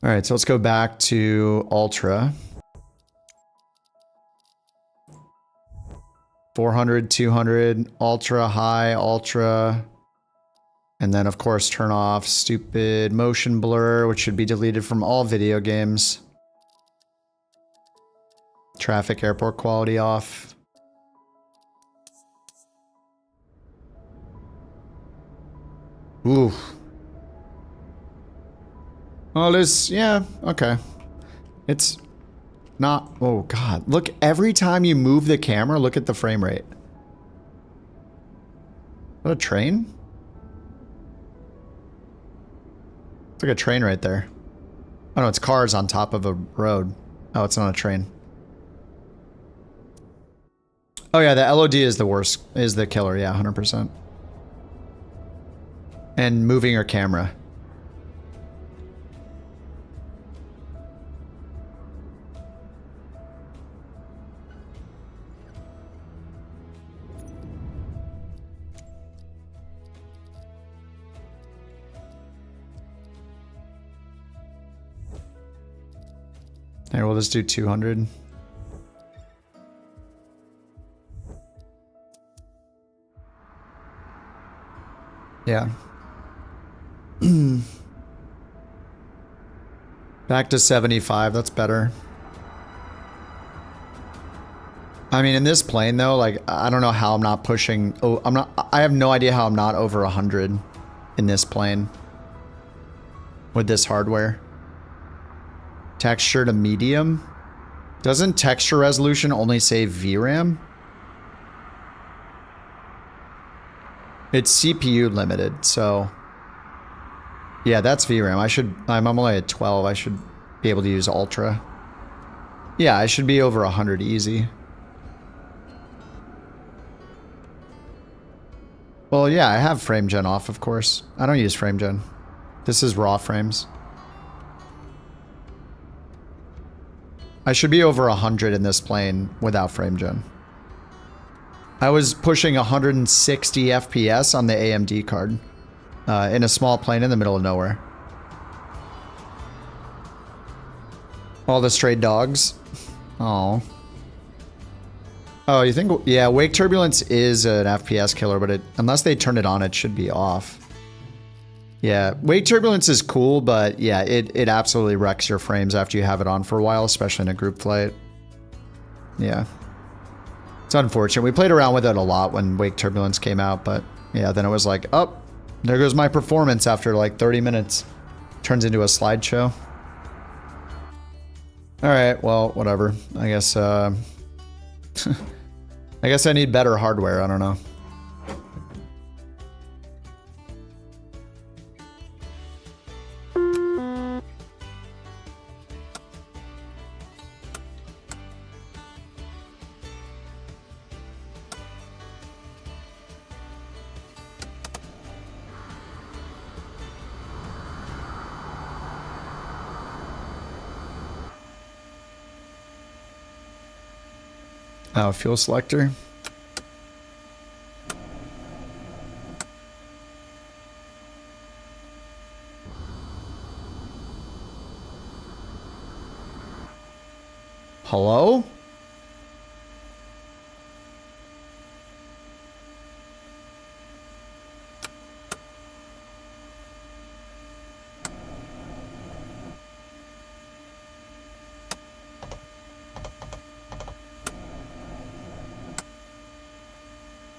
S2: Alright, so let's go back to Ultra. 400, 200, Ultra, High, Ultra. And then, of course, turn off stupid motion blur, which should be deleted from all video games. Traffic airport quality off. Ooh. Oh, this, yeah, okay. It's not, oh god. Look, every time you move the camera, look at the frame rate. What, a train? It's like a train right there. Oh no, it's cars on top of a road. Oh, it's not a train. Oh yeah, the LOD is the worst, is the killer, yeah, 100%. And moving your camera. Here, we'll just do 200. Yeah. Back to 75, that's better. I mean, in this plane though, like, I don't know how I'm not pushing, I have no idea how I'm not over 100 in this plane with this hardware. Texture to medium? Doesn't texture resolution only say VRAM? It's CPU limited, so yeah, that's VRAM. I'm only at 12. I should be able to use Ultra. Yeah, I should be over 100 easy. Well, yeah, I have frame gen off, of course. I don't use frame gen. This is raw frames. I should be over 100 in this plane without frame gen. I was pushing 160 FPS on the AMD card in a small plane in the middle of nowhere. All the stray dogs. Oh. Oh, you think? Yeah, wake turbulence is an FPS killer, but unless they turn it on, it should be off. Yeah, wake turbulence is cool, but yeah, it absolutely wrecks your frames after you have it on for a while, especially in a group flight. Yeah. It's unfortunate. We played around with it a lot when wake turbulence came out, but yeah, then it was like, oh, there goes my performance after like 30 minutes. Turns into a slideshow. Alright, well, whatever. I guess, I guess I need better hardware, I don't know. Oh, fuel selector. Hello?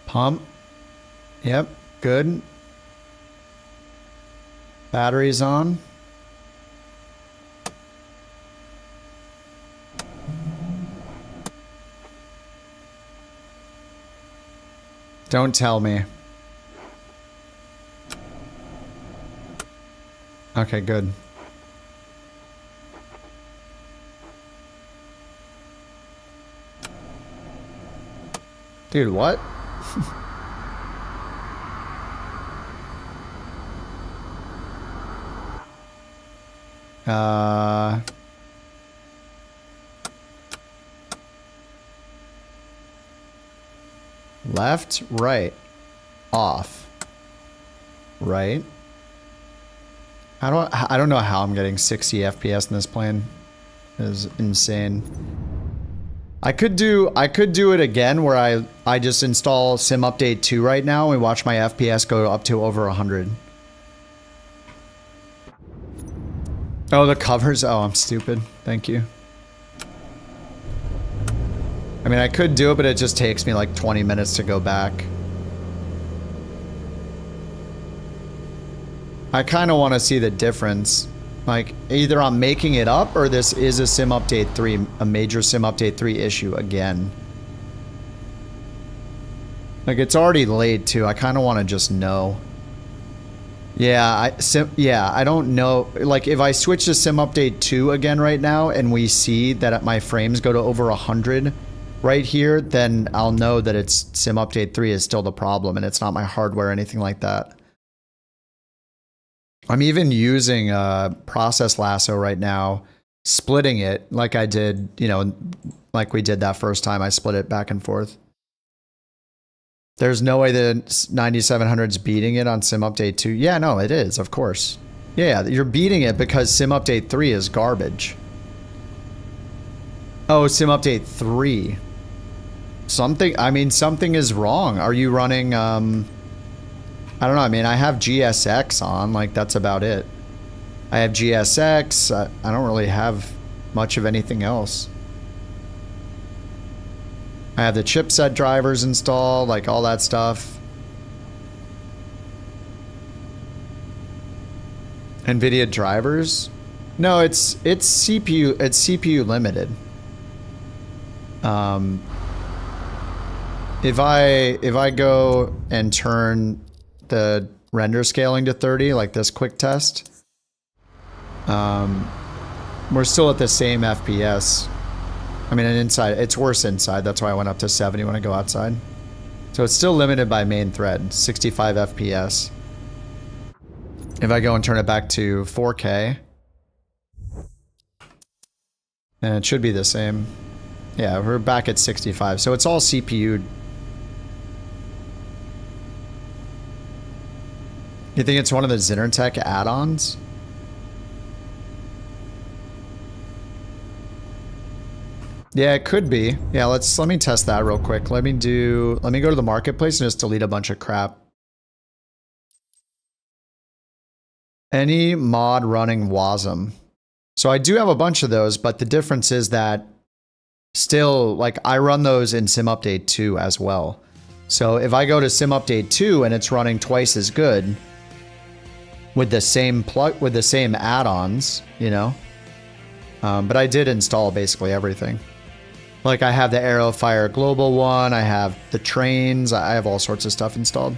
S2: Pump. Yep, good. Batteries on. Don't tell me. Okay, good. Dude, what? Left, right, off, right. I don't know how I'm getting 60 FPS in this plane. It is insane. I could do it again where I just install Sim Update 2 right now and watch my FPS go up to over 100. Oh, the covers. Oh, I'm stupid. Thank you. I mean, I could do it, but it just takes me like 20 minutes to go back. I kind of want to see the difference. Like, either I'm making it up or this is a Sim Update 3, a major Sim Update 3 issue again. Like, it's already late too. I kind of want to just know. Yeah, I don't know. Like, if I switch to Sim Update 2 again right now and we see that my frames go to over 100 right here, then I'll know that it's Sim Update 3 is still the problem and it's not my hardware or anything like that. I'm even using Process Lasso right now, splitting it like I did, you know, like we did that first time. I split it back and forth. There's no way the 9700's beating it on Sim Update 2. Yeah, no, it is, of course. Yeah, you're beating it because Sim Update 3 is garbage. Oh, Sim Update 3. Something, I mean, something is wrong. Are you running, I don't know. I mean, I have GSX on. Like, that's about it. I have GSX. I don't really have much of anything else. I have the chipset drivers installed, like all that stuff. NVIDIA drivers? No, it's CPU limited. If I go and turn the render scaling to 30, like this quick test, we're still at the same FPS. I mean, inside, it's worse inside. That's why I went up to 70 when I go outside. So it's still limited by main thread, 65 FPS. If I go and turn it back to 4K, then it should be the same. Yeah, we're back at 65. So it's all CPU'd. You think it's one of the Xinertech add-ons? Yeah, it could be. Yeah, let me test that real quick. Let me go to the marketplace and just delete a bunch of crap. Any mod running WASM. So I do have a bunch of those, but the difference is that still, like, I run those in Sim Update 2 as well. So if I go to Sim Update 2 and it's running twice as good with the same add-ons, you know. But I did install basically everything. Like, I have the Aerofire Global one, I have the trains, I have all sorts of stuff installed.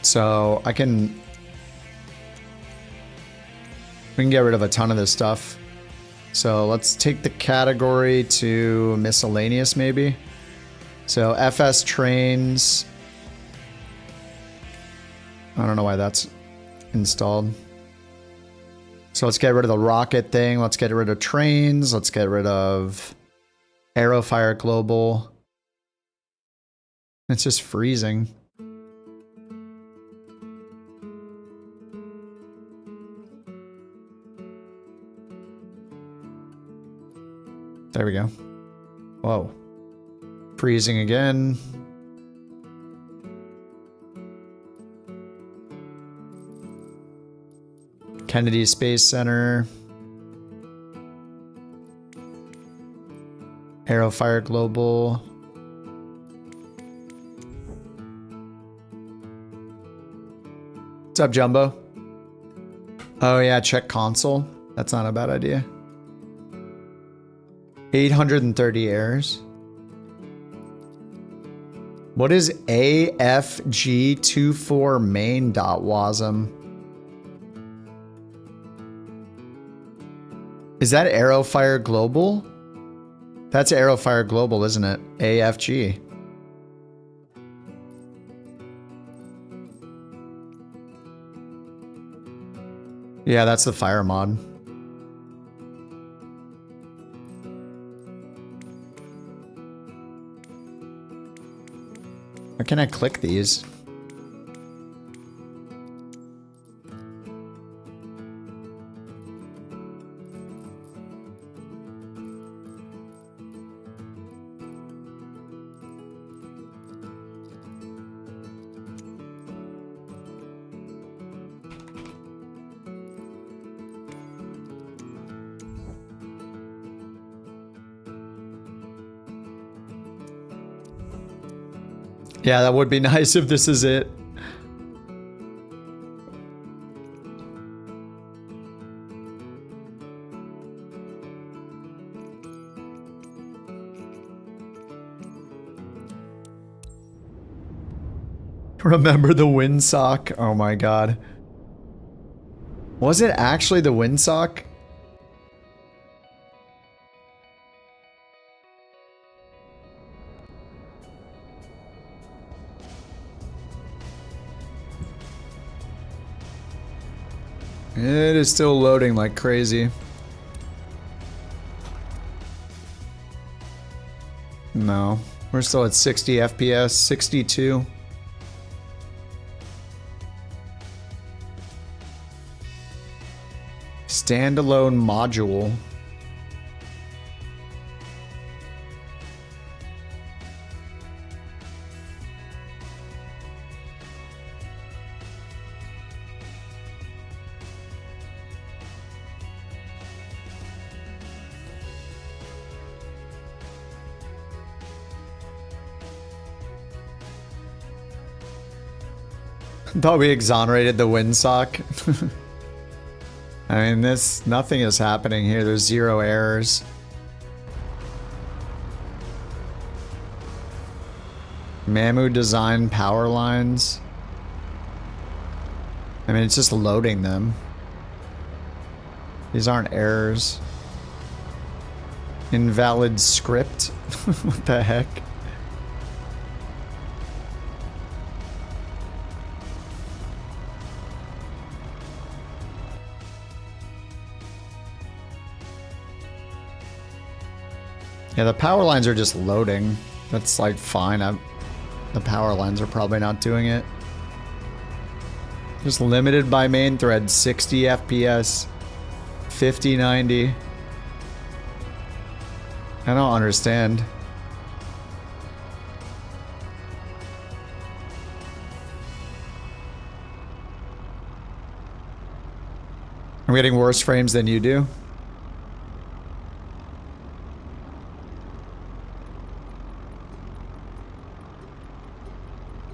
S2: So we can get rid of a ton of this stuff. So let's take the category to miscellaneous maybe. So FS trains. I don't know why that's installed. So let's get rid of the rocket thing. Let's get rid of trains. Let's get rid of Aerofire Global. It's just freezing. There we go. Whoa. Freezing again. Kennedy Space Center. Aerofire Global. What's up, Jumbo? Oh yeah, check console. That's not a bad idea. 830 errors. What is AFG24 main.wasm? Is that Aerofire Global? That's Aerofire Global, isn't it? AFG. Yeah, that's the fire mod. Why can't I click these? Yeah, that would be nice if this is it. Remember the windsock? Oh my god. Was it actually the windsock? It is still loading like crazy. No, we're still at 60 FPS, 62. Standalone module. Thought we exonerated the windsock. I mean, nothing is happening here. There's 0 errors. Mamu design power lines. I mean, it's just loading them. These aren't errors. Invalid script? What the heck? Yeah, the power lines are just loading. That's like fine. The power lines are probably not doing it. Just limited by main thread, 60 FPS, 50, 90. I don't understand. I'm getting worse frames than you do.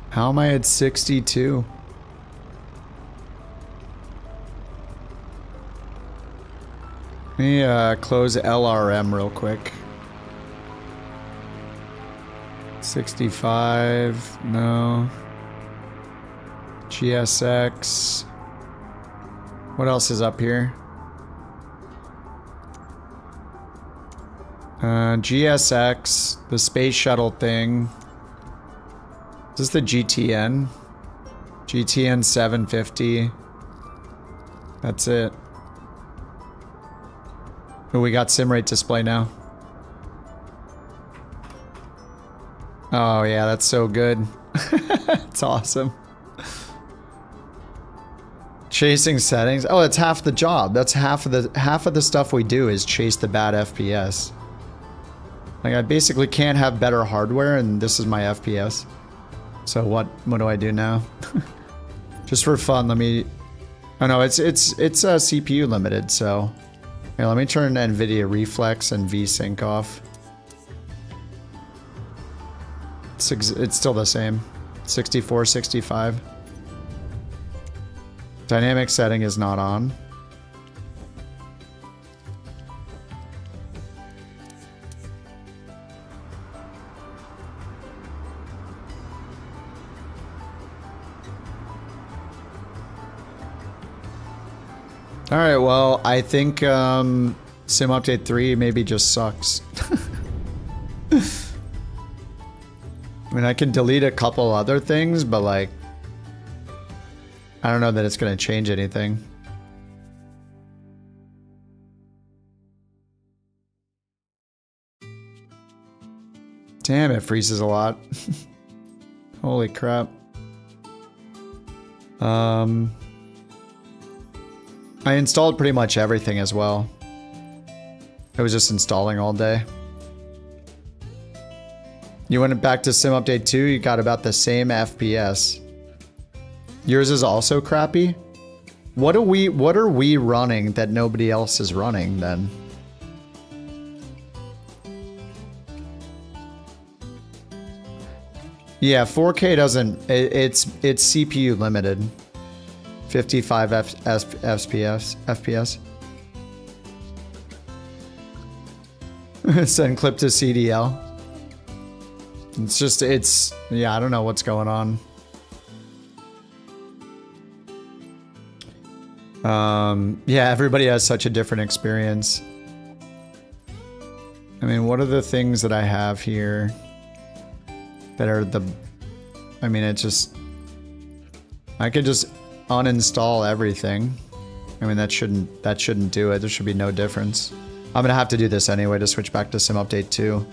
S2: How am I at 62? Let me close LRM real quick. 65, no. GSX. What else is up here? GSX, the space shuttle thing. Is this the GTN? GTN 750. That's it. Oh, we got sim rate display now. Oh yeah, that's so good. It's awesome. Chasing settings. Oh, that's half the job. That's half of the stuff we do is chase the bad FPS. Like I basically can't have better hardware, and this is my FPS. So what do I do now? Just for fun, let me. Oh no, it's CPU limited. So here, let me turn NVIDIA Reflex and VSync off. It's still the same. 64, 65. Dynamic setting is not on. Alright, well, I think Sim Update 3 maybe just sucks. I mean, I can delete a couple other things, but like, I don't know that it's going to change anything. Damn, it freezes a lot. Holy crap. I installed pretty much everything as well. I was just installing all day. You went back to Sim Update 2, you got about the same FPS. Yours is also crappy? What are we running that nobody else is running then? Yeah, 4K doesn't, it's CPU limited. 55 FPS. Send clip to CDL. It's just, yeah, I don't know what's going on. Yeah, everybody has such a different experience. I mean, what are the things that I have here that are I mean, it just, I could just uninstall everything. I mean, that shouldn't do it. There should be no difference. I'm gonna have to do this anyway to switch back to Sim Update 2.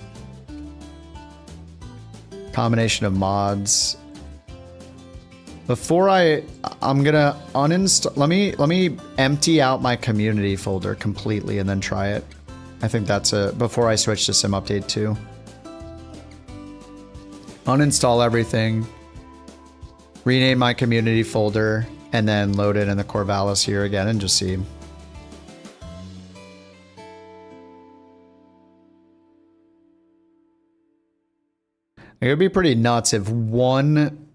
S2: Combination of mods. Before I'm gonna uninstall. Let me empty out my community folder completely and then try it. I think that's before I switch to Sim Update 2. Uninstall everything. Rename my community folder and then load it in the Corvallis here again and just see. It would be pretty nuts if one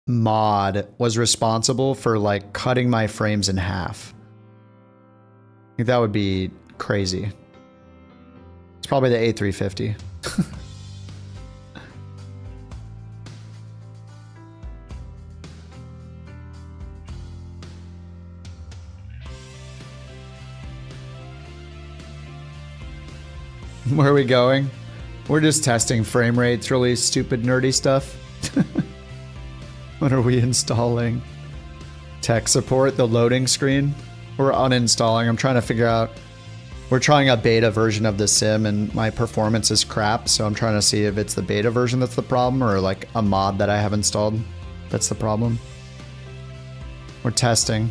S2: mod was responsible for like cutting my frames in half. I think that would be crazy. It's probably the A350. Where are we going? We're just testing frame rates, really stupid nerdy stuff. What are we installing? Tech support, the loading screen. We're uninstalling. I'm trying to figure out. We're trying a beta version of the sim and my performance is crap, so I'm trying to see if it's the beta version that's the problem or like a mod that I have installed that's the problem. We're testing.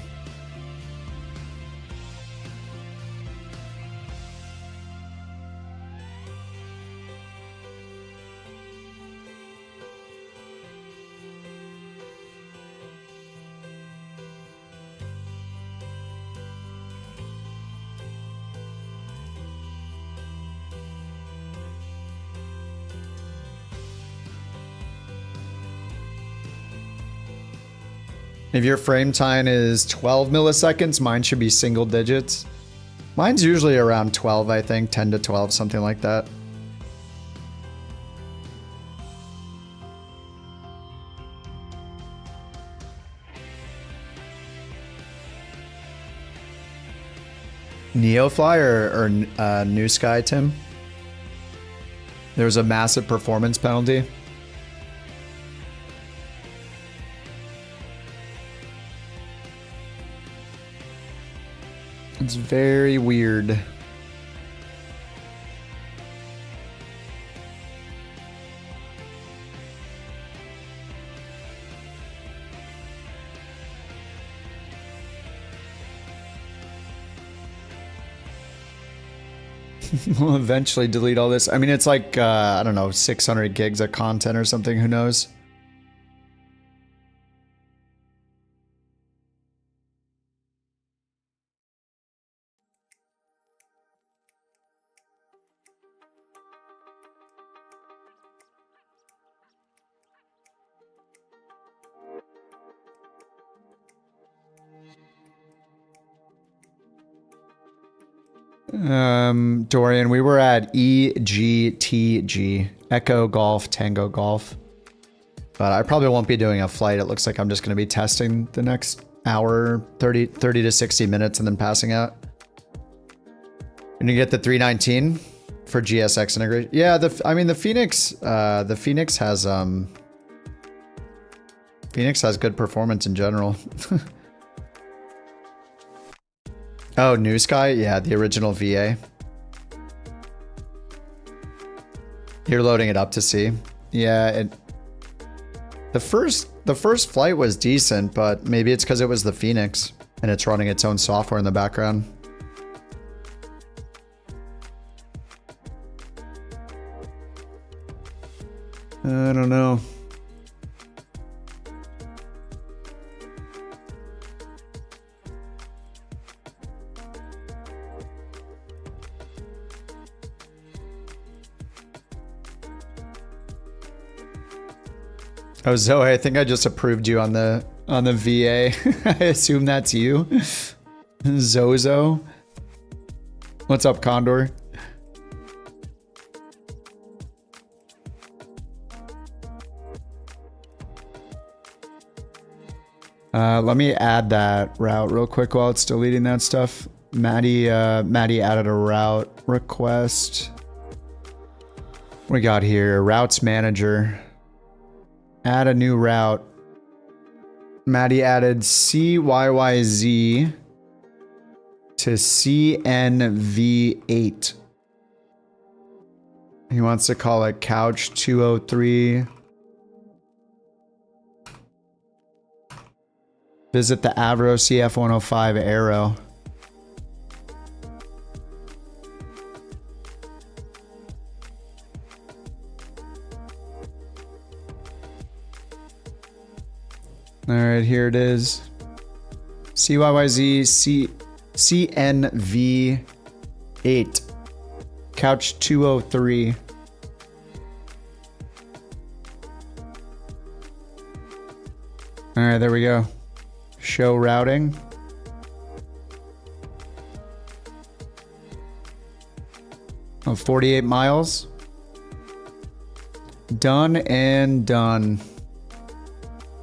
S2: If your frame time is 12 milliseconds, mine should be single digits. Mine's usually around 12, I think, 10 to 12, something like that. Neofly or New Sky, Tim? There was a massive performance penalty. It's very weird. We'll eventually delete all this. I mean, it's like, I don't know, 600 gigs of content or something, who knows? Dorian, we were at EGTG, Echo Golf, Tango Golf. But I probably won't be doing a flight. It looks like I'm just going to be testing the next hour, 30 to 60 minutes, and then passing out. And you get the 319 for GSX integration. Yeah, I mean the Phoenix has good performance in general. Oh, New Sky? Yeah, the original VA. You're loading it up to see. Yeah, the first flight was decent, but maybe it's because it was the Phoenix and it's running its own software in the background. I don't know. Oh, Zoe, I think I just approved you on the VA. I assume that's you. Zozo. What's up, Condor? Let me add that route real quick while it's deleting that stuff. Maddie added a route request. What we got here? Routes manager. Add a new route. Maddie added CYYZ to CNV8. He wants to call it Couch 203. Visit the Avro CF105 Aero. All right, here it is. CYYZ CNV8. Couch 203. All right, there we go. Show routing. Oh, 48 miles. Done and done.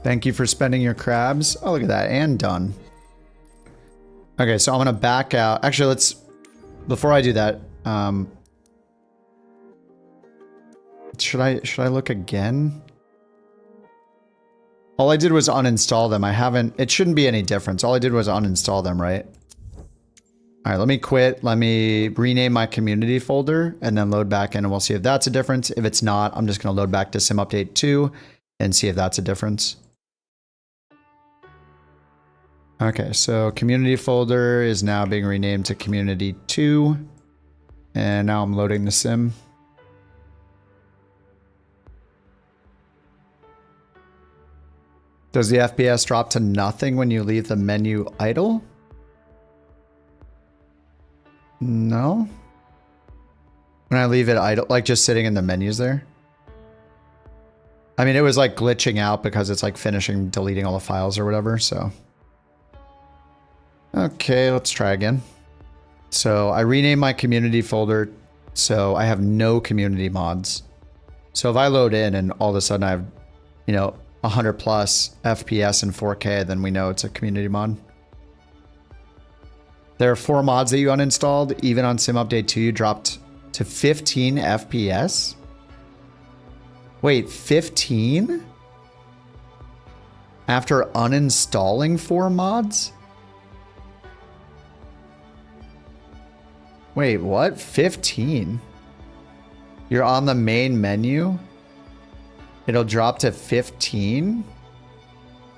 S2: Thank you for spending your crabs. Oh, look at that. And done. Okay, so I'm going to back out. Actually, let's... Before I do that, should I look again? All I did was uninstall them. I haven't... It shouldn't be any difference. All I did was uninstall them, right? All right, let me quit. Let me rename my community folder and then load back in and we'll see if that's a difference. If it's not, I'm just going to load back to Sim Update 2 and see if that's a difference. Okay, so community folder is now being renamed to community 2. And now I'm loading the sim. Does the FPS drop to nothing when you leave the menu idle? No. When I leave it idle, like just sitting in the menus there. I mean, it was like glitching out because it's like finishing deleting all the files or whatever, so. Okay, let's try again. So I renamed my community folder so I have no community mods. So if I load in and all of a sudden I have, you know, 100 plus FPS and 4K, then we know it's a community mod. There are 4 mods that you uninstalled. Even on Sim Update 2, you dropped to 15 FPS? Wait, 15? After uninstalling 4 mods? Wait, what? 15? You're on the main menu? It'll drop to 15?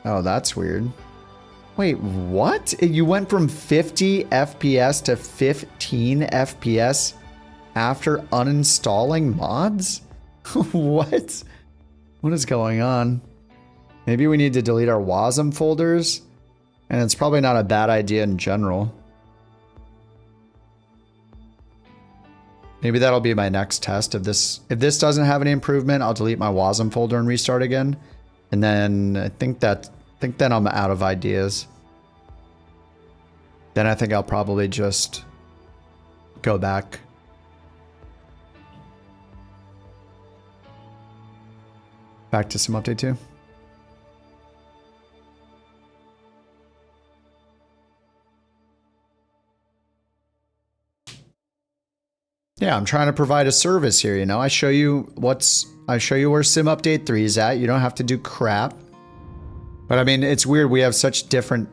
S2: Oh, that's weird. Wait, what? You went from 50 FPS to 15 FPS after uninstalling mods? What? What is going on? Maybe we need to delete our WASM folders? And it's probably not a bad idea in general. Maybe that'll be my next test. If this doesn't have any improvement, I'll delete my WASM folder and restart again. And then I think then I'm out of ideas. Then I think I'll probably just go back. Back to Sim Update 2. Yeah, I'm trying to provide a service here, you know. I show you where Sim Update 3 is at. You don't have to do crap. But I mean, it's weird. We have such different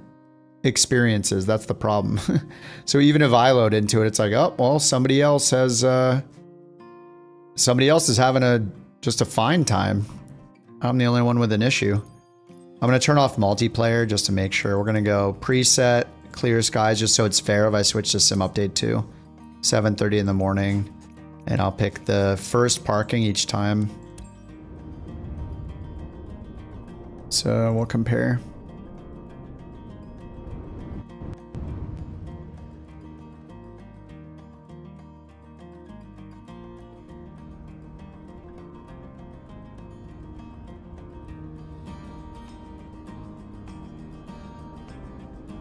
S2: experiences. That's the problem. So even if I load into it, it's like, oh, well, somebody else is having just a fine time. I'm the only one with an issue. I'm going to turn off multiplayer just to make sure. We're going to go preset, clear skies, just so it's fair if I switch to Sim Update 2. 7:30 in the morning, and I'll pick the first parking each time. So we'll compare.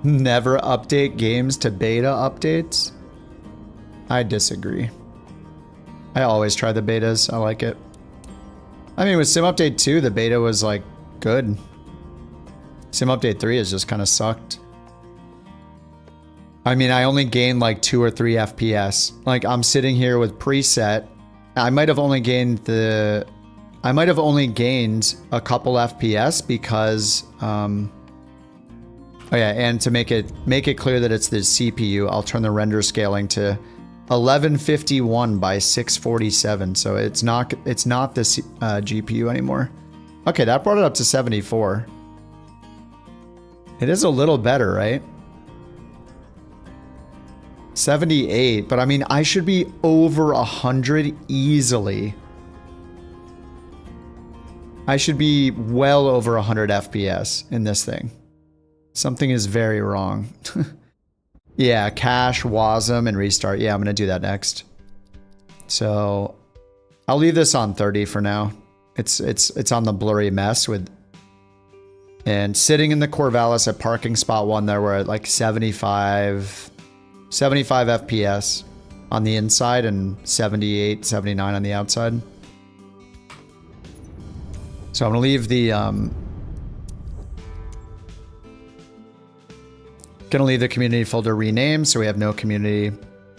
S2: Never update games to beta updates? I disagree. I always try the betas. I like it. I mean, with Sim Update 2, the beta was like good. Sim Update 3 has just kind of sucked. I mean, I only gained like 2 or 3 FPS. Like I'm sitting here with preset. I might have only gained a couple FPS because oh yeah, and to make it clear that it's the CPU, I'll turn the render scaling to 1151 by 647, so it's not the GPU anymore. Okay, that brought it up to 74. It is a little better, right? 78, but I mean, I should be over 100 easily. I should be well over 100 FPS in this thing. Something is very wrong. Yeah, cache, WASM, and restart. Yeah, I'm going to do that next. So I'll leave this on 30 for now. It's on the blurry mess with And sitting in the Corvallis at parking spot 1 there, we're at like 75 FPS on the inside and 78, 79 on the outside. So I'm gonna leave the community folder renamed so we have no community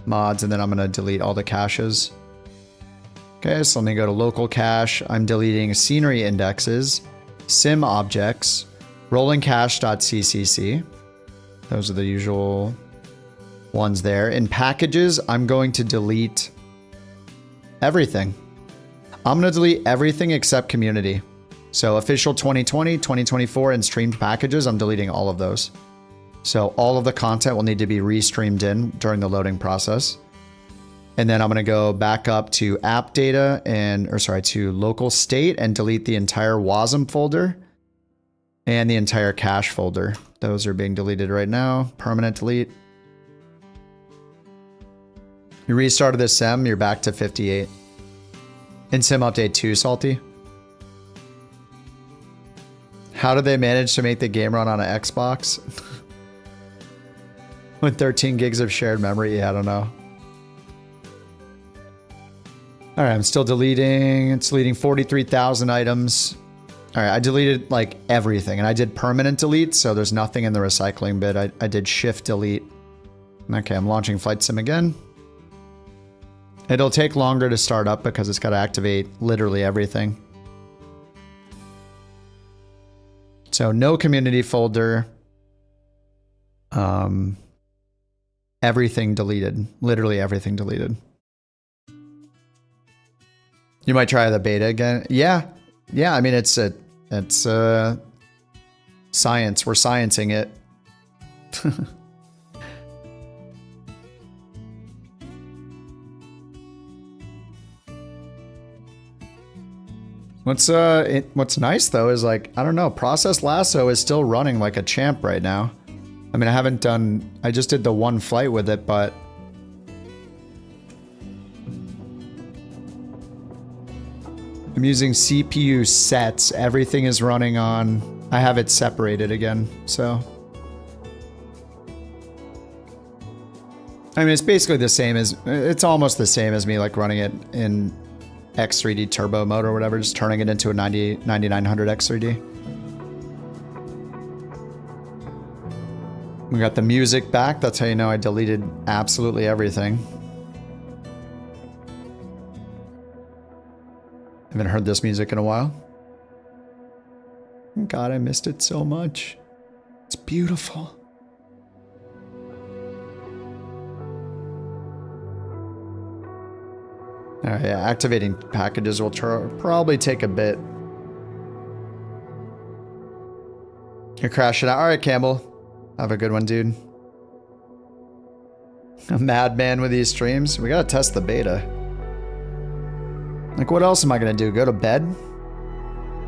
S2: mods, and then I'm gonna delete all the caches. Okay, so let me go to local cache. I'm deleting scenery indexes, sim objects, rolling cache.ccc. Those are the usual ones there. In packages, I'm going to delete everything. I'm going to delete everything except community. So official 2020, 2024, and streamed packages, I'm deleting all of those. So all of the content will need to be restreamed in during the loading process. And then I'm going to go back up to app data to local state and delete the entire WASM folder and the entire cache folder. Those are being deleted right now. Permanent delete. You restarted this sim, you're back to 58. In sim update 2, Salty. How did they manage to make the game run on an Xbox? With 13 gigs of shared memory? Yeah, I don't know. All right, I'm still deleting. It's deleting 43,000 items. All right, I deleted like everything, and I did permanent delete, so there's nothing in the recycling bit. I did shift delete. Okay, I'm launching Flight Sim again. It'll take longer to start up because it's got to activate literally everything. So no community folder. Everything deleted. Literally everything deleted. You might try the beta again. Yeah. Yeah, I mean, it's science. We're sciencing it. What's nice though is like, I don't know, Process Lasso is still running like a champ right now. I mean, I just did the one flight with it, but I'm using CPU sets. Everything is running on, I have it separated again, so. I mean, it's basically the same as, it's almost the same as me like running it in X3D turbo mode or whatever, just turning it into a 9900 X3D. We got the music back. That's how you know I deleted absolutely everything. Haven't heard this music in a while. God, I missed it so much. It's beautiful. Alright, yeah, activating packages will probably take a bit. You're crashing out. Alright, Campbell. Have a good one, dude. A madman with these streams. We gotta test the beta. Like, what else am I gonna do? Go to bed?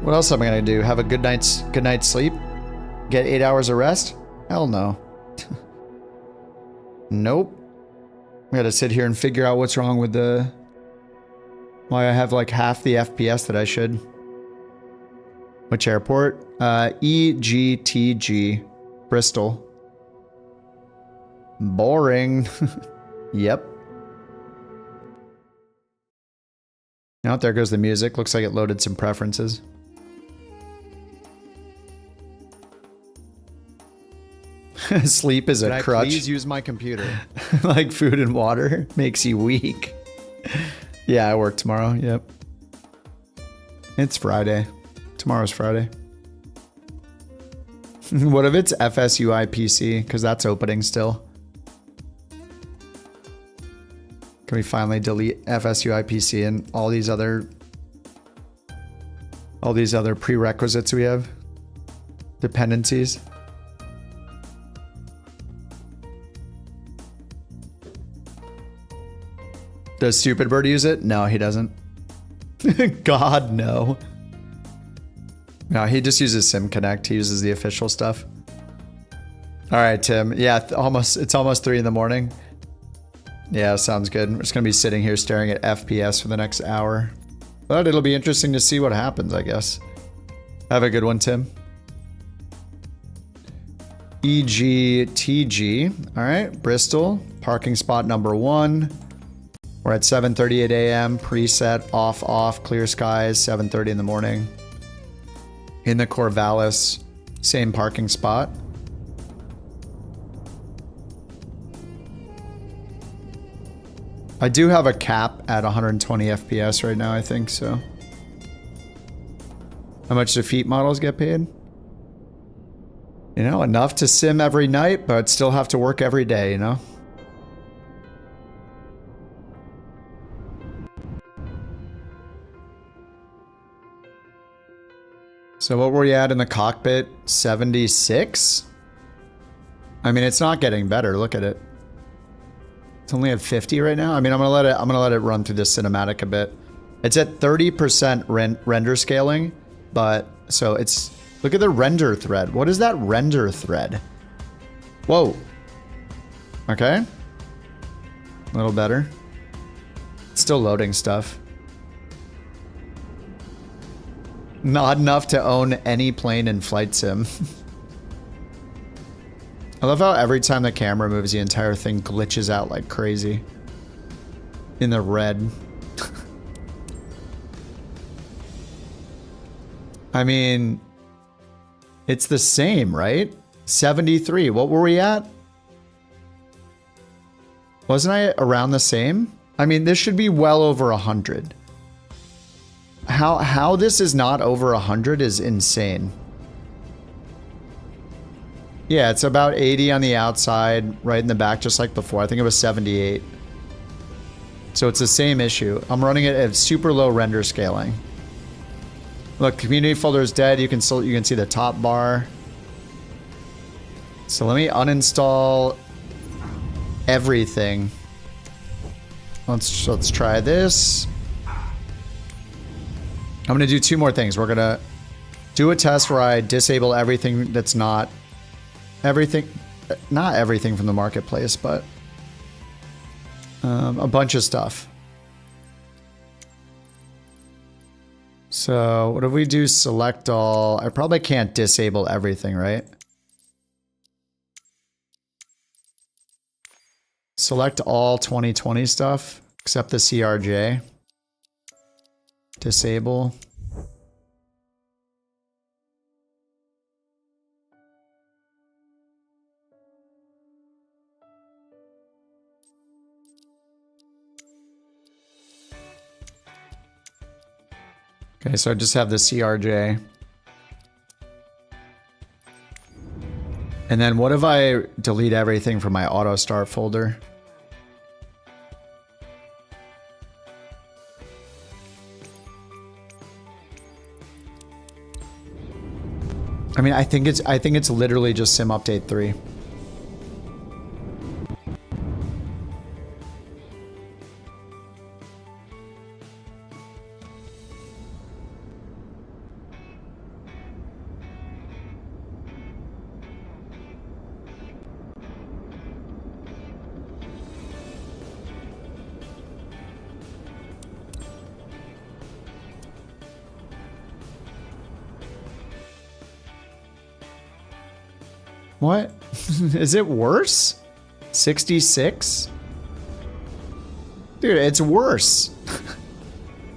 S2: What else am I gonna do? Have a good night's sleep? Get 8 hours of rest? Hell no. Nope. We gotta sit here and figure out what's wrong with the... why I have like half the FPS that I should. Which airport? EGTG. Bristol. Boring. Yep. Now there goes the music. Looks like it loaded some preferences. Sleep is a crutch. Please use my computer. Like food and water makes you weak. Yeah, I work tomorrow. Yep. It's Friday. Tomorrow's Friday. What if it's FSUI PC? Because that's opening still. Can we finally delete FSUI PC and all these other prerequisites we have? Dependencies. Does Stupid Bird use it? No, he doesn't. God, no. No, he just uses SimConnect. He uses the official stuff. All right, Tim. Yeah, it's almost 3 in the morning. Yeah, sounds good. We're just going to be sitting here staring at FPS for the next hour. But it'll be interesting to see what happens, I guess. Have a good one, Tim. EGTG. All right, Bristol, parking spot number 1. We're at 7:38 a.m. Preset off, clear skies, 7:30 in the morning. In the Corvallis, same parking spot. I do have a cap at 120 FPS right now, I think, so. How much do feet models get paid? You know, enough to sim every night, but still have to work every day, you know? So what were we at in the cockpit? 76? I mean, it's not getting better. Look at it. It's only at 50 right now. I mean, I'm gonna let it run through this cinematic a bit. It's at 30% render scaling, but so it's, look at the render thread. What is that render thread? Whoa. Okay. A little better. It's still loading stuff. Not enough to own any plane in flight sim. I love how every time the camera moves, the entire thing glitches out like crazy. In the red. I mean, it's the same, right? 73. What were we at? Wasn't I around the same? I mean, this should be well over 100. How this is not over 100 is insane. Yeah, it's about 80 on the outside, right in the back, just like before. I think it was 78. So it's the same issue. I'm running it at super low render scaling. Look, community folder is dead. You can see the top bar. So let me uninstall everything. Let's try this. I'm gonna do 2 more things. We're gonna do a test where I disable everything that's not everything from the marketplace, but a bunch of stuff. So what if we do select all? I probably can't disable everything, right? Select all 2020 stuff except the CRJ. Disable. Okay, so I just have the CRJ. And then what if I delete everything from my auto start folder? I mean, I think it's literally just sim update 3. What? Is it worse? 66? Dude, it's worse.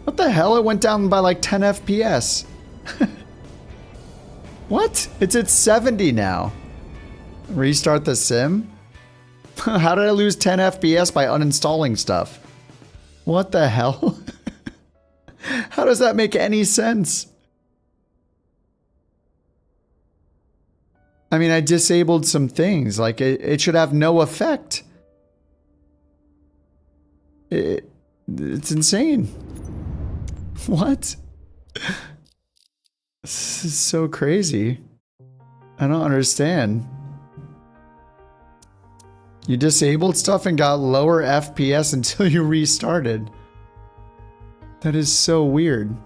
S2: What the hell? It went down by like 10 FPS. What? It's at 70 now. Restart the sim? How did I lose 10 FPS by uninstalling stuff? What the hell? How does that make any sense? I mean, I disabled some things. Like, it should have no effect. It's insane. What? This is so crazy. I don't understand. You disabled stuff and got lower FPS until you restarted. That is so weird.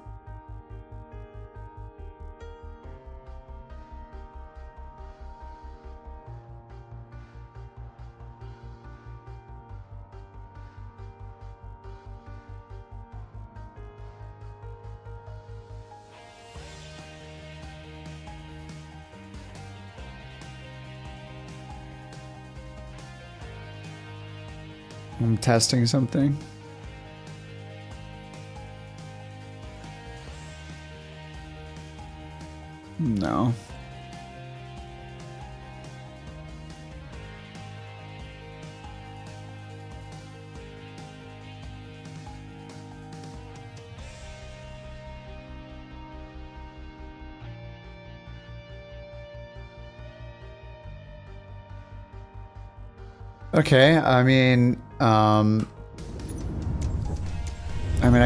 S2: I'm testing something. No. Okay, I mean, I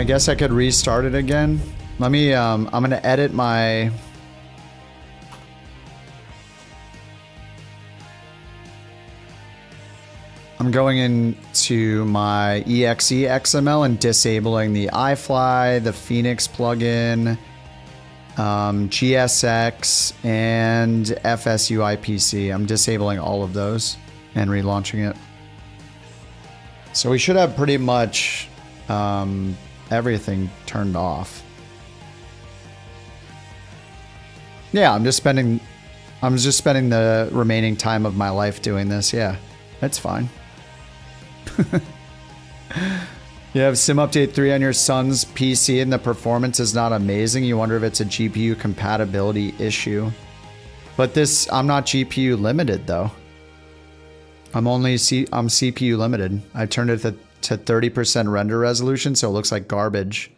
S2: guess I could restart it again. Let me, I'm gonna edit my... I'm going into my EXE XML and disabling the iFly, the Phoenix plugin, GSX, and FSU IPC. I'm disabling all of those and relaunching it. So we should have pretty much everything turned off. Yeah, I'm just spending the remaining time of my life doing this. Yeah, that's fine. You have Sim Update 3 on your son's PC and the performance is not amazing. You wonder if it's a GPU compatibility issue. But this, I'm not GPU limited though. I'm CPU limited. I turned it to 30% render resolution, so it looks like garbage.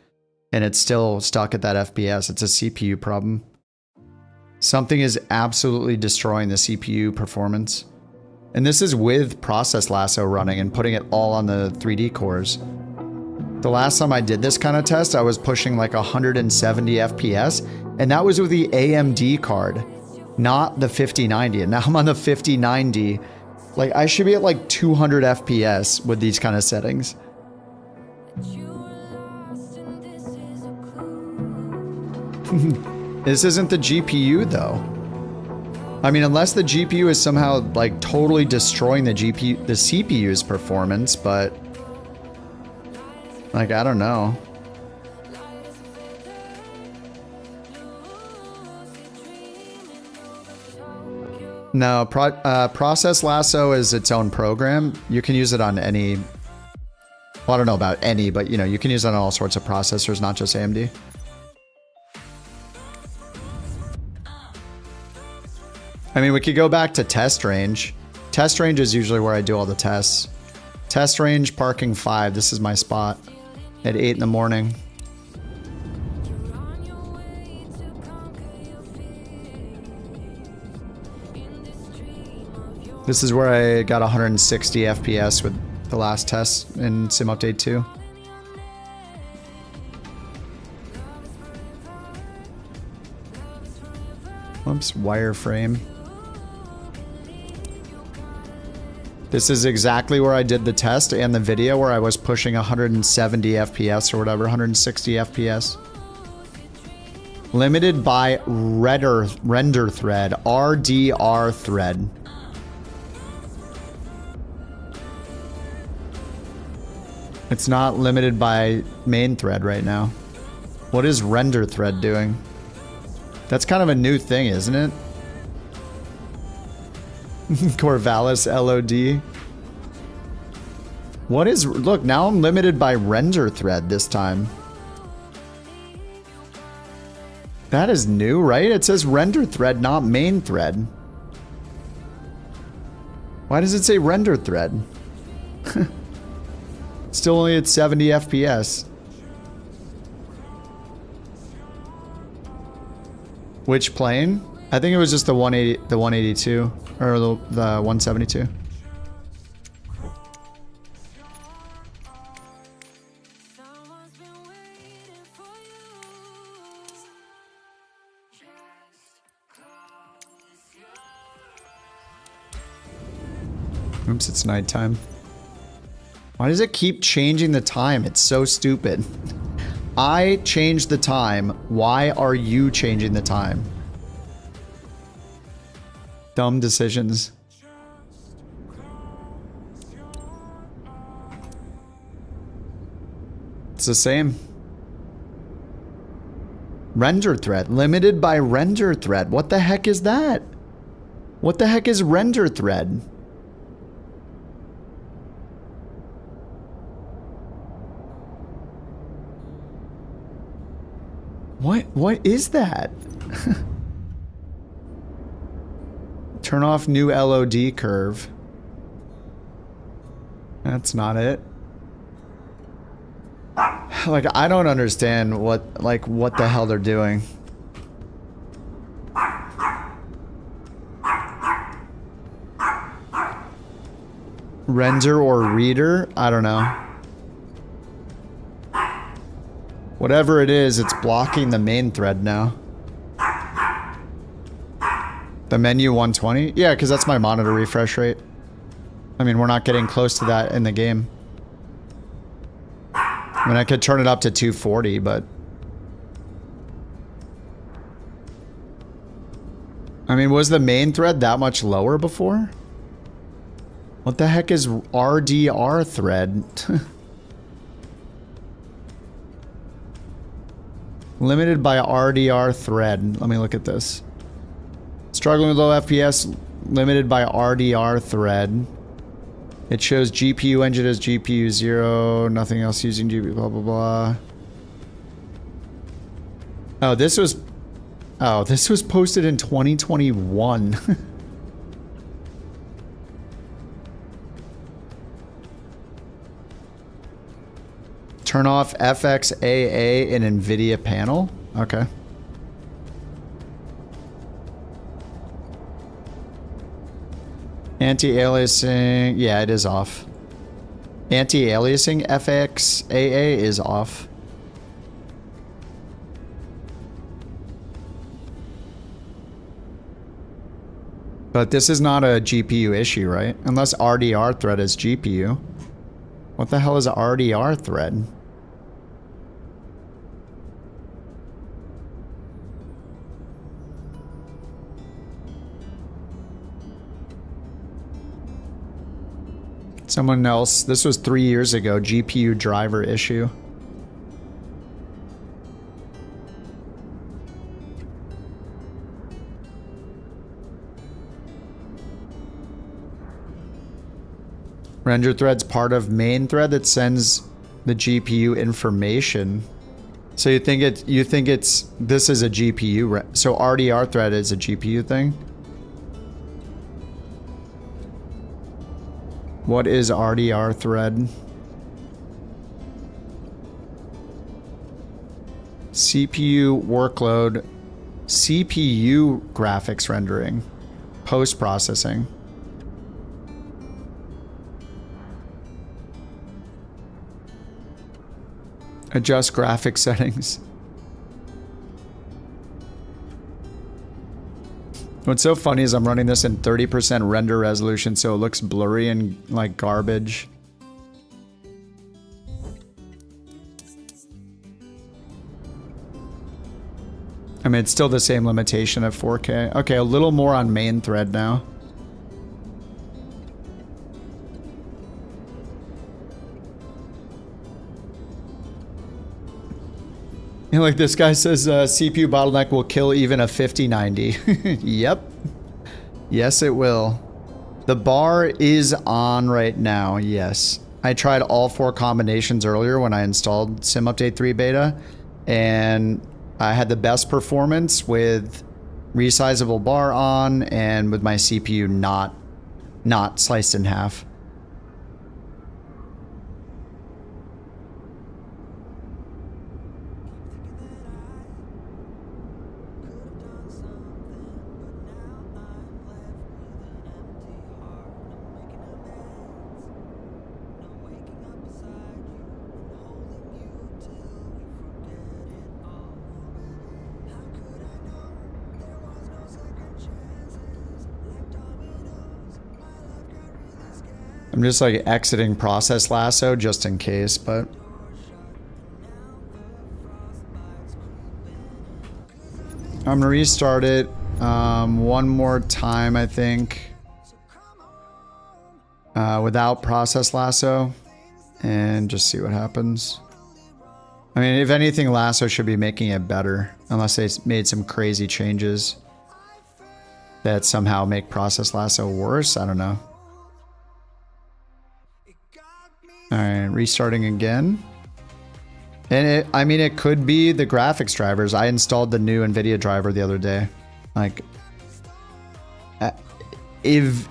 S2: And it's still stuck at that FPS. It's a CPU problem. Something is absolutely destroying the CPU performance. And this is with Process Lasso running and putting it all on the 3D cores. The last time I did this kind of test, I was pushing like 170 FPS, and that was with the AMD card, not the 5090. And now I'm on the 5090. Like, I should be at like 200 FPS with these kind of settings. This isn't the GPU though. I mean, unless the GPU is somehow like totally destroying the CPU's performance, but like, I don't know. No, Process Lasso is its own program. You can use it on any, well, I don't know about any, but you know, you can use it on all sorts of processors, not just AMD. I mean, we could go back to test range. Test range is usually where I do all the tests. Test range, parking 5. This is my spot at 8 in the morning. This is where I got 160 FPS with the last test in Sim Update 2. Whoops, wireframe. This is exactly where I did the test and the video where I was pushing 170 FPS or whatever, 160 FPS. Limited by render thread, RDR thread. It's not limited by main thread right now. What is render thread doing? That's kind of a new thing, isn't it? Corvallis LOD. What is... Look, now I'm limited by render thread this time. That is new, right? It says render thread, not main thread. Why does it say render thread? Still only at 70 FPS. Which plane? I think it was just the 182 or the 172. Oops, it's nighttime. Why does it keep changing the time? It's so stupid. I changed the time. Why are you changing the time? Dumb decisions. It's the same. Render thread. Limited by render thread. What the heck is that? What the heck is render thread? What is that? Turn off new LOD curve. That's not it. Like, I don't understand what the hell they're doing. Render or reader? I don't know. Whatever it is, it's blocking the main thread now. The menu 120? Yeah, because that's my monitor refresh rate. I mean, we're not getting close to that in the game. I mean, I could turn it up to 240, but... I mean, was the main thread that much lower before? What the heck is RDR thread? Limited by RDR thread. Let me look at this. Struggling with low FPS, limited by RDR thread. It shows GPU engine as GPU 0, nothing else using GPU, blah, blah, blah. Oh, this was posted in 2021. Turn off FXAA in NVIDIA panel? Okay. Anti-aliasing, yeah, it is off. Anti-aliasing FXAA is off. But this is not a GPU issue, right? Unless RDR thread is GPU. What the hell is a RDR thread? Someone else, this was 3 years ago, GPU driver issue. Render thread's part of main thread that sends the GPU information. So you think this is a GPU, so RDR thread is a GPU thing? What is RDR thread? CPU workload, CPU graphics rendering, post-processing. Adjust graphic settings. What's so funny is I'm running this in 30% render resolution, so it looks blurry and like garbage. I mean, it's still the same limitation of 4K. Okay, a little more on main thread now. And like this guy says, CPU bottleneck will kill even a 5090. Yep. Yes, it will. The bar is on right now, yes. I tried all 4 combinations earlier when I installed SimUpdate3 Beta, and I had the best performance with resizable bar on and with my CPU not sliced in half. I'm just like exiting process lasso just in case, but I'm gonna restart it one more time, I think, without process lasso, and just see what happens. I mean, if anything, lasso should be making it better, unless they made some crazy changes that somehow make process lasso worse. I don't know. Alright, restarting again. And I mean, it could be the graphics drivers. I installed the new NVIDIA driver the other day. Like, if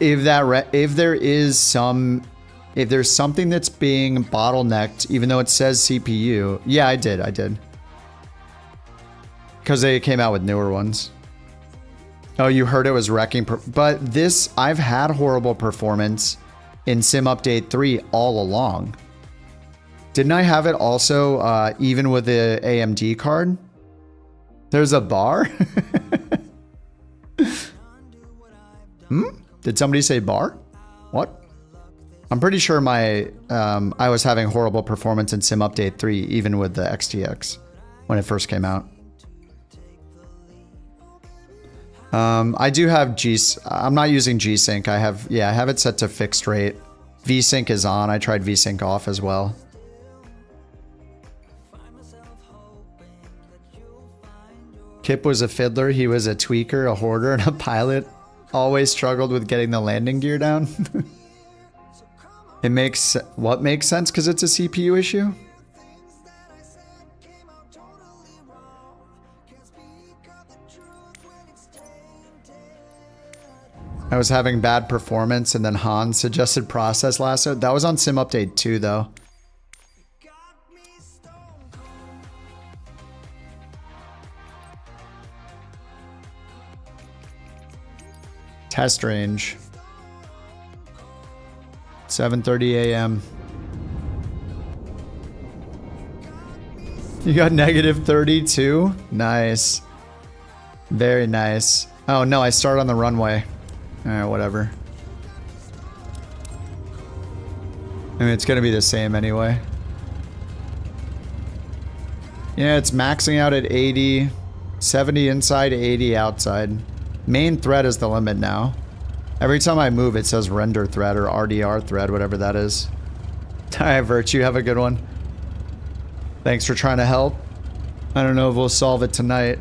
S2: there's something that's being bottlenecked, even though it says CPU, yeah, I did. Because they came out with newer ones. Oh, you heard it was wrecking, but this, I've had horrible performance in Sim Update 3 all along. Didn't I have it also even with the AMD card? There's a bar? Did somebody say bar? What? I'm pretty sure I was having horrible performance in Sim Update 3 even with the XTX when it first came out. I do have I'm not using G-Sync. I have it set to fixed rate. V-Sync is on. I tried V-Sync off as well. Kip was a fiddler. He was a tweaker, a hoarder, and a pilot. Always struggled with getting the landing gear down. What makes sense because it's a CPU issue? I was having bad performance and then Han suggested process lasso. That was on Sim Update 2 though. Test range. 7:30 a.m. You got negative 32? Nice. Very nice. Oh no, I start on the runway. Alright, whatever. I mean, it's gonna be the same anyway. Yeah, it's maxing out at 80. 70 inside, 80 outside. Main thread is the limit now. Every time I move, it says render thread or RDR thread, whatever that is. Alright, Virtue, have a good one. Thanks for trying to help. I don't know if we'll solve it tonight.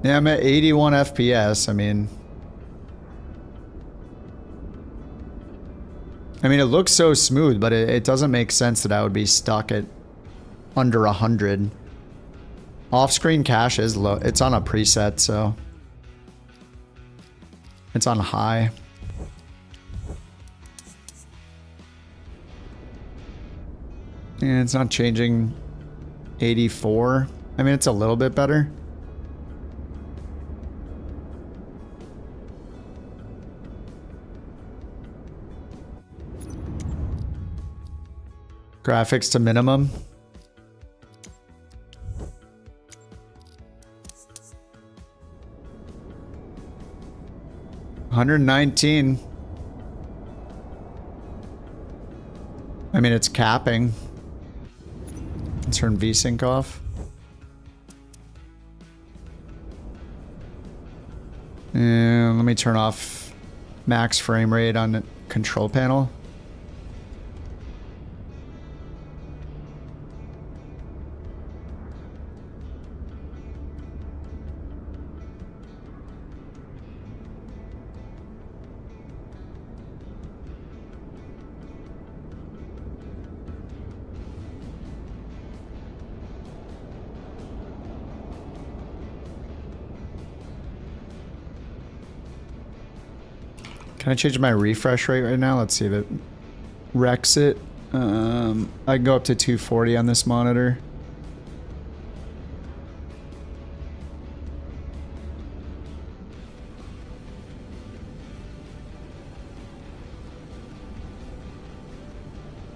S2: Yeah, I'm at 81 FPS. I mean, it looks so smooth, but it doesn't make sense that I would be stuck at under 100. Off-screen cache is low. It's on a preset, so it's on high. Yeah, it's not changing. 84. I mean, it's a little bit better. Graphics to minimum. $119. I mean, it's capping. Let's turn V-Sync off. And let me turn off max frame rate on the control panel. Can I change my refresh rate right now? Let's see if it wrecks it. I can go up to 240 on this monitor.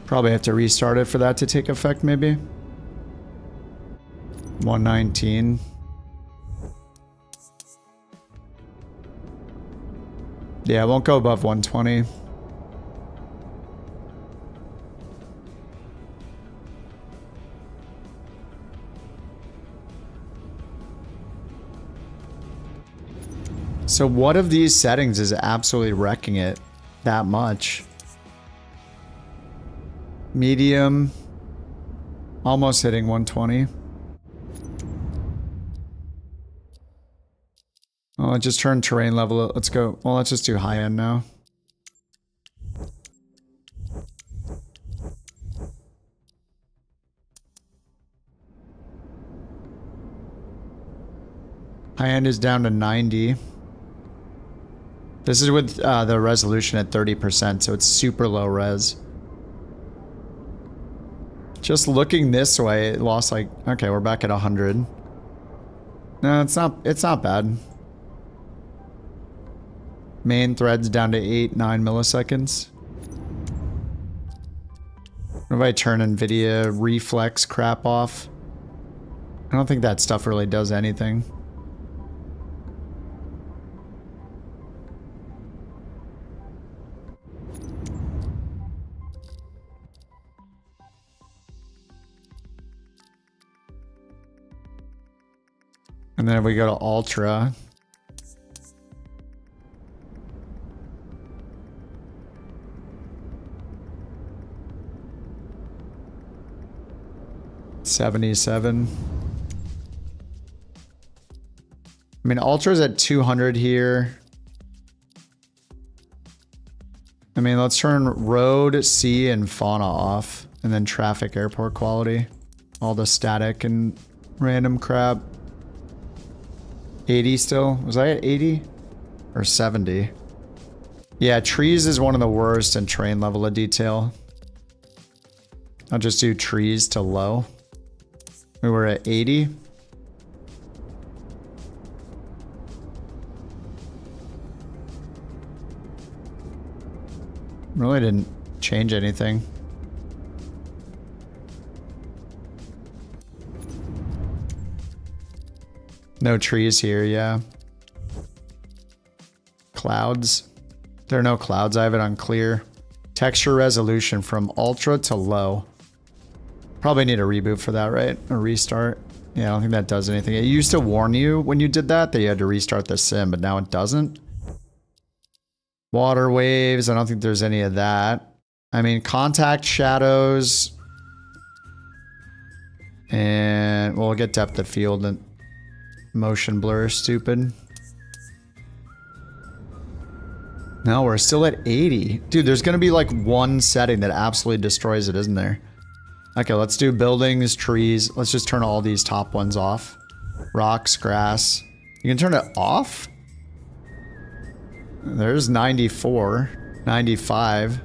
S2: Probably have to restart it for that to take effect, maybe. 119. Yeah, it won't go above 120. So what of these settings is absolutely wrecking it that much? Medium, almost hitting 120. Oh, I just turned terrain level. Let's go. Well, let's just do high end now. High end is down to 90. This is with the resolution at 30%, so it's super low res. Just looking this way, it lost like, okay, we're back at 100. No, it's not bad. Main thread's down to 8-9 milliseconds. What if I turn NVIDIA reflex crap off? I don't think that stuff really does anything. And then if we go to Ultra, $77. I mean, Ultra's at 200 here. I mean, let's turn road, sea, and fauna off. And then traffic, airport quality. All the static and random crap. 80 still? Was I at 80? Or 70? Yeah, trees is one of the worst in terrain level of detail. I'll just do trees to low. We were at 80. Really didn't change anything. No trees here, yeah. Clouds. There are no clouds. I have it on clear. Texture resolution from ultra to low. Probably need a reboot for that, right? A restart. Yeah, I don't think that does anything. It used to warn you when you did that you had to restart the sim, but now it doesn't. Water waves. I don't think there's any of that. I mean, contact shadows. And we'll get depth of field and motion blur, stupid. No, we're still at 80. Dude, there's gonna be like one setting that absolutely destroys it, isn't there? Okay, let's do buildings, trees. Let's just turn all these top ones off. Rocks, grass. You can turn it off? There's 94, 95.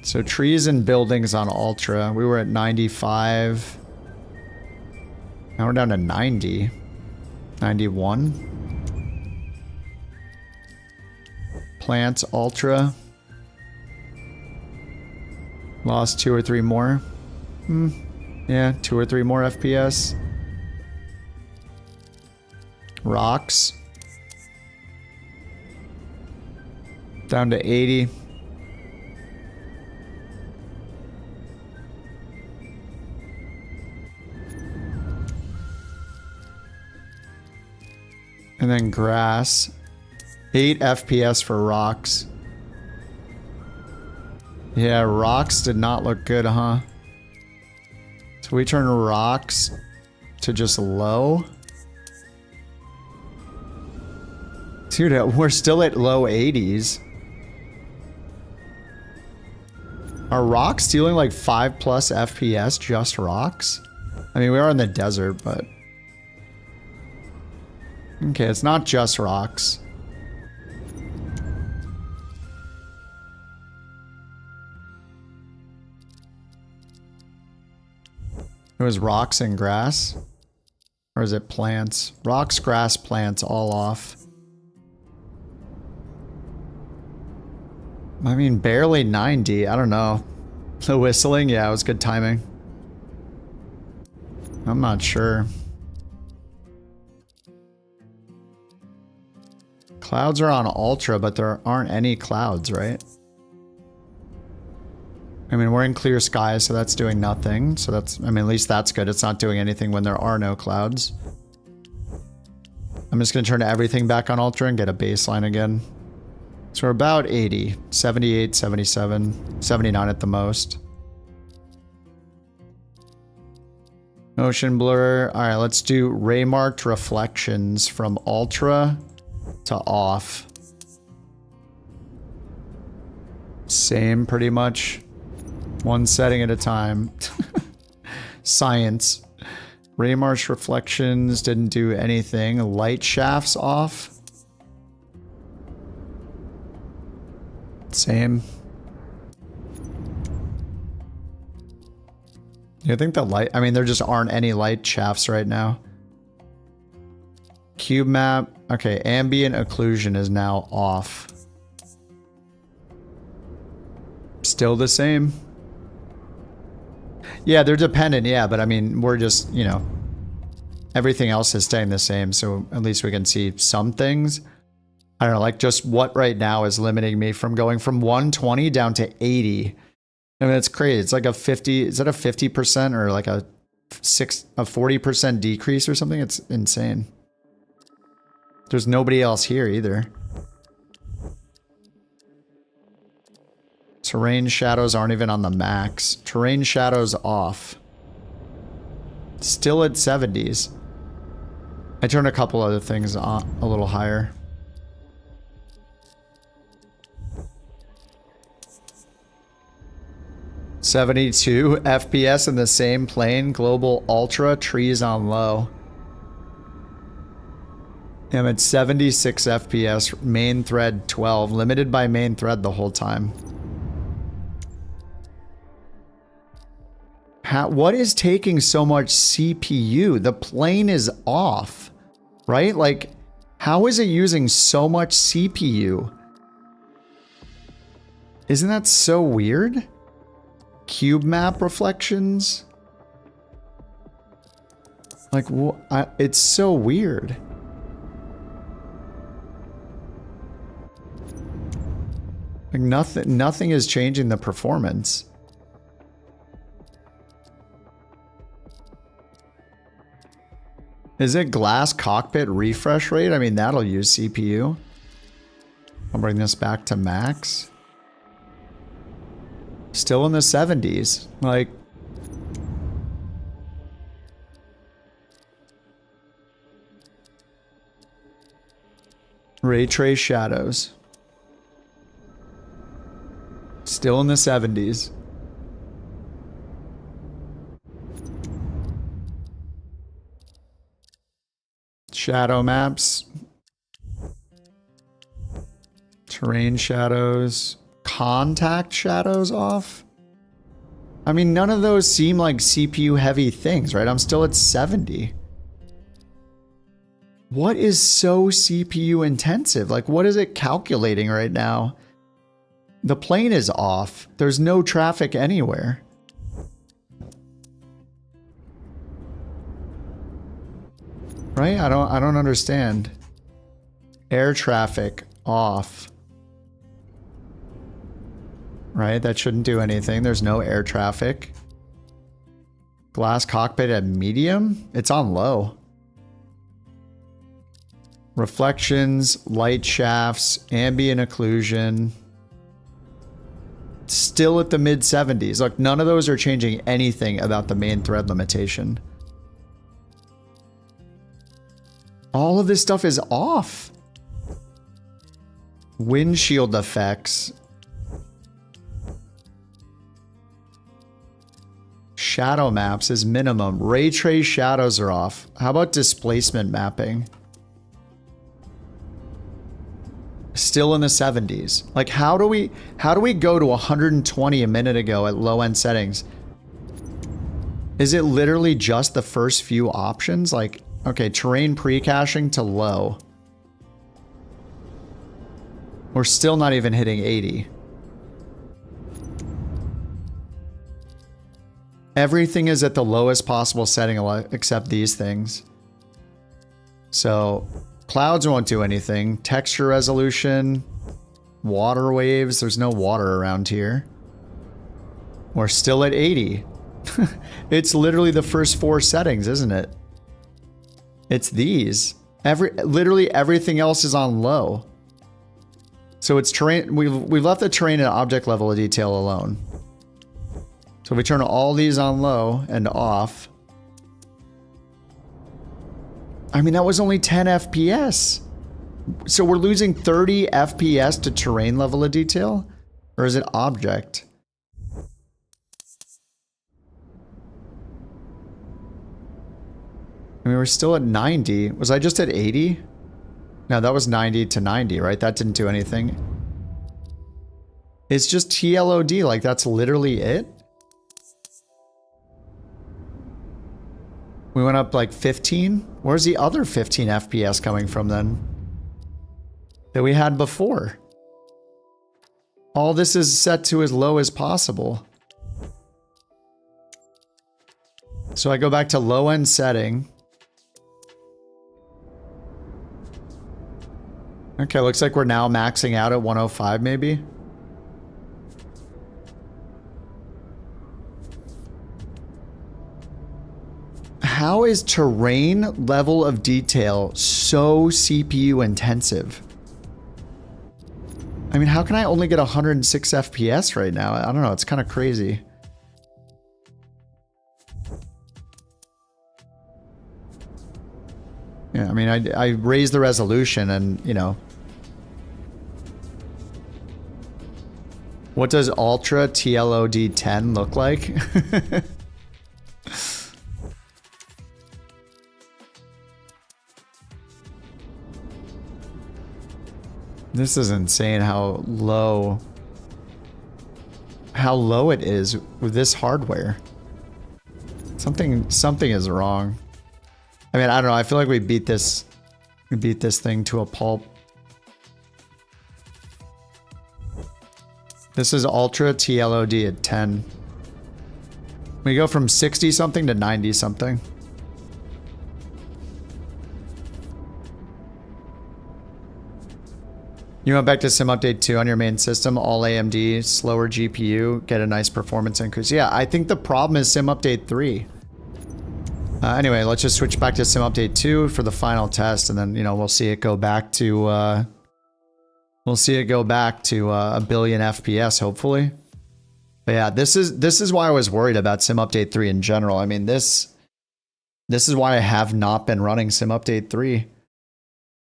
S2: So trees and buildings on Ultra. We were at 95. Now we're down to 90. 91. Plants Ultra. Lost 2 or 3 more. Yeah, 2 or 3 more FPS. Rocks. Down to 80. And then grass. 8 FPS for rocks. Yeah, rocks did not look good, huh? So we turn rocks to just low. Dude, we're still at low 80s. Are rocks dealing like 5+ FPS, just rocks? I mean, we are in the desert, but... Okay, it's not just rocks. It was rocks and grass? Or is it plants? Rocks, grass, plants, all off. I mean, barely 90. I don't know. The whistling? Yeah, it was good timing. I'm not sure. Clouds are on ultra, but there aren't any clouds, right? I mean, we're in clear skies, so that's doing nothing. So that's, I mean, at least that's good. It's not doing anything when there are no clouds. I'm just going to turn everything back on ultra and get a baseline again. So we're about 80, 78, 77, 79 at the most. Motion blur. All right, let's do ray marked reflections from ultra to off. Same pretty much. One setting at a time. Science. Ray marsh reflections didn't do anything. Light shafts off. Same. You think the light, I mean, there just aren't any light shafts right now. Cube map. Okay, ambient occlusion is now off. Still the same. Yeah, they're dependent, yeah, but I mean, we're just, you know, everything else is staying the same, so at least we can see some things. I don't know, like just what right now is limiting me from going from 120 down to 80. I mean, it's crazy. It's like a 50, is that a 50% or like a 40% decrease or something? It's insane. There's nobody else here either. Terrain shadows aren't even on the max. Terrain shadows off. Still at 70s. I turned a couple other things on a little higher. $72 FPS in the same plane. Global ultra. Trees on low. I'm at 76 FPS. Main thread 12. Limited by main thread the whole time. What is taking so much CPU? The plane is off, right? Like, how is it using so much CPU? Isn't that so weird? Cube map reflections? Like, it's so weird. Like, nothing is changing the performance. Is it glass cockpit refresh rate? I mean, that'll use CPU. I'll bring this back to max. Still in the 70s. Like, ray trace shadows. Still in the 70s. Shadow maps. Terrain shadows. Contact shadows off. I mean, none of those seem like CPU heavy things, right? I'm still at 70. What is so CPU intensive? Like, what is it calculating right now? The plane is off. There's no traffic anywhere. Right? I don't understand. Air traffic off. Right? That shouldn't do anything. There's no air traffic. Glass cockpit at medium? It's on low. Reflections, light shafts, ambient occlusion. Still at the mid 70s. Look, none of those are changing anything about the main thread limitation. All of this stuff is off. Windshield effects. Shadow maps is minimum. Ray trace shadows are off. How about displacement mapping? Still in the 70s. Like, how do we go to 120 a minute ago at low end settings? Is it literally just the first few options? Like, okay, terrain pre-caching to low. We're still not even hitting 80. Everything is at the lowest possible setting except these things. So, clouds won't do anything. Texture resolution, water waves. There's no water around here. We're still at 80. It's literally the first 4 settings, isn't it? It's these. Literally everything else is on low. So it's terrain. We've left the terrain and object level of detail alone. So if we turn all these on low and off. I mean, that was only 10 FPS. So we're losing 30 FPS to terrain level of detail. Or is it object? I mean, we're still at 90. Was I just at 80? No, that was 90 to 90, right? That didn't do anything. It's just TLOD, like that's literally it? We went up like 15? Where's the other 15 FPS coming from then? That we had before? All this is set to as low as possible. So I go back to low end setting. Okay, looks like we're now maxing out at 105 maybe. How is terrain level of detail so CPU intensive? I mean, how can I only get 106 FPS right now? I don't know, it's kind of crazy. Yeah, I mean, I raised the resolution and, you know. What does Ultra TLOD 10 look like? This is insane how low it is with this hardware. Something is wrong. I mean, I don't know. I feel like we beat this thing to a pulp. This is Ultra TLOD at 10. We go from 60 something to 90 something. You went back to Sim Update 2 on your main system, all AMD, slower GPU, get a nice performance increase. Yeah, I think the problem is Sim Update 3. Anyway, let's just switch back to Sim Update 2 for the final test, and then, you know, we'll see it go back to, a billion FPS, hopefully. But yeah, this is why I was worried about Sim Update 3 in general. I mean, this is why I have not been running Sim Update 3.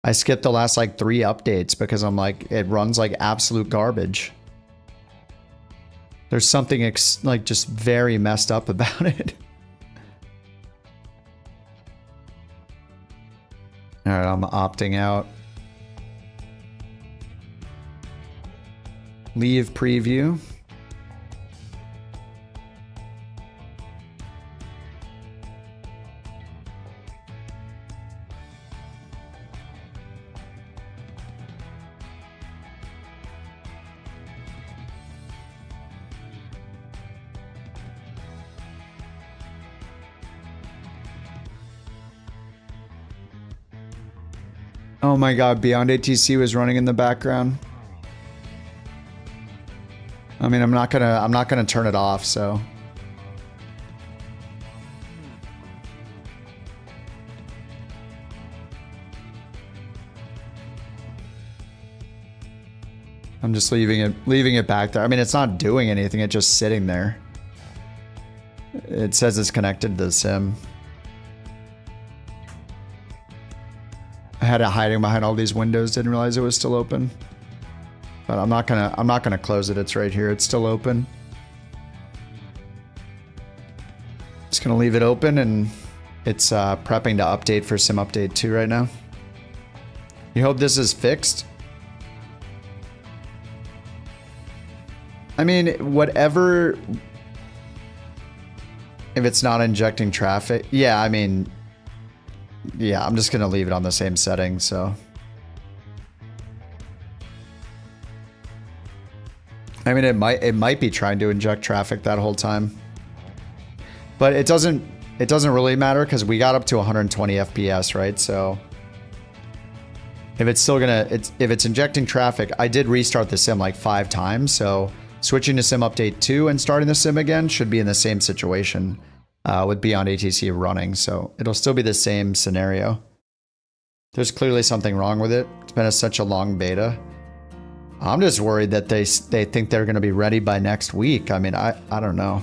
S2: I skipped the last like 3 updates because I'm like, it runs like absolute garbage. There's something like just very messed up about it. All right, I'm opting out. Leave preview. Oh my god, Beyond ATC was running in the background. I mean, I'm not gonna turn it off, so. I'm just leaving it back there. I mean, it's not doing anything, it's just sitting there. It says it's connected to the sim. I had it hiding behind all these windows, didn't realize it was still open. But I'm not gonna close it, it's right here, it's still open. Just gonna leave it open, and it's prepping to update for Sim Update 2 right now. You hope this is fixed? I mean, whatever... If it's not injecting traffic... Yeah, I mean... Yeah, I'm just gonna leave it on the same setting, so... I mean, it might be trying to inject traffic that whole time. But it doesn't really matter, because we got up to 120 FPS, right? So... If it's still gonna... If it's injecting traffic... I did restart the sim like 5 times, so... Switching to Sim Update 2 and starting the sim again should be in the same situation. With Beyond ATC running, so it'll still be the same scenario. There's clearly something wrong with it. It's been such a long beta. I'm just worried that they think they're going to be ready by next week. I mean, I don't know.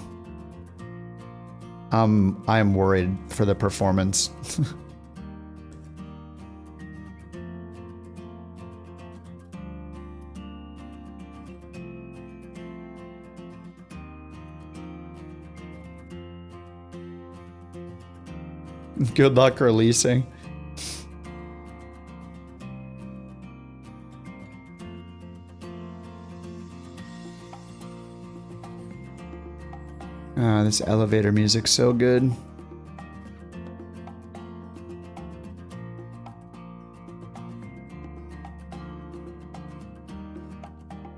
S2: I am worried for the performance. Good luck releasing. This elevator music's so good.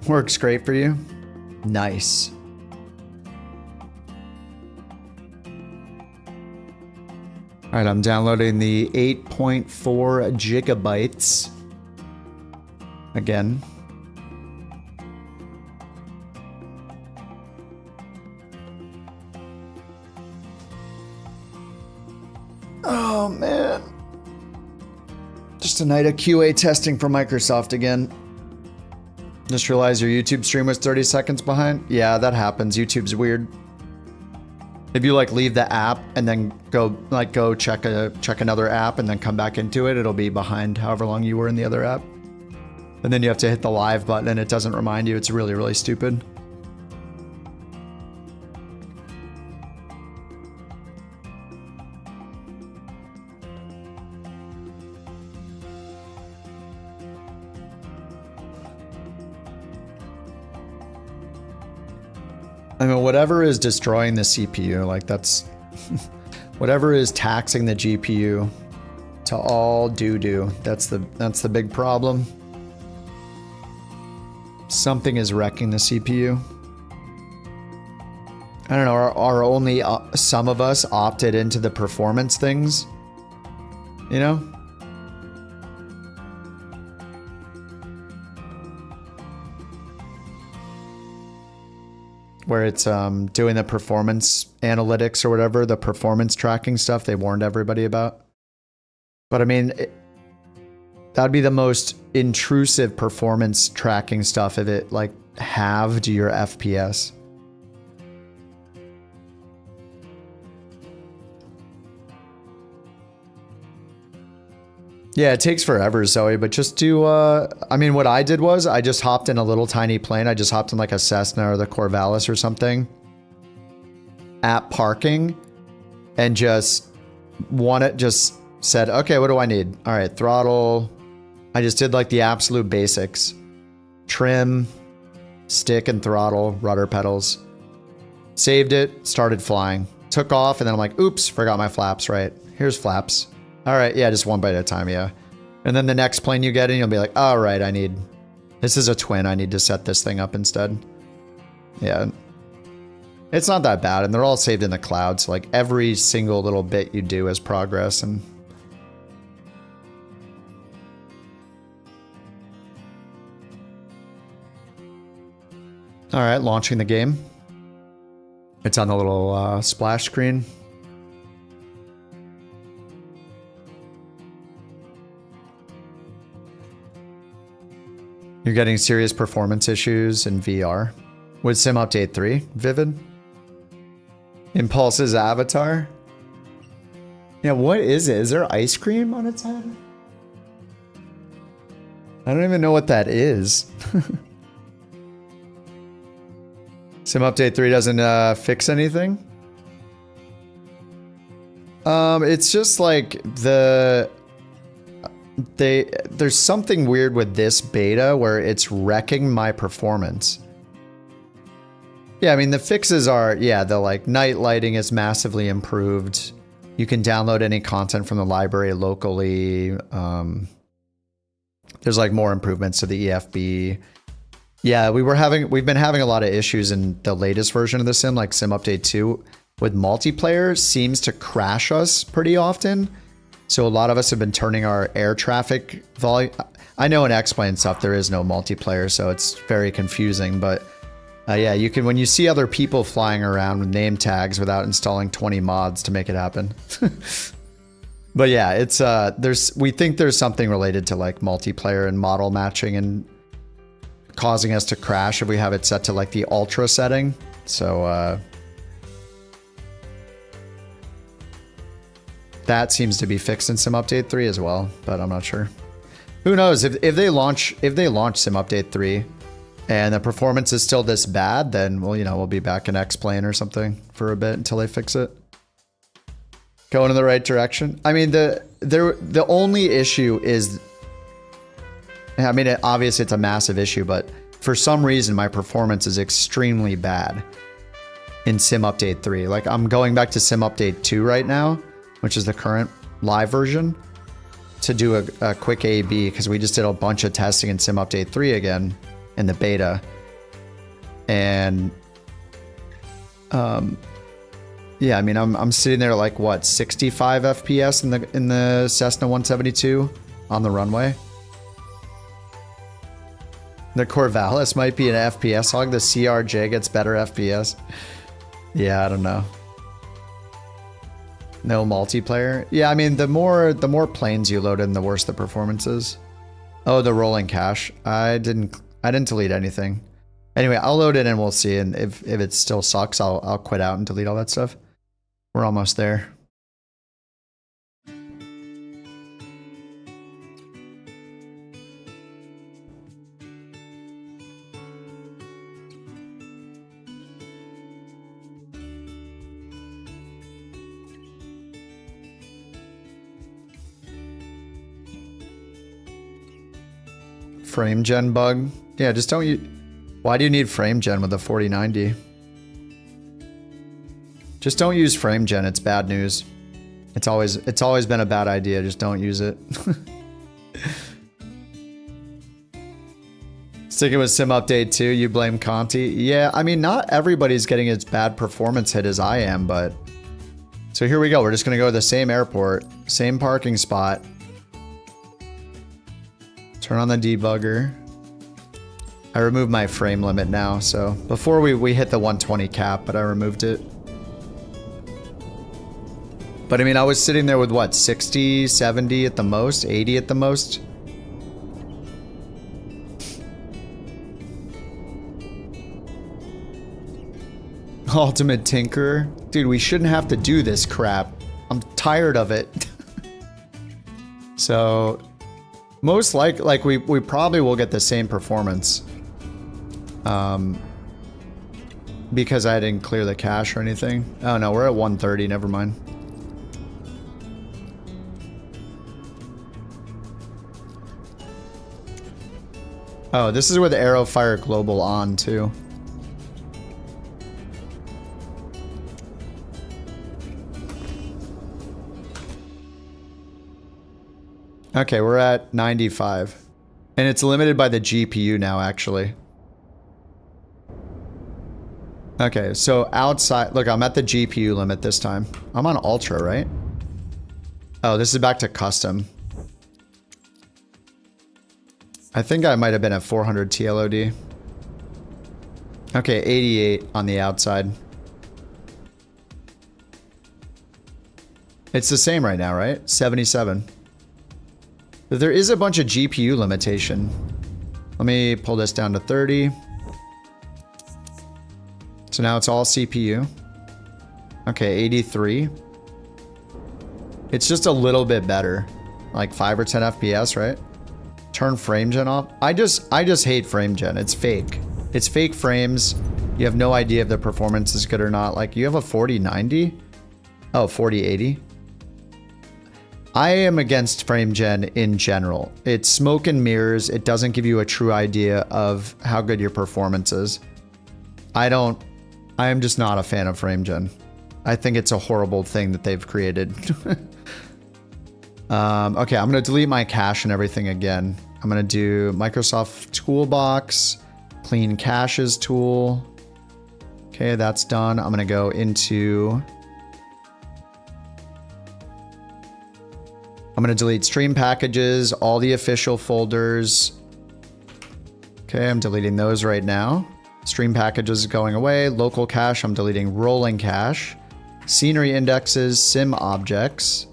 S2: Works great for you. Nice. All right, I'm downloading the 8.4 gigabytes again. Oh man. Just a night of QA testing for Microsoft again. Just realized your YouTube stream was 30 seconds behind. Yeah, that happens. YouTube's weird. If you like leave the app and then go check another app and then come back into it, it'll be behind however long you were in the other app. And then you have to hit the live button and it doesn't remind you. It's really, really stupid. I mean, whatever is destroying the CPU, like that's whatever is taxing the GPU to all doo-doo. That's the big problem. Something is wrecking the CPU. I don't know, are only some of us opted into the performance things? You know? Where it's doing the performance analytics or whatever, the performance tracking stuff they warned everybody about. But I mean, that'd be the most intrusive performance tracking stuff if it like halved your FPS. Yeah, it takes forever, Zoe, but just do, I mean, what I did was I just hopped in a little tiny plane. I just hopped in like a Cessna or the Corvallis or something at parking and just said, okay, what do I need? All right, throttle. I just did like the absolute basics. Trim, stick and throttle, rudder pedals. Saved it, started flying. Took off and then I'm like, oops, forgot my flaps, right? Here's flaps. All right, yeah, just one bite at a time, yeah. And then the next plane you get in, you'll be like, all right, this is a twin, I need to set this thing up instead. Yeah. It's not that bad, and they're all saved in the cloud, so like every single little bit you do is progress, and... All right, launching the game. It's on the little splash screen. You're getting serious performance issues in VR. With Sim Update 3, Vivid? Impulse's avatar? Yeah, what is it? Is there ice cream on its head? I don't even know what that is. Sim Update 3 doesn't fix anything? It's just like there's something weird with this beta where it's wrecking my performance. Yeah, I mean, the fixes are, yeah, the like night lighting is massively improved. You can download any content from the library locally. There's like more improvements to the EFB. Yeah, we've been having a lot of issues in the latest version of the sim, like Sim Update 2, with multiplayer seems to crash us pretty often. So a lot of us have been turning our air traffic volume. I know in X-Plane stuff there is no multiplayer, so it's very confusing. But yeah, you can, when you see other people flying around with name tags without installing 20 mods to make it happen. But yeah, it's we think there's something related to like multiplayer and model matching and causing us to crash if we have it set to like the ultra setting. So that seems to be fixed in Sim Update 3 as well, but I'm not sure. Who knows? If they launch Sim Update 3 and the performance is still this bad, then we'll be back in X-Plane or something for a bit until they fix it. Going in the right direction. I mean, the only issue is, I mean, obviously it's a massive issue, but for some reason my performance is extremely bad in Sim Update 3. Like, I'm going back to Sim Update 2 right now, which is the current live version, to do a quick A/B, because we just did a bunch of testing in Sim Update 3 again in the beta. And yeah, I mean, I'm sitting there like, what, 65 FPS in the Cessna 172 on the runway. The Corvallis might be an FPS hog. The CRJ gets better FPS. Yeah, I don't know. No multiplayer. Yeah, I mean, the more planes you load in, the worse the performance is. Oh, the rolling cache. I didn't delete anything. Anyway, I'll load it and we'll see. And if it still sucks, I'll quit out and delete all that stuff. We're almost there. Frame gen bug. Yeah, just don't use... Why do you need frame gen with a 4090? Just don't use frame gen. It's bad news. It's always been a bad idea. Just don't use it. Sticking with Sim Update 2, you blame Conti. Yeah, I mean, not everybody's getting as bad performance hit as I am, but... So here we go. We're just going to go to the same airport, same parking spot. Turn on the debugger. I removed my frame limit now, so... Before we hit the 120 cap, but I removed it. But I mean, I was sitting there with what, 60, 70 at the most, 80 at the most? Ultimate Tinker? Dude, we shouldn't have to do this crap. I'm tired of it. So, most likely, we probably will get the same performance. Because I didn't clear the cache or anything. Oh no, we're at 130, never mind. Oh, this is with Aerofire Global on, too. Okay, we're at 95. And it's limited by the GPU now, actually. Okay, so outside... Look, I'm at the GPU limit this time. I'm on Ultra, right? Oh, this is back to custom. I think I might have been at 400 TLOD. Okay, 88 on the outside. It's the same right now, right? 77. There is a bunch of GPU limitation. Let me pull this down to 30. So now it's all CPU. Okay, 83. It's just a little bit better. Like 5 or 10 FPS, right? Turn frame gen off. I just hate frame gen. It's fake. It's fake frames. You have no idea if the performance is good or not. Like, you have a 4090? Oh, 4080. I am against frame gen in general. It's smoke and mirrors. It doesn't give you a true idea of how good your performance is. I am just not a fan of frame gen. I think it's a horrible thing that they've created. Okay, I'm going to delete my cache and everything again. I'm going to do Microsoft Toolbox, Clean Caches tool. Okay, that's done. I'm going to go into... I'm going to delete stream packages, all the official folders. Okay, I'm deleting those right now. Stream packages going away. Local cache, I'm deleting rolling cache. Scenery indexes, sim objects.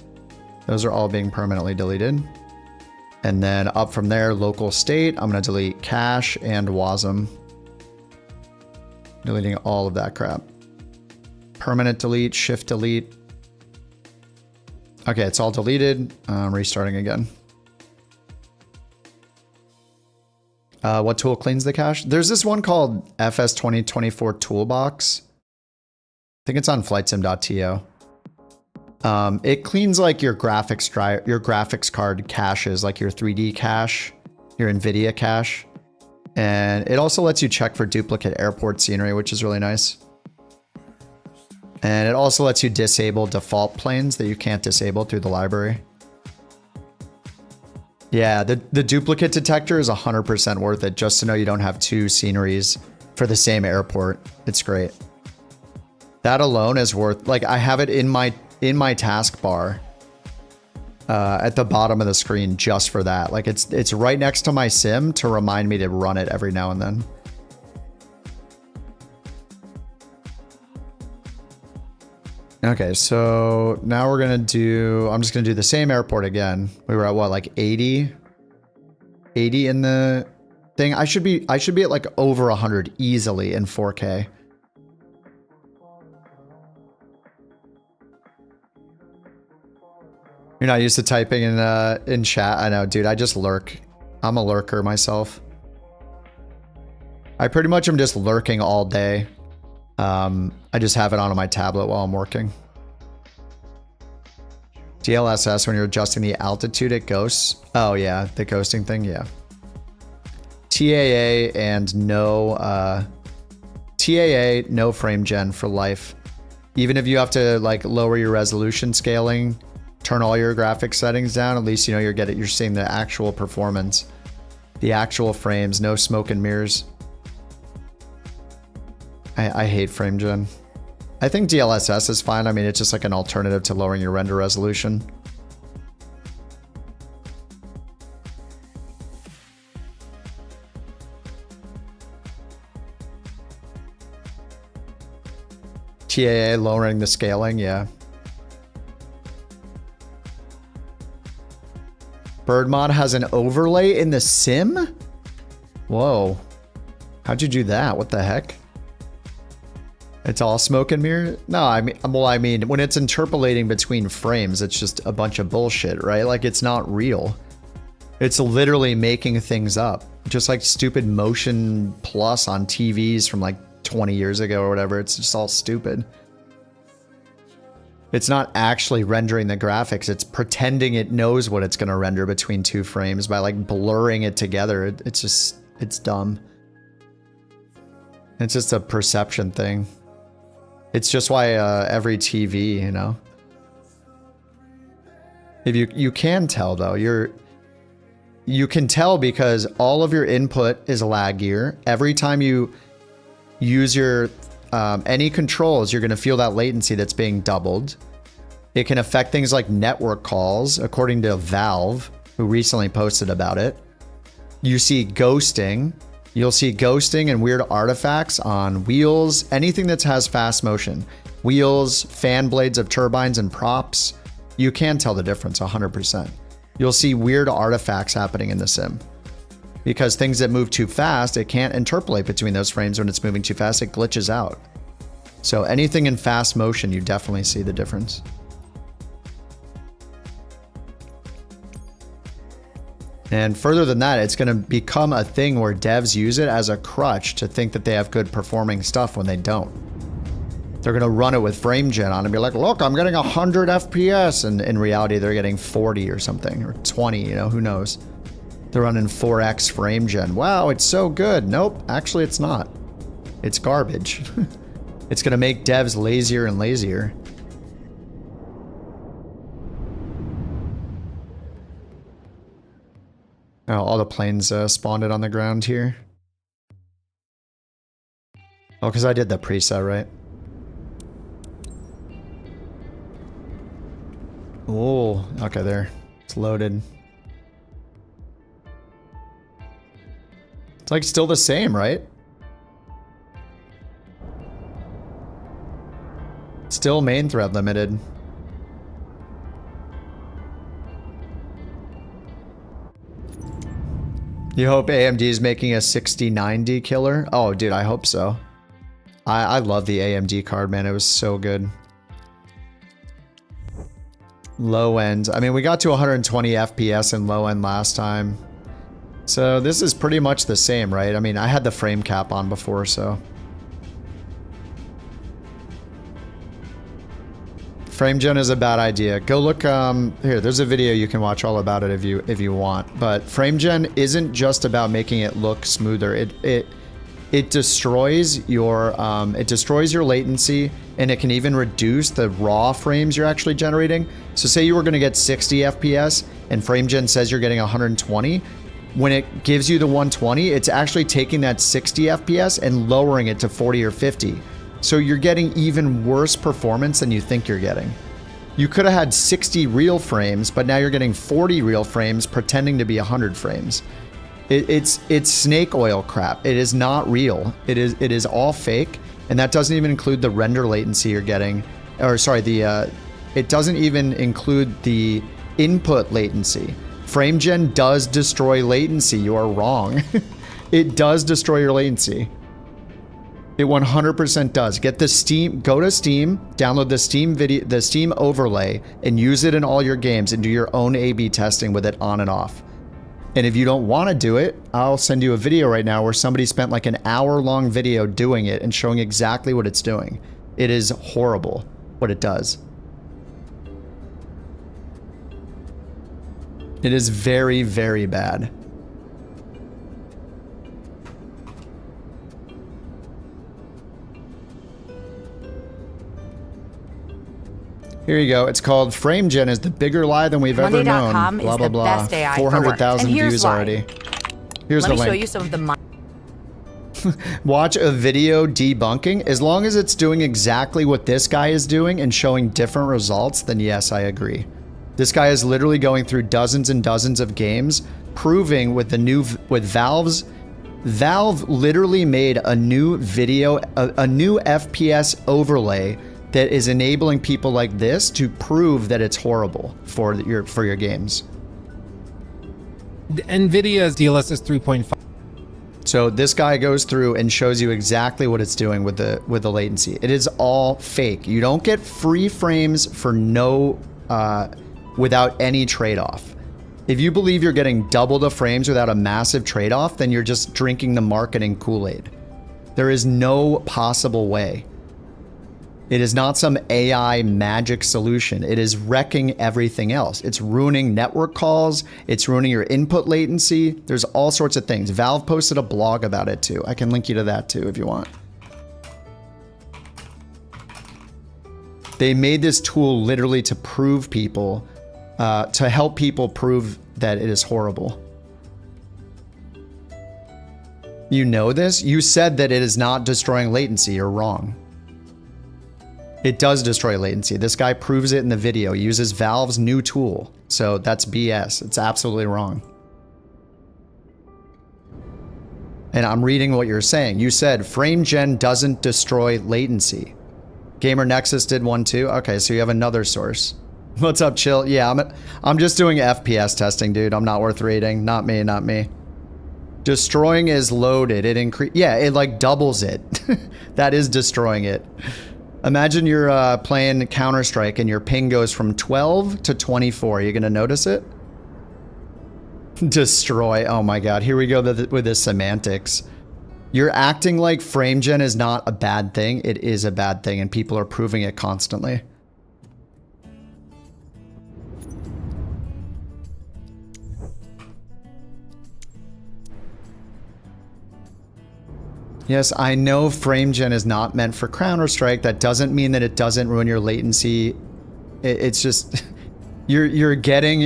S2: Those are all being permanently deleted. And then up from there, local state, I'm going to delete cache and WASM. Deleting all of that crap. Permanent delete, shift delete. Okay, it's all deleted. Restarting again. What tool cleans the cache? There's this one called FS 2024 Toolbox. I think it's on flightsim.to. It cleans like your graphics card caches, like your 3D cache, your NVIDIA cache. And it also lets you check for duplicate airport scenery, which is really nice. And it also lets you disable default planes that you can't disable through the library. Yeah, the duplicate detector is 100% worth it, just to know you don't have two sceneries for the same airport. It's great. That alone is worth, like, I have it in my taskbar at the bottom of the screen just for that. Like, it's right next to my sim to remind me to run it every now and then. Okay, so now we're gonna do, I'm just gonna do the same airport again. We were at what, like 80 in the thing. I should be at like over 100 easily in 4K. You're not used to typing in chat. I know, dude. I just lurk. I'm a lurker myself. I pretty much am just lurking all day. I just have it on my tablet while I'm working. DLSS, when you're adjusting the altitude, it ghosts. Oh yeah, the ghosting thing, yeah. TAA and TAA, no frame gen for life. Even if you have to like lower your resolution scaling, turn all your graphics settings down, at least you know you're seeing the actual performance. The actual frames, no smoke and mirrors. I hate frame gen. I think DLSS is fine. I mean, it's just like an alternative to lowering your render resolution. TAA lowering the scaling, yeah. BirdMod has an overlay in the sim? Whoa. How'd you do that? What the heck? It's all smoke and mirror? No, I mean, when it's interpolating between frames, it's just a bunch of bullshit, right? Like, it's not real. It's literally making things up. Just like stupid Motion Plus on TVs from like 20 years ago or whatever. It's just all stupid. It's not actually rendering the graphics. It's pretending it knows what it's going to render between two frames by like blurring it together. It's dumb. It's just a perception thing. It's just why every TV, you know. If you can tell though, you can tell because all of your input is laggier. Every time you use your any controls, you're going to feel that latency that's being doubled. It can affect things like network calls, according to Valve, who recently posted about it. You see ghosting. You'll see ghosting and weird artifacts on wheels, anything that has fast motion. Wheels, fan blades of turbines and props. You can tell the difference 100%. You'll see weird artifacts happening in the sim. Because things that move too fast, it can't interpolate between those frames when it's moving too fast, it glitches out. So anything in fast motion, you definitely see the difference. And further than that, it's going to become a thing where devs use it as a crutch to think that they have good performing stuff when they don't. They're going to run it with frame gen on and be like, look, I'm getting 100 FPS. And in reality, they're getting 40 or something, or 20, you know, who knows? They're running 4x frame gen. Wow, it's so good. Nope, actually it's not. It's garbage. It's going to make devs lazier and lazier. Oh, all the planes spawned it on the ground here. Oh, because I did the preset, right? Oh, okay, there. It's loaded. It's like still the same, right? Still main thread limited. You hope AMD is making a 6090 killer? Oh, dude, I hope so. I love the AMD card, man. It was so good. Low end. I mean, we got to 120 FPS in low end last time. So this is pretty much the same, right? I mean, I had the frame cap on before, so. Frame gen is a bad idea. Go look, here, there's a video you can watch all about it if you want. But frame gen isn't just about making it look smoother. It destroys your latency, and it can even reduce the raw frames you're actually generating. So say you were gonna get 60 FPS and frame gen says you're getting 120. When it gives you the 120, it's actually taking that 60 FPS and lowering it to 40 or 50. So you're getting even worse performance than you think you're getting. You could have had 60 real frames, but now you're getting 40 real frames pretending to be 100 frames. It's snake oil crap. It is not real. It is all fake, and that doesn't even include the render latency you're getting, or sorry, it doesn't even include the input latency. Frame gen does destroy latency. You are wrong. It does destroy your latency. It 100% does. Get the Steam, go to Steam, download the Steam overlay, and use it in all your games and do your own A/B testing with it on and off. And if you don't want to do it, I'll send you a video right now where somebody spent like an hour-long video doing it and showing exactly what it's doing. It is horrible what it does. It is very, very bad. Here you go. It's called Frame Gen is the bigger lie than we've ever known.
S8: Monday.com
S2: Blah,
S8: is
S2: blah,
S8: the
S2: blah.
S8: best AI for work.
S2: 400,000
S8: And here's
S2: views
S8: why.
S2: already. Here's the
S8: Let me show
S2: link.
S8: you some of the
S2: Watch a video debunking. As long as it's doing exactly what this guy is doing and showing different results, then yes, I agree. This guy is literally going through dozens and dozens of games, proving with Valve literally made a new video, a new FPS overlay that is enabling people like this to prove that it's horrible for your games.
S10: NVIDIA's DLSS 3.5.
S2: So this guy goes through and shows you exactly what it's doing with the latency. It is all fake. You don't get free frames for without any trade-off. If you believe you're getting double the frames without a massive trade-off, then you're just drinking the marketing Kool-Aid. There is no possible way. It is not some AI magic solution. It is wrecking everything else. It's ruining network calls. It's ruining your input latency. There's all sorts of things. Valve posted a blog about it too. I can link you to that too if you want. They made this tool literally to prove people, to help people prove that it is horrible. You know this? You said that it is not destroying latency. You're wrong. It does destroy latency. This guy proves it in the video. He uses Valve's new tool. So that's BS. It's absolutely wrong. And I'm reading what you're saying. You said frame gen doesn't destroy latency. Gamer Nexus did one too. Okay, so you have another source. What's up, Chill? Yeah, I'm just doing FPS testing, dude. I'm not worth reading. Not me, not me. Destroying is loaded. Yeah, it like doubles it. That is destroying it. Imagine you're playing Counter-Strike and your ping goes from 12 to 24. You gonna notice it? Destroy. Oh my god. Here we go with the semantics. You're acting like frame gen is not a bad thing. It is a bad thing, and people are proving it constantly. Yes, I know frame gen is not meant for Counter-Strike. That doesn't mean that it doesn't ruin your latency. It's just you're grasping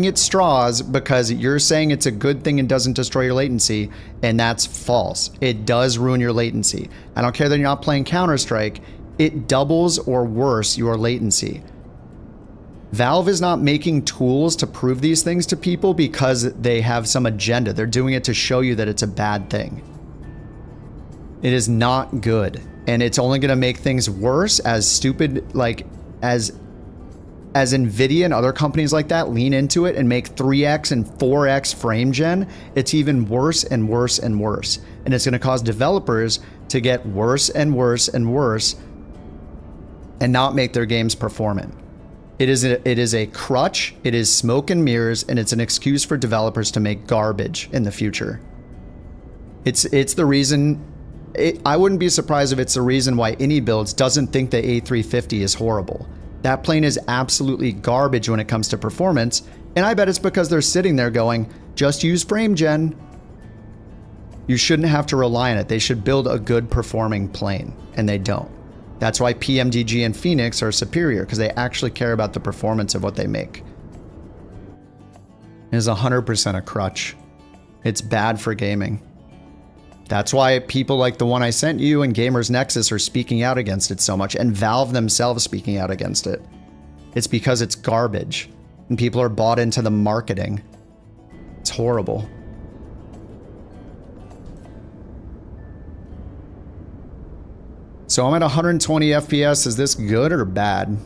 S2: at straws because you're saying it's a good thing and doesn't destroy your latency, and that's false. It does ruin your latency. I don't care that you're not playing Counter-Strike. It doubles or worse your latency. Valve is not making tools to prove these things to people because they have some agenda. They're doing it to show you that it's a bad thing. It is not good. And it's only going to make things worse as stupid, like, as NVIDIA and other companies like that lean into it and make 3x and 4x frame gen. It's even worse and worse and worse. And it's going to cause developers to get worse and worse and worse and not make their games performant. It is a crutch, it is smoke and mirrors, and it's an excuse for developers to make garbage in the future. It's the reason I wouldn't be surprised if it's the reason why any builds doesn't think the A350 is horrible. That plane is absolutely garbage when it comes to performance, and I bet it's because they're sitting there going, just use frame gen. You shouldn't have to rely on it. They should build a good performing plane, and they don't. That's why PMDG and Phoenix are superior, because they actually care about the performance of what they make. It is 100% a crutch. It's bad for gaming. That's why people like the one I sent you and Gamers Nexus are speaking out against it so much, and Valve themselves speaking out against it. It's because it's garbage, and people are bought into the marketing. It's horrible. So I'm at 120 FPS. Is this good or bad?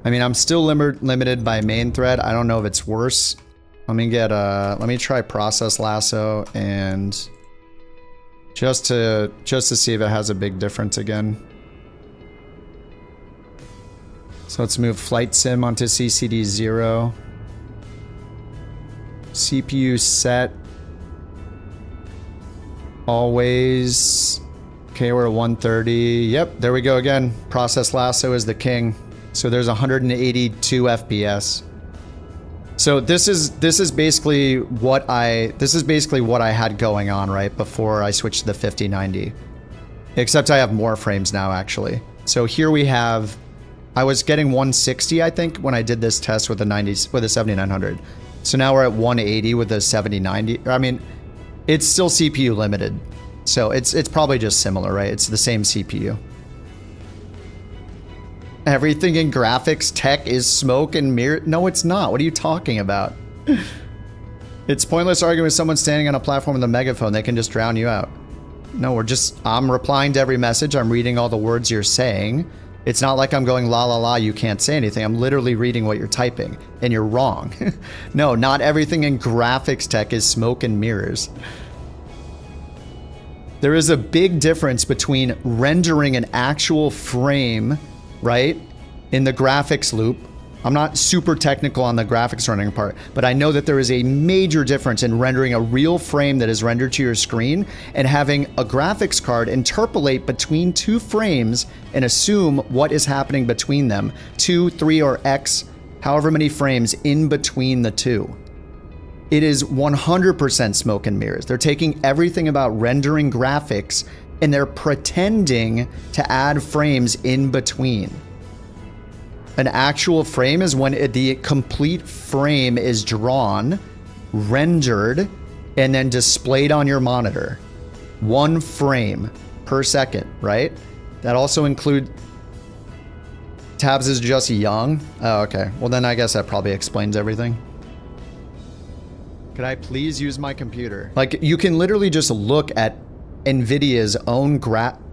S2: I mean, I'm still limited by main thread. I don't know if it's worse. Let me get let me try process lasso and just to see if it has a big difference again. So let's move flight sim onto CCD 0. CPU set. Always. Okay, we're at 130. Yep, there we go again. Process lasso is the king. So there's 182 FPS. So this is basically what I had going on right before I switched to the 5090. Except I have more frames now actually. So here we have, I was getting 160 I think when I did this test with a 7900. So now we're at 180 with a 7090. I mean, it's still CPU limited. So it's probably just similar, right? It's the same CPU. Everything in graphics tech is smoke and mirror. No, it's not. What are you talking about? It's pointless arguing with someone standing on a platform with a megaphone. They can just drown you out. No, I'm replying to every message. I'm reading all the words you're saying. It's not like I'm going la la la, you can't say anything. I'm literally reading what you're typing, and you're wrong. No, not everything in graphics tech is smoke and mirrors. There is a big difference between rendering an actual frame, right, in the graphics loop. I'm not super technical on the graphics rendering part, but I know that there is a major difference in rendering a real frame that is rendered to your screen and having a graphics card interpolate between two frames and assume what is happening between them, 2, 3, or X, however many frames in between the two. It is 100% smoke and mirrors. They're taking everything about rendering graphics and they're pretending to add frames in between. An actual frame is when the complete frame is drawn, rendered, and then displayed on your monitor. 1 frame per second, right? That also includes... Tabs is just young? Oh, okay. Well, then I guess that probably explains everything. Could I please use my computer? Like, you can literally just look at NVIDIA's own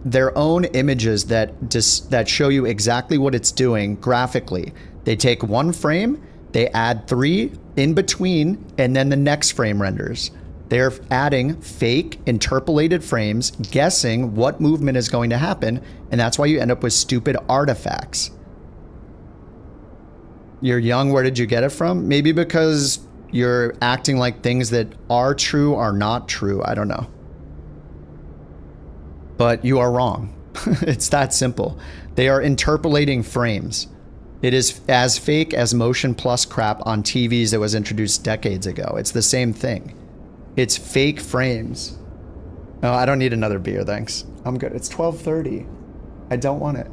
S2: their own images that show you exactly what it's doing graphically. They take 1 frame, they add 3 in between, and then the next frame renders. They're adding fake interpolated frames, guessing what movement is going to happen, and that's why you end up with stupid artifacts. You're young, where did you get it from? Maybe because you're acting like things that are true are not true. I don't know. But you are wrong. It's that simple. They are interpolating frames. It is as fake as Motion Plus crap on TVs that was introduced decades ago. It's the same thing. It's fake frames. Oh, I don't need another beer, thanks. I'm good. It's 12:30. I don't want it.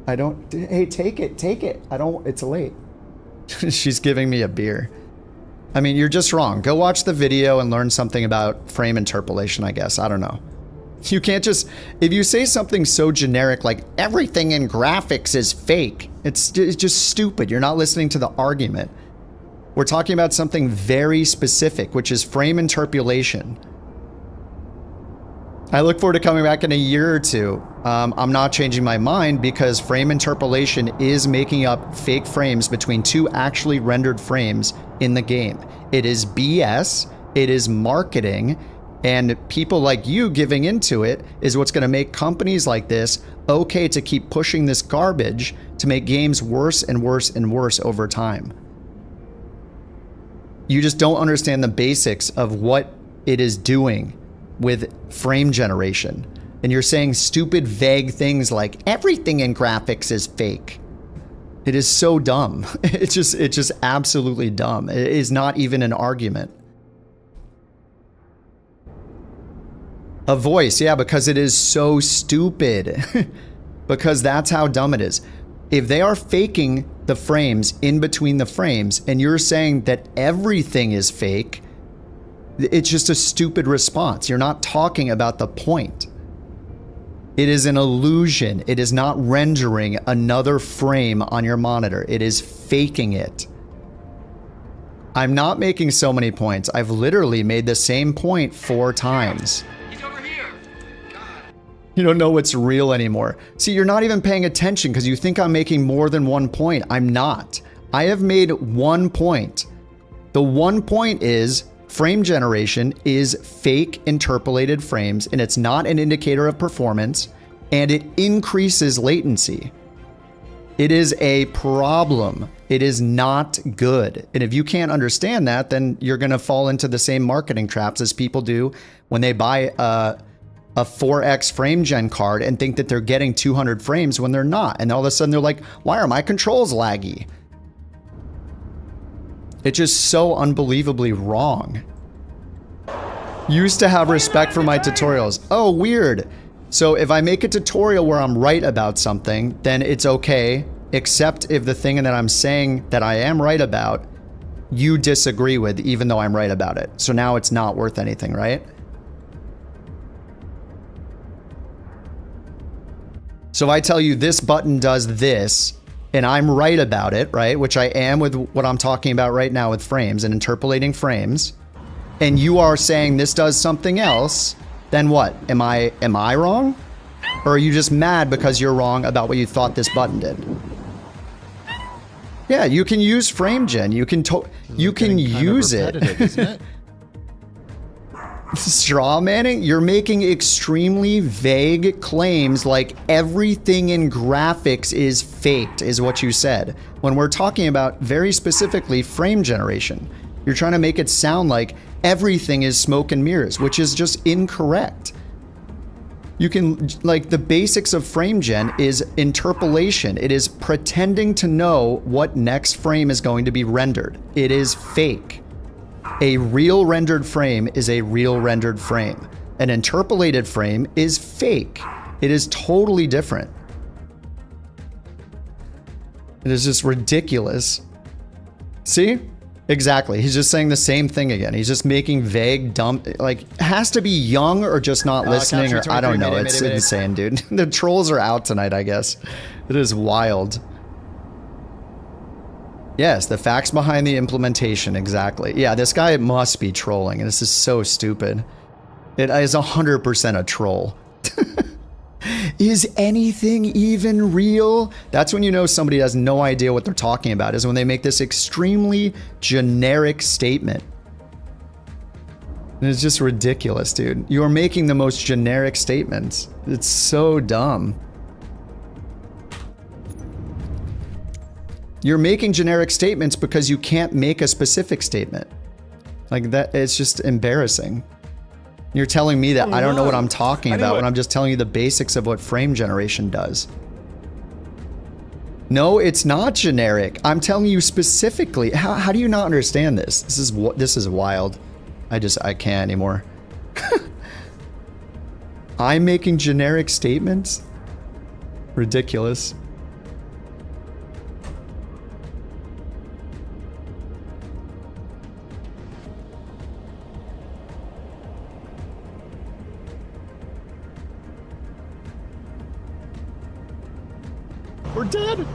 S2: I don't... Hey, take it. Take it. I don't... It's late. She's giving me a beer. I mean, you're just wrong. Go watch the video and learn something about frame interpolation, I guess. I don't know. You can't just... If you say something so generic like, everything in graphics is fake, it's just stupid. You're not listening to the argument. We're talking about something very specific, which is frame interpolation. I look forward to coming back in a year or two. I'm not changing my mind because frame interpolation is making up fake frames between 2 actually rendered frames in the game. It is BS, it is marketing, and people like you giving into it is what's going to make companies like this okay to keep pushing this garbage to make games worse and worse and worse over time. You just don't understand the basics of what it is doing. with frame generation. And you're saying stupid, vague things like everything in graphics is fake. It is so dumb. It's just absolutely dumb. It is not even an argument. A voice, yeah, because it is so stupid. Because that's how dumb it is. If they are faking the frames in between the frames and you're saying that everything is fake, it's just a stupid response. You're not talking about the point. It is an illusion. It is not rendering another frame on your monitor. It is faking it. I'm not making so many points. I've literally made the same point 4 times.
S1: He's over here.
S2: You don't know what's real anymore. See, you're not even paying attention because you think I'm making more than 1 point. I'm not. I have made 1 point. The 1 point is frame generation is fake interpolated frames, and it's not an indicator of performance, and it increases latency. It is a problem. It is not good. And if you can't understand that, then you're going to fall into the same marketing traps as people do when they buy a 4X frame gen card and think that they're getting 200 frames when they're not. And all of a sudden they're like, why are my controls laggy? It's just so unbelievably wrong. Used to have respect for my tutorials. Oh, weird. So if I make a tutorial where I'm right about something, then it's okay, except if the thing that I'm saying that I am right about, you disagree with, even though I'm right about it. So now it's not worth anything, right? So if I tell you this button does this, and I'm right about it, right? Which I am with what I'm talking about right now with frames and interpolating frames, and you are saying this does something else, then what? Am I wrong? Or are you just mad because you're wrong about what you thought this button did? Yeah, you can use frame gen. You can use it. Straw manning? You're making extremely vague claims like everything in graphics is faked, is what you said. When we're talking about very specifically frame generation, you're trying to make it sound like everything is smoke and mirrors, which is just incorrect. You can, like, the basics of frame gen is interpolation. It is pretending to know what next frame is going to be rendered. It is fake. A real rendered frame is a real rendered frame. An interpolated frame is fake. It is totally different. It is just ridiculous. See? Exactly. He's just saying the same thing again. He's just making vague, dumb, like, has to be young or just not listening, or I don't know. It's insane, dude. The trolls are out tonight, I guess. It is wild. Yes, the facts behind the implementation, exactly. Yeah, this guy must be trolling, and this is so stupid. It is 100% a troll. Is anything even real? That's when you know somebody has no idea what they're talking about, is when they make this extremely generic statement. And it's just ridiculous, dude. You are making the most generic statements. It's so dumb. You're making generic statements because you can't make a specific statement. Like that, it's just embarrassing. You're telling me that I don't know what I'm talking about when I'm just telling you the basics of what frame generation does. No, it's not generic. I'm telling you specifically. How do you not understand this? This is wild. I can't anymore. I'm making generic statements? Ridiculous. We're dead.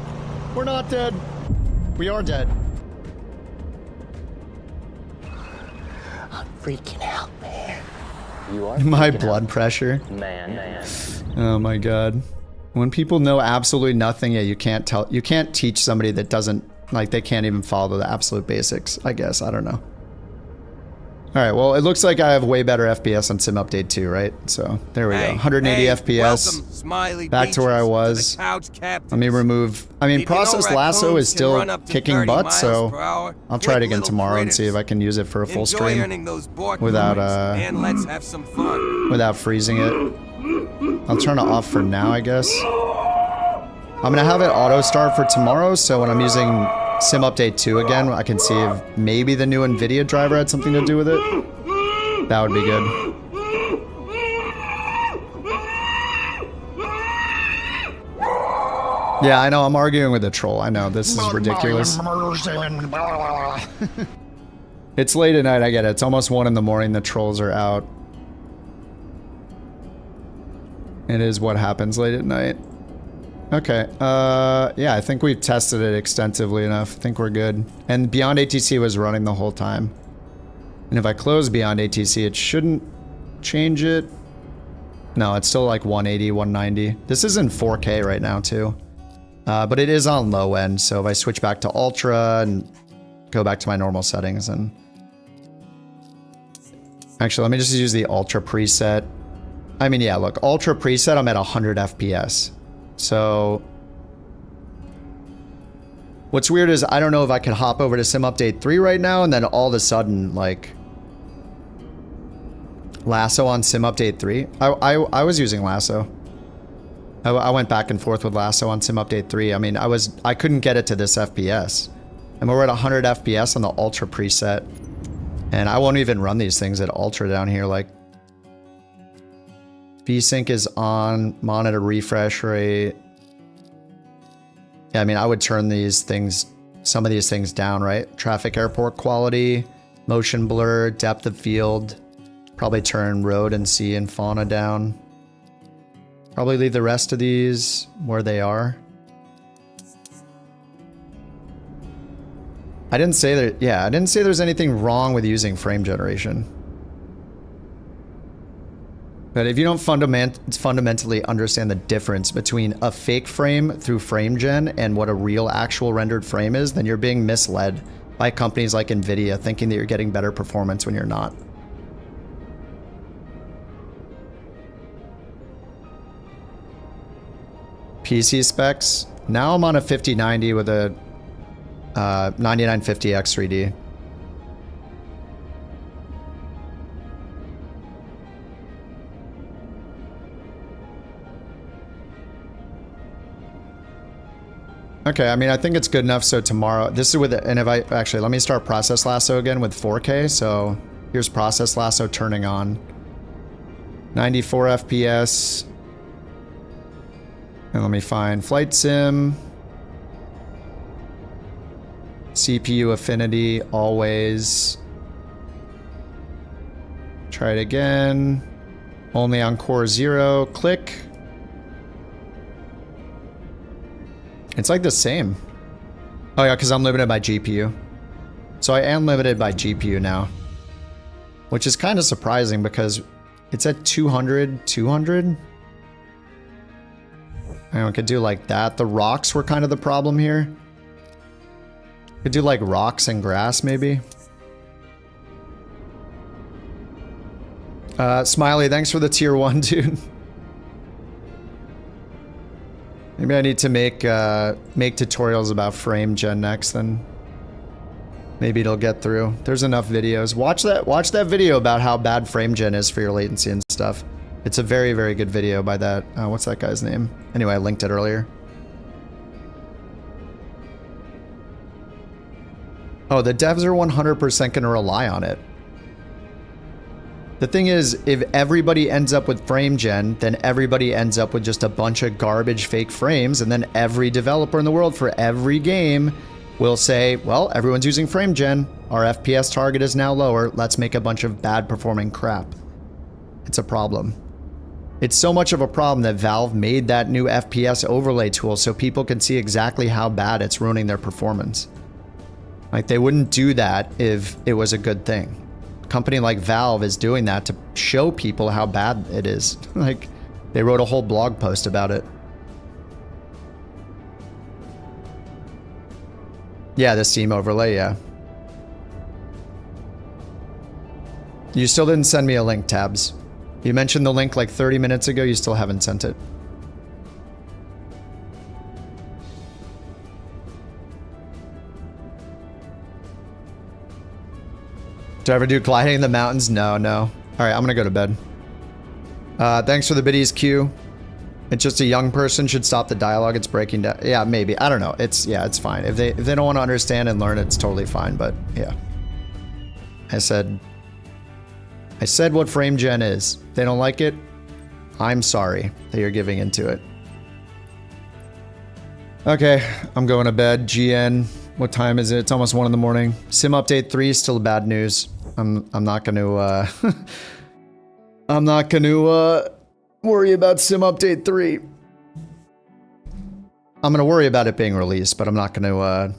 S2: We're not dead. We are dead.
S8: I'm freaking out, man. You are.
S2: My blood pressure.
S8: Man.
S2: Oh my god. When people know absolutely nothing, yeah, you can't teach somebody that doesn't, like, they can't even follow the absolute basics, I guess. I don't know. Alright, well, it looks like I have way better FPS on Sim Update 2, right? So, there we go. 180 FPS.
S1: Smiley
S2: Back to where I was. Let me remove... I mean, Process Lasso is still kicking butt, so I'll try it again tomorrow and see if I can use it for a full stream without,
S1: let's have some fun.
S2: without freezing it. I'll turn it off for now, I guess. I'm gonna have it auto-start for tomorrow, so when I'm using Sim Update 2 again, I can see if maybe the new NVIDIA driver had something to do with it. That would be good. Yeah, I know, I'm arguing with a troll. I know, this is ridiculous. It's late at night, I get it. It's almost 1 in the morning, the trolls are out. It is what happens late at night. Okay, yeah, I think we've tested it extensively enough. I think we're good. And Beyond ATC was running the whole time. And if I close Beyond ATC, it shouldn't change it. No, it's still like 180, 190. This is in 4K right now, too. But it is on low end, so if I switch back to Ultra and go back to my normal settings, and... Actually, let me just use the Ultra preset. I mean, yeah, look, Ultra preset, I'm at 100 FPS. So, what's weird is I don't know if I could hop over to Sim Update 3 right now and then all of a sudden, like, Lasso on Sim Update 3. I was using Lasso. I went back and forth with Lasso on Sim Update 3. I mean, I couldn't get it to this FPS. And we're at 100 FPS on the Ultra preset. And I won't even run these things at Ultra down here, like, VSync is on, monitor refresh rate. Yeah, I mean, I would turn these things, some of these things down, right? Traffic airport quality, motion blur, depth of field. Probably turn road and sea and fauna down. Probably leave the rest of these where they are. I didn't say that, yeah, I didn't say there's anything wrong with using frame generation. But if you don't fundamentally understand the difference between a fake frame through frame gen and what a real actual rendered frame is, then you're being misled by companies like NVIDIA thinking that you're getting better performance when you're not. PC specs. Now I'm on a 5090 with a 9950 X3D. Okay, I mean, I think it's good enough. So tomorrow, this is with it, and if I actually let me start Process Lasso again with 4K. So here's Process Lasso turning on. 94 FPS. And let me find Flight Sim. CPU affinity, always. Try it again. Only on Core 0. Click. It's like the same. Oh yeah, because I'm limited by GPU. So I am limited by GPU now. Which is kind of surprising because it's at 200, 200. I could do like that. The rocks were kind of the problem here. Could do like rocks and grass maybe. Smiley, thanks for the tier 1, dude. Maybe I need to make tutorials about frame gen next, then maybe it'll get through. There's enough videos. Watch that video about how bad frame gen is for your latency and stuff. It's a very, very good video by that, what's that guy's name? Anyway, I linked it earlier. Oh, the devs are 100% gonna rely on it. The thing is, if everybody ends up with frame gen, then everybody ends up with just a bunch of garbage fake frames, and then every developer in the world for every game will say, well, everyone's using frame gen, our FPS target is now lower, let's make a bunch of bad performing crap. It's a problem. It's so much of a problem that Valve made that new FPS overlay tool so people can see exactly how bad it's ruining their performance. Like, they wouldn't do that if it was a good thing. A company like Valve is doing that to show people how bad it is. Like, they wrote a whole blog post about it. Yeah, the Steam overlay, yeah. You still didn't send me a link, Tabs. You mentioned the link like 30 minutes ago. You still haven't sent it. Do I ever do gliding in the mountains? No, no. All right, I'm gonna go to bed. Thanks for the biddies, Q. It's just a young person should stop the dialogue. It's breaking down. Yeah, maybe. I don't know. It's fine. If they don't want to understand and learn, it's totally fine. But yeah, I said what frame gen is. If they don't like it, I'm sorry that you're giving into it. Okay, I'm going to bed. GN. What time is it? It's almost 1 in the morning. Sim update 3 is still bad news. I'm not going to I'm not going to worry about Sim update 3. I'm going to worry about it being released, but I'm not going to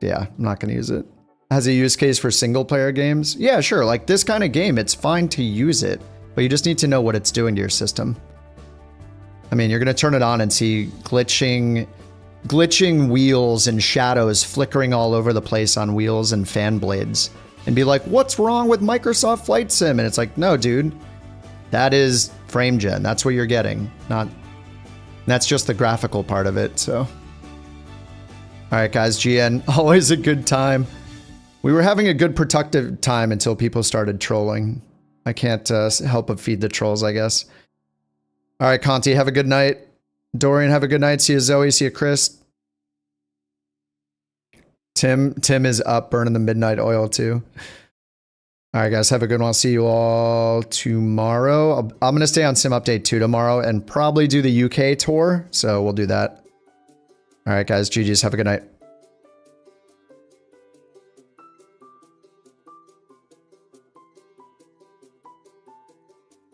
S2: yeah, I'm not going to use it. Has a use case for single player games? Yeah, sure. Like this kind of game, it's fine to use it, but you just need to know what it's doing to your system. I mean, you're going to turn it on and see glitching wheels and shadows flickering all over the place on wheels and fan blades and be like, what's wrong with Microsoft Flight Sim? And it's like, no, dude, that is frame gen. That's what you're getting. That's just the graphical part of it. So, all right, guys, GN, always a good time. We were having a good productive time until people started trolling. I can't help but feed the trolls, I guess. All right, Conti, have a good night. Dorian, have a good night. See you, Zoe. See you, Chris. Tim is up burning the midnight oil too. All right, guys, have a good one. I'll see you all tomorrow. I'm going to stay on Sim Update 2 tomorrow and probably do the UK tour. So we'll do that. All right, guys, GG's. Have a good night.